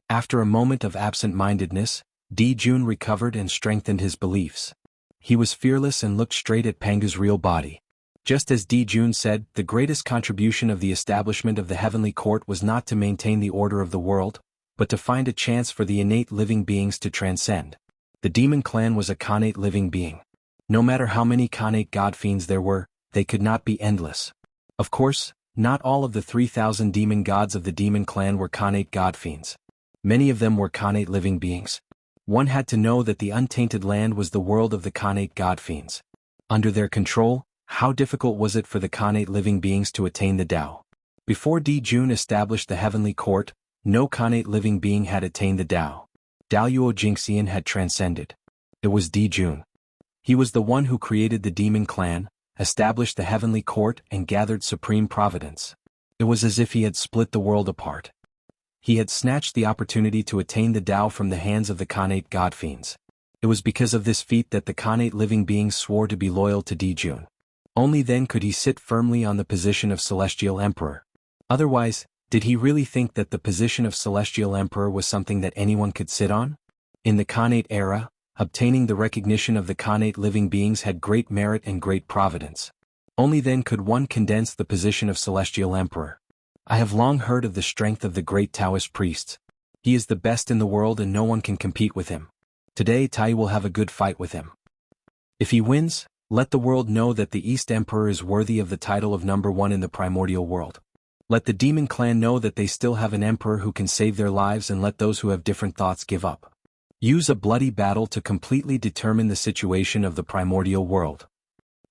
After a moment of absent-mindedness, Jun recovered and strengthened his beliefs. He was fearless and looked straight at Pangu's real body. Just as Jun said, the greatest contribution of the establishment of the heavenly court was not to maintain the order of the world, but to find a chance for the innate living beings to transcend. The demon clan was a connate living being. No matter how many connate god fiends there were, they could not be endless. Of course, not all of the 3,000 demon gods of the demon clan were connate god fiends. Many of them were connate living beings. One had to know that the untainted land was the world of the connate god fiends. Under their control, how difficult was it for the connate living beings to attain the Tao? Before Jun established the heavenly court, no connate living being had attained the Tao. Daoyuo Jingxian had transcended. It was Jun. He was the one who created the demon clan, established the heavenly court and gathered supreme providence. It was as if he had split the world apart. He had snatched the opportunity to attain the Tao from the hands of the connate god fiends. It was because of this feat that the connate living beings swore to be loyal to Jun. Only then could he sit firmly on the position of Celestial Emperor. Otherwise, did he really think that the position of Celestial Emperor was something that anyone could sit on? In the connate era, obtaining the recognition of the connate living beings had great merit and great providence. Only then could one condense the position of Celestial Emperor. I have long heard of the strength of the great Taoist priests. He is the best in the world and no one can compete with him. Today Tai will have a good fight with him. If he wins, let the world know that the East Emperor is worthy of the title of number one in the primordial world. Let the demon clan know that they still have an emperor who can save their lives, and let those who have different thoughts give up. Use a bloody battle to completely determine the situation of the primordial world.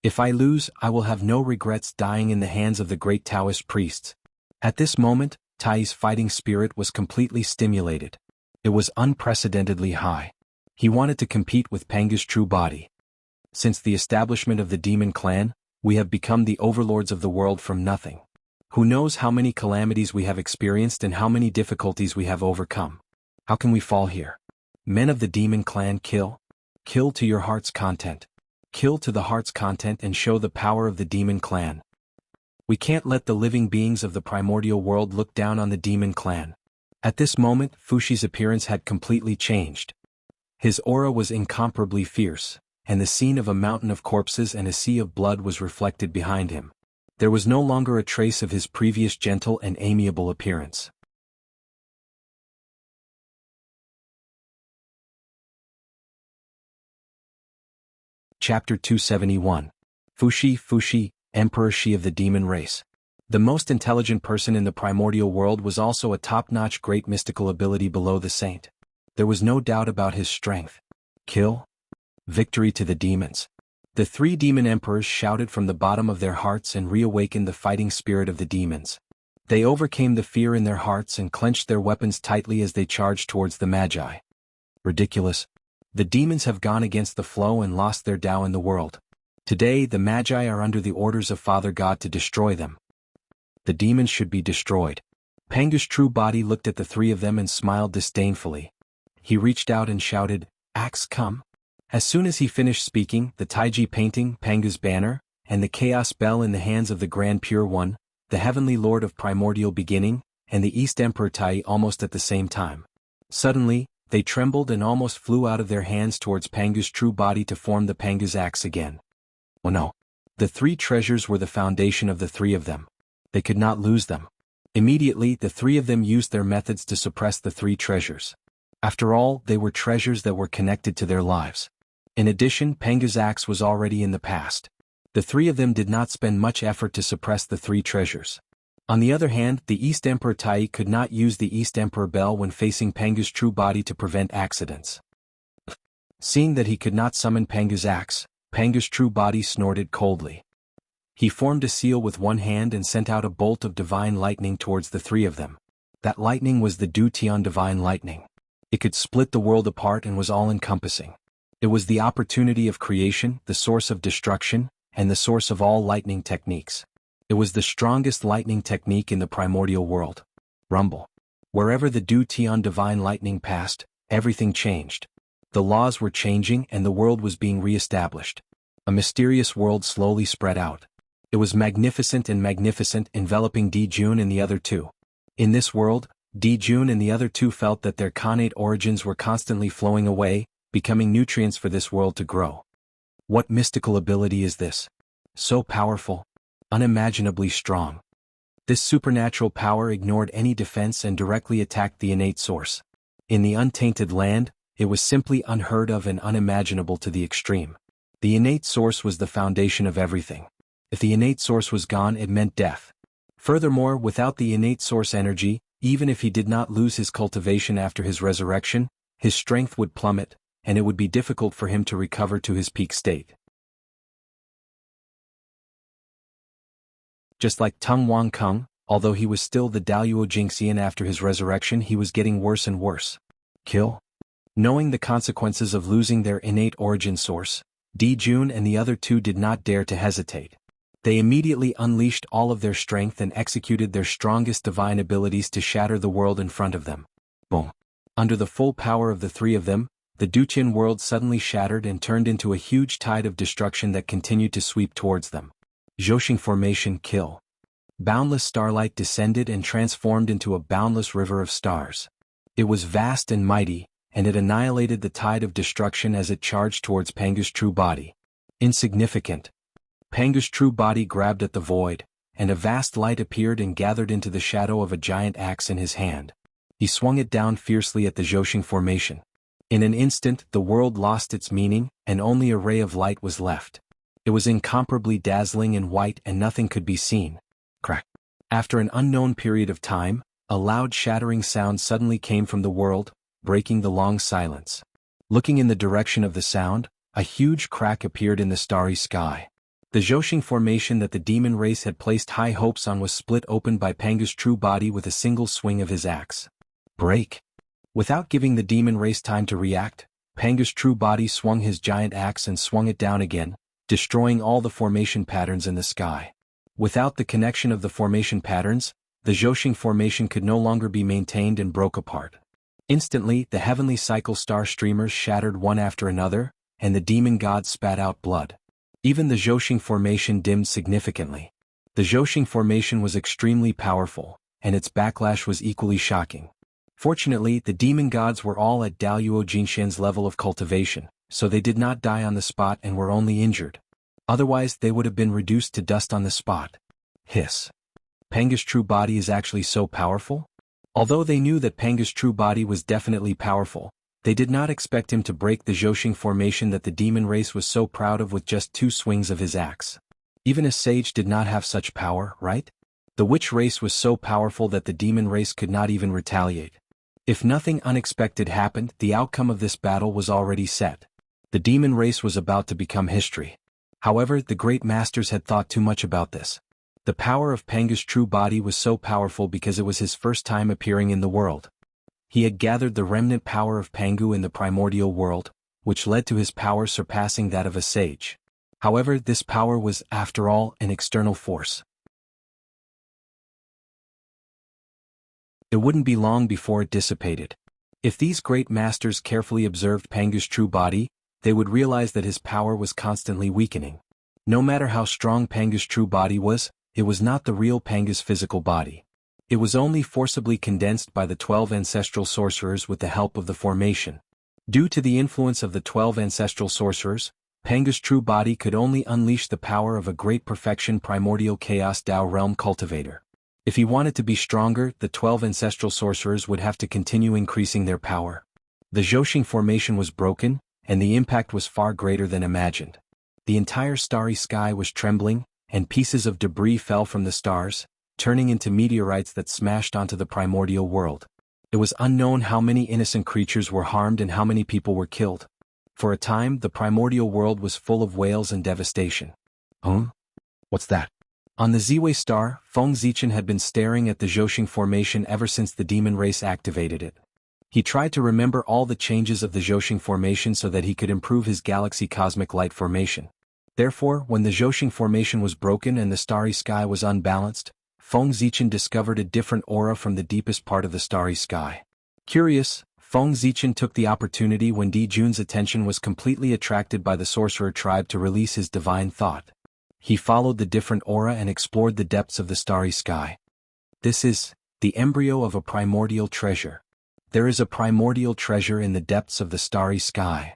If I lose, I will have no regrets dying in the hands of the great Taoist priests. At this moment, Tai's fighting spirit was completely stimulated. It was unprecedentedly high. He wanted to compete with Pangu's true body. Since the establishment of the demon clan, we have become the overlords of the world from nothing. Who knows how many calamities we have experienced and how many difficulties we have overcome. How can we fall here? Men of the demon clan, kill. Kill to your heart's content. Kill to the heart's content and show the power of the demon clan. We can't let the living beings of the primordial world look down on the demon clan. At this moment, Fushi's appearance had completely changed. His aura was incomparably fierce, and the scene of a mountain of corpses and a sea of blood was reflected behind him. There was no longer a trace of his previous gentle and amiable appearance. Chapter 271. Fushi, Emperor Shi of the Demon Race. The most intelligent person in the primordial world was also a top-notch great mystical ability below the saint. There was no doubt about his strength. Kill. Victory to the demons. The three demon emperors shouted from the bottom of their hearts and reawakened the fighting spirit of the demons. They overcame the fear in their hearts and clenched their weapons tightly as they charged towards the Magi. Ridiculous. The demons have gone against the flow and lost their Tao in the world. Today the Magi are under the orders of Father God to destroy them. The demons should be destroyed. Pangu's true body looked at the three of them and smiled disdainfully. He reached out and shouted, "Axe, come." As soon as he finished speaking, the Taiji painting, Pangu's banner, and the chaos bell in the hands of the Grand Pure One, the Heavenly Lord of Primordial Beginning, and the East Emperor Tai almost at the same time. Suddenly, they trembled and almost flew out of their hands towards Pangu's true body to form the Pangu's axe again. Oh no. The three treasures were the foundation of the three of them. They could not lose them. Immediately, the three of them used their methods to suppress the three treasures. After all, they were treasures that were connected to their lives. In addition, Pangu's axe was already in the past. The three of them did not spend much effort to suppress the three treasures. On the other hand, the East Emperor Tai could not use the East Emperor Bell when facing Pangu's true body to prevent accidents. Seeing that he could not summon Pangu's axe, Pangu's true body snorted coldly. He formed a seal with one hand and sent out a bolt of divine lightning towards the three of them. That lightning was the Du Tian divine lightning. It could split the world apart and was all-encompassing. It was the opportunity of creation, the source of destruction, and the source of all lightning techniques. It was the strongest lightning technique in the primordial world. Rumble. Wherever the Du Tian divine lightning passed, everything changed. The laws were changing and the world was being re-established. A mysterious world slowly spread out. It was magnificent, enveloping Di Jun and the other two. In this world, Di Jun and the other two felt that their connate origins were constantly flowing away, becoming nutrients for this world to grow. What mystical ability is this? So powerful, unimaginably strong. This supernatural power ignored any defense and directly attacked the innate source. In the untainted land, it was simply unheard of and unimaginable to the extreme. The innate source was the foundation of everything. If the innate source was gone, it meant death. Furthermore, without the innate source energy, even if he did not lose his cultivation after his resurrection, his strength would plummet, and it would be difficult for him to recover to his peak state. Just like Tung Wang Kung, although he was still the Daluo Jingxian after his resurrection, he was getting worse and worse. Kill? Knowing the consequences of losing their innate origin source, Di Jun and the other two did not dare to hesitate. They immediately unleashed all of their strength and executed their strongest divine abilities to shatter the world in front of them. Boom. Under the full power of the three of them, the Duqian world suddenly shattered and turned into a huge tide of destruction that continued to sweep towards them. Zhoxing formation kill. Boundless starlight descended and transformed into a boundless river of stars. It was vast and mighty, and it annihilated the tide of destruction as it charged towards Pangu's true body. Insignificant. Pangu's true body grabbed at the void, and a vast light appeared and gathered into the shadow of a giant axe in his hand. He swung it down fiercely at the Zhoxing formation. In an instant, the world lost its meaning, and only a ray of light was left. It was incomparably dazzling and white and nothing could be seen. Crack. After an unknown period of time, a loud shattering sound suddenly came from the world, breaking the long silence. Looking in the direction of the sound, a huge crack appeared in the starry sky. The Zhoxing formation that the demon race had placed high hopes on was split open by Pangu's true body with a single swing of his axe. Break. Without giving the demon race time to react, Pangu's true body swung his giant axe and swung it down again, destroying all the formation patterns in the sky. Without the connection of the formation patterns, the Zhoxing formation could no longer be maintained and broke apart. Instantly, the heavenly cycle star streamers shattered one after another, and the demon gods spat out blood. Even the Zhoxing formation dimmed significantly. The Zhoxing formation was extremely powerful, and its backlash was equally shocking. Fortunately, the demon gods were all at Daluo Jinxian's level of cultivation, so they did not die on the spot and were only injured. Otherwise, they would have been reduced to dust on the spot. Hiss. Pangu's true body is actually so powerful? Although they knew that Pangu's true body was definitely powerful, They did not expect him to break the Zhouxing formation that the demon race was so proud of with just 2 swings of his axe. Even a sage did not have such power, right? The witch race was so powerful that the demon race could not even retaliate. If nothing unexpected happened, the outcome of this battle was already set. The demon race was about to become history. However, the great masters had thought too much about this. The power of Pangu's true body was so powerful because it was his first time appearing in the world. He had gathered the remnant power of Pangu in the primordial world, which led to his power surpassing that of a sage. However, this power was, after all, an external force. It wouldn't be long before it dissipated. If these great masters carefully observed Pangu's true body, they would realize that his power was constantly weakening. No matter how strong Pangu's true body was, it was not the real Pangu's physical body. It was only forcibly condensed by the 12 ancestral sorcerers with the help of the formation. Due to the influence of the 12 ancestral sorcerers, Pangu's true body could only unleash the power of a great perfection primordial chaos Tao realm cultivator. If he wanted to be stronger, the 12 ancestral sorcerers would have to continue increasing their power. The Zhouxing formation was broken, and the impact was far greater than imagined. The entire starry sky was trembling, and pieces of debris fell from the stars, turning into meteorites that smashed onto the primordial world. It was unknown how many innocent creatures were harmed and how many people were killed. For a time, the primordial world was full of wails and devastation. What's that? On the Ziwei star, Feng Zichen had been staring at the Zhouxing formation ever since the demon race activated it. He tried to remember all the changes of the Zhouxing formation so that he could improve his galaxy cosmic light formation. Therefore, when the Zhouxing formation was broken and the starry sky was unbalanced, Feng Zichen discovered a different aura from the deepest part of the starry sky. Curious, Feng Zichen took the opportunity when Di Jun's attention was completely attracted by the sorcerer tribe to release his divine thought. He followed the different aura and explored the depths of the starry sky. This is the embryo of a primordial treasure. There is a primordial treasure in the depths of the starry sky.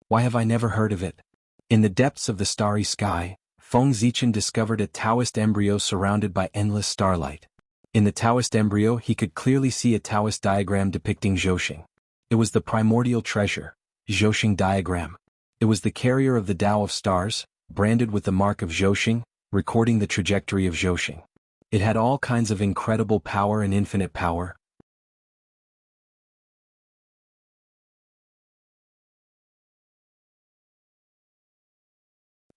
Why have I never heard of it? In the depths of the starry sky, Feng Zichen discovered a Taoist embryo surrounded by endless starlight. In the Taoist embryo he could clearly see a Taoist diagram depicting Zhouxing. It was the primordial treasure, Zhouxing diagram. It was the carrier of the Tao of stars, branded with the mark of Zhouxing, recording the trajectory of Zhouxing. It had all kinds of incredible power and infinite power.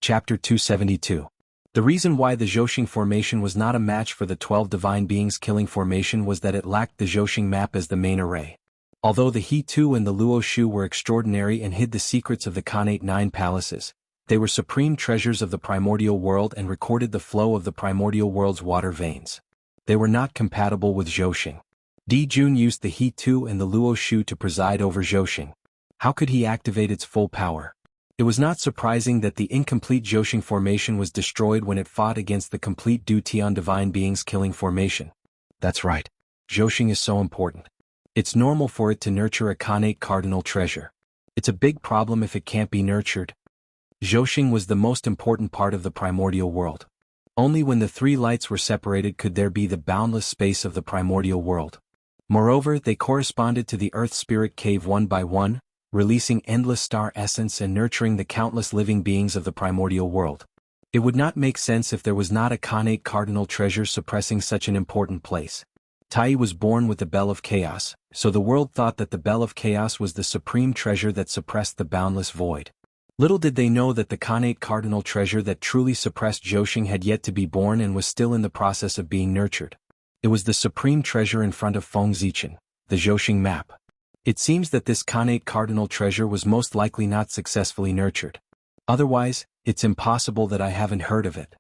Chapter 272. The reason why the Zhouxing formation was not a match for the 12 divine beings killing formation was that it lacked the Zhouxing map as the main array. Although the He Tu and the Luo Shu were extraordinary and hid the secrets of the Khanate 9 palaces, they were supreme treasures of the primordial world and recorded the flow of the primordial world's water veins. They were not compatible with Zhouxing. Di Jun used the He Tu and the Luo Shu to preside over Zhouxing. How could he activate its full power? It was not surprising that the incomplete Zhouxing formation was destroyed when it fought against the complete Du Tian divine beings killing formation. That's right. Zhouxing is so important. It's normal for it to nurture a Khanate cardinal treasure. It's a big problem if it can't be nurtured. Zhouxing was the most important part of the primordial world. Only when the 3 lights were separated could there be the boundless space of the primordial world. Moreover, they corresponded to the Earth Spirit Cave one by one, releasing endless star essence and nurturing the countless living beings of the primordial world. It would not make sense if there was not a Khanate cardinal treasure suppressing such an important place. Tai was born with the Bell of Chaos, so the world thought that the Bell of Chaos was the supreme treasure that suppressed the boundless void. Little did they know that the Khanate cardinal treasure that truly suppressed Zhouxing had yet to be born and was still in the process of being nurtured. It was the supreme treasure in front of Feng Zichen, the Zhouxing map. It seems that this Khanate cardinal treasure was most likely not successfully nurtured. Otherwise, it's impossible that I haven't heard of it.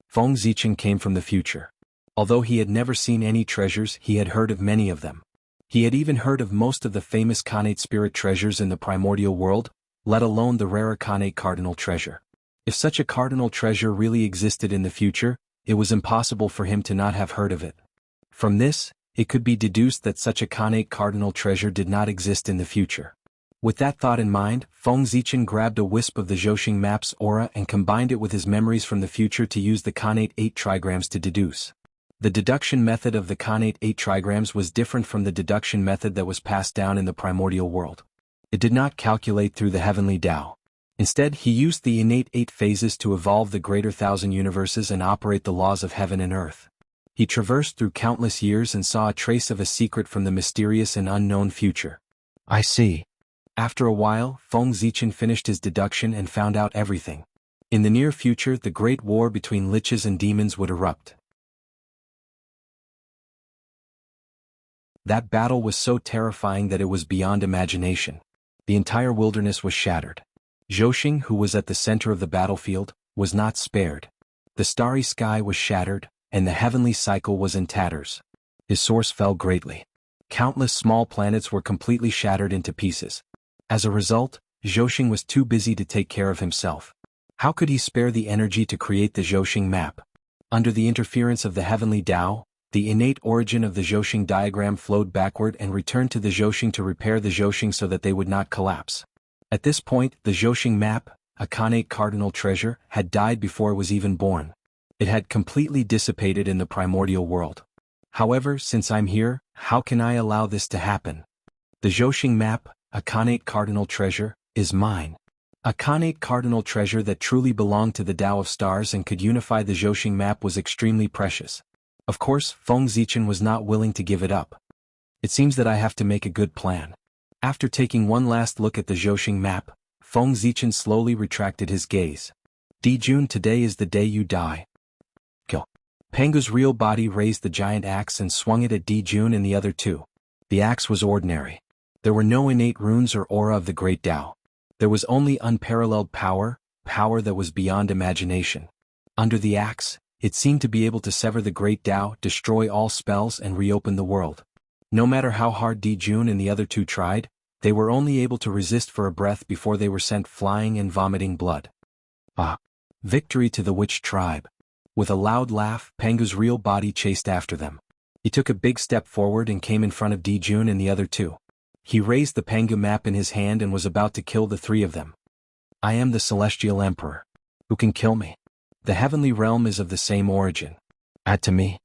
Feng Zichen came from the future. Although he had never seen any treasures, he had heard of many of them. He had even heard of most of the famous Khanate spirit treasures in the primordial world, let alone the rarer Khanate cardinal treasure. If such a cardinal treasure really existed in the future, it was impossible for him to not have heard of it. From this, it could be deduced that such a Khanate cardinal treasure did not exist in the future. With that thought in mind, Feng Zichen grabbed a wisp of the Zhouxing map's aura and combined it with his memories from the future to use the Khanate 8 trigrams to deduce. The deduction method of the Khanate 8 trigrams was different from the deduction method that was passed down in the primordial world. It did not calculate through the heavenly Tao. Instead, he used the innate 8 phases to evolve the greater 1,000 universes and operate the laws of heaven and earth. He traversed through countless years and saw a trace of a secret from the mysterious and unknown future. I see. After a while, Feng Zichen finished his deduction and found out everything. In the near future, the great war between liches and demons would erupt. That battle was so terrifying that it was beyond imagination. The entire wilderness was shattered. Zhouxing, who was at the center of the battlefield, was not spared. The starry sky was shattered, and the heavenly cycle was in tatters. His source fell greatly. Countless small planets were completely shattered into pieces. As a result, Zhouxing was too busy to take care of himself. How could he spare the energy to create the Zhouxing map? Under the interference of the heavenly Tao, the innate origin of the Zhouxing diagram flowed backward and returned to the Zhouxing to repair the Zhouxing so that they would not collapse. At this point, the Zhouxing map, a Khanate cardinal treasure, had died before it was even born. It had completely dissipated in the primordial world. However, since I'm here, how can I allow this to happen? The Zhouxing map, a Khanate cardinal treasure, is mine. A Khanate cardinal treasure that truly belonged to the Tao of Stars and could unify the Zhouxing map was extremely precious. Of course, Feng Zichen was not willing to give it up. It seems that I have to make a good plan. After taking one last look at the Zhouxing map, Feng Zichen slowly retracted his gaze. Dijun, today is the day you die. Kill. Pangu's real body raised the giant axe and swung it at Dijun and the other two. The axe was ordinary. There were no innate runes or aura of the great Tao. There was only unparalleled power, power that was beyond imagination. Under the axe, it seemed to be able to sever the great Tao, destroy all spells and reopen the world. No matter how hard Dijun and the other two tried, they were only able to resist for a breath before they were sent flying and vomiting blood. Ah! Victory to the witch tribe. With a loud laugh, Pangu's real body chased after them. He took a big step forward and came in front of Dijun and the other two. He raised the Pangu map in his hand and was about to kill the three of them. I am the Celestial Emperor. Who can kill me? The heavenly realm is of the same origin. Add to me.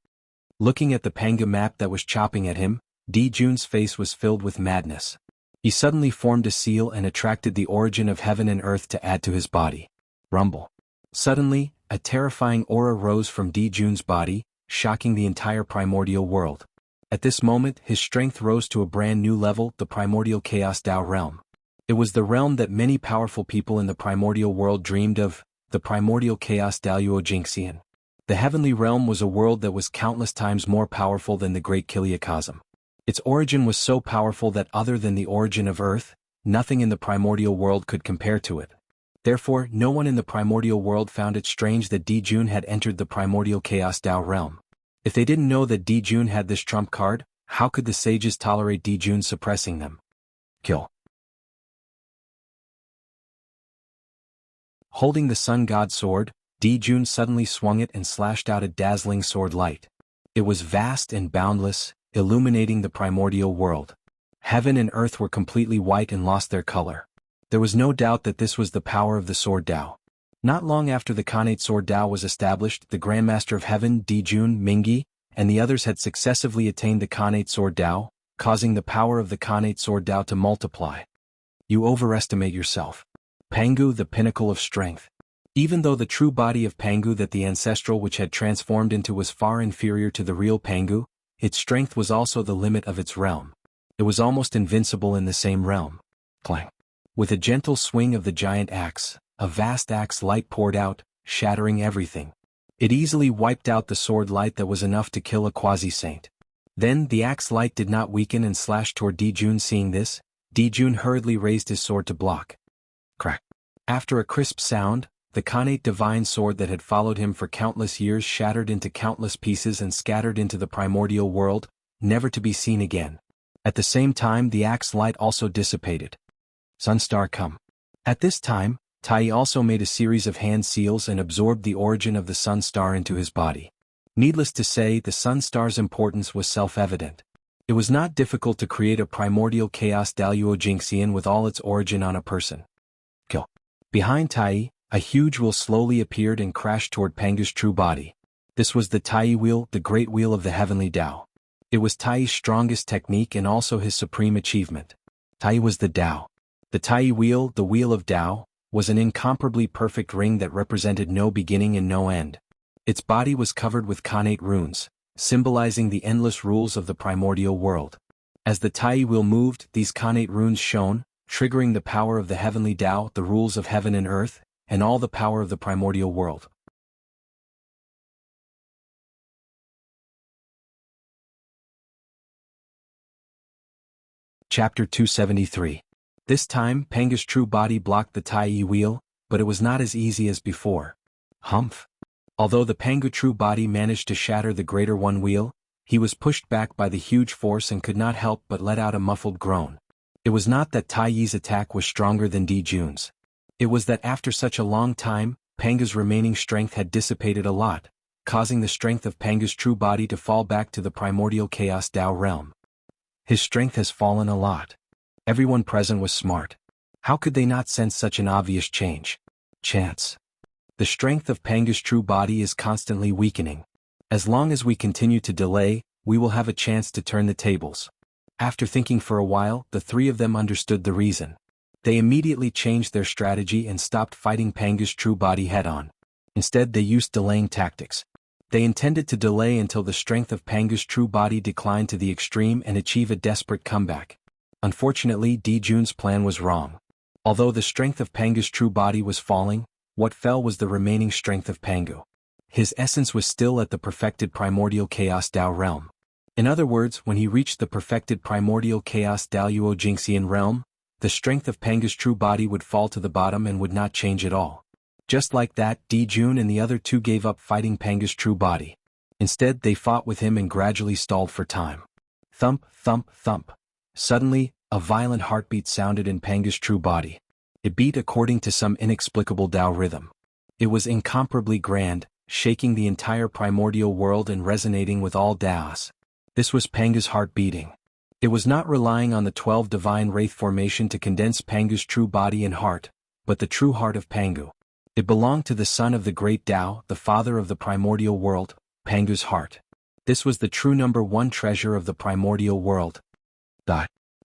Looking at the Pangu map that was chopping at him, Dijun's face was filled with madness. He suddenly formed a seal and attracted the origin of heaven and earth to add to his body. Rumble. Suddenly, a terrifying aura rose from Dijun's body, shocking the entire primordial world. At this moment, his strength rose to a brand new level, the primordial chaos Tao realm. It was the realm that many powerful people in the primordial world dreamed of, the primordial chaos Tao Jinxian. The heavenly realm was a world that was countless times more powerful than the great Kiliacosm. Its origin was so powerful that other than the origin of Earth, nothing in the primordial world could compare to it. Therefore, no one in the primordial world found it strange that Dijun had entered the primordial chaos Tao realm. If they didn't know that Dijun had this trump card, how could the sages tolerate Dijun suppressing them? Kill. Holding the sun god sword, Dijun suddenly swung it and slashed out a dazzling sword light. It was vast and boundless, illuminating the primordial world. Heaven and earth were completely white and lost their color. There was no doubt that this was the power of the Sword Tao. Not long after the Khanate Sword Tao was established, the Grandmaster of Heaven, Dijun, Mingi, and the others had successively attained the Khanate Sword Tao, causing the power of the Khanate Sword Tao to multiply. You overestimate yourself. Pangu, the pinnacle of strength. Even though the true body of Pangu that the ancestral which had transformed into was far inferior to the real Pangu, its strength was also the limit of its realm. It was almost invincible in the same realm. Clang. With a gentle swing of the giant axe, a vast axe light poured out, shattering everything. It easily wiped out the sword light that was enough to kill a quasi-saint. Then the axe light did not weaken and slashed toward Dijun. Seeing this, Dijun hurriedly raised his sword to block. Crack. After a crisp sound, the Khanate divine sword that had followed him for countless years shattered into countless pieces and scattered into the primordial world, never to be seen again. At the same time, the axe light also dissipated. Sunstar come. At this time, Tai also made a series of hand seals and absorbed the origin of the sun star into his body. Needless to say, the sun star's importance was self-evident. It was not difficult to create a primordial chaos Daluo Jinxian with all its origin on a person. Kill. Behind Tai, a huge wheel slowly appeared and crashed toward Pangu's true body. This was the Tai wheel, the great wheel of the heavenly Tao. It was Tai's strongest technique and also his supreme achievement. Tai was the Tao. The Tai wheel, the wheel of Tao, was an incomparably perfect ring that represented no beginning and no end. Its body was covered with connate runes, symbolizing the endless rules of the primordial world. As the Tai wheel moved, these connate runes shone, triggering the power of the heavenly Tao, the rules of heaven and earth, and all the power of the primordial world. Chapter 273. This time, Panga's true body blocked the Tai wheel, but it was not as easy as before. Humph! Although the Pangu true body managed to shatter the greater one wheel, he was pushed back by the huge force and could not help but let out a muffled groan. It was not that Tai Yi's attack was stronger than Di Jun's. It was that after such a long time, Panga's remaining strength had dissipated a lot, causing the strength of Panga's true body to fall back to the primordial chaos Tao realm. His strength has fallen a lot. Everyone present was smart. How could they not sense such an obvious change? Chance. The strength of Panga's true body is constantly weakening. As long as we continue to delay, we will have a chance to turn the tables. After thinking for a while, the three of them understood the reason. They immediately changed their strategy and stopped fighting Panga's true body head-on. Instead, they used delaying tactics. They intended to delay until the strength of Panga's true body declined to the extreme and achieve a desperate comeback. Unfortunately, Di Jun's plan was wrong. Although the strength of Panga's true body was falling, what fell was the remaining strength of Pangu. His essence was still at the perfected primordial chaos Tao realm. In other words, when he reached the perfected primordial chaos Daoyuo Jingxian realm, the strength of Panga's true body would fall to the bottom and would not change at all. Just like that, Di Jun and the other two gave up fighting Panga's true body. Instead, they fought with him and gradually stalled for time. Thump, thump, thump. Suddenly, a violent heartbeat sounded in Panga's true body. It beat according to some inexplicable Tao rhythm. It was incomparably grand, shaking the entire primordial world and resonating with all Taos. This was Panga's heart beating. It was not relying on the 12 divine wraith formation to condense Panga's true body and heart, but the true heart of Pangu. It belonged to the son of the great Tao, the father of the primordial world, Pangu's heart. This was the true number one treasure of the primordial world.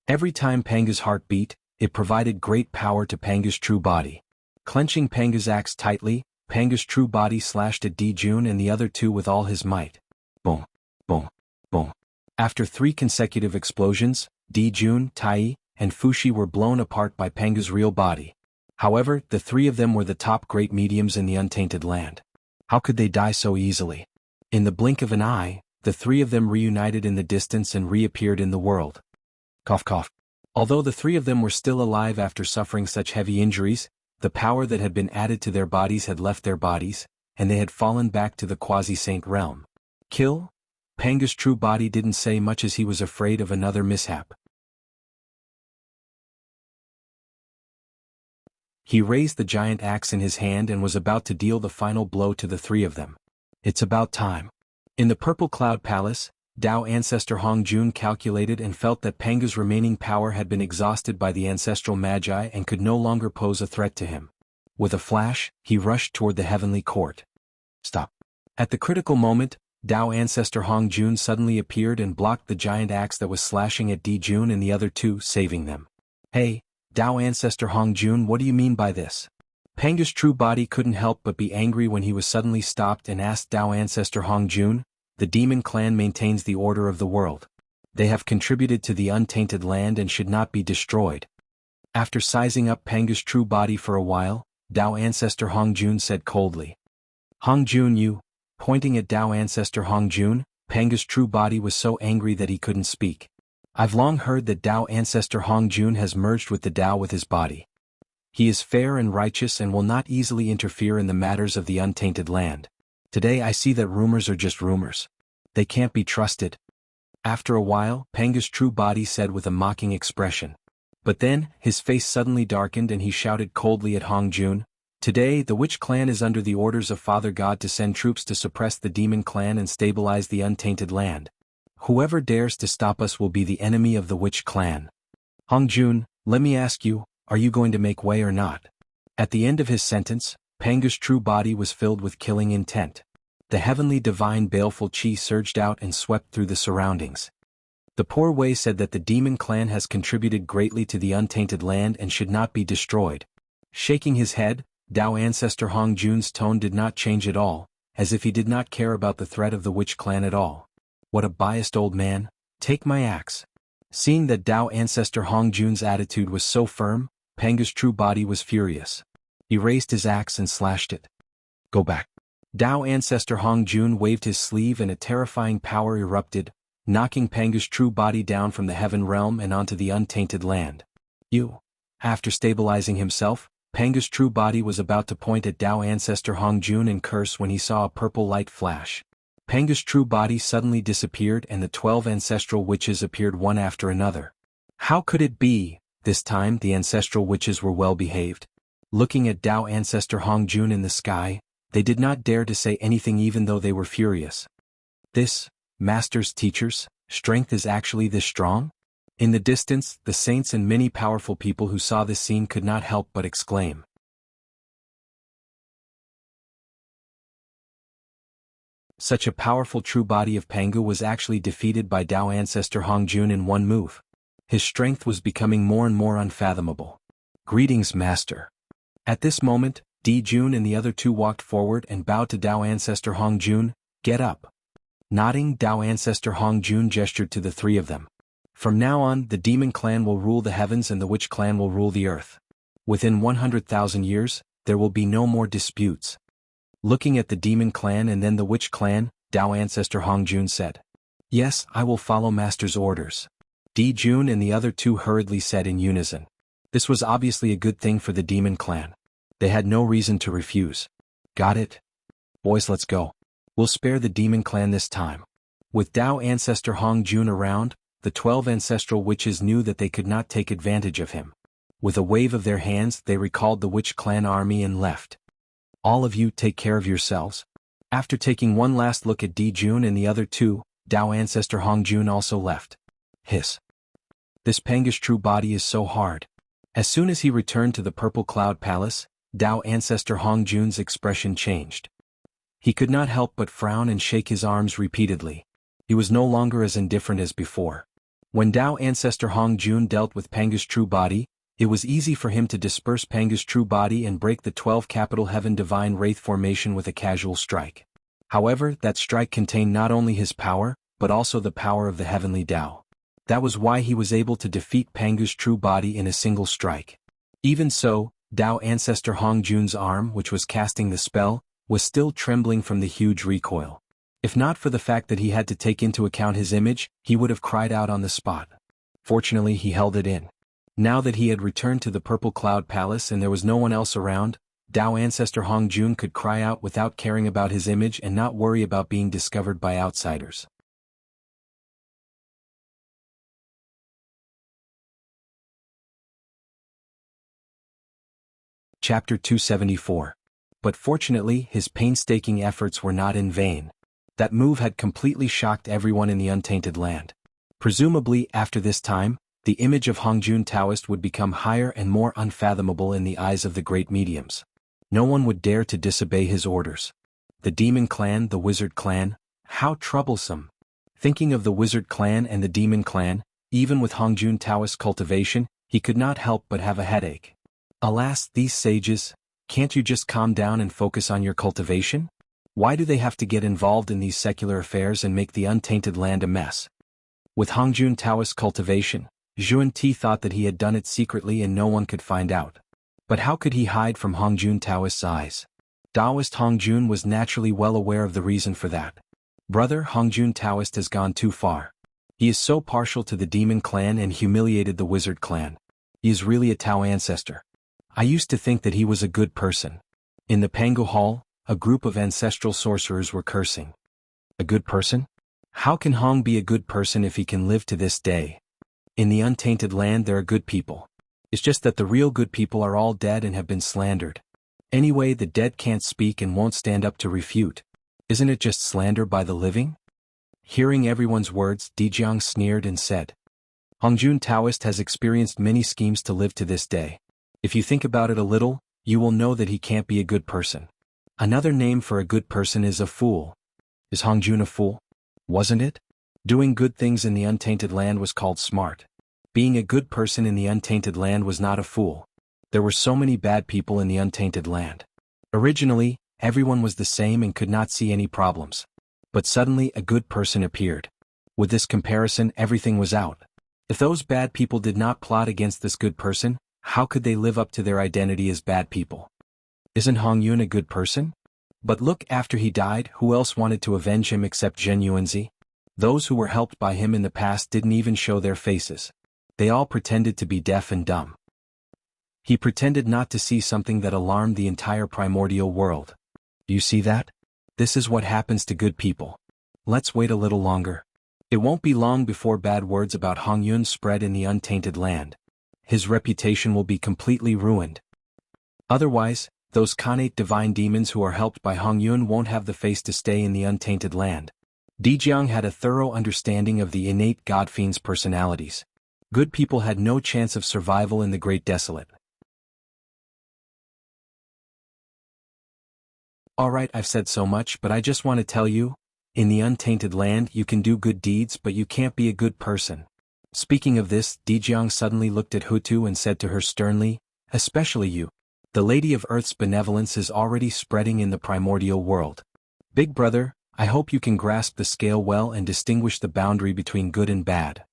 Every time Panga's heart beat, it provided great power to Panga's true body. Clenching Panga's axe tightly, Panga's true body slashed at Di Jun and the other two with all his might. Boom, boom, boom. After 3 consecutive explosions, Di Jun, Tai, and Fushi were blown apart by Panga's real body. However, the 3 of them were the top great mediums in the untainted land. How could they die so easily? In the blink of an eye, the 3 of them reunited in the distance and reappeared in the world. Cough cough. Although the 3 of them were still alive after suffering such heavy injuries, the power that had been added to their bodies had left their bodies, and they had fallen back to the quasi-saint realm. Kill? Panga's true body didn't say much as he was afraid of another mishap. He raised the giant axe in his hand and was about to deal the final blow to the 3 of them. It's about time. In the Purple Cloud Palace, Tao ancestor Hong Jun calculated and felt that Panga's remaining power had been exhausted by the ancestral magi and could no longer pose a threat to him. With a flash, he rushed toward the heavenly court. Stop. At the critical moment, Tao ancestor Hong Jun suddenly appeared and blocked the giant axe that was slashing at Di Jun and the other two, saving them. Hey, Tao ancestor Hong Jun, what do you mean by this? Panga's true body couldn't help but be angry when he was suddenly stopped and asked Tao ancestor Hong Jun. The demon clan maintains the order of the world. They have contributed to the untainted land and should not be destroyed. After sizing up Panga's true body for a while, Tao ancestor Hong Jun said coldly. Hong Jun, you, pointing at Tao ancestor Hong Jun, Panga's true body was so angry that he couldn't speak. I've long heard that Tao ancestor Hong Jun has merged with the Tao with his body. He is fair and righteous and will not easily interfere in the matters of the untainted land. Today I see that rumors are just rumors. They can't be trusted. After a while, Panga's true body said with a mocking expression. But then, his face suddenly darkened and he shouted coldly at Hong Jun. Today, the Witch Clan is under the orders of Father God to send troops to suppress the Demon Clan and stabilize the untainted land. Whoever dares to stop us will be the enemy of the Witch Clan. Hong Jun, let me ask you, are you going to make way or not? At the end of his sentence, Panga's true body was filled with killing intent. The heavenly divine baleful chi surged out and swept through the surroundings. The poor Wei said that the demon clan has contributed greatly to the untainted land and should not be destroyed. Shaking his head, Dao ancestor Hong Jun's tone did not change at all, as if he did not care about the threat of the witch clan at all. What a biased old man, take my axe. Seeing that Dao ancestor Hong Jun's attitude was so firm, Panga's true body was furious. He raised his axe and slashed it. Go back. Dao ancestor Hong Jun waved his sleeve and a terrifying power erupted, knocking Panga's true body down from the heaven realm and onto the untainted land. You. After stabilizing himself, Panga's true body was about to point at Dao ancestor Hong Jun and curse when he saw a purple light flash. Panga's true body suddenly disappeared and the 12 ancestral witches appeared one after another. How could it be? This time the ancestral witches were well behaved. Looking at Dao ancestor Hong Jun in the sky, they did not dare to say anything even though they were furious. This, masters, teachers, strength is actually this strong? In the distance, the saints and many powerful people who saw this scene could not help but exclaim. Such a powerful true body of Pangu was actually defeated by Dao ancestor Hong Jun in one move. His strength was becoming more and more unfathomable. Greetings, master. At this moment, Di Jun and the other two walked forward and bowed to Dao ancestor Hong Jun. Get up. Nodding, Dao ancestor Hong Jun gestured to the three of them. From now on, the demon clan will rule the heavens and the witch clan will rule the earth. Within 100,000 years, there will be no more disputes. Looking at the demon clan and then the witch clan, Dao ancestor Hong Jun said. Yes, I will follow master's orders. Di Jun and the other two hurriedly said in unison. This was obviously a good thing for the demon clan. They had no reason to refuse. Got it? Boys, let's go. We'll spare the demon clan this time. With Dao ancestor Hong Jun around, the 12 ancestral witches knew that they could not take advantage of him. With a wave of their hands, they recalled the witch clan army and left. All of you take care of yourselves. After taking one last look at Di Jun and the other two, Dao ancestor Hong Jun also left. Hiss. This Panga's true body is so hard. As soon as he returned to the Purple Cloud Palace, Dao ancestor Hong Jun's expression changed. He could not help but frown and shake his arms repeatedly. He was no longer as indifferent as before. When Dao ancestor Hong Jun dealt with Panga's true body, it was easy for him to disperse Panga's true body and break the 12 capital heaven divine wraith formation with a casual strike. However, that strike contained not only his power, but also the power of the heavenly Dao. That was why he was able to defeat Panga's true body in a single strike. Even so, Dao ancestor Hong Jun's arm, which was casting the spell, was still trembling from the huge recoil. If not for the fact that he had to take into account his image, he would have cried out on the spot. Fortunately, he held it in. Now that he had returned to the Purple Cloud Palace and there was no one else around, Dao ancestor Hong Jun could cry out without caring about his image and not worry about being discovered by outsiders. Chapter 274. But fortunately, his painstaking efforts were not in vain. That move had completely shocked everyone in the untainted land. Presumably, after this time, the image of Hong Jun Taoist would become higher and more unfathomable in the eyes of the great mediums. No one would dare to disobey his orders. The demon clan, the wizard clan, how troublesome. Thinking of the wizard clan and the demon clan, even with Hong Jun Taoist cultivation, he could not help but have a headache. Alas, these sages, can't you just calm down and focus on your cultivation? Why do they have to get involved in these secular affairs and make the untainted land a mess? With Hong Jun Taoist cultivation, Zhuan Ti thought that he had done it secretly and no one could find out. But how could he hide from Hong Jun Taoist's eyes? Taoist Hong Jun was naturally well aware of the reason for that. Brother, Hong Jun Taoist has gone too far. He is so partial to the demon clan and humiliated the wizard clan. He is really a Tao ancestor. I used to think that he was a good person. In the Pangu Hall, a group of ancestral sorcerers were cursing. A good person? How can Hong be a good person if he can live to this day? In the untainted land there are good people. It's just that the real good people are all dead and have been slandered. Anyway, the dead can't speak and won't stand up to refute. Isn't it just slander by the living? Hearing everyone's words, Dijiang sneered and said, Hong Jun Taoist has experienced many schemes to live to this day. If you think about it a little, you will know that he can't be a good person. Another name for a good person is a fool. Is Hong Jun a fool? Wasn't it? Doing good things in the untainted land was called smart. Being a good person in the untainted land was not a fool. There were so many bad people in the untainted land. Originally, everyone was the same and could not see any problems. But suddenly a good person appeared. With this comparison, everything was out. If those bad people did not plot against this good person, how could they live up to their identity as bad people? Isn't Hong Yun a good person? But look, after he died, who else wanted to avenge him except Zhen Yuanzi? Those who were helped by him in the past didn't even show their faces. They all pretended to be deaf and dumb. He pretended not to see something that alarmed the entire primordial world. You see that? This is what happens to good people. Let's wait a little longer. It won't be long before bad words about Hong Yun spread in the untainted land. His reputation will be completely ruined. Otherwise, those Khanate divine demons who are helped by Hong Yun won't have the face to stay in the untainted land. Dijiang had a thorough understanding of the innate godfiends' personalities. Good people had no chance of survival in the Great Desolate. Alright, I've said so much, but I just want to tell you, in the untainted land you can do good deeds but you can't be a good person. Speaking of this, Dijiang suddenly looked at Hutu and said to her sternly, especially you. The Lady of Earth's benevolence is already spreading in the primordial world. Big brother, I hope you can grasp the scale well and distinguish the boundary between good and bad.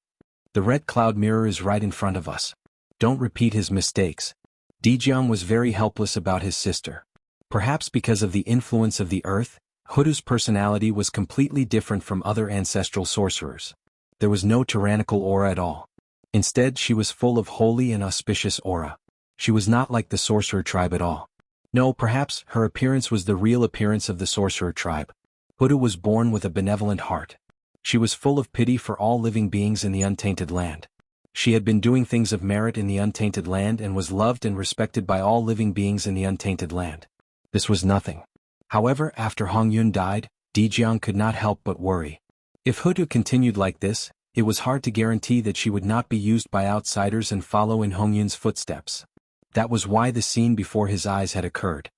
The red cloud mirror is right in front of us. Don't repeat his mistakes. Dijiang was very helpless about his sister. Perhaps because of the influence of the earth, Hutu's personality was completely different from other ancestral sorcerers. There was no tyrannical aura at all. Instead, she was full of holy and auspicious aura. She was not like the sorcerer tribe at all. No, perhaps her appearance was the real appearance of the sorcerer tribe. Hutu was born with a benevolent heart. She was full of pity for all living beings in the untainted land. She had been doing things of merit in the untainted land and was loved and respected by all living beings in the untainted land. This was nothing. However, after Hong Yun died, Dijiang could not help but worry. If Hutu continued like this, it was hard to guarantee that she would not be used by outsiders and follow in Hong Yun's footsteps. That was why the scene before his eyes had occurred.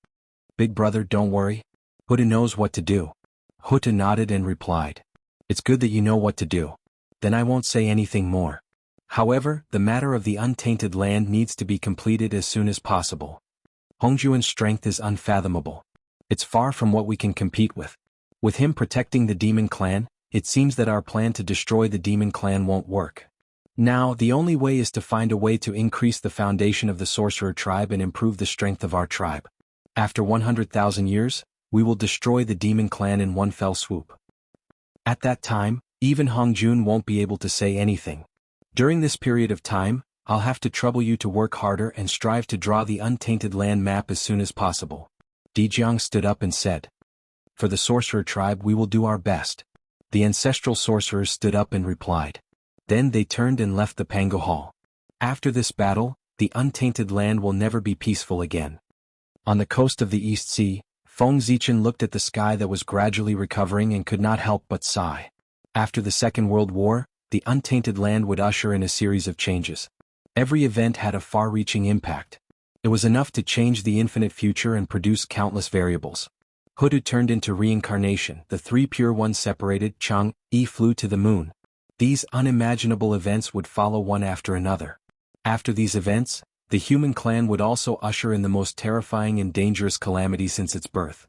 Big brother, don't worry. Hutu knows what to do. Hutu nodded and replied. It's good that you know what to do. Then I won't say anything more. However, the matter of the untainted land needs to be completed as soon as possible. Hongjuan's strength is unfathomable. It's far from what we can compete with. With him protecting the demon clan, it seems that our plan to destroy the demon clan won't work. Now, the only way is to find a way to increase the foundation of the sorcerer tribe and improve the strength of our tribe. After 100,000 years, we will destroy the demon clan in one fell swoop. At that time, even Hongjun won't be able to say anything. During this period of time, I'll have to trouble you to work harder and strive to draw the untainted land map as soon as possible. Dijiang stood up and said. For the sorcerer tribe we will do our best. The ancestral sorcerers stood up and replied. Then they turned and left the Pango Hall. After this battle, the untainted land will never be peaceful again. On the coast of the East Sea, Feng Zichen looked at the sky that was gradually recovering and could not help but sigh. After the Second World War, the untainted land would usher in a series of changes. Every event had a far-reaching impact. It was enough to change the infinite future and produce countless variables. Hutu turned into reincarnation, the three pure ones separated, Chang, Yi flew to the moon. These unimaginable events would follow one after another. After these events, the human clan would also usher in the most terrifying and dangerous calamity since its birth.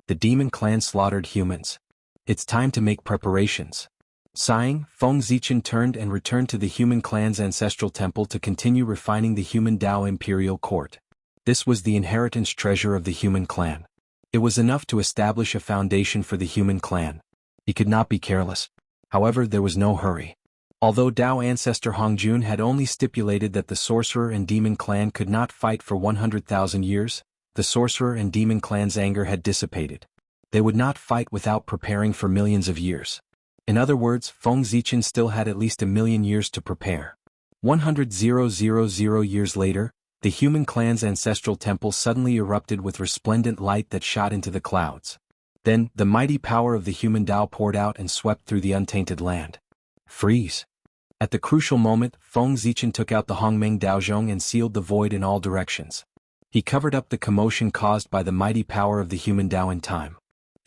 The demon clan slaughtered humans. It's time to make preparations. Sighing, Feng Zichen turned and returned to the human clan's ancestral temple to continue refining the human Dao imperial court. This was the inheritance treasure of the human clan. It was enough to establish a foundation for the human clan. He could not be careless. However, there was no hurry. Although Dao ancestor Hongjun had only stipulated that the sorcerer and demon clan could not fight for 100,000 years, the sorcerer and demon clan's anger had dissipated. They would not fight without preparing for millions of years. In other words, Feng Zichen still had at least 1,000,000 years to prepare. 100,000 years later, the human clan's ancestral temple suddenly erupted with resplendent light that shot into the clouds. Then, the mighty power of the human Dao poured out and swept through the untainted land. Freeze! At the crucial moment, Feng Zichen took out the Hongmeng Daozhong and sealed the void in all directions. He covered up the commotion caused by the mighty power of the human Dao in time.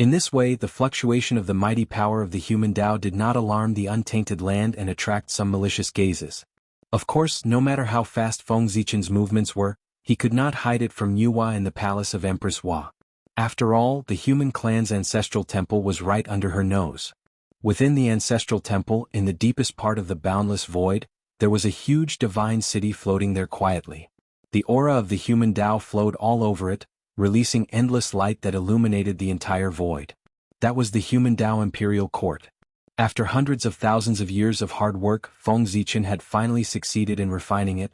In this way, the fluctuation of the mighty power of the human Tao did not alarm the untainted land and attract some malicious gazes. Of course, no matter how fast Feng Zichen's movements were, he could not hide it from Yuhua in the palace of Empress Hua. After all, the human clan's ancestral temple was right under her nose. Within the ancestral temple, in the deepest part of the boundless void, there was a huge divine city floating there quietly. The aura of the human Tao flowed all over it, releasing endless light that illuminated the entire void. That was the human Tao imperial court. After hundreds of thousands of years of hard work, Feng Zichen had finally succeeded in refining it.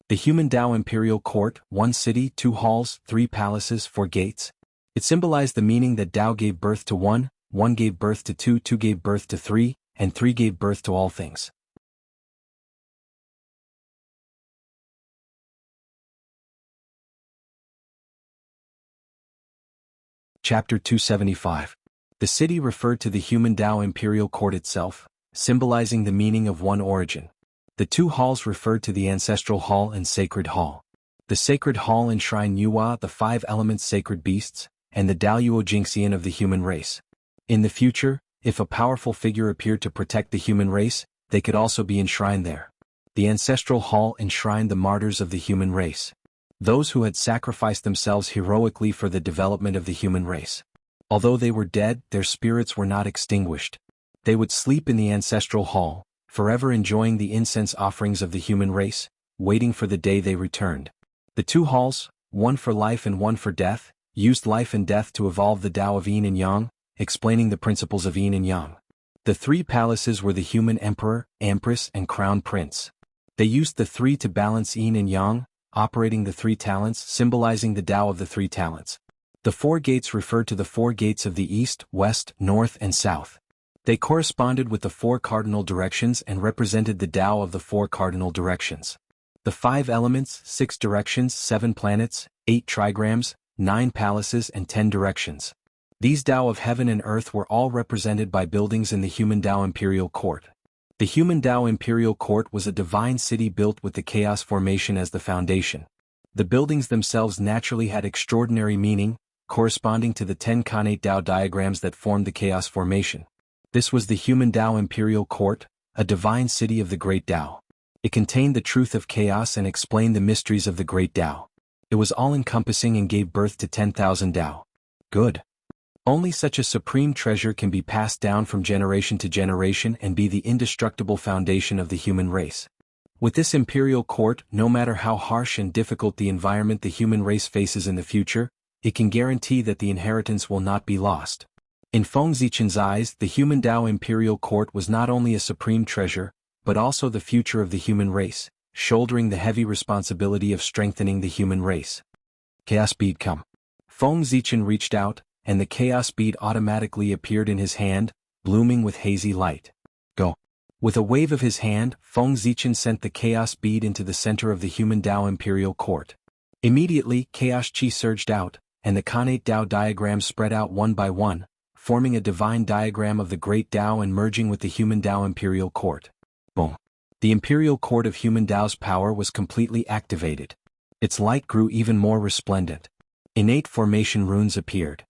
The human Tao imperial court, 1 city, 2 halls, 3 palaces, 4 gates. It symbolized the meaning that Tao gave birth to 1, 1 gave birth to 2, 2 gave birth to 3, and 3 gave birth to all things. Chapter 275. The city referred to the human Tao imperial court itself, symbolizing the meaning of one origin. The 2 halls referred to the ancestral hall and sacred hall. The sacred hall enshrined Yuhua, the 5 elements sacred beasts, and the Daoyuo Jingxian of the human race. In the future, if a powerful figure appeared to protect the human race, they could also be enshrined there. The ancestral hall enshrined the martyrs of the human race. Those who had sacrificed themselves heroically for the development of the human race. Although they were dead, their spirits were not extinguished. They would sleep in the ancestral hall, forever enjoying the incense offerings of the human race, waiting for the day they returned. The 2 halls, one for life and one for death, used life and death to evolve the Tao of Yin and Yang, explaining the principles of Yin and Yang. The 3 palaces were the human emperor, empress, and crown prince. They used the 3 to balance Yin and Yang, operating the 3 talents, symbolizing the Tao of the 3 talents. The 4 gates referred to the 4 gates of the east, west, north, and south. They corresponded with the 4 cardinal directions and represented the Tao of the 4 cardinal directions. The 5 elements, 6 directions, 7 planets, 8 trigrams, 9 palaces, and 10 directions. These Tao of heaven and earth were all represented by buildings in the human Tao imperial court. The human Tao imperial court was a divine city built with the chaos formation as the foundation. The buildings themselves naturally had extraordinary meaning, corresponding to the 10 Khanate Tao diagrams that formed the chaos formation. This was the human Tao imperial court, a divine city of the great Tao. It contained the truth of chaos and explained the mysteries of the great Tao. It was all-encompassing and gave birth to 10,000 Tao. Good. Only such a supreme treasure can be passed down from generation to generation and be the indestructible foundation of the human race. With this imperial court, no matter how harsh and difficult the environment the human race faces in the future, it can guarantee that the inheritance will not be lost. In Feng Zichen's eyes, the human Tao imperial court was not only a supreme treasure, but also the future of the human race, shouldering the heavy responsibility of strengthening the human race. Chaos bead come. Feng Zichen reached out, and the chaos bead automatically appeared in his hand, blooming with hazy light. Go. With a wave of his hand, Feng Zichen sent the chaos bead into the center of the human Tao imperial court. Immediately, chaos chi surged out, and the Khanate Tao diagrams spread out one by one, forming a divine diagram of the great Tao and merging with the human Tao imperial court. Boom. The imperial court of human Tao's power was completely activated. Its light grew even more resplendent. Innate formation runes appeared.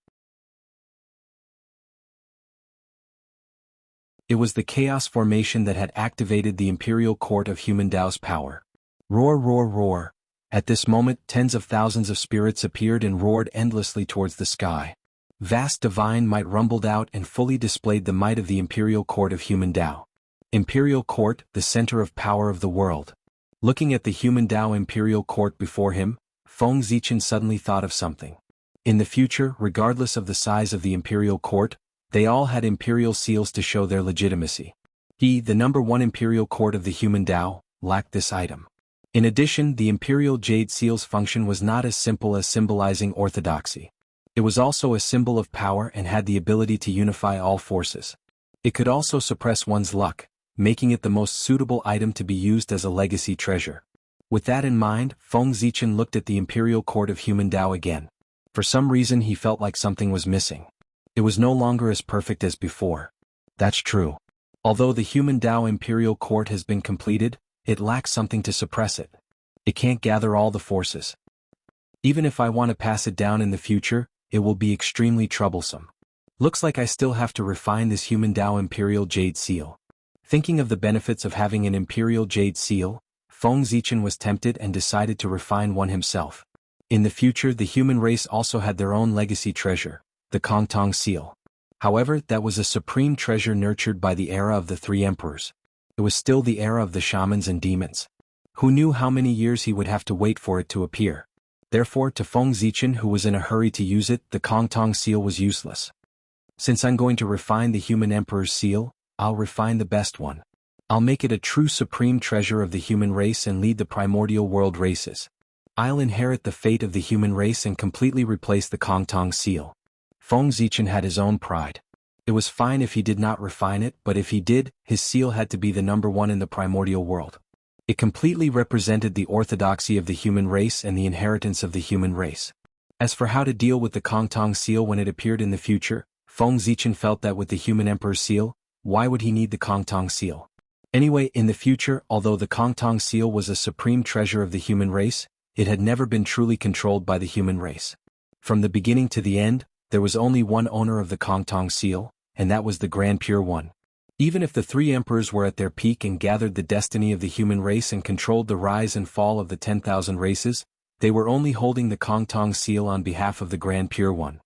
It was the chaos formation that had activated the imperial court of human Tao's power. Roar, roar, roar. At this moment, tens of thousands of spirits appeared and roared endlessly towards the sky. Vast divine might rumbled out and fully displayed the might of the imperial court of human Tao. Imperial court, the center of power of the world. Looking at the human Tao imperial court before him, Feng Zichen suddenly thought of something. In the future, regardless of the size of the imperial court, they all had imperial seals to show their legitimacy. He, the number 1 imperial court of the human Tao, lacked this item. In addition, the imperial jade seal's function was not as simple as symbolizing orthodoxy. It was also a symbol of power and had the ability to unify all forces. It could also suppress one's luck, making it the most suitable item to be used as a legacy treasure. With that in mind, Feng Zichen looked at the imperial court of human Tao again. For some reason he felt like something was missing. It was no longer as perfect as before. That's true. Although the human Tao imperial court has been completed, it lacks something to suppress it. It can't gather all the forces. Even if I want to pass it down in the future, it will be extremely troublesome. Looks like I still have to refine this human Dao Imperial Jade Seal. Thinking of the benefits of having an Imperial Jade Seal, Feng Zichen was tempted and decided to refine one himself. In the future, the human race also had their own legacy treasure, the Kongtong Seal. However, that was a supreme treasure nurtured by the era of the three emperors. It was still the era of the shamans and demons. Who knew how many years he would have to wait for it to appear? Therefore, to Feng Zichen, who was in a hurry to use it, the Kongtong Seal was useless. Since I'm going to refine the human emperor's seal, I'll refine the best one. I'll make it a true supreme treasure of the human race and lead the primordial world races. I'll inherit the fate of the human race and completely replace the Kongtong Seal. Feng Zichen had his own pride. It was fine if he did not refine it, but if he did, his seal had to be the number one in the primordial world. It completely represented the orthodoxy of the human race and the inheritance of the human race. As for how to deal with the Kongtong Seal when it appeared in the future, Feng Zichen felt that with the human emperor's seal, why would he need the Kongtong Seal? Anyway, in the future, although the Kongtong Seal was a supreme treasure of the human race, it had never been truly controlled by the human race. From the beginning to the end, there was only one owner of the Kongtong Seal, and that was the Grand Pure One. Even if the three emperors were at their peak and gathered the destiny of the human race and controlled the rise and fall of the 10,000 races, they were only holding the Kongtong Seal on behalf of the Grand Pure One.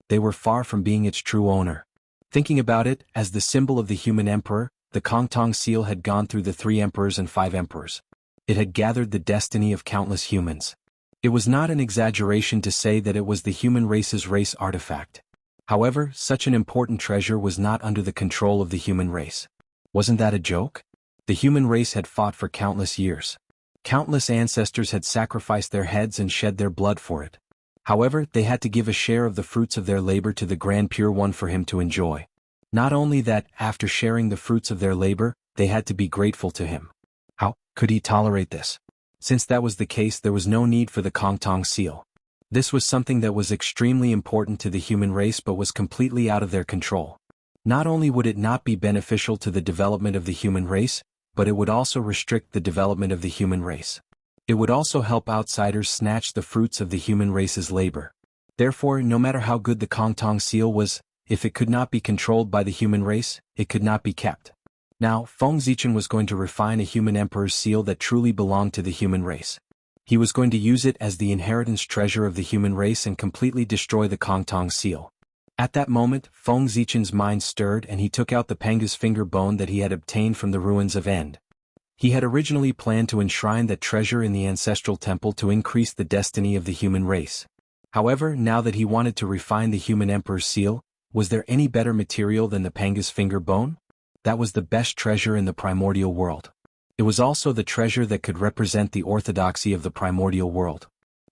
They were far from being its true owner. Thinking about it, as the symbol of the human emperor, the Kongtong Seal had gone through the 3 emperors and 5 emperors. It had gathered the destiny of countless humans. It was not an exaggeration to say that it was the human race's race artifact. However, such an important treasure was not under the control of the human race. Wasn't that a joke? The human race had fought for countless years. Countless ancestors had sacrificed their heads and shed their blood for it. However, they had to give a share of the fruits of their labor to the Grand Pure One for him to enjoy. Not only that, after sharing the fruits of their labor, they had to be grateful to him. How could he tolerate this? Since that was the case, there was no need for the Kongtong Seal. This was something that was extremely important to the human race but was completely out of their control. Not only would it not be beneficial to the development of the human race, but it would also restrict the development of the human race. It would also help outsiders snatch the fruits of the human race's labor. Therefore, no matter how good the Kongtong Seal was, if it could not be controlled by the human race, it could not be kept. Now, Feng Zichen was going to refine a human emperor's seal that truly belonged to the human race. He was going to use it as the inheritance treasure of the human race and completely destroy the Kongtong Seal. At that moment, Feng Zichen's mind stirred and he took out the Panga's finger bone that he had obtained from the ruins of End. He had originally planned to enshrine that treasure in the ancestral temple to increase the destiny of the human race. However, now that he wanted to refine the human emperor's seal, was there any better material than the Panga's finger bone? That was the best treasure in the primordial world. It was also the treasure that could represent the orthodoxy of the primordial world.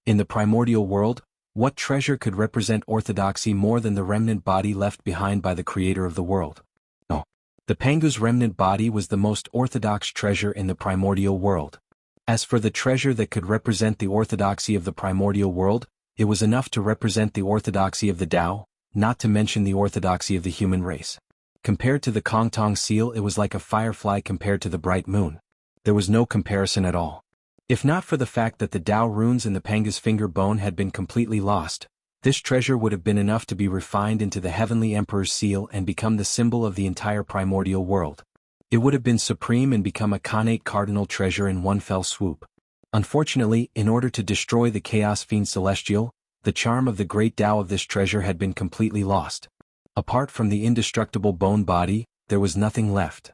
In the primordial world, what treasure could represent orthodoxy more than the remnant body left behind by the creator of the world? No. The Panga's remnant body was the most orthodox treasure in the primordial world. As for the treasure that could represent the orthodoxy of the primordial world, it was enough to represent the orthodoxy of the Tao, not to mention the orthodoxy of the human race. Compared to the Kongtong Seal, it was like a firefly compared to the bright moon. There was no comparison at all. If not for the fact that the Tao runes in the Panga's finger bone had been completely lost, this treasure would have been enough to be refined into the Heavenly Emperor's seal and become the symbol of the entire primordial world. It would have been supreme and become a Khanate cardinal treasure in one fell swoop. Unfortunately, in order to destroy the Chaos Fiend Celestial, the charm of the great Tao of this treasure had been completely lost. Apart from the indestructible bone body, there was nothing left.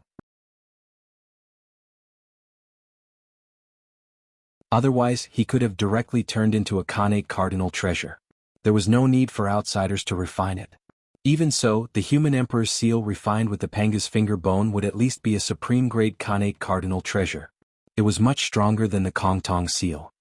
Otherwise, he could have directly turned into a Khanate cardinal treasure. There was no need for outsiders to refine it. Even so, the human emperor's seal refined with the Panga's finger bone would at least be a supreme grade Khanate cardinal treasure. It was much stronger than the Kongtong seal.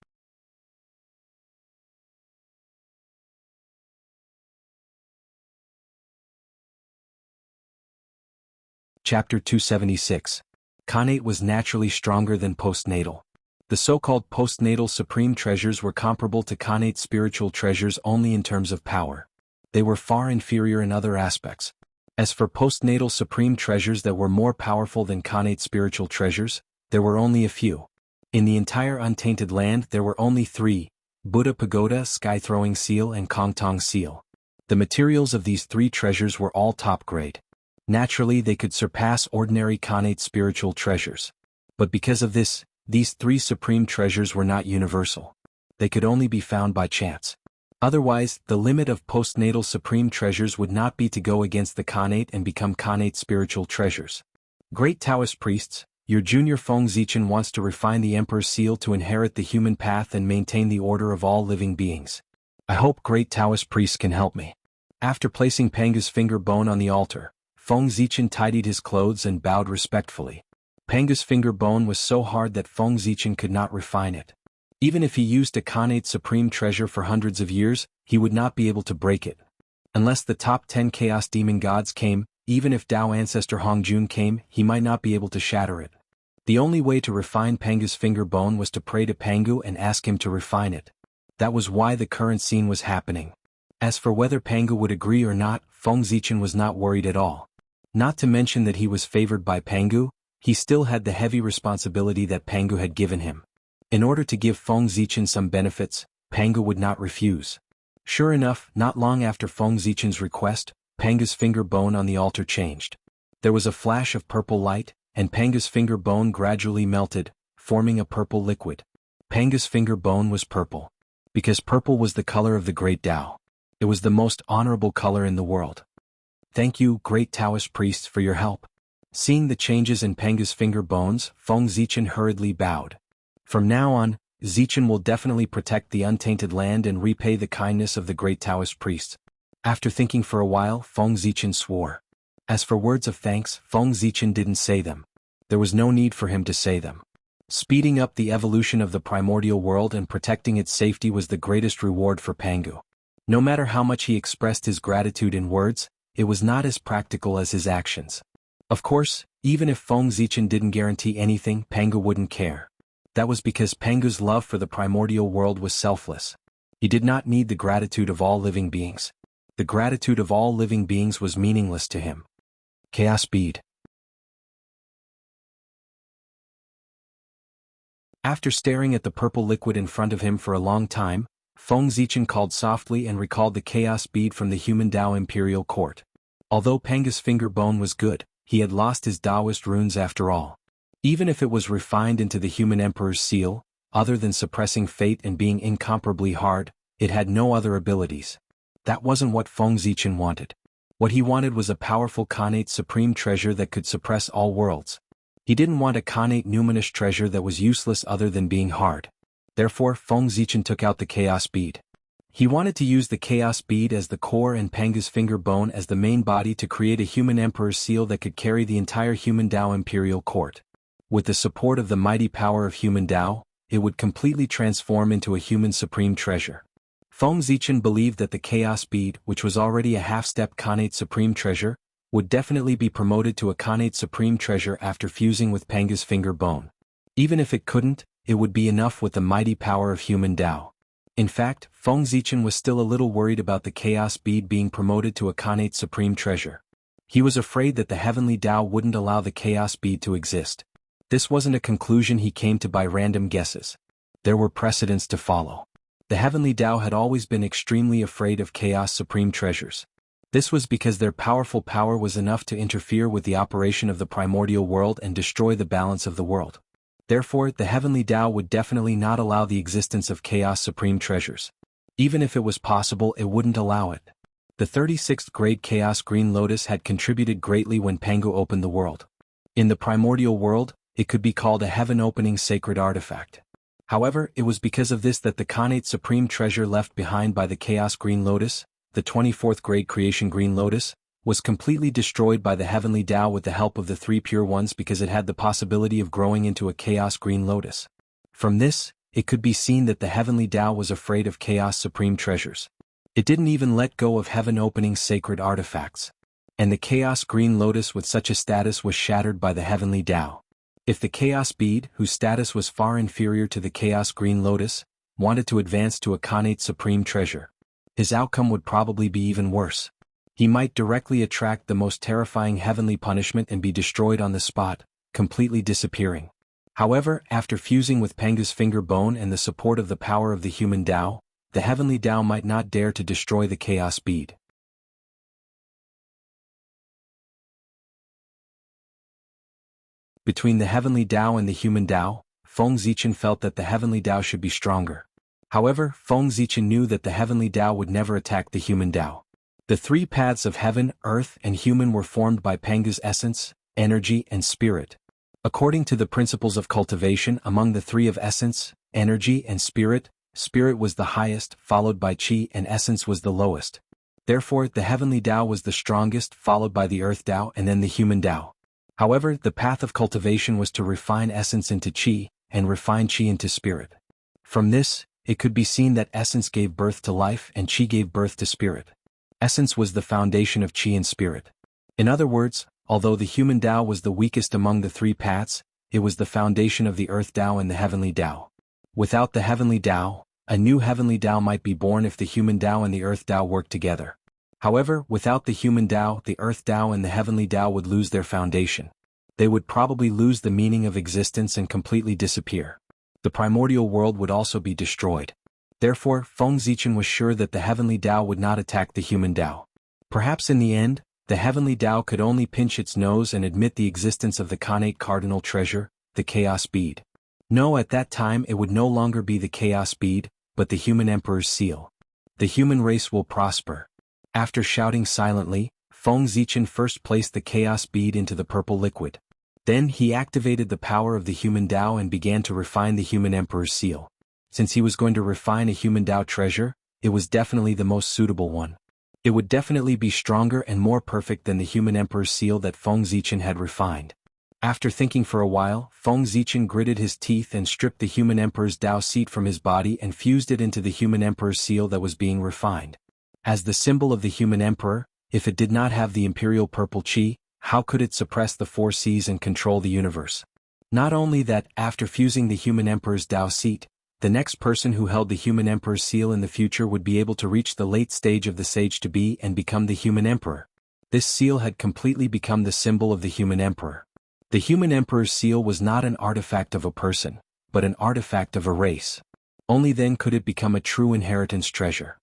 Chapter 276. Khanate was naturally stronger than postnatal. The so-called postnatal supreme treasures were comparable to Khanate spiritual treasures only in terms of power. They were far inferior in other aspects. As for postnatal supreme treasures that were more powerful than Khanate spiritual treasures, there were only a few. In the entire untainted land there were only 3, Buddha Pagoda, Sky-Throwing Seal and Kongtong Seal. The materials of these three treasures were all top grade. Naturally, they could surpass ordinary Khanate spiritual treasures. But because of this, these three supreme treasures were not universal. They could only be found by chance. Otherwise, the limit of postnatal supreme treasures would not be to go against the Khanate and become Khanate spiritual treasures. Great Taoist priests, your junior Feng Zichen wants to refine the Emperor's seal to inherit the human path and maintain the order of all living beings. I hope great Taoist priests can help me. After placing Panga's finger bone on the altar, Feng Zichen tidied his clothes and bowed respectfully. Panga's finger bone was so hard that Feng Zichen could not refine it. Even if he used a Khanate supreme treasure for hundreds of years, he would not be able to break it. Unless the top 10 Chaos Demon Gods came, even if Dao Ancestor Hongjun came, he might not be able to shatter it. The only way to refine Panga's finger bone was to pray to Pangu and ask him to refine it. That was why the current scene was happening. As for whether Pangu would agree or not, Feng Zichen was not worried at all. Not to mention that he was favored by Pangu, he still had the heavy responsibility that Pangu had given him. In order to give Feng Zichen some benefits, Pangu would not refuse. Sure enough, not long after Feng Zichen's request, Panga's finger bone on the altar changed. There was a flash of purple light, and Panga's finger bone gradually melted, forming a purple liquid. Panga's finger bone was purple. Because purple was the color of the great Tao. It was the most honorable color in the world. Thank you, great Taoist priests, for your help. Seeing the changes in Panga's finger bones, Feng Zichen hurriedly bowed. From now on, Zichen will definitely protect the untainted land and repay the kindness of the great Taoist priests. After thinking for a while, Feng Zichen swore. As for words of thanks, Feng Zichen didn't say them. There was no need for him to say them. Speeding up the evolution of the primordial world and protecting its safety was the greatest reward for Pangu. No matter how much he expressed his gratitude in words, it was not as practical as his actions. Of course, even if Feng Zichen didn't guarantee anything, Pangu wouldn't care. That was because Pangu's love for the primordial world was selfless. He did not need the gratitude of all living beings. The gratitude of all living beings was meaningless to him. Chaos Bead. After staring at the purple liquid in front of him for a long time, Feng Zichen called softly and recalled the Chaos Bead from the human Dao Imperial Court. Although Panga's finger bone was good, he had lost his Taoist runes after all. Even if it was refined into the human Emperor's seal, other than suppressing fate and being incomparably hard, it had no other abilities. That wasn't what Feng Zichen wanted. What he wanted was a powerful Khanate supreme treasure that could suppress all worlds. He didn't want a Khanate numinous treasure that was useless other than being hard. Therefore, Feng Zichen took out the Chaos Bead. He wanted to use the Chaos Bead as the core and Panga's finger bone as the main body to create a human Emperor's seal that could carry the entire human Dao Imperial Court. With the support of the mighty power of human Dao, it would completely transform into a human supreme treasure. Feng Zichen believed that the Chaos Bead, which was already a half-step Khanate supreme treasure, would definitely be promoted to a Khanate supreme treasure after fusing with Panga's finger bone. Even if it couldn't, it would be enough with the mighty power of human Dao. In fact, Feng Zichen was still a little worried about the Chaos Bead being promoted to a Khanate supreme treasure. He was afraid that the heavenly Dao wouldn't allow the Chaos Bead to exist. This wasn't a conclusion he came to by random guesses. There were precedents to follow. The heavenly Dao had always been extremely afraid of Chaos supreme treasures. This was because their powerful power was enough to interfere with the operation of the primordial world and destroy the balance of the world. Therefore, the heavenly Dao would definitely not allow the existence of Chaos supreme treasures. Even if it was possible, it wouldn't allow it. The 36th grade Chaos Green Lotus had contributed greatly when Pangu opened the world. In the primordial world, it could be called a heaven-opening sacred artifact. However, it was because of this that the Khanate supreme treasure left behind by the Chaos Green Lotus, the 24th grade Creation Green Lotus, was completely destroyed by the heavenly Dao with the help of the three pure ones because it had the possibility of growing into a Chaos Green Lotus. From this, it could be seen that the heavenly Dao was afraid of Chaos supreme treasures. It didn't even let go of heaven-opening sacred artifacts. And the Chaos Green Lotus with such a status was shattered by the heavenly Dao. If the Chaos Bead, whose status was far inferior to the Chaos Green Lotus, wanted to advance to a Khanate supreme treasure, his outcome would probably be even worse. He might directly attract the most terrifying heavenly punishment and be destroyed on the spot, completely disappearing. However, after fusing with Penga's finger bone and the support of the power of the human Tao, the heavenly Tao might not dare to destroy the chaos bead. Between the heavenly Tao and the human Tao, Feng Zichen felt that the heavenly Tao should be stronger. However, Feng Zichen knew that the heavenly Tao would never attack the human Tao. The three paths of heaven, earth, and human were formed by Penga's essence, energy, and spirit. According to the principles of cultivation, among the three of essence, energy, and spirit, spirit was the highest, followed by qi, and essence was the lowest. Therefore, the heavenly Tao was the strongest, followed by the earth Tao and then the human Tao. However, the path of cultivation was to refine essence into qi, and refine qi into spirit. From this, it could be seen that essence gave birth to life and qi gave birth to spirit. Essence was the foundation of qi and spirit. In other words, although the human Tao was the weakest among the three paths, it was the foundation of the earth Tao and the heavenly Tao. Without the heavenly Tao, a new heavenly Tao might be born if the human Tao and the earth Tao worked together. However, without the human Tao, the earth Tao and the heavenly Tao would lose their foundation. They would probably lose the meaning of existence and completely disappear. The primordial world would also be destroyed. Therefore, Feng Zichen was sure that the heavenly Tao would not attack the human Tao. Perhaps in the end, the heavenly Tao could only pinch its nose and admit the existence of the Khanate cardinal treasure, the chaos bead. No, at that time it would no longer be the chaos bead, but the human emperor's seal. The human race will prosper. After shouting silently, Feng Zichen first placed the chaos bead into the purple liquid. Then he activated the power of the human Tao and began to refine the human emperor's seal. Since he was going to refine a human Tao treasure, it was definitely the most suitable one. It would definitely be stronger and more perfect than the human emperor's seal that Feng Zichen had refined. After thinking for a while, Feng Zichen gritted his teeth and stripped the human emperor's Tao seat from his body and fused it into the human emperor's seal that was being refined. As the symbol of the human emperor, if it did not have the imperial purple qi, how could it suppress the four seas and control the universe? Not only that, after fusing the human emperor's Tao seat, the next person who held the human emperor's seal in the future would be able to reach the late stage of the sage-to-be and become the human emperor. This seal had completely become the symbol of the human emperor. The human emperor's seal was not an artifact of a person, but an artifact of a race. Only then could it become a true inheritance treasure.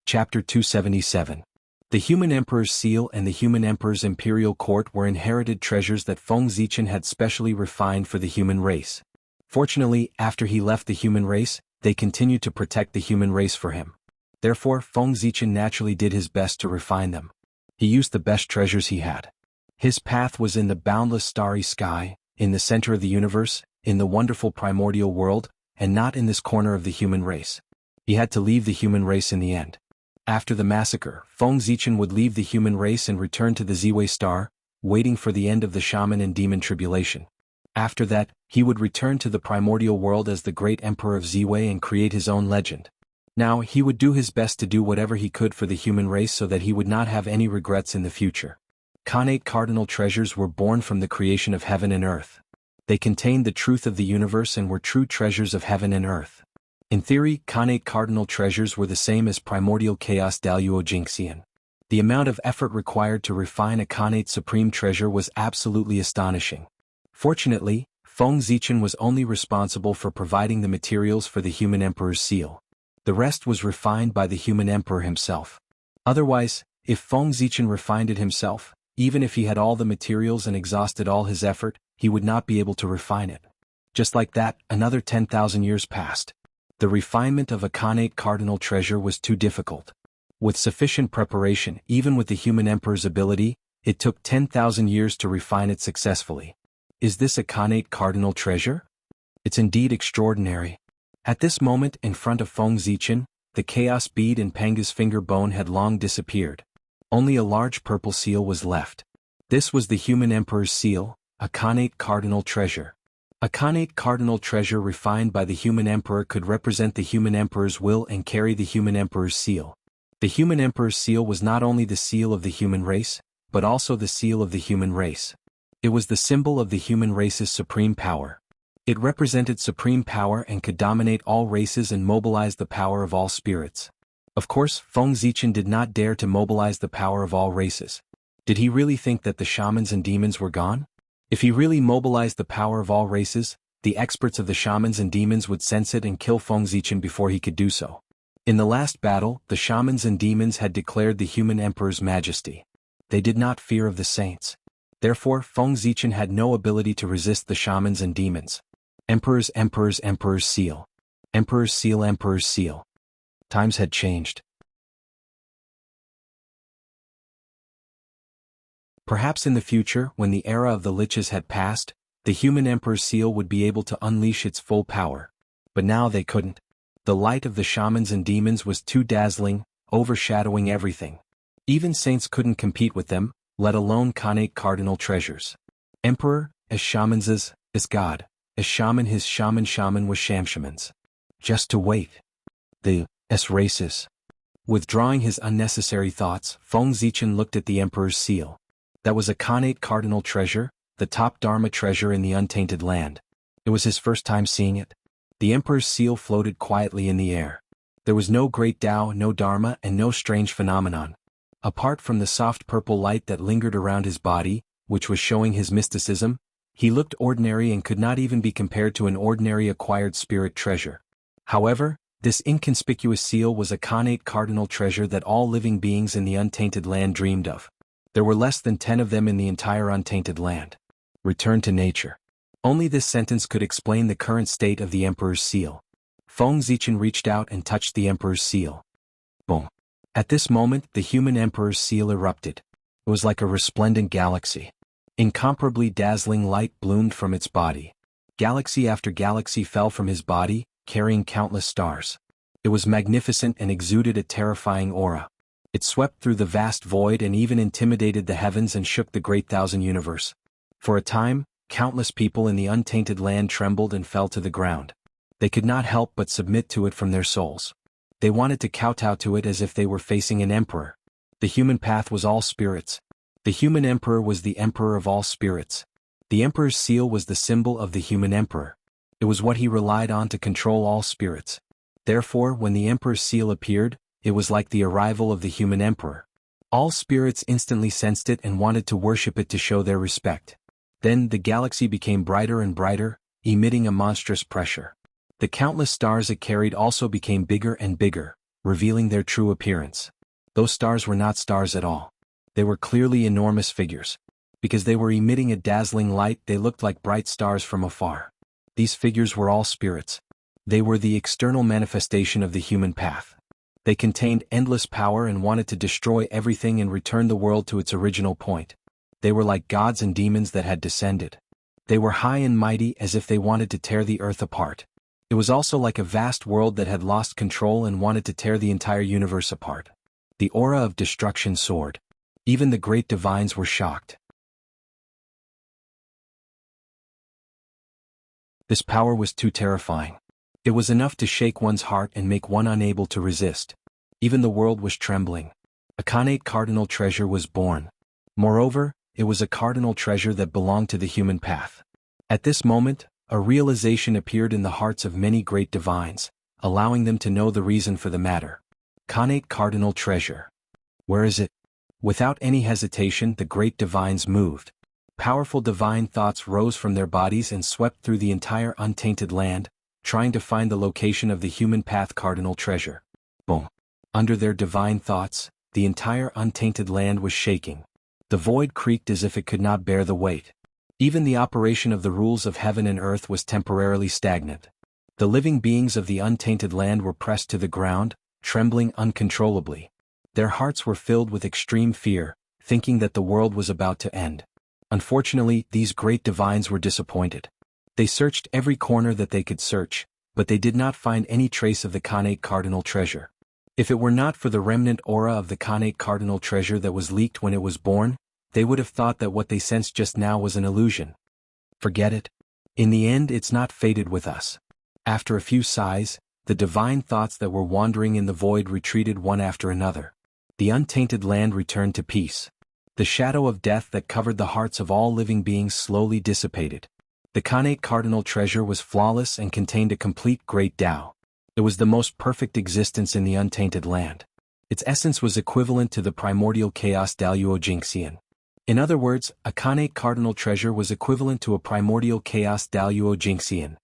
Chapter 277. The human emperor's seal and the human emperor's imperial court were inherited treasures that Feng Zichen had specially refined for the human race. Fortunately, after he left the human race, they continued to protect the human race for him. Therefore, Feng Zichen naturally did his best to refine them. He used the best treasures he had. His path was in the boundless starry sky, in the center of the universe, in the wonderful primordial world, and not in this corner of the human race. He had to leave the human race in the end. After the massacre, Feng Zichen would leave the human race and return to the Ziwei star, waiting for the end of the shaman and demon tribulation. After that, he would return to the primordial world as the great emperor of Ziwei and create his own legend. Now, he would do his best to do whatever he could for the human race so that he would not have any regrets in the future. Khanate cardinal treasures were born from the creation of heaven and earth. They contained the truth of the universe and were true treasures of heaven and earth. In theory, Khanate cardinal treasures were the same as primordial chaos Daluo Jingxian. The amount of effort required to refine a Khanate supreme treasure was absolutely astonishing. Fortunately, Feng Zichen was only responsible for providing the materials for the human emperor's seal. The rest was refined by the human emperor himself. Otherwise, if Feng Zichen refined it himself, even if he had all the materials and exhausted all his effort, he would not be able to refine it. Just like that, another 10,000 years passed. The refinement of a Khanate cardinal treasure was too difficult. With sufficient preparation, even with the human emperor's ability, it took 10,000 years to refine it successfully. Is this a Khanate cardinal treasure? It's indeed extraordinary. At this moment, in front of Feng Zichen, the chaos bead in Penga's finger bone had long disappeared. Only a large purple seal was left. This was the human emperor's seal, a Khanate cardinal treasure. A Khanate cardinal treasure refined by the human emperor could represent the human emperor's will and carry the human emperor's seal. The human emperor's seal was not only the seal of the human race, but also the seal of the human race. It was the symbol of the human race's supreme power. It represented supreme power and could dominate all races and mobilize the power of all spirits. Of course, Feng Zichen did not dare to mobilize the power of all races. Did he really think that the shamans and demons were gone? If he really mobilized the power of all races, the experts of the shamans and demons would sense it and kill Feng Zichen before he could do so. In the last battle, the shamans and demons had declared the human emperor's majesty. They did not fear of the saints. Therefore, Feng Zichen had no ability to resist the shamans and demons. Emperor's seal. Emperor's seal. Times had changed. Perhaps in the future, when the era of the liches had passed, the human emperor's seal would be able to unleash its full power. But now they couldn't. The light of the shamans and demons was too dazzling, overshadowing everything. Even saints couldn't compete with them, let alone Khanate cardinal treasures. Emperor, as shamans as God, as shaman his shaman was shamans. Just to wait. The races. Withdrawing his unnecessary thoughts, Feng Zichen looked at the emperor's seal. That was a Khanate cardinal treasure, the top Dharma treasure in the untainted land. It was his first time seeing it. The emperor's seal floated quietly in the air. There was no great Tao, no Dharma, and no strange phenomenon. Apart from the soft purple light that lingered around his body, which was showing his mysticism, he looked ordinary and could not even be compared to an ordinary acquired spirit treasure. However, this inconspicuous seal was a Khanate cardinal treasure that all living beings in the untainted land dreamed of. There were less than 10 of them in the entire untainted land. Return to nature. Only this sentence could explain the current state of the emperor's seal. Feng Zichen reached out and touched the emperor's seal. Boom. At this moment, the human emperor's seal erupted. It was like a resplendent galaxy. Incomparably dazzling light bloomed from its body. Galaxy after galaxy fell from his body, carrying countless stars. It was magnificent and exuded a terrifying aura. It swept through the vast void and even intimidated the heavens and shook the great thousand universe. For a time, countless people in the untainted land trembled and fell to the ground. They could not help but submit to it from their souls. They wanted to kowtow to it as if they were facing an emperor. The human path was all spirits. The human emperor was the emperor of all spirits. The emperor's seal was the symbol of the human emperor. It was what he relied on to control all spirits. Therefore, when the emperor's seal appeared, it was like the arrival of the human emperor. All spirits instantly sensed it and wanted to worship it to show their respect. Then the galaxy became brighter and brighter, emitting a monstrous pressure. The countless stars it carried also became bigger and bigger, revealing their true appearance. Those stars were not stars at all. They were clearly enormous figures. Because they were emitting a dazzling light, they looked like bright stars from afar. These figures were all spirits. They were the external manifestation of the human path. They contained endless power and wanted to destroy everything and return the world to its original point. They were like gods and demons that had descended. They were high and mighty as if they wanted to tear the earth apart. It was also like a vast world that had lost control and wanted to tear the entire universe apart. The aura of destruction soared. Even the great divines were shocked. This power was too terrifying. It was enough to shake one's heart and make one unable to resist. Even the world was trembling. A Khanate cardinal treasure was born. Moreover, it was a cardinal treasure that belonged to the human path. At this moment, a realization appeared in the hearts of many great divines, allowing them to know the reason for the matter. Khanate cardinal treasure. Where is it? Without any hesitation, the great divines moved. Powerful divine thoughts rose from their bodies and swept through the entire untainted land, trying to find the location of the human path cardinal treasure. Boom. Under their divine thoughts, the entire untainted land was shaking. The void creaked as if it could not bear the weight. Even the operation of the rules of heaven and earth was temporarily stagnant. The living beings of the untainted land were pressed to the ground, trembling uncontrollably. Their hearts were filled with extreme fear, thinking that the world was about to end. Unfortunately, these great divines were disappointed. They searched every corner that they could search, but they did not find any trace of the Khanate cardinal treasure. If it were not for the remnant aura of the Khanate cardinal treasure that was leaked when it was born, they would have thought that what they sensed just now was an illusion. Forget it. In the end, it's not fated with us. After a few sighs, the divine thoughts that were wandering in the void retreated one after another. The untainted land returned to peace. The shadow of death that covered the hearts of all living beings slowly dissipated. The Khanate cardinal treasure was flawless and contained a complete great Tao. It was the most perfect existence in the untainted land. Its essence was equivalent to the primordial chaos Daluo Jinxian. In other words, a Khanate cardinal treasure was equivalent to a primordial chaos Daluo Jinxian.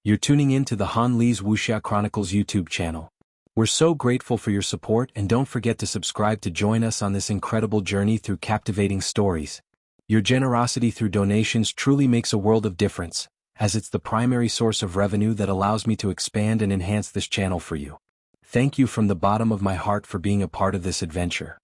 You're tuning in to the Han Li's Wuxia Chronicles YouTube channel. We're so grateful for your support, and don't forget to subscribe to join us on this incredible journey through captivating stories. Your generosity through donations truly makes a world of difference, as it's the primary source of revenue that allows me to expand and enhance this channel for you. Thank you from the bottom of my heart for being a part of this adventure.